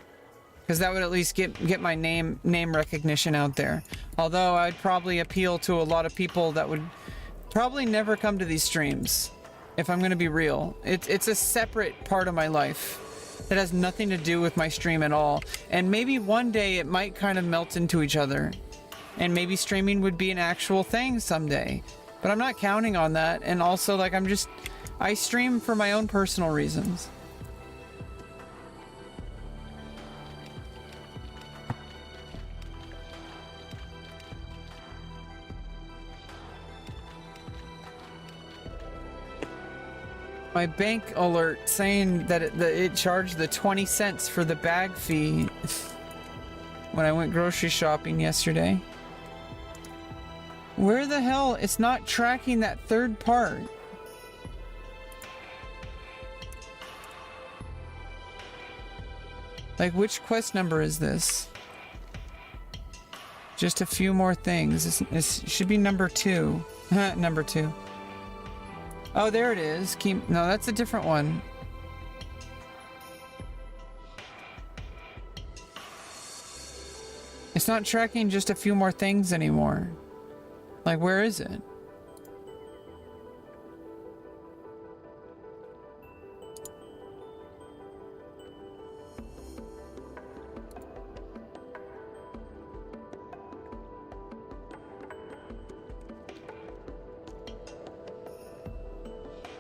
because that would at least get my name recognition out there. Although I'd probably appeal to a lot of people that would probably never come to these streams, if I'm going to be real. It's a separate part of my life that has nothing to do with my stream at all. And maybe one day it might kind of melt into each other, and maybe streaming would be an actual thing someday. But I'm not counting on that. And also, like, I stream for my own personal reasons. My bank alert saying that it charged the 20 cents for the bag fee when I went grocery shopping yesterday. Where the hell? It's not tracking that third part. Like, which quest number is this? Just a few more things. It should be number 2. Number 2. Oh, there it is. No, that's a different one. It's not tracking just a few more things anymore. Like, where is it?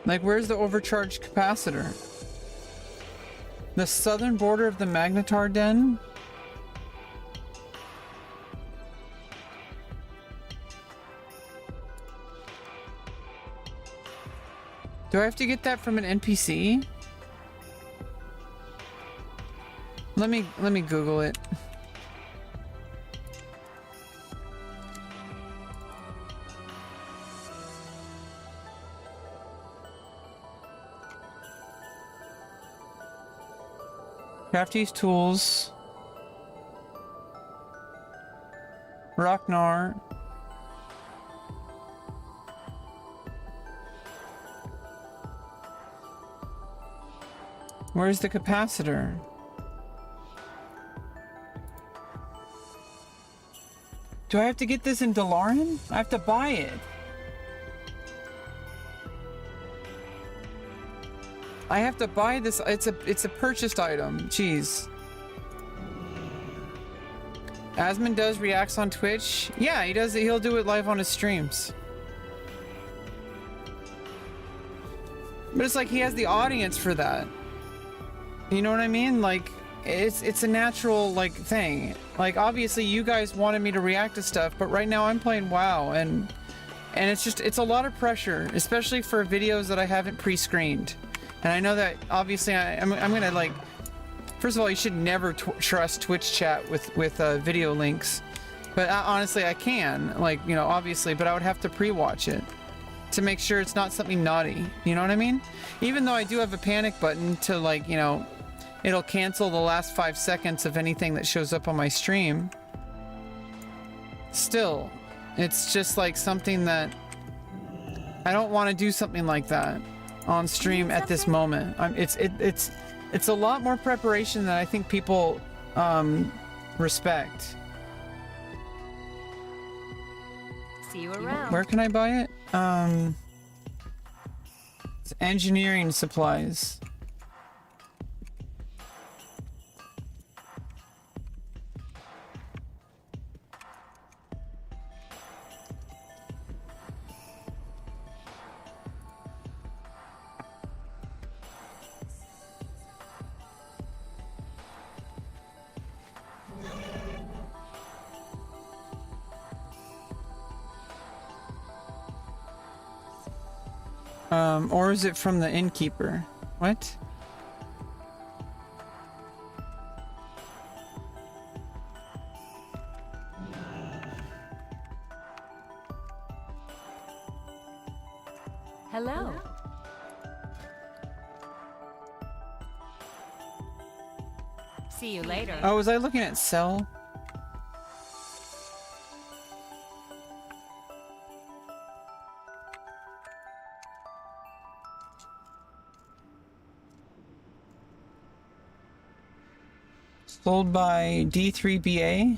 Like, where's the overcharged capacitor? The southern border of the Magnetar Den? Do I have to get that from an NPC? Let me Google it. Crafty's tools. Rocknar. Where's the capacitor? Do I have to get this in Dalaran? I have to buy it. I have to buy this. It's a purchased item. Jeez. Asmon does reacts on Twitch. Yeah, he does. He'll do it live on his streams. But it's like he has the audience for that. You know what I mean? Like, it's a natural, like, thing. Like, obviously you guys wanted me to react to stuff, but right now I'm playing WoW, and it's a lot of pressure, especially for videos that I haven't pre-screened. And I know that obviously I'm gonna, like, first of all, you should never trust Twitch chat with video links. But honestly, I can, like, you know, obviously, but I would have to pre-watch it to make sure it's not something naughty. You know what I mean? Even though I do have a panic button to, like, you know, it'll cancel the last 5 seconds of anything that shows up on my stream. Still, it's just like something that I don't want to do something like that on stream at this moment. It's a lot more preparation than I think people respect. See you around. Where can I buy it? It's engineering supplies. Or is it from the innkeeper? What? Hello. See you later. Oh, was I looking at sell? Sold by D3BA.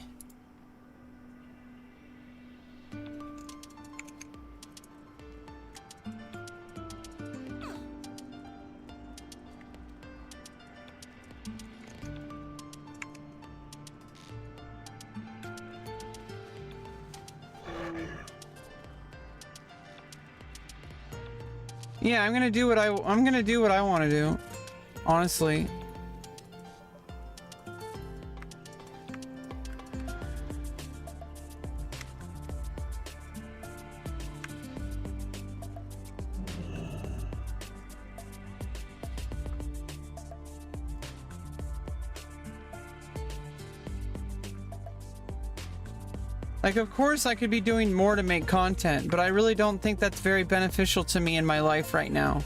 Yeah, I'm gonna do what I want to do. Honestly. Like, of course I could be doing more to make content, but I really don't think that's very beneficial to me in my life right now.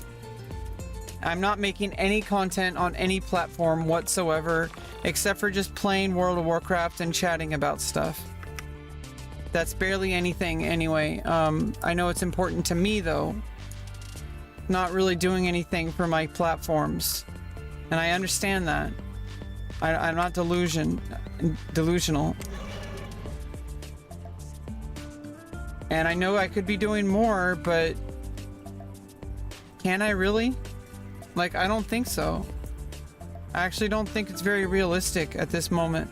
I'm not making any content on any platform whatsoever, except for just playing World of Warcraft and chatting about stuff. That's barely anything anyway. I know it's important to me though. Not really doing anything for my platforms. And I understand that. I'm not delusional. And I know I could be doing more, but can I really? Like, I don't think so. I actually don't think it's very realistic at this moment.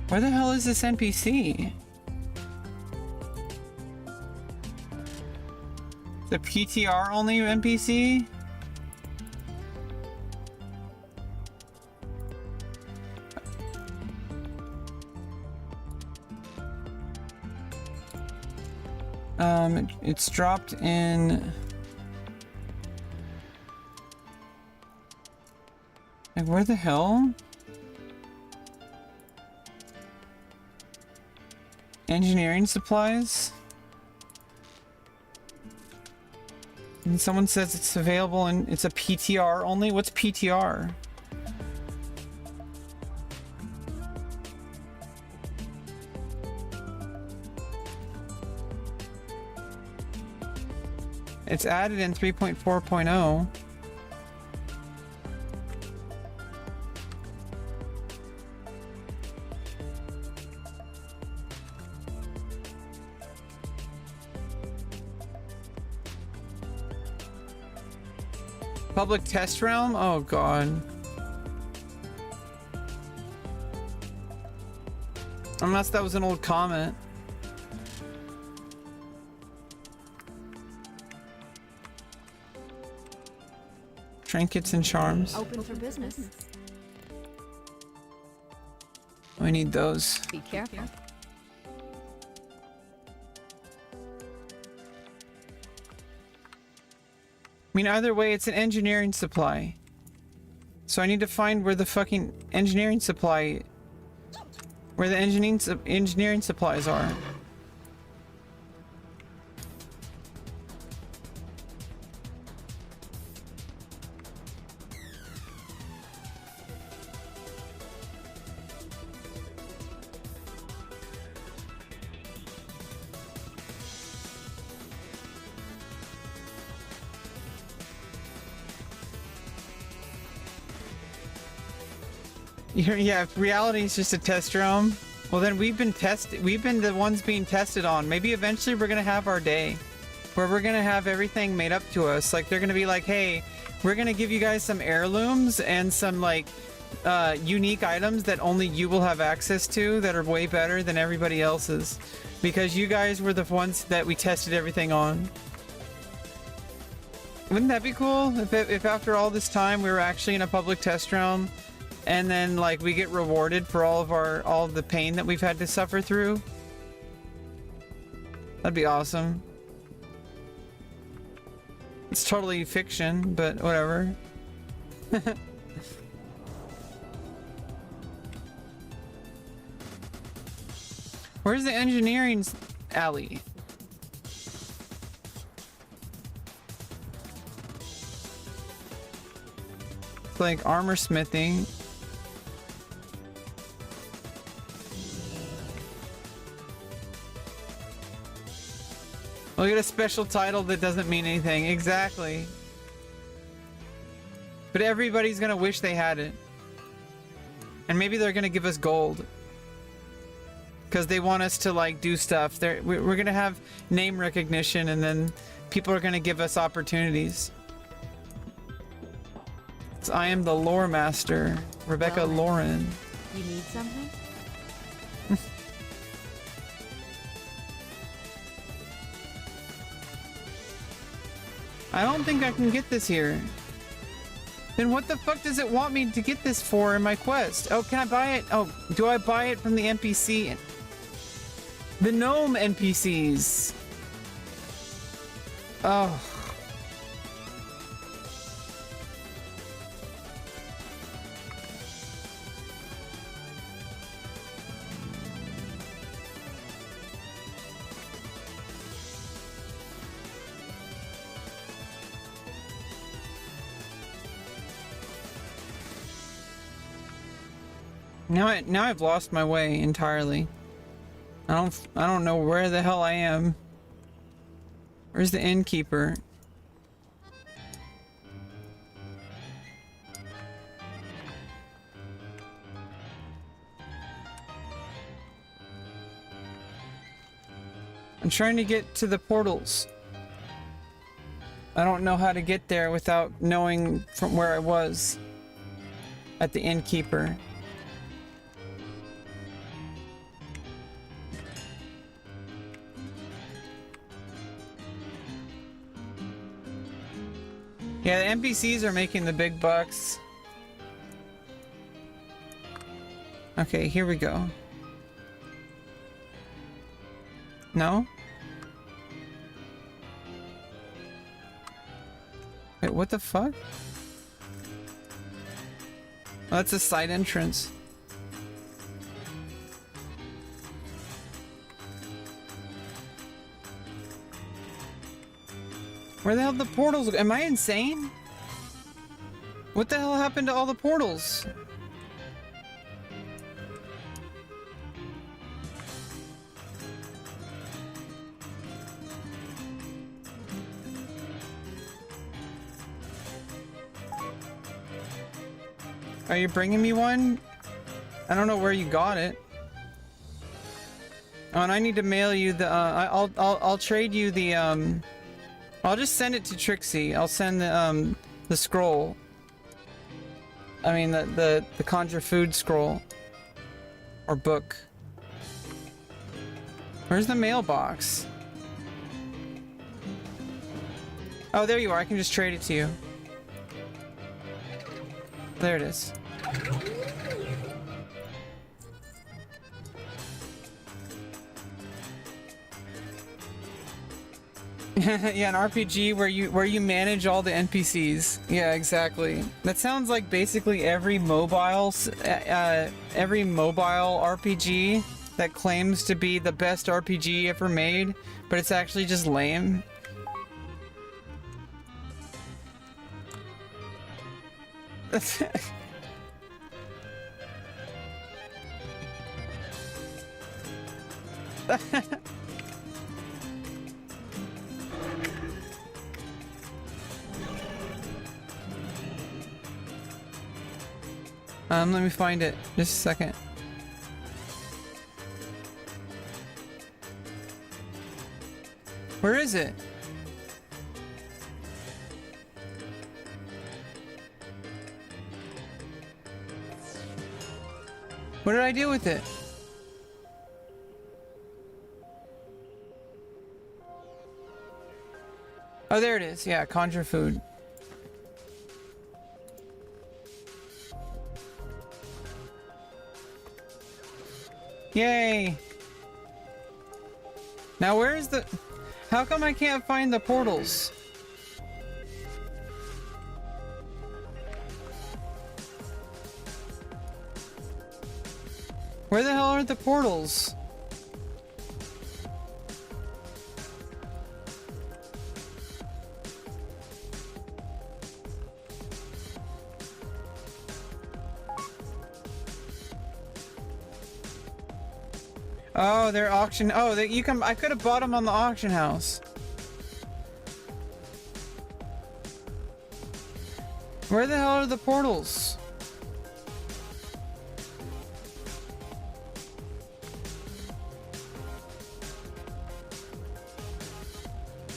Where the hell is this NPC? The PTR only NPC? It's dropped in... Like, where the hell? Engineering supplies? And someone says it's available and it's a PTR only? What's PTR? It's added in 3.4.0. Public test realm? Oh god. Unless that was an old comment. Trinkets and charms. Open for business. We need those. Be careful. I mean, either way, it's an engineering supply. So I need to find where the fucking engineering supply... Where the engineering supplies are. Yeah, if reality is just a test realm, well then we've been the ones being tested on. Maybe eventually we're gonna have our day where we're gonna have everything made up to us. Like they're gonna be like, hey, we're gonna give you guys some heirlooms and some like unique items that only you will have access to that are way better than everybody else's. Because you guys were the ones that we tested everything on. Wouldn't that be cool? If after all this time we were actually in a public test realm and then like we get rewarded for all of the pain that we've had to suffer through? That'd be awesome. It's totally fiction, but whatever. Where's the engineering alley? It's like armor smithing. We'll get a special title that doesn't mean anything. Exactly. But everybody's gonna wish they had it. And maybe they're gonna give us gold. Because they want us to like do stuff. We're gonna have name recognition and then people are gonna give us opportunities. So I am the lore master, Rebecca Well, Lauren. You need something? I don't think I can get this here. Then what the fuck does it want me to get this for in my quest? Oh, can I buy it? Oh, do I buy it from the NPC? The gnome NPCs. Oh. Now I've lost my way entirely. I don't know where the hell I am. Where's the innkeeper? I'm trying to get to the portals. I don't know how to get there without knowing from where I was at the innkeeper. Yeah, the NPCs are making the big bucks. Okay, here we go. No? Wait, what the fuck? Oh, that's a side entrance. Where the hell did the portals? Am I insane? What the hell happened to all the portals? Are you bringing me one? I don't know where you got it. Oh, and I need to mail you the. I'll trade you the. I'll just send it to Trixie. I'll send the scroll. I mean the conjure food scroll. Or book. Where's the mailbox? Oh, there you are. I can just trade it to you. There it is. Yeah, an RPG where you manage all the NPCs. Yeah, exactly. That sounds like basically every mobile RPG that claims to be the best RPG ever made, but it's actually just lame. Let me find it. Just a second. Where is it? What did I do with it? Oh, there it is. Yeah, conjure food. Yay! Now where's the... How come I can't find the portals? Where the hell are the portals? Oh, they're auction. Oh, you can. I could have bought them on the auction house. Where the hell are the portals?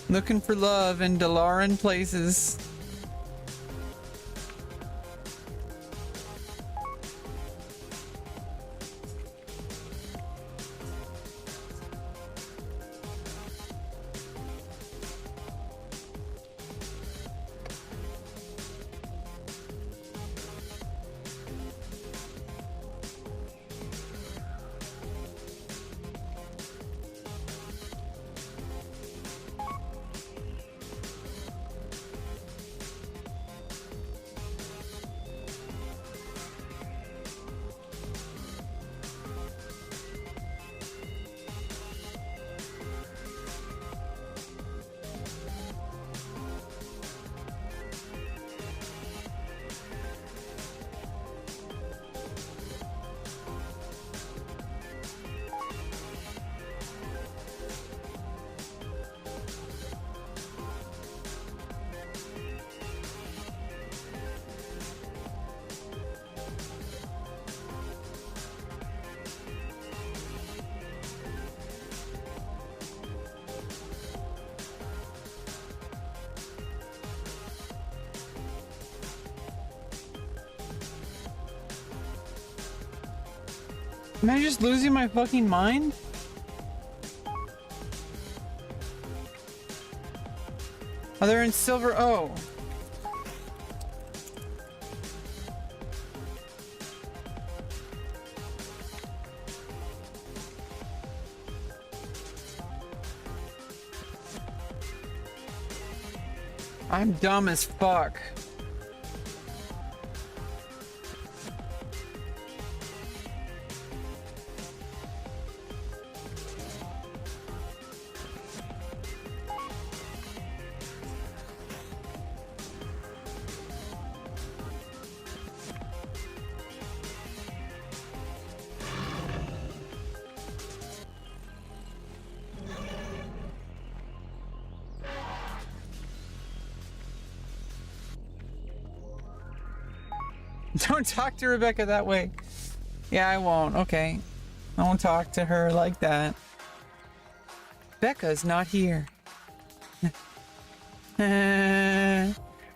Looking for love in Dalaran places. Am I just losing my fucking mind? Oh, they're in silver. Oh. I'm dumb as fuck. Don't talk to Rebecca that way. Yeah, I won't. Okay. I won't talk to her like that. Becca's not here.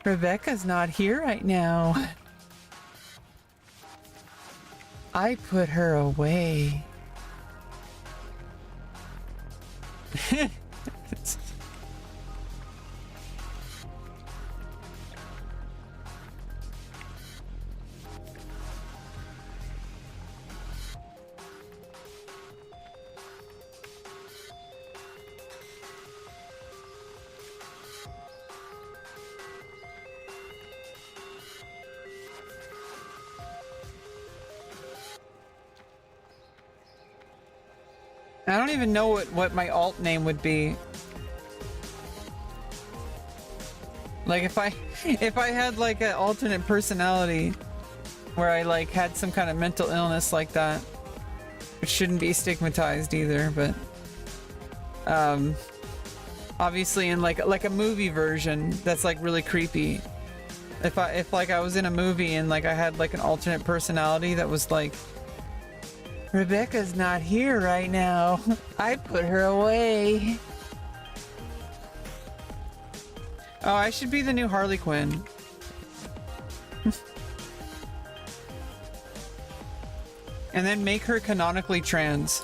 Rebecca's not here right now. I put her away. I don't even know what my alt name would be. Like if I had like an alternate personality where I like had some kind of mental illness like that, which shouldn't be stigmatized either, but obviously in like a movie version that's like really creepy. If like I was in a movie and like I had like an alternate personality that was like, Rebecca's not here right now. I put her away. Oh, I should be the new Harley Quinn. And then make her canonically trans.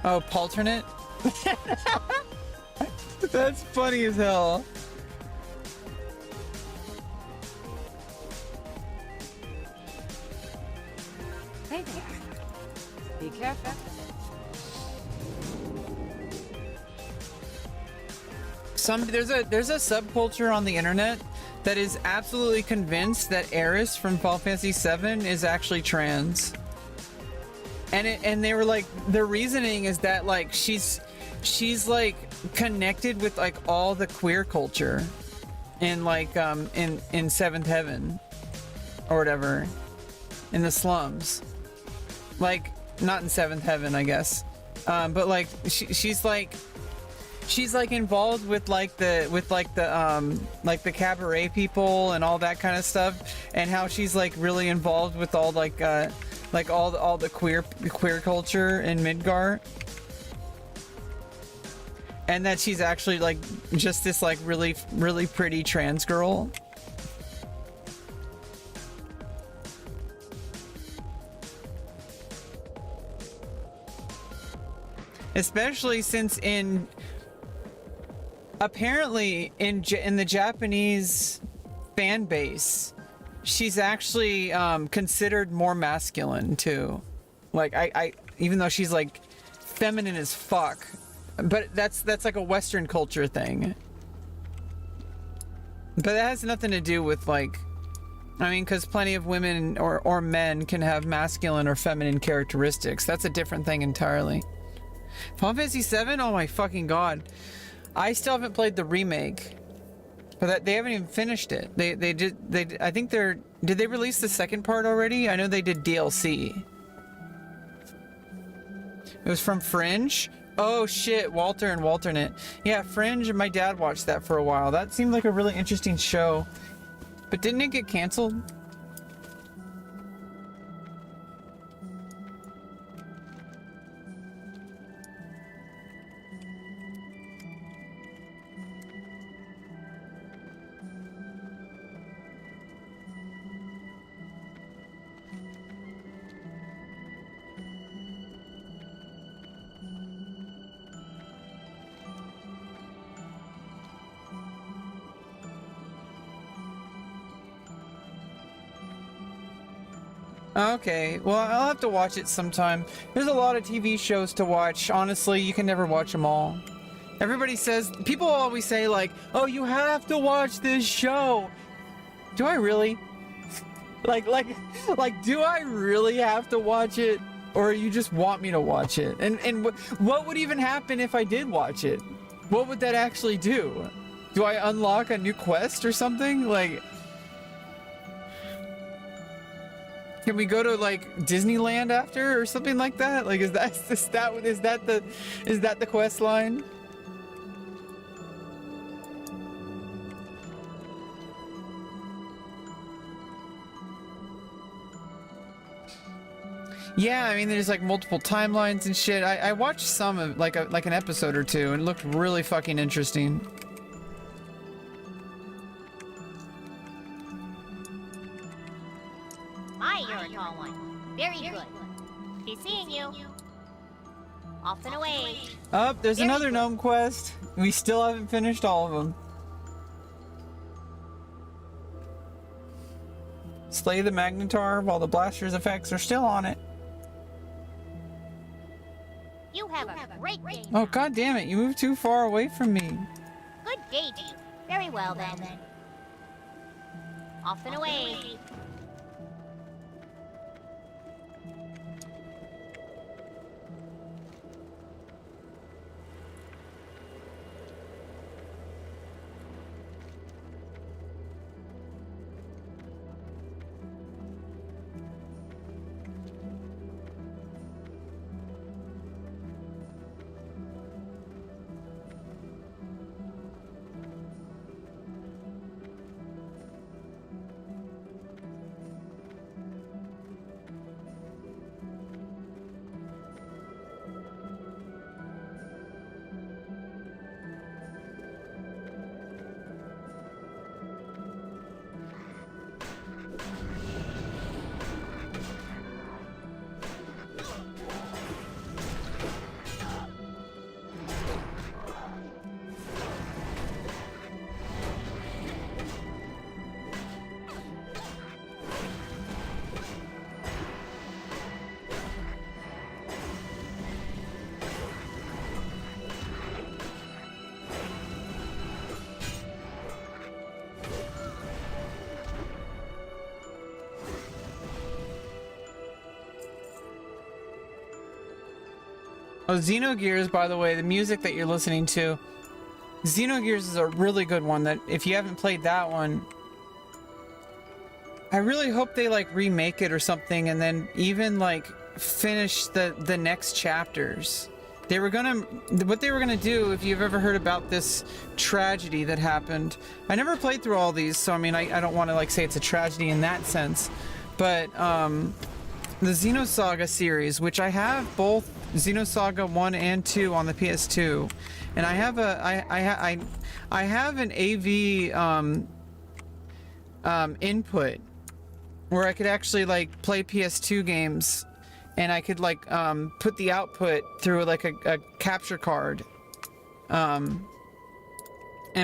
Oh, Palternate? That's funny as hell. Hey there. Be careful. There's a subculture on the internet that is absolutely convinced that Eris from Final Fantasy VII is actually trans. And they were like, their reasoning is that like she's like connected with like all the queer culture in like in Seventh Heaven or whatever, in the slums, like not in Seventh Heaven, I guess, but like she's like involved with the cabaret people and all that kind of stuff, and how she's like really involved with all all the queer culture in Midgar, and that she's actually like just this like really pretty trans girl. Especially since apparently in the Japanese fan base, she's actually considered more masculine too. Like I even though she's like feminine as fuck, but that's like a Western culture thing. But that has nothing to do with like, I mean, because plenty of women or men can have masculine or feminine characteristics. That's a different thing entirely. Final Fantasy VII? Oh my fucking god. I still haven't played the remake. But they haven't even finished it. I think did they release the second part already? I know they did DLC. It was from Fringe? Oh shit, Walter and Walternate. Yeah, Fringe, my dad watched that for a while. That seemed like a really interesting show. But didn't it get canceled? Okay, well, I'll have to watch it sometime. There's a lot of TV shows to watch. Honestly, you can never watch them all. Everybody says, people always say like, oh, you have to watch this show. Do I really? like, do I really have to watch it? Or you just want me to watch it? And what would even happen if I did watch it? What would that actually do? Do I unlock a new quest or something? Like, can we go to like Disneyland after or something like that? Like, is that the quest line? Yeah, I mean, there's like multiple timelines and shit. I watched some of like an episode or two, and it looked really fucking interesting. My, you're a tall one. Very good. Be seeing you. Off and away. Oh, there's another gnome quest. We still haven't finished all of them. Slay the Magnetar while the blaster's effects are still on it. You have a great day. Oh, god damn it, you moved too far away from me. Good day to you. Very well then. Off and away. Oh, Xenogears, by the way, the music that you're listening to, Xenogears is a really good one that if you haven't played that one, I really hope they like remake it or something and then even like finish the next chapters. They were gonna, what they were gonna do, if you've ever heard about this tragedy that happened, I never played through all these, so I mean, I don't want to like say it's a tragedy in that sense, but the Xenosaga series, which I have both Xenosaga 1 and 2 on the PS2, and I have I have an AV input where I could actually like play PS2 games, and I could like put the output through like a capture card and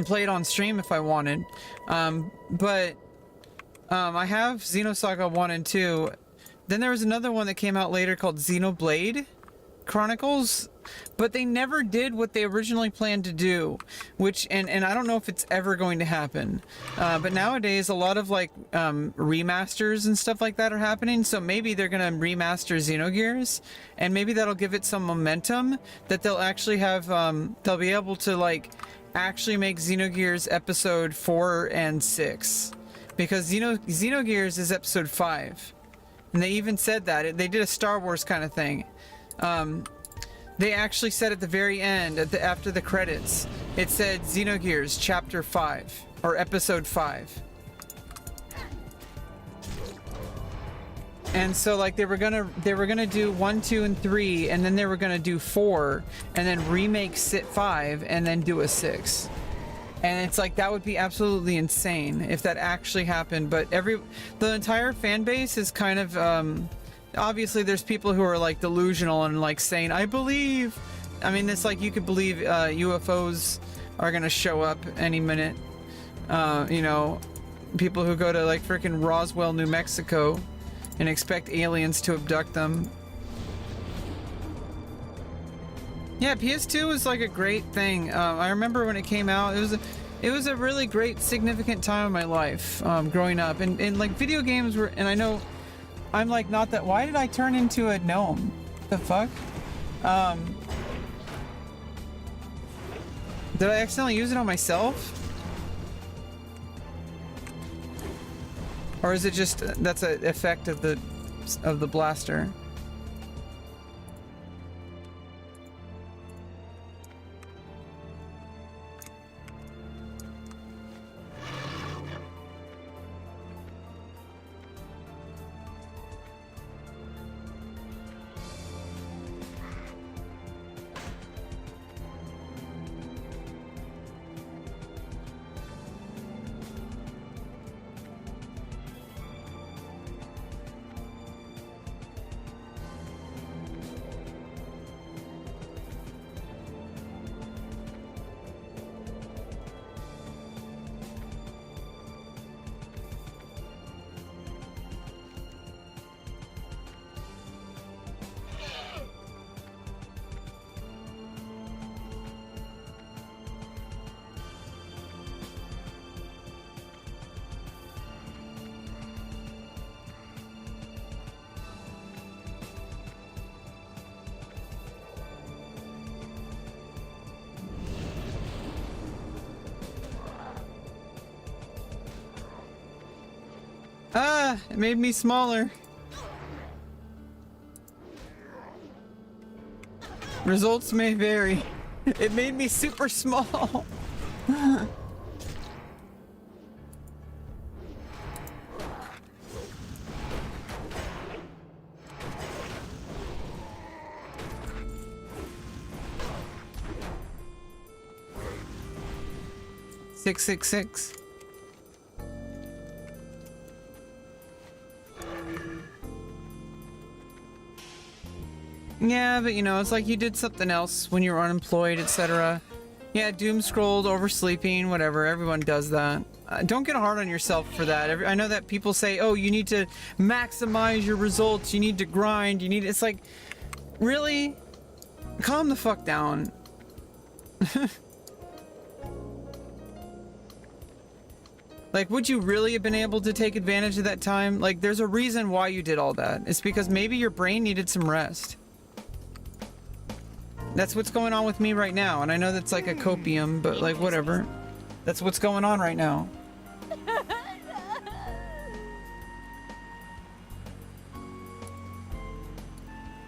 play it on stream if I wanted. But I have Xenosaga 1 and 2. Then there was another one that came out later called Xenoblade Chronicles, but they never did what they originally planned to do, which, and I don't know if it's ever going to happen, but nowadays a lot of like remasters and stuff like that are happening, so maybe they're gonna remaster Xenogears, and maybe that'll give it some momentum that they'll actually have, they'll be able to like actually make Xenogears episode 4 and 6, because Xenogears is episode 5. And they even said that. They did a Star Wars kind of thing. They actually said at the very end, after the credits, it said Xenogears Chapter 5, or Episode 5. And so like they were gonna do 1, 2, and 3, and then they were gonna do 4, and then remake 5, and then do a 6. And it's like, that would be absolutely insane if that actually happened. But the entire fan base is kind of, obviously there's people who are like delusional and like saying, I believe, I mean, it's like you could believe UFOs are gonna show up any minute. You know, people who go to like freaking Roswell, New Mexico and expect aliens to abduct them. Yeah, PS2 was like a great thing. I remember when it came out, it was a really great, significant time in my life, growing up. And like video games were, and I know I'm like not that, why did I turn into a gnome? The fuck? Did I accidentally use it on myself? Or is it just, that's an effect of the blaster? Ah, it made me smaller. Results may vary. It made me super small. Six, 666. Yeah, but you know, it's like you did something else when you were unemployed, etc. Yeah, doom scrolled, oversleeping, whatever. Everyone does that. Don't get hard on yourself for that. I know that people say, oh, you need to maximize your results, you need to grind, you need... It's like, really? Calm the fuck down. Like, would you really have been able to take advantage of that time? Like, there's a reason why you did all that. It's because maybe your brain needed some rest. That's what's going on with me right now. And I know that's like a copium, but like whatever. That's what's going on right now.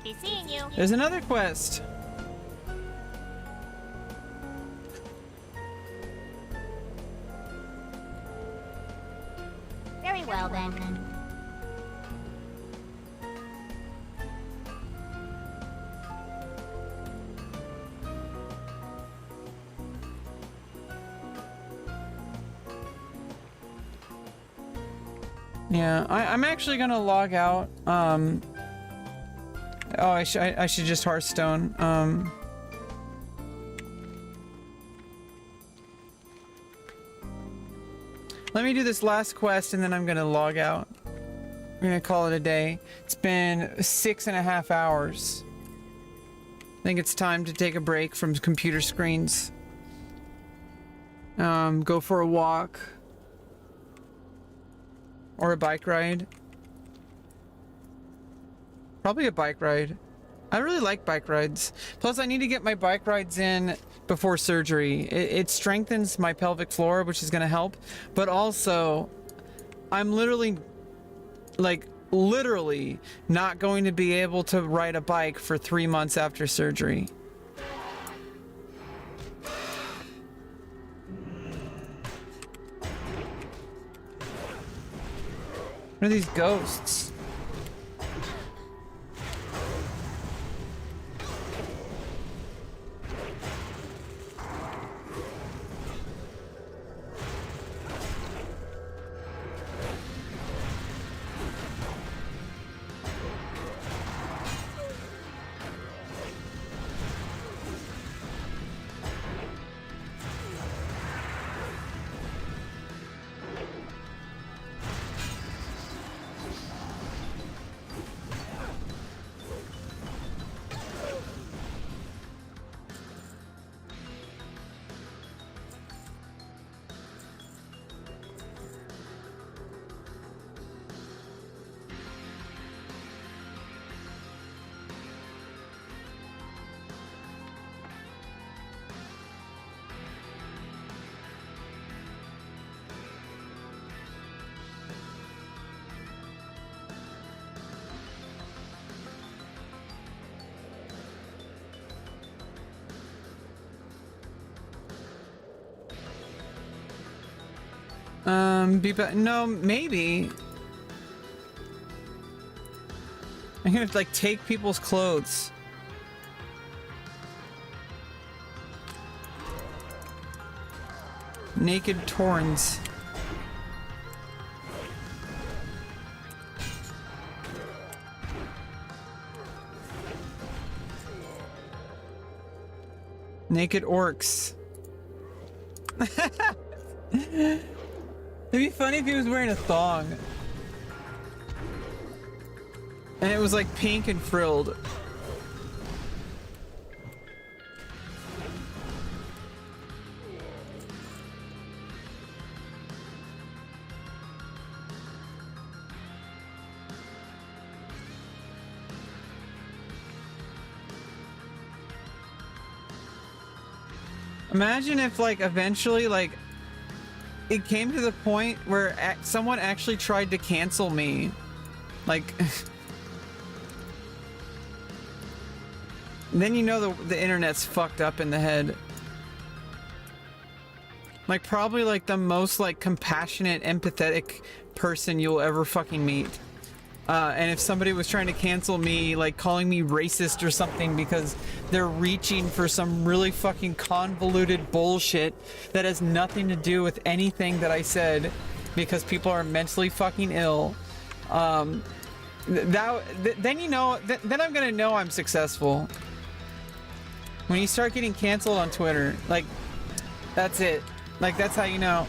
Be seeing you. There's another quest. Very well then. Yeah, I'm actually gonna log out. Oh, I should just Hearthstone. Let me do this last quest and then I'm gonna log out. We're gonna call it a day. It's been 6.5 hours. I think it's time to take a break from computer screens. Go for a walk. Or a bike ride. Probably a bike ride. I really like bike rides. Plus, I need to get my bike rides in before surgery. It strengthens my pelvic floor, which is going to help. But also, I'm literally not going to be able to ride a bike for 3 months after surgery. What are these ghosts? No, maybe. I'm gonna like take people's clothes. Naked Torns. Naked orcs. It'd be funny if he was wearing a thong. And it was like pink and frilled. Imagine if like eventually like it came to the point where someone actually tried to cancel me. Like then you know the internet's fucked up in the head. Like probably like the most like compassionate, empathetic person you'll ever fucking meet. And if somebody was trying to cancel me, like calling me racist or something because they're reaching for some really fucking convoluted bullshit that has nothing to do with anything that I said because people are mentally fucking ill, then you know, then I'm gonna know I'm successful. When you start getting canceled on Twitter, like, that's it. Like, that's how you know.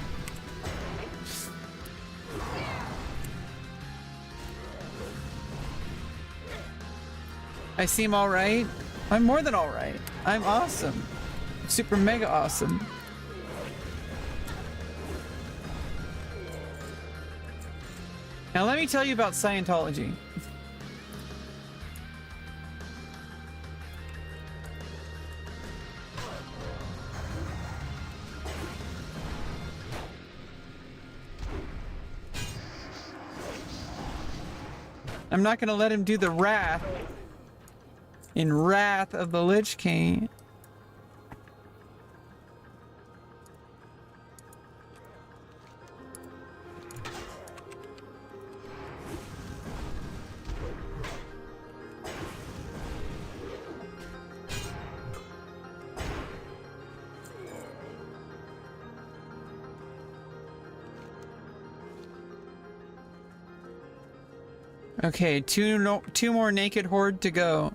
I seem alright? I'm more than alright. I'm awesome. Super mega awesome. Now let me tell you about Scientology. I'm not gonna let him do the wrath. In Wrath of the Lich King. Okay, two more naked horde to go.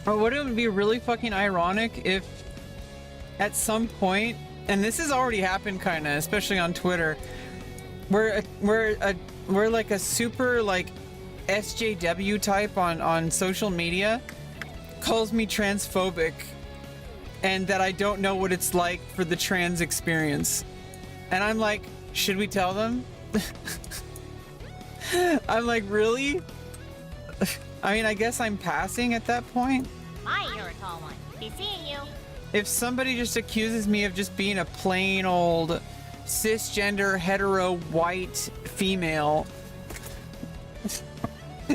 Or would it be really fucking ironic if at some point, and this has already happened kinda, especially on Twitter, we're like a super like SJW type on social media calls me transphobic and that I don't know what it's like for the trans experience. And I'm like, should we tell them? I'm like, really? I mean, I guess I'm passing at that point. My, you're a tall one. Be seeing you. If somebody just accuses me of just being a plain old cisgender hetero white female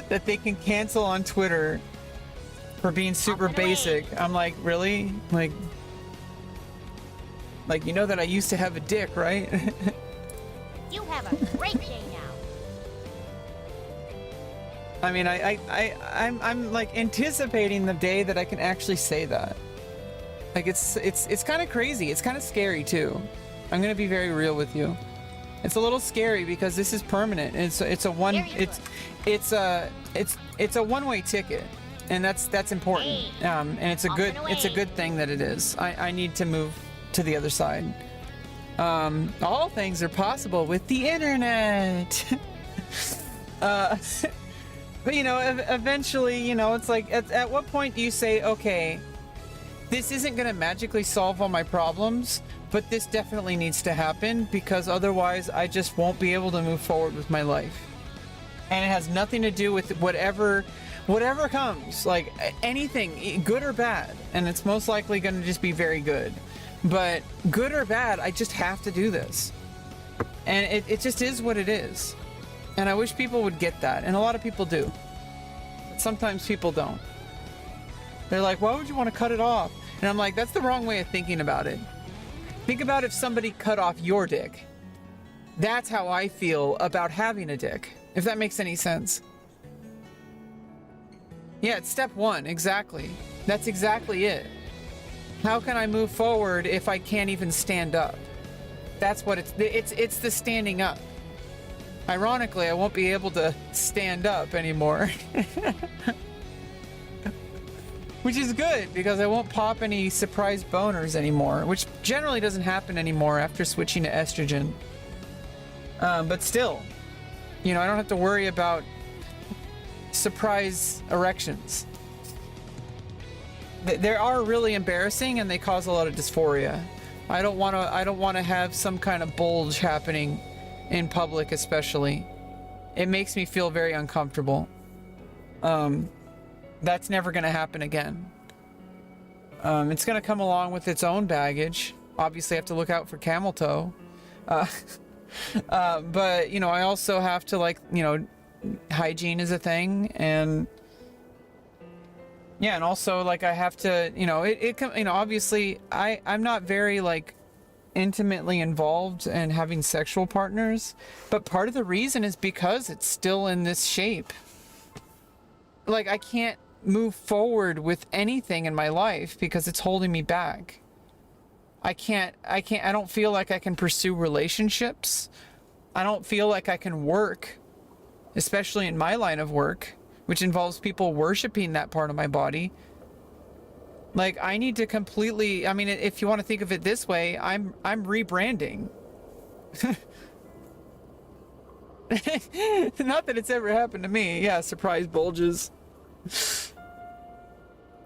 that they can cancel on Twitter for being super basic, I'm like, really? Like, you know that I used to have a dick, right? You have a great day now. I mean, I'm like anticipating the day that I can actually say that. Like it's kind of crazy. It's kind of scary too. I'm gonna be very real with you. It's a little scary because this is permanent. It's a one-way ticket, and that's important. And it's a good thing that it is. I need to move to the other side. All things are possible with the internet. But you know, eventually, you know, it's like, at what point do you say, okay, this isn't gonna magically solve all my problems, but this definitely needs to happen because otherwise I just won't be able to move forward with my life. And it has nothing to do with whatever comes, like anything, good or bad. And it's most likely gonna just be very good. But good or bad, I just have to do this. And it just is what it is. And I wish people would get that. And a lot of people do. But sometimes people don't. They're like, why would you want to cut it off? And I'm like, that's the wrong way of thinking about it. Think about if somebody cut off your dick. That's how I feel about having a dick. If that makes any sense. Yeah, it's step one, exactly. That's exactly it. How can I move forward if I can't even stand up? That's what it's the standing up. Ironically, I won't be able to stand up anymore. Which is good, because I won't pop any surprise boners anymore, which generally doesn't happen anymore after switching to estrogen. But still, you know, I don't have to worry about surprise erections. They are really embarrassing and they cause a lot of dysphoria. I don't want to have some kind of bulge happening in public, especially. It makes me feel very uncomfortable. That's never going to happen again. It's going to come along with its own baggage. Obviously, I have to look out for camel toe. But, you know, I also have to, like, you know, hygiene is a thing, and yeah, and also, like, I have to, you know, you know, obviously, I'm not very, like, intimately involved in having sexual partners, but part of the reason is because it's still in this shape. Like, I can't move forward with anything in my life because it's holding me back. I don't feel like I can pursue relationships. I don't feel like I can work, especially in my line of work, which involves people worshiping that part of my body. Like, I need to completely, I mean, if you want to think of it this way, I'm rebranding. Not that it's ever happened to me. Yeah, surprise bulges.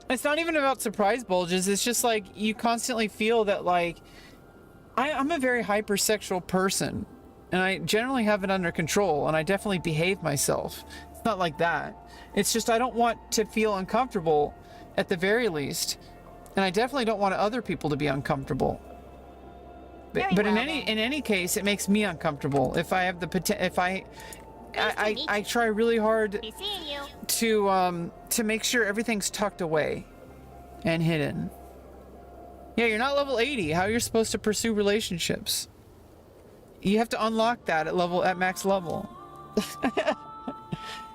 It's not even about surprise bulges. It's just like you constantly feel that, like, I'm a very hypersexual person, and I generally have it under control, and I definitely behave myself. It's not like that. It's just I don't want to feel uncomfortable at the very least, and I definitely don't want other people to be uncomfortable. But in any case, it makes me uncomfortable if I have the if I try really hard to make sure everything's tucked away and hidden. Yeah, you're not level 80. How you're supposed to pursue relationships? You have to unlock that at max level.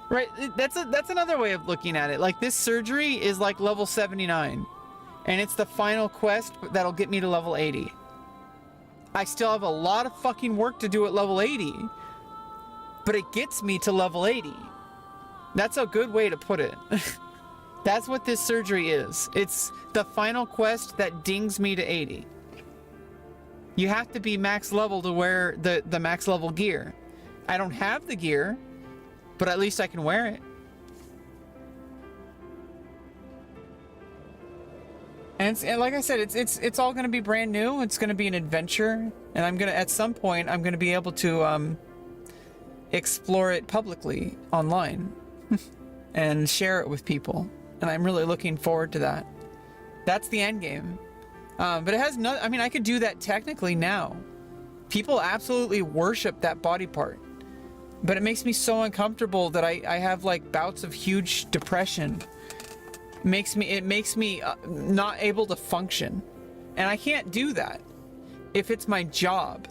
Right? That's another way of looking at it. Like, this surgery is like level 79, and it's the final quest that'll get me to level 80. I still have a lot of fucking work to do at level 80, but it gets me to level 80. That's a good way to put it. That's what this surgery is. It's the final quest that dings me to 80. You have to be max level to wear the max level gear. I don't have the gear, but at least I can wear it. And like I said, it's all going to be brand new. It's going to be an adventure, and at some point I'm going to be able to explore it publicly online and share it with people. And I'm really looking forward to that. That's the end game. But it has no, I mean, I could do that technically now. People absolutely worship that body part. But it makes me so uncomfortable that I have like bouts of huge depression. It makes me not able to function. And I can't do that if it's my job.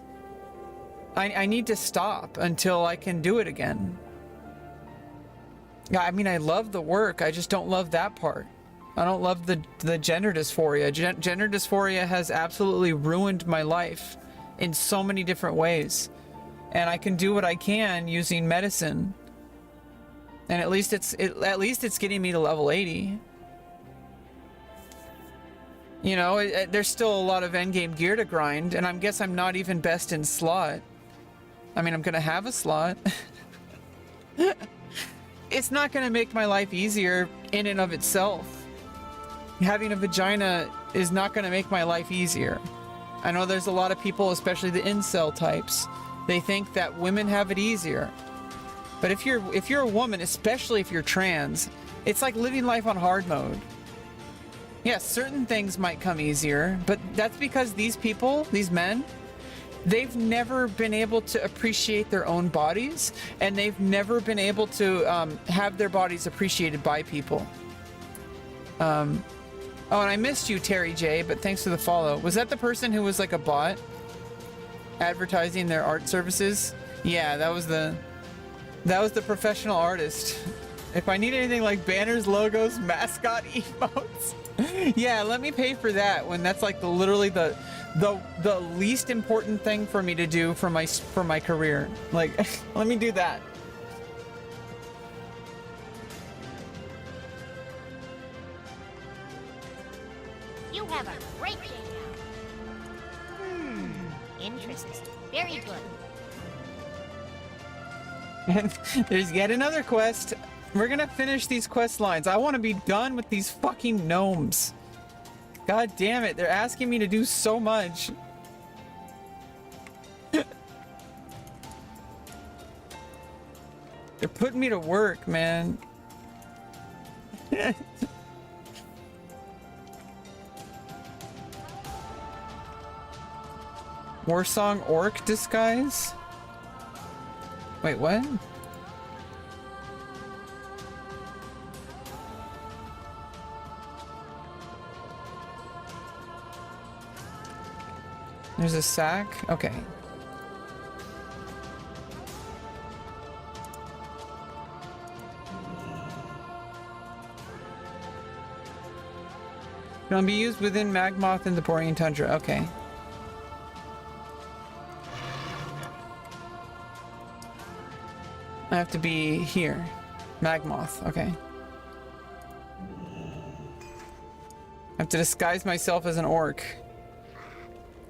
I need to stop until I can do it again. I mean, I love the work. I just don't love that part. I don't love the gender dysphoria. Gender dysphoria has absolutely ruined my life in so many different ways. And I can do what I can using medicine. And at least it's getting me to level 80. You know, there's still a lot of endgame gear to grind, and I guess I'm not even best in slot. I mean, I'm gonna have a slot. It's not gonna make my life easier in and of itself. Having a vagina is not gonna make my life easier. I know there's a lot of people, especially the incel types, they think that women have it easier. But if you're a woman, especially if you're trans, it's like living life on hard mode. Yes, certain things might come easier, but that's because these people, these men, they've never been able to appreciate their own bodies, and they've never been able to have their bodies appreciated by people. Oh, and I missed you, Terry J, but thanks for the follow. Was that the person who was like a bot advertising their art services? Yeah, that was the professional artist. If I need anything like banners, logos, mascot emotes, yeah, let me pay for that when that's like literally the least important thing for me to do for my career. Like, let me do that. You have a great day now. Interesting. Very good. And there's yet another quest. We're gonna finish these quest lines. I want to be done with these fucking gnomes. God damn it, they're asking me to do so much. They're putting me to work, man. Warsong orc disguise? Wait, what? There's a sack? Okay. Can be used within Magmoth and the borean tundra. Okay. I have to be here. Magmoth, okay. I have to disguise myself as an orc.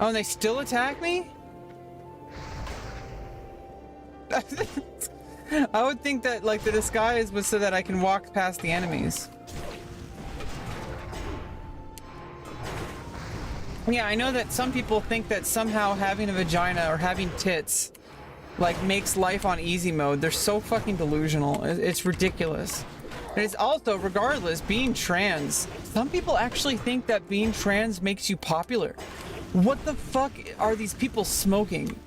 Oh, and they still attack me? I would think that, like, the disguise was so that I can walk past the enemies. Yeah, I know that some people think that somehow having a vagina or having tits, like, makes life on easy mode. They're so fucking delusional. It's ridiculous. And it's also, regardless, being trans. Some people actually think that being trans makes you popular. What the fuck are these people smoking?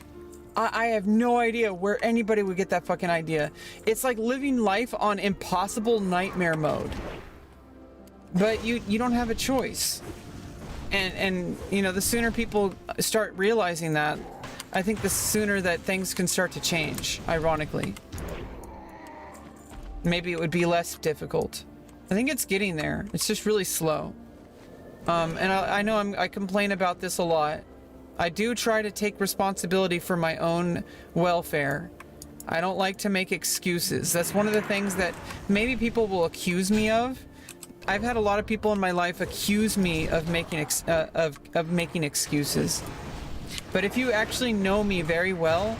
I have no idea where anybody would get that fucking idea. It's like living life on impossible nightmare mode. But you don't have a choice. And you know, the sooner people start realizing that, I think the sooner that things can start to change, ironically. Maybe it would be less difficult. I think it's getting there. It's just really slow. And I know I complain about this a lot. I do try to take responsibility for my own welfare. I don't like to make excuses. That's one of the things that maybe people will accuse me of. I've had a lot of people in my life accuse me of making making excuses. But if you actually know me very well,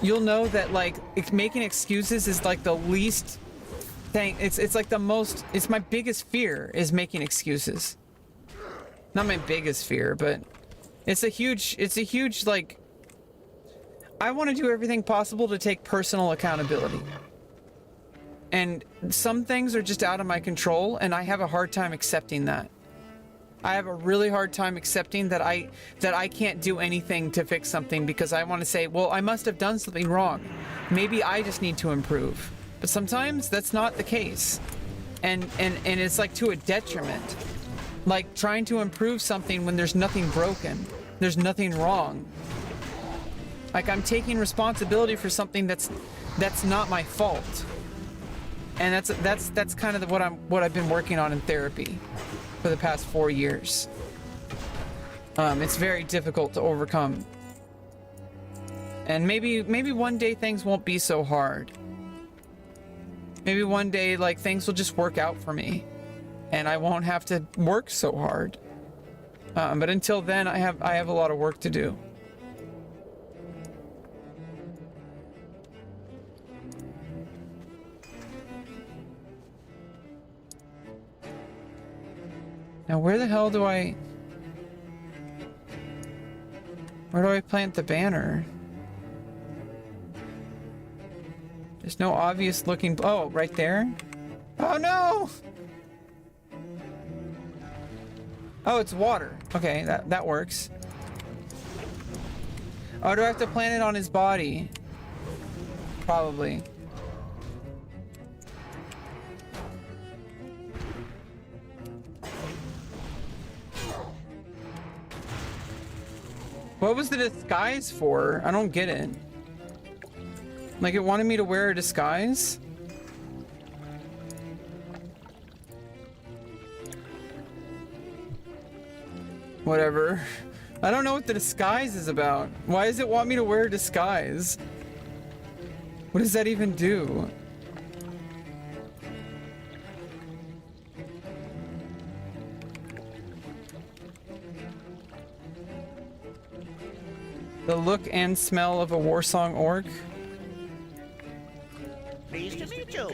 you'll know that, like, making excuses is like the least thing. It's like the most. It's my biggest fear is making excuses. Not my biggest fear, but it's a huge, like, I want to do everything possible to take personal accountability. And some things are just out of my control, and I have a hard time accepting that. I have a really hard time accepting that I can't do anything to fix something, because I want to say, well, I must have done something wrong. Maybe I just need to improve. But sometimes that's not the case. And it's like to a detriment. Like trying to improve something when there's nothing broken. There's nothing wrong. Like I'm taking responsibility for something that's not my fault. And that's kind of what I've been working on in therapy for the past 4 years. It's very difficult to overcome. And maybe one day things won't be so hard. Maybe one day, like, things will just work out for me and I won't have to work so hard. But until then, I have a lot of work to do. Now, where do I plant the banner? There's no obvious looking. Oh, right there. Oh no! Oh, it's water. Okay, that works. Oh, do I have to plant it on his body? Probably. What was the disguise for? I don't get it. Like, it wanted me to wear a disguise? Whatever. I don't know what the disguise is about. Why does it want me to wear a disguise? What does that even do? The look and smell of a warsong orc. Pleased to meet you.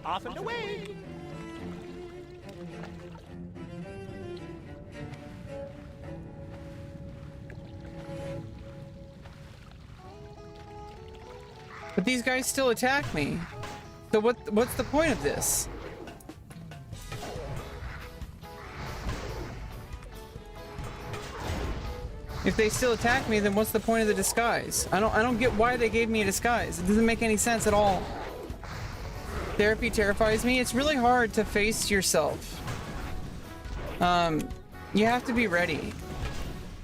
Off and away. But these guys still attack me. So what's the point of this? If they still attack me, then what's the point of the disguise? I don't get why they gave me a disguise. It doesn't make any sense at all. Therapy terrifies me. It's really hard to face yourself. You have to be ready.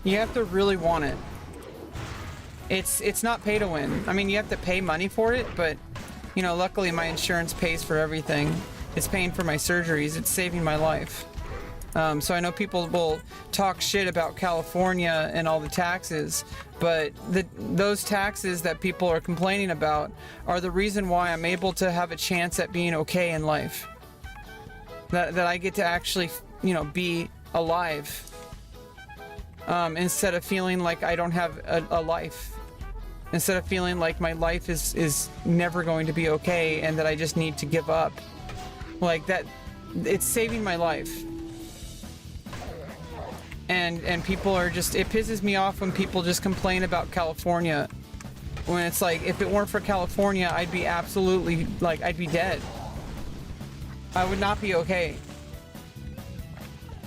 You have to really want it. It's not pay to win. I mean, you have to pay money for it, but you know, luckily my insurance pays for everything. It's paying for my surgeries. It's saving my life. So I know people will talk shit about California and all the taxes, but those taxes that people are complaining about are the reason why I'm able to have a chance at being okay in life. That I get to actually, you know, be alive, instead of feeling like I don't have a life. Instead of feeling like my life is never going to be okay and that I just need to give up. Like that, it's saving my life. And people are just, it pisses me off when people just complain about California. When it's like, if it weren't for California, I'd be absolutely, like, I'd be dead. I would not be okay.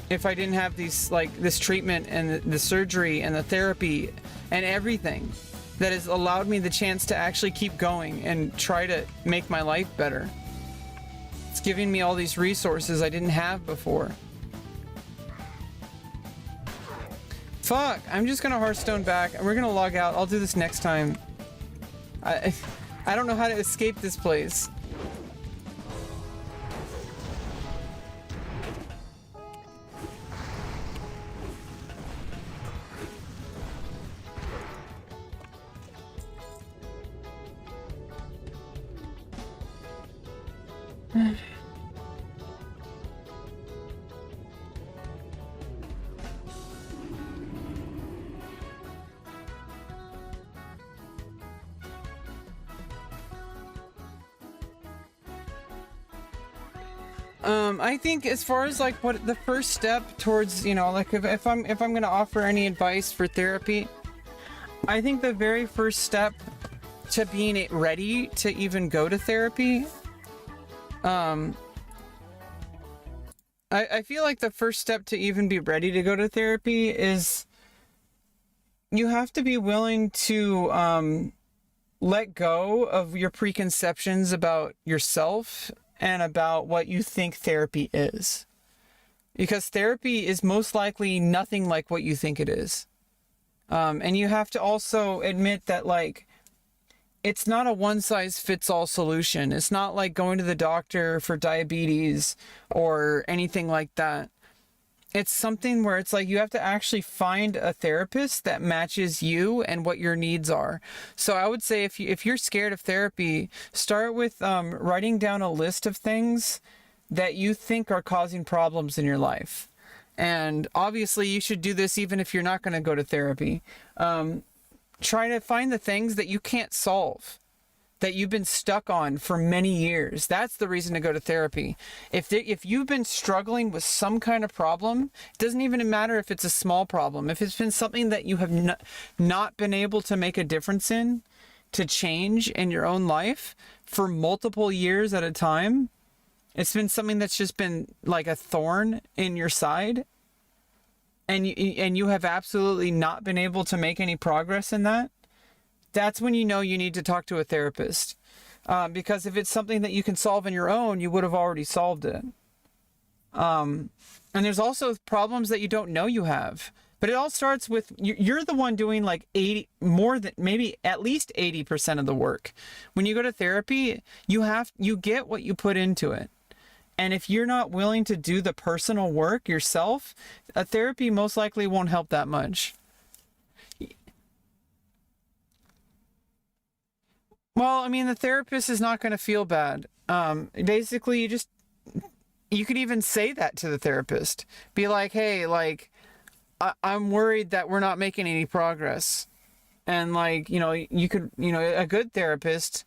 If I didn't have these, like, this treatment and the surgery and the therapy and everything that has allowed me the chance to actually keep going and try to make my life better. It's giving me all these resources I didn't have before. Fuck, I'm just gonna Hearthstone back and we're gonna log out. I'll do this next time. I don't know how to escape this place. I think as far as like what the first step towards, you know, like if I'm gonna offer any advice for therapy, I think the very first step to being ready to even go to therapy, I feel like the first step to even be ready to go to therapy is you have to be willing to let go of your preconceptions about yourself and about what you think therapy is. Because therapy is most likely nothing like what you think it is. And you have to also admit that, like, it's not a one-size-fits-all solution. It's not like going to the doctor for diabetes or anything like that. It's something where it's like you have to actually find a therapist that matches you and what your needs are. So I would say if you're scared of therapy, start with writing down a list of things that you think are causing problems in your life. And obviously you should do this even if you're not going to go to therapy. Try to find the things that you can't solve, that you've been stuck on for many years. That's the reason to go to therapy. If you've been struggling with some kind of problem, it doesn't even matter if it's a small problem. If it's been something that you have not been able to make a difference in, to change in your own life for multiple years at a time, it's been something that's just been like a thorn in your side, and you have absolutely not been able to make any progress in that, that's when you know you need to talk to a therapist. Because if it's something that you can solve on your own, you would have already solved it. And there's also problems that you don't know you have. But it all starts with, you're the one doing like maybe at least 80% of the work. When you go to therapy, you get what you put into it. And if you're not willing to do the personal work yourself, a therapy most likely won't help that much. Well, I mean, the therapist is not going to feel bad. Basically, you could even say that to the therapist. Be like, hey, like, I'm worried that we're not making any progress. And like, you know, a good therapist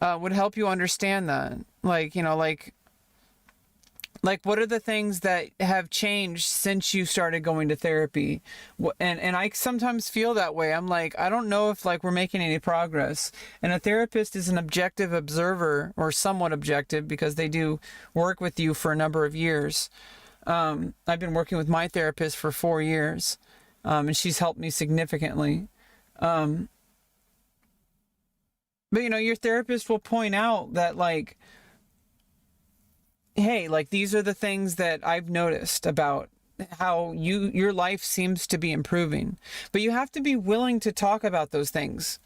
would help you understand that. Like, you know, like what are the things that have changed since you started going to therapy? And I sometimes feel that way. I'm like, I don't know if like we're making any progress. And a therapist is an objective observer, or somewhat objective, because they do work with you for a number of years. I've been working with my therapist for 4 years, and she's helped me significantly. But you know, your therapist will point out that like, hey, like these are the things that I've noticed about how your life seems to be improving. But you have to be willing to talk about those things.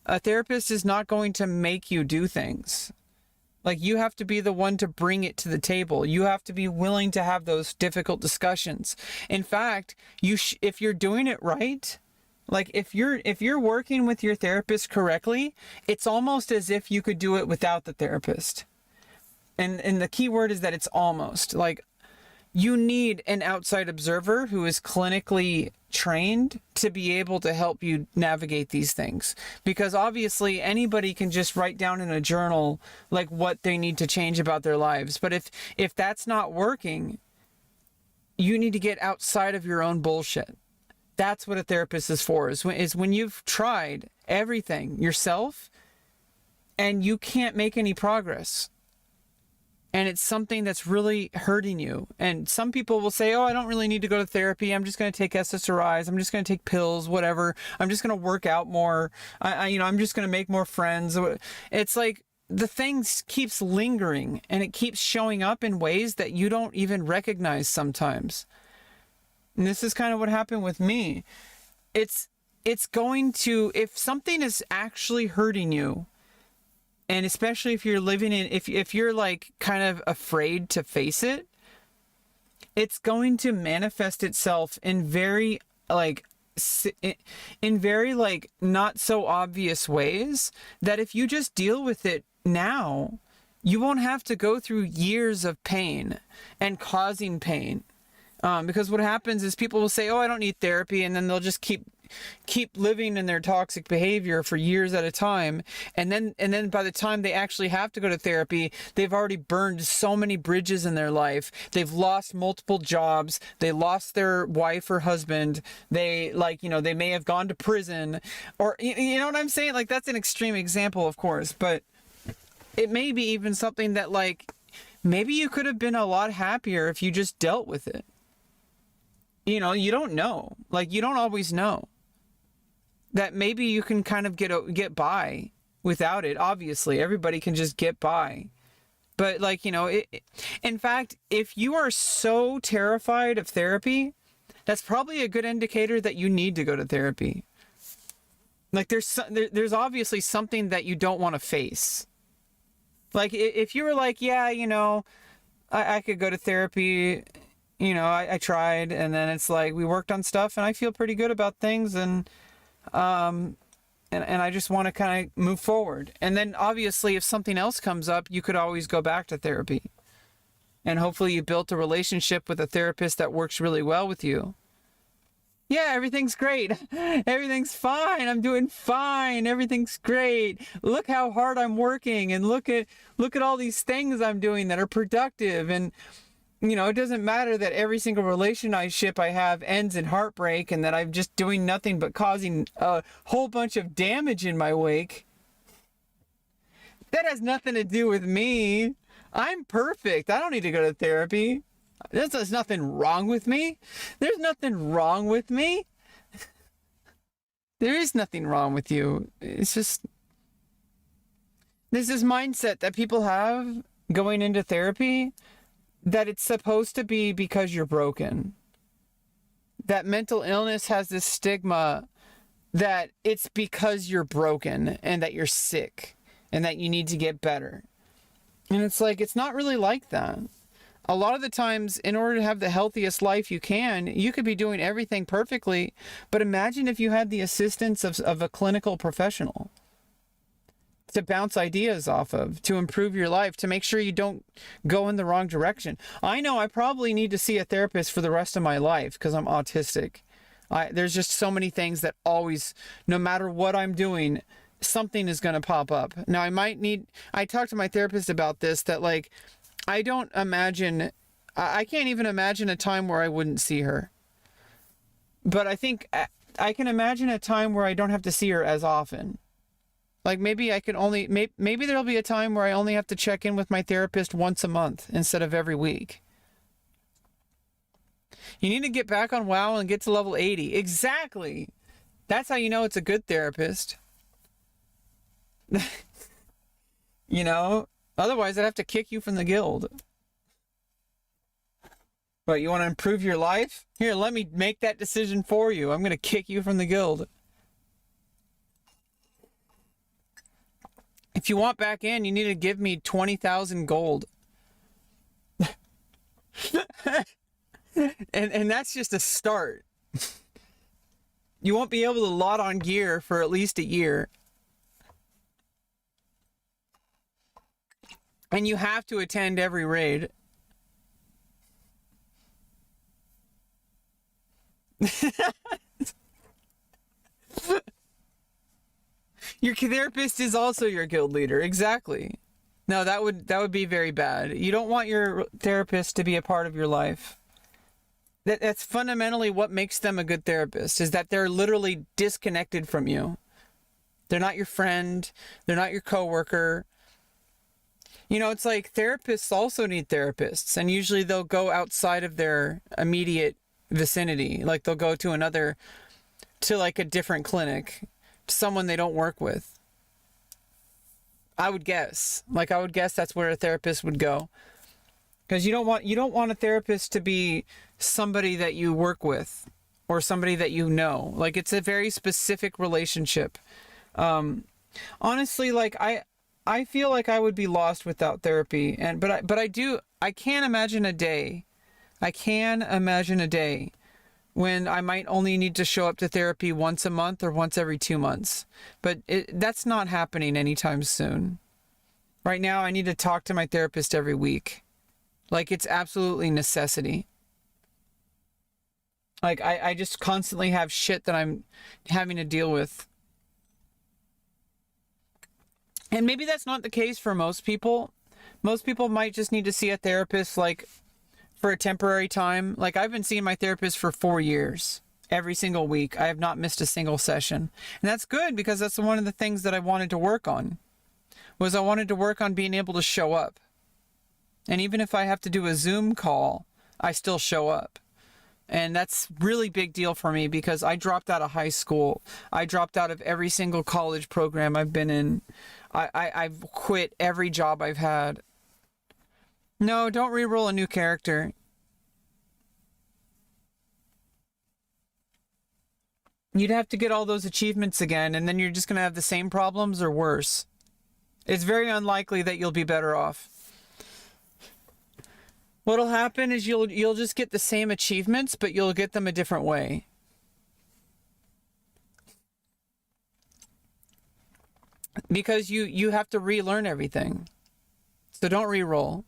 A therapist is not going to make you do things. Like, you have to be the one to bring it to the table. You have to be willing to have those difficult discussions. In fact, if you're doing it right, like if you're working with your therapist correctly, it's almost as if you could do it without the therapist. And the key word is that it's almost. Like, you need an outside observer who is clinically trained to be able to help you navigate these things. Because obviously anybody can just write down in a journal like what they need to change about their lives. But if that's not working, you need to get outside of your own bullshit. That's what a therapist is for, is when you've tried everything yourself and you can't make any progress. And it's something that's really hurting you. And some people will say, oh, I don't really need to go to therapy. I'm just going to take SSRIs. I'm just going to take pills, whatever. I'm just going to work out more. I'm just going to make more friends. It's like the thing keeps lingering and it keeps showing up in ways that you don't even recognize sometimes. And this is kind of what happened with me. It's going to, if something is actually hurting you, and especially if you're living in, if you're like kind of afraid to face it, it's going to manifest itself in very not so obvious ways that if you just deal with it now, you won't have to go through years of pain and causing pain. Because what happens is people will say, oh, I don't need therapy. And then they'll just keep living in their toxic behavior for years at a time. And then by the time they actually have to go to therapy, they've already burned so many bridges in their life. They've lost multiple jobs. They lost their wife or husband. They they may have gone to prison, or, you know what I'm saying? Like, that's an extreme example, of course, but it may be even something that, like, maybe you could have been a lot happier if you just dealt with it. You know, you don't know. Like, you don't always know. That maybe you can kind of get by without it. Obviously, everybody can just get by. But, like, in fact, if you are so terrified of therapy, that's probably a good indicator that you need to go to therapy. Like, there's obviously something that you don't want to face. Like, if you were like, yeah, I could go to therapy. I tried, and then it's like we worked on stuff and I feel pretty good about things, and I just want to kind of move forward. And then obviously if something else comes up, you could always go back to therapy. And hopefully you built a relationship with a therapist that works really well with you. Yeah, everything's great. Everything's fine. I'm doing fine. Everything's great. Look how hard I'm working, and look at all these things I'm doing that are productive. And it doesn't matter that every single relationship I have ends in heartbreak and that I'm just doing nothing but causing a whole bunch of damage in my wake. That has nothing to do with me. I'm perfect. I don't need to go to therapy. There's nothing wrong with me. There's nothing wrong with me. There is nothing wrong with you. It's just, there's this mindset that people have going into therapy that it's supposed to be because you're broken. That mental illness has this stigma that it's because you're broken and that you're sick and that you need to get better. And it's like, it's not really like that. A lot of the times, in order to have the healthiest life you can, you could be doing everything perfectly, but imagine if you had the assistance of a clinical professional to bounce ideas off of, to improve your life, to make sure you don't go in the wrong direction. I know I probably need to see a therapist for the rest of my life because I'm autistic. There's just so many things that always, no matter what I'm doing, something is going to pop up. Now I talked to my therapist about this, that like, I can't even imagine a time where I wouldn't see her. But I think I can imagine a time where I don't have to see her as often. Like maybe maybe there'll be a time where I only have to check in with my therapist once a month instead of every week. You need to get back on WoW and get to level 80. Exactly. That's how you know it's a good therapist. Otherwise I'd have to kick you from the guild. But you want to improve your life? Here, let me make that decision for you. I'm going to kick you from the guild. If you want back in, you need to give me 20,000 gold. and that's just a start. You won't be able to lot on gear for at least a year. And you have to attend every raid. Your therapist is also your guild leader. Exactly. No, that would be very bad. You don't want your therapist to be a part of your life. That's fundamentally what makes them a good therapist, is that they're literally disconnected from you. They're not your friend. They're not your coworker. You know, it's like therapists also need therapists, and usually they'll go outside of their immediate vicinity. Like they'll go to like a different clinic, to someone they don't work with. I would guess. Like I would guess that's where a therapist would go. Because you don't want a therapist to be somebody that you work with or somebody that you know. Like it's a very specific relationship. Honestly, like I feel like I would be lost without therapy, but I can imagine a day. I can imagine a day when I might only need to show up to therapy once a month or once every 2 months. But that's not happening anytime soon. Right now, I need to talk to my therapist every week. Like, it's absolutely necessity. Like, I just constantly have shit that I'm having to deal with. And maybe that's not the case for most people. Most people might just need to see a therapist, like, for a temporary time. Like, I've been seeing my therapist for 4 years. Every single week. I have not missed a single session. And that's good, because that's one of the things that I wanted to work on. I wanted to work on being able to show up. And even if I have to do a Zoom call, I still show up. And that's really big deal for me, because I dropped out of high school. I dropped out of every single college program I've been in. I've quit every job I've had. No, don't re-roll a new character. You'd have to get all those achievements again, and then you're just going to have the same problems or worse. It's very unlikely that you'll be better off. What'll happen is you'll just get the same achievements, but you'll get them a different way. Because you have to relearn everything. So don't re-roll.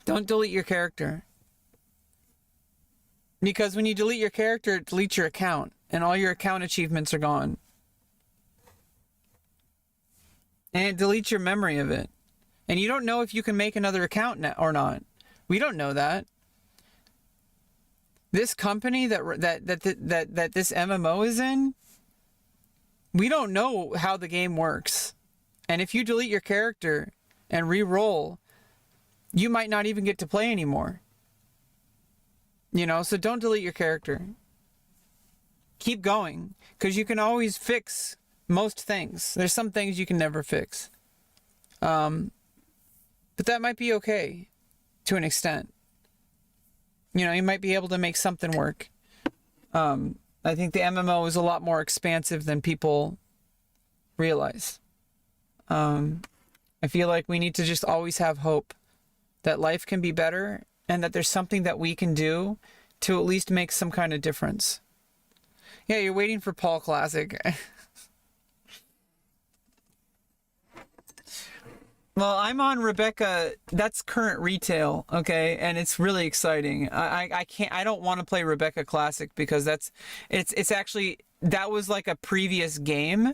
Don't delete your character. Because when you delete your character, it deletes your account, and all your account achievements are gone. And it deletes your memory of it. And you don't know if you can make another account or not. We don't know that. This company that this MMO is in, we don't know how the game works. And if you delete your character and re-roll, you might not even get to play anymore. You know, so don't delete your character. Keep going, because you can always fix most things. There's some things you can never fix. But that might be okay to an extent. You know, you might be able to make something work. I think the MMO is a lot more expansive than people realize. I feel like we need to just always have hope that life can be better, and that there's something that we can do to at least make some kind of difference. Yeah, you're waiting for Paul Classic. Well, I'm on Rebecca. That's current retail, okay, and it's really exciting. I don't want to play Rebecca Classic, because it's actually, that was like a previous game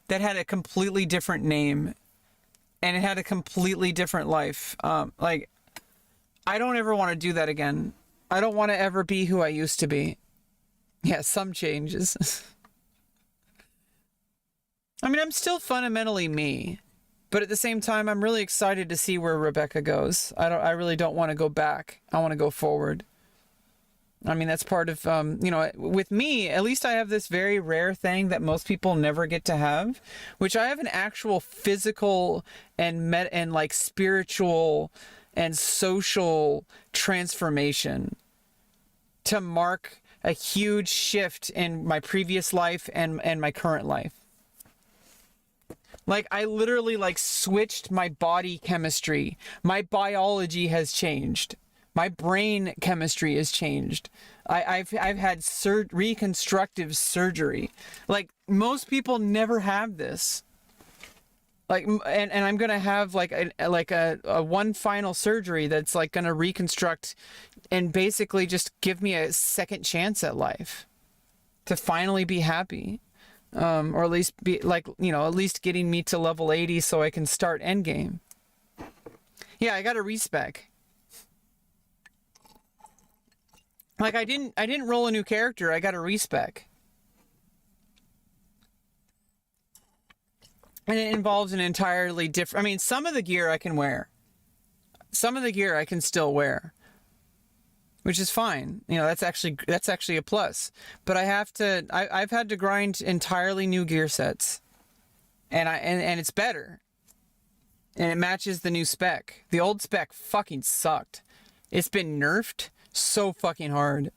that had a completely different name, and it had a completely different life. Like, I don't ever want to do that again. I don't want to ever be who I used to be. Yeah, some changes. I mean, I'm still fundamentally me. But at the same time, I'm really excited to see where Rebecca goes. I really don't want to go back. I want to go forward. I mean, that's part of, you know, with me, at least I have this very rare thing that most people never get to have, which I have an actual physical and like spiritual and social transformation to mark a huge shift in my previous life and my current life. Like, I literally, like, switched my body chemistry. My biology has changed. My brain chemistry has changed. I've had reconstructive surgery. Like, most people never have this. Like, and I'm gonna have like a one final surgery that's like gonna reconstruct and basically just give me a second chance at life to finally be happy, or at least be like, you know, at least getting me to level 80 so I can start endgame. Yeah, I got a respec. Like, I didn't roll a new character. I got a respec. And it involves an entirely different... I mean, some of the gear I can wear. Some of the gear I can still wear. Which is fine. You know, that's actually a plus. But I've had to grind entirely new gear sets. And it's better. And it matches the new spec. The old spec fucking sucked. It's been nerfed so fucking hard.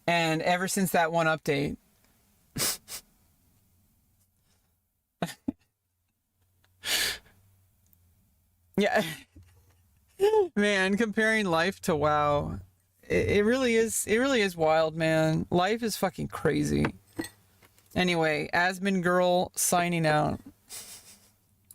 And ever since that one update... Yeah. Man, comparing life to WoW, it really is wild, man. Life is fucking crazy. Anyway, Asmin Girl signing out.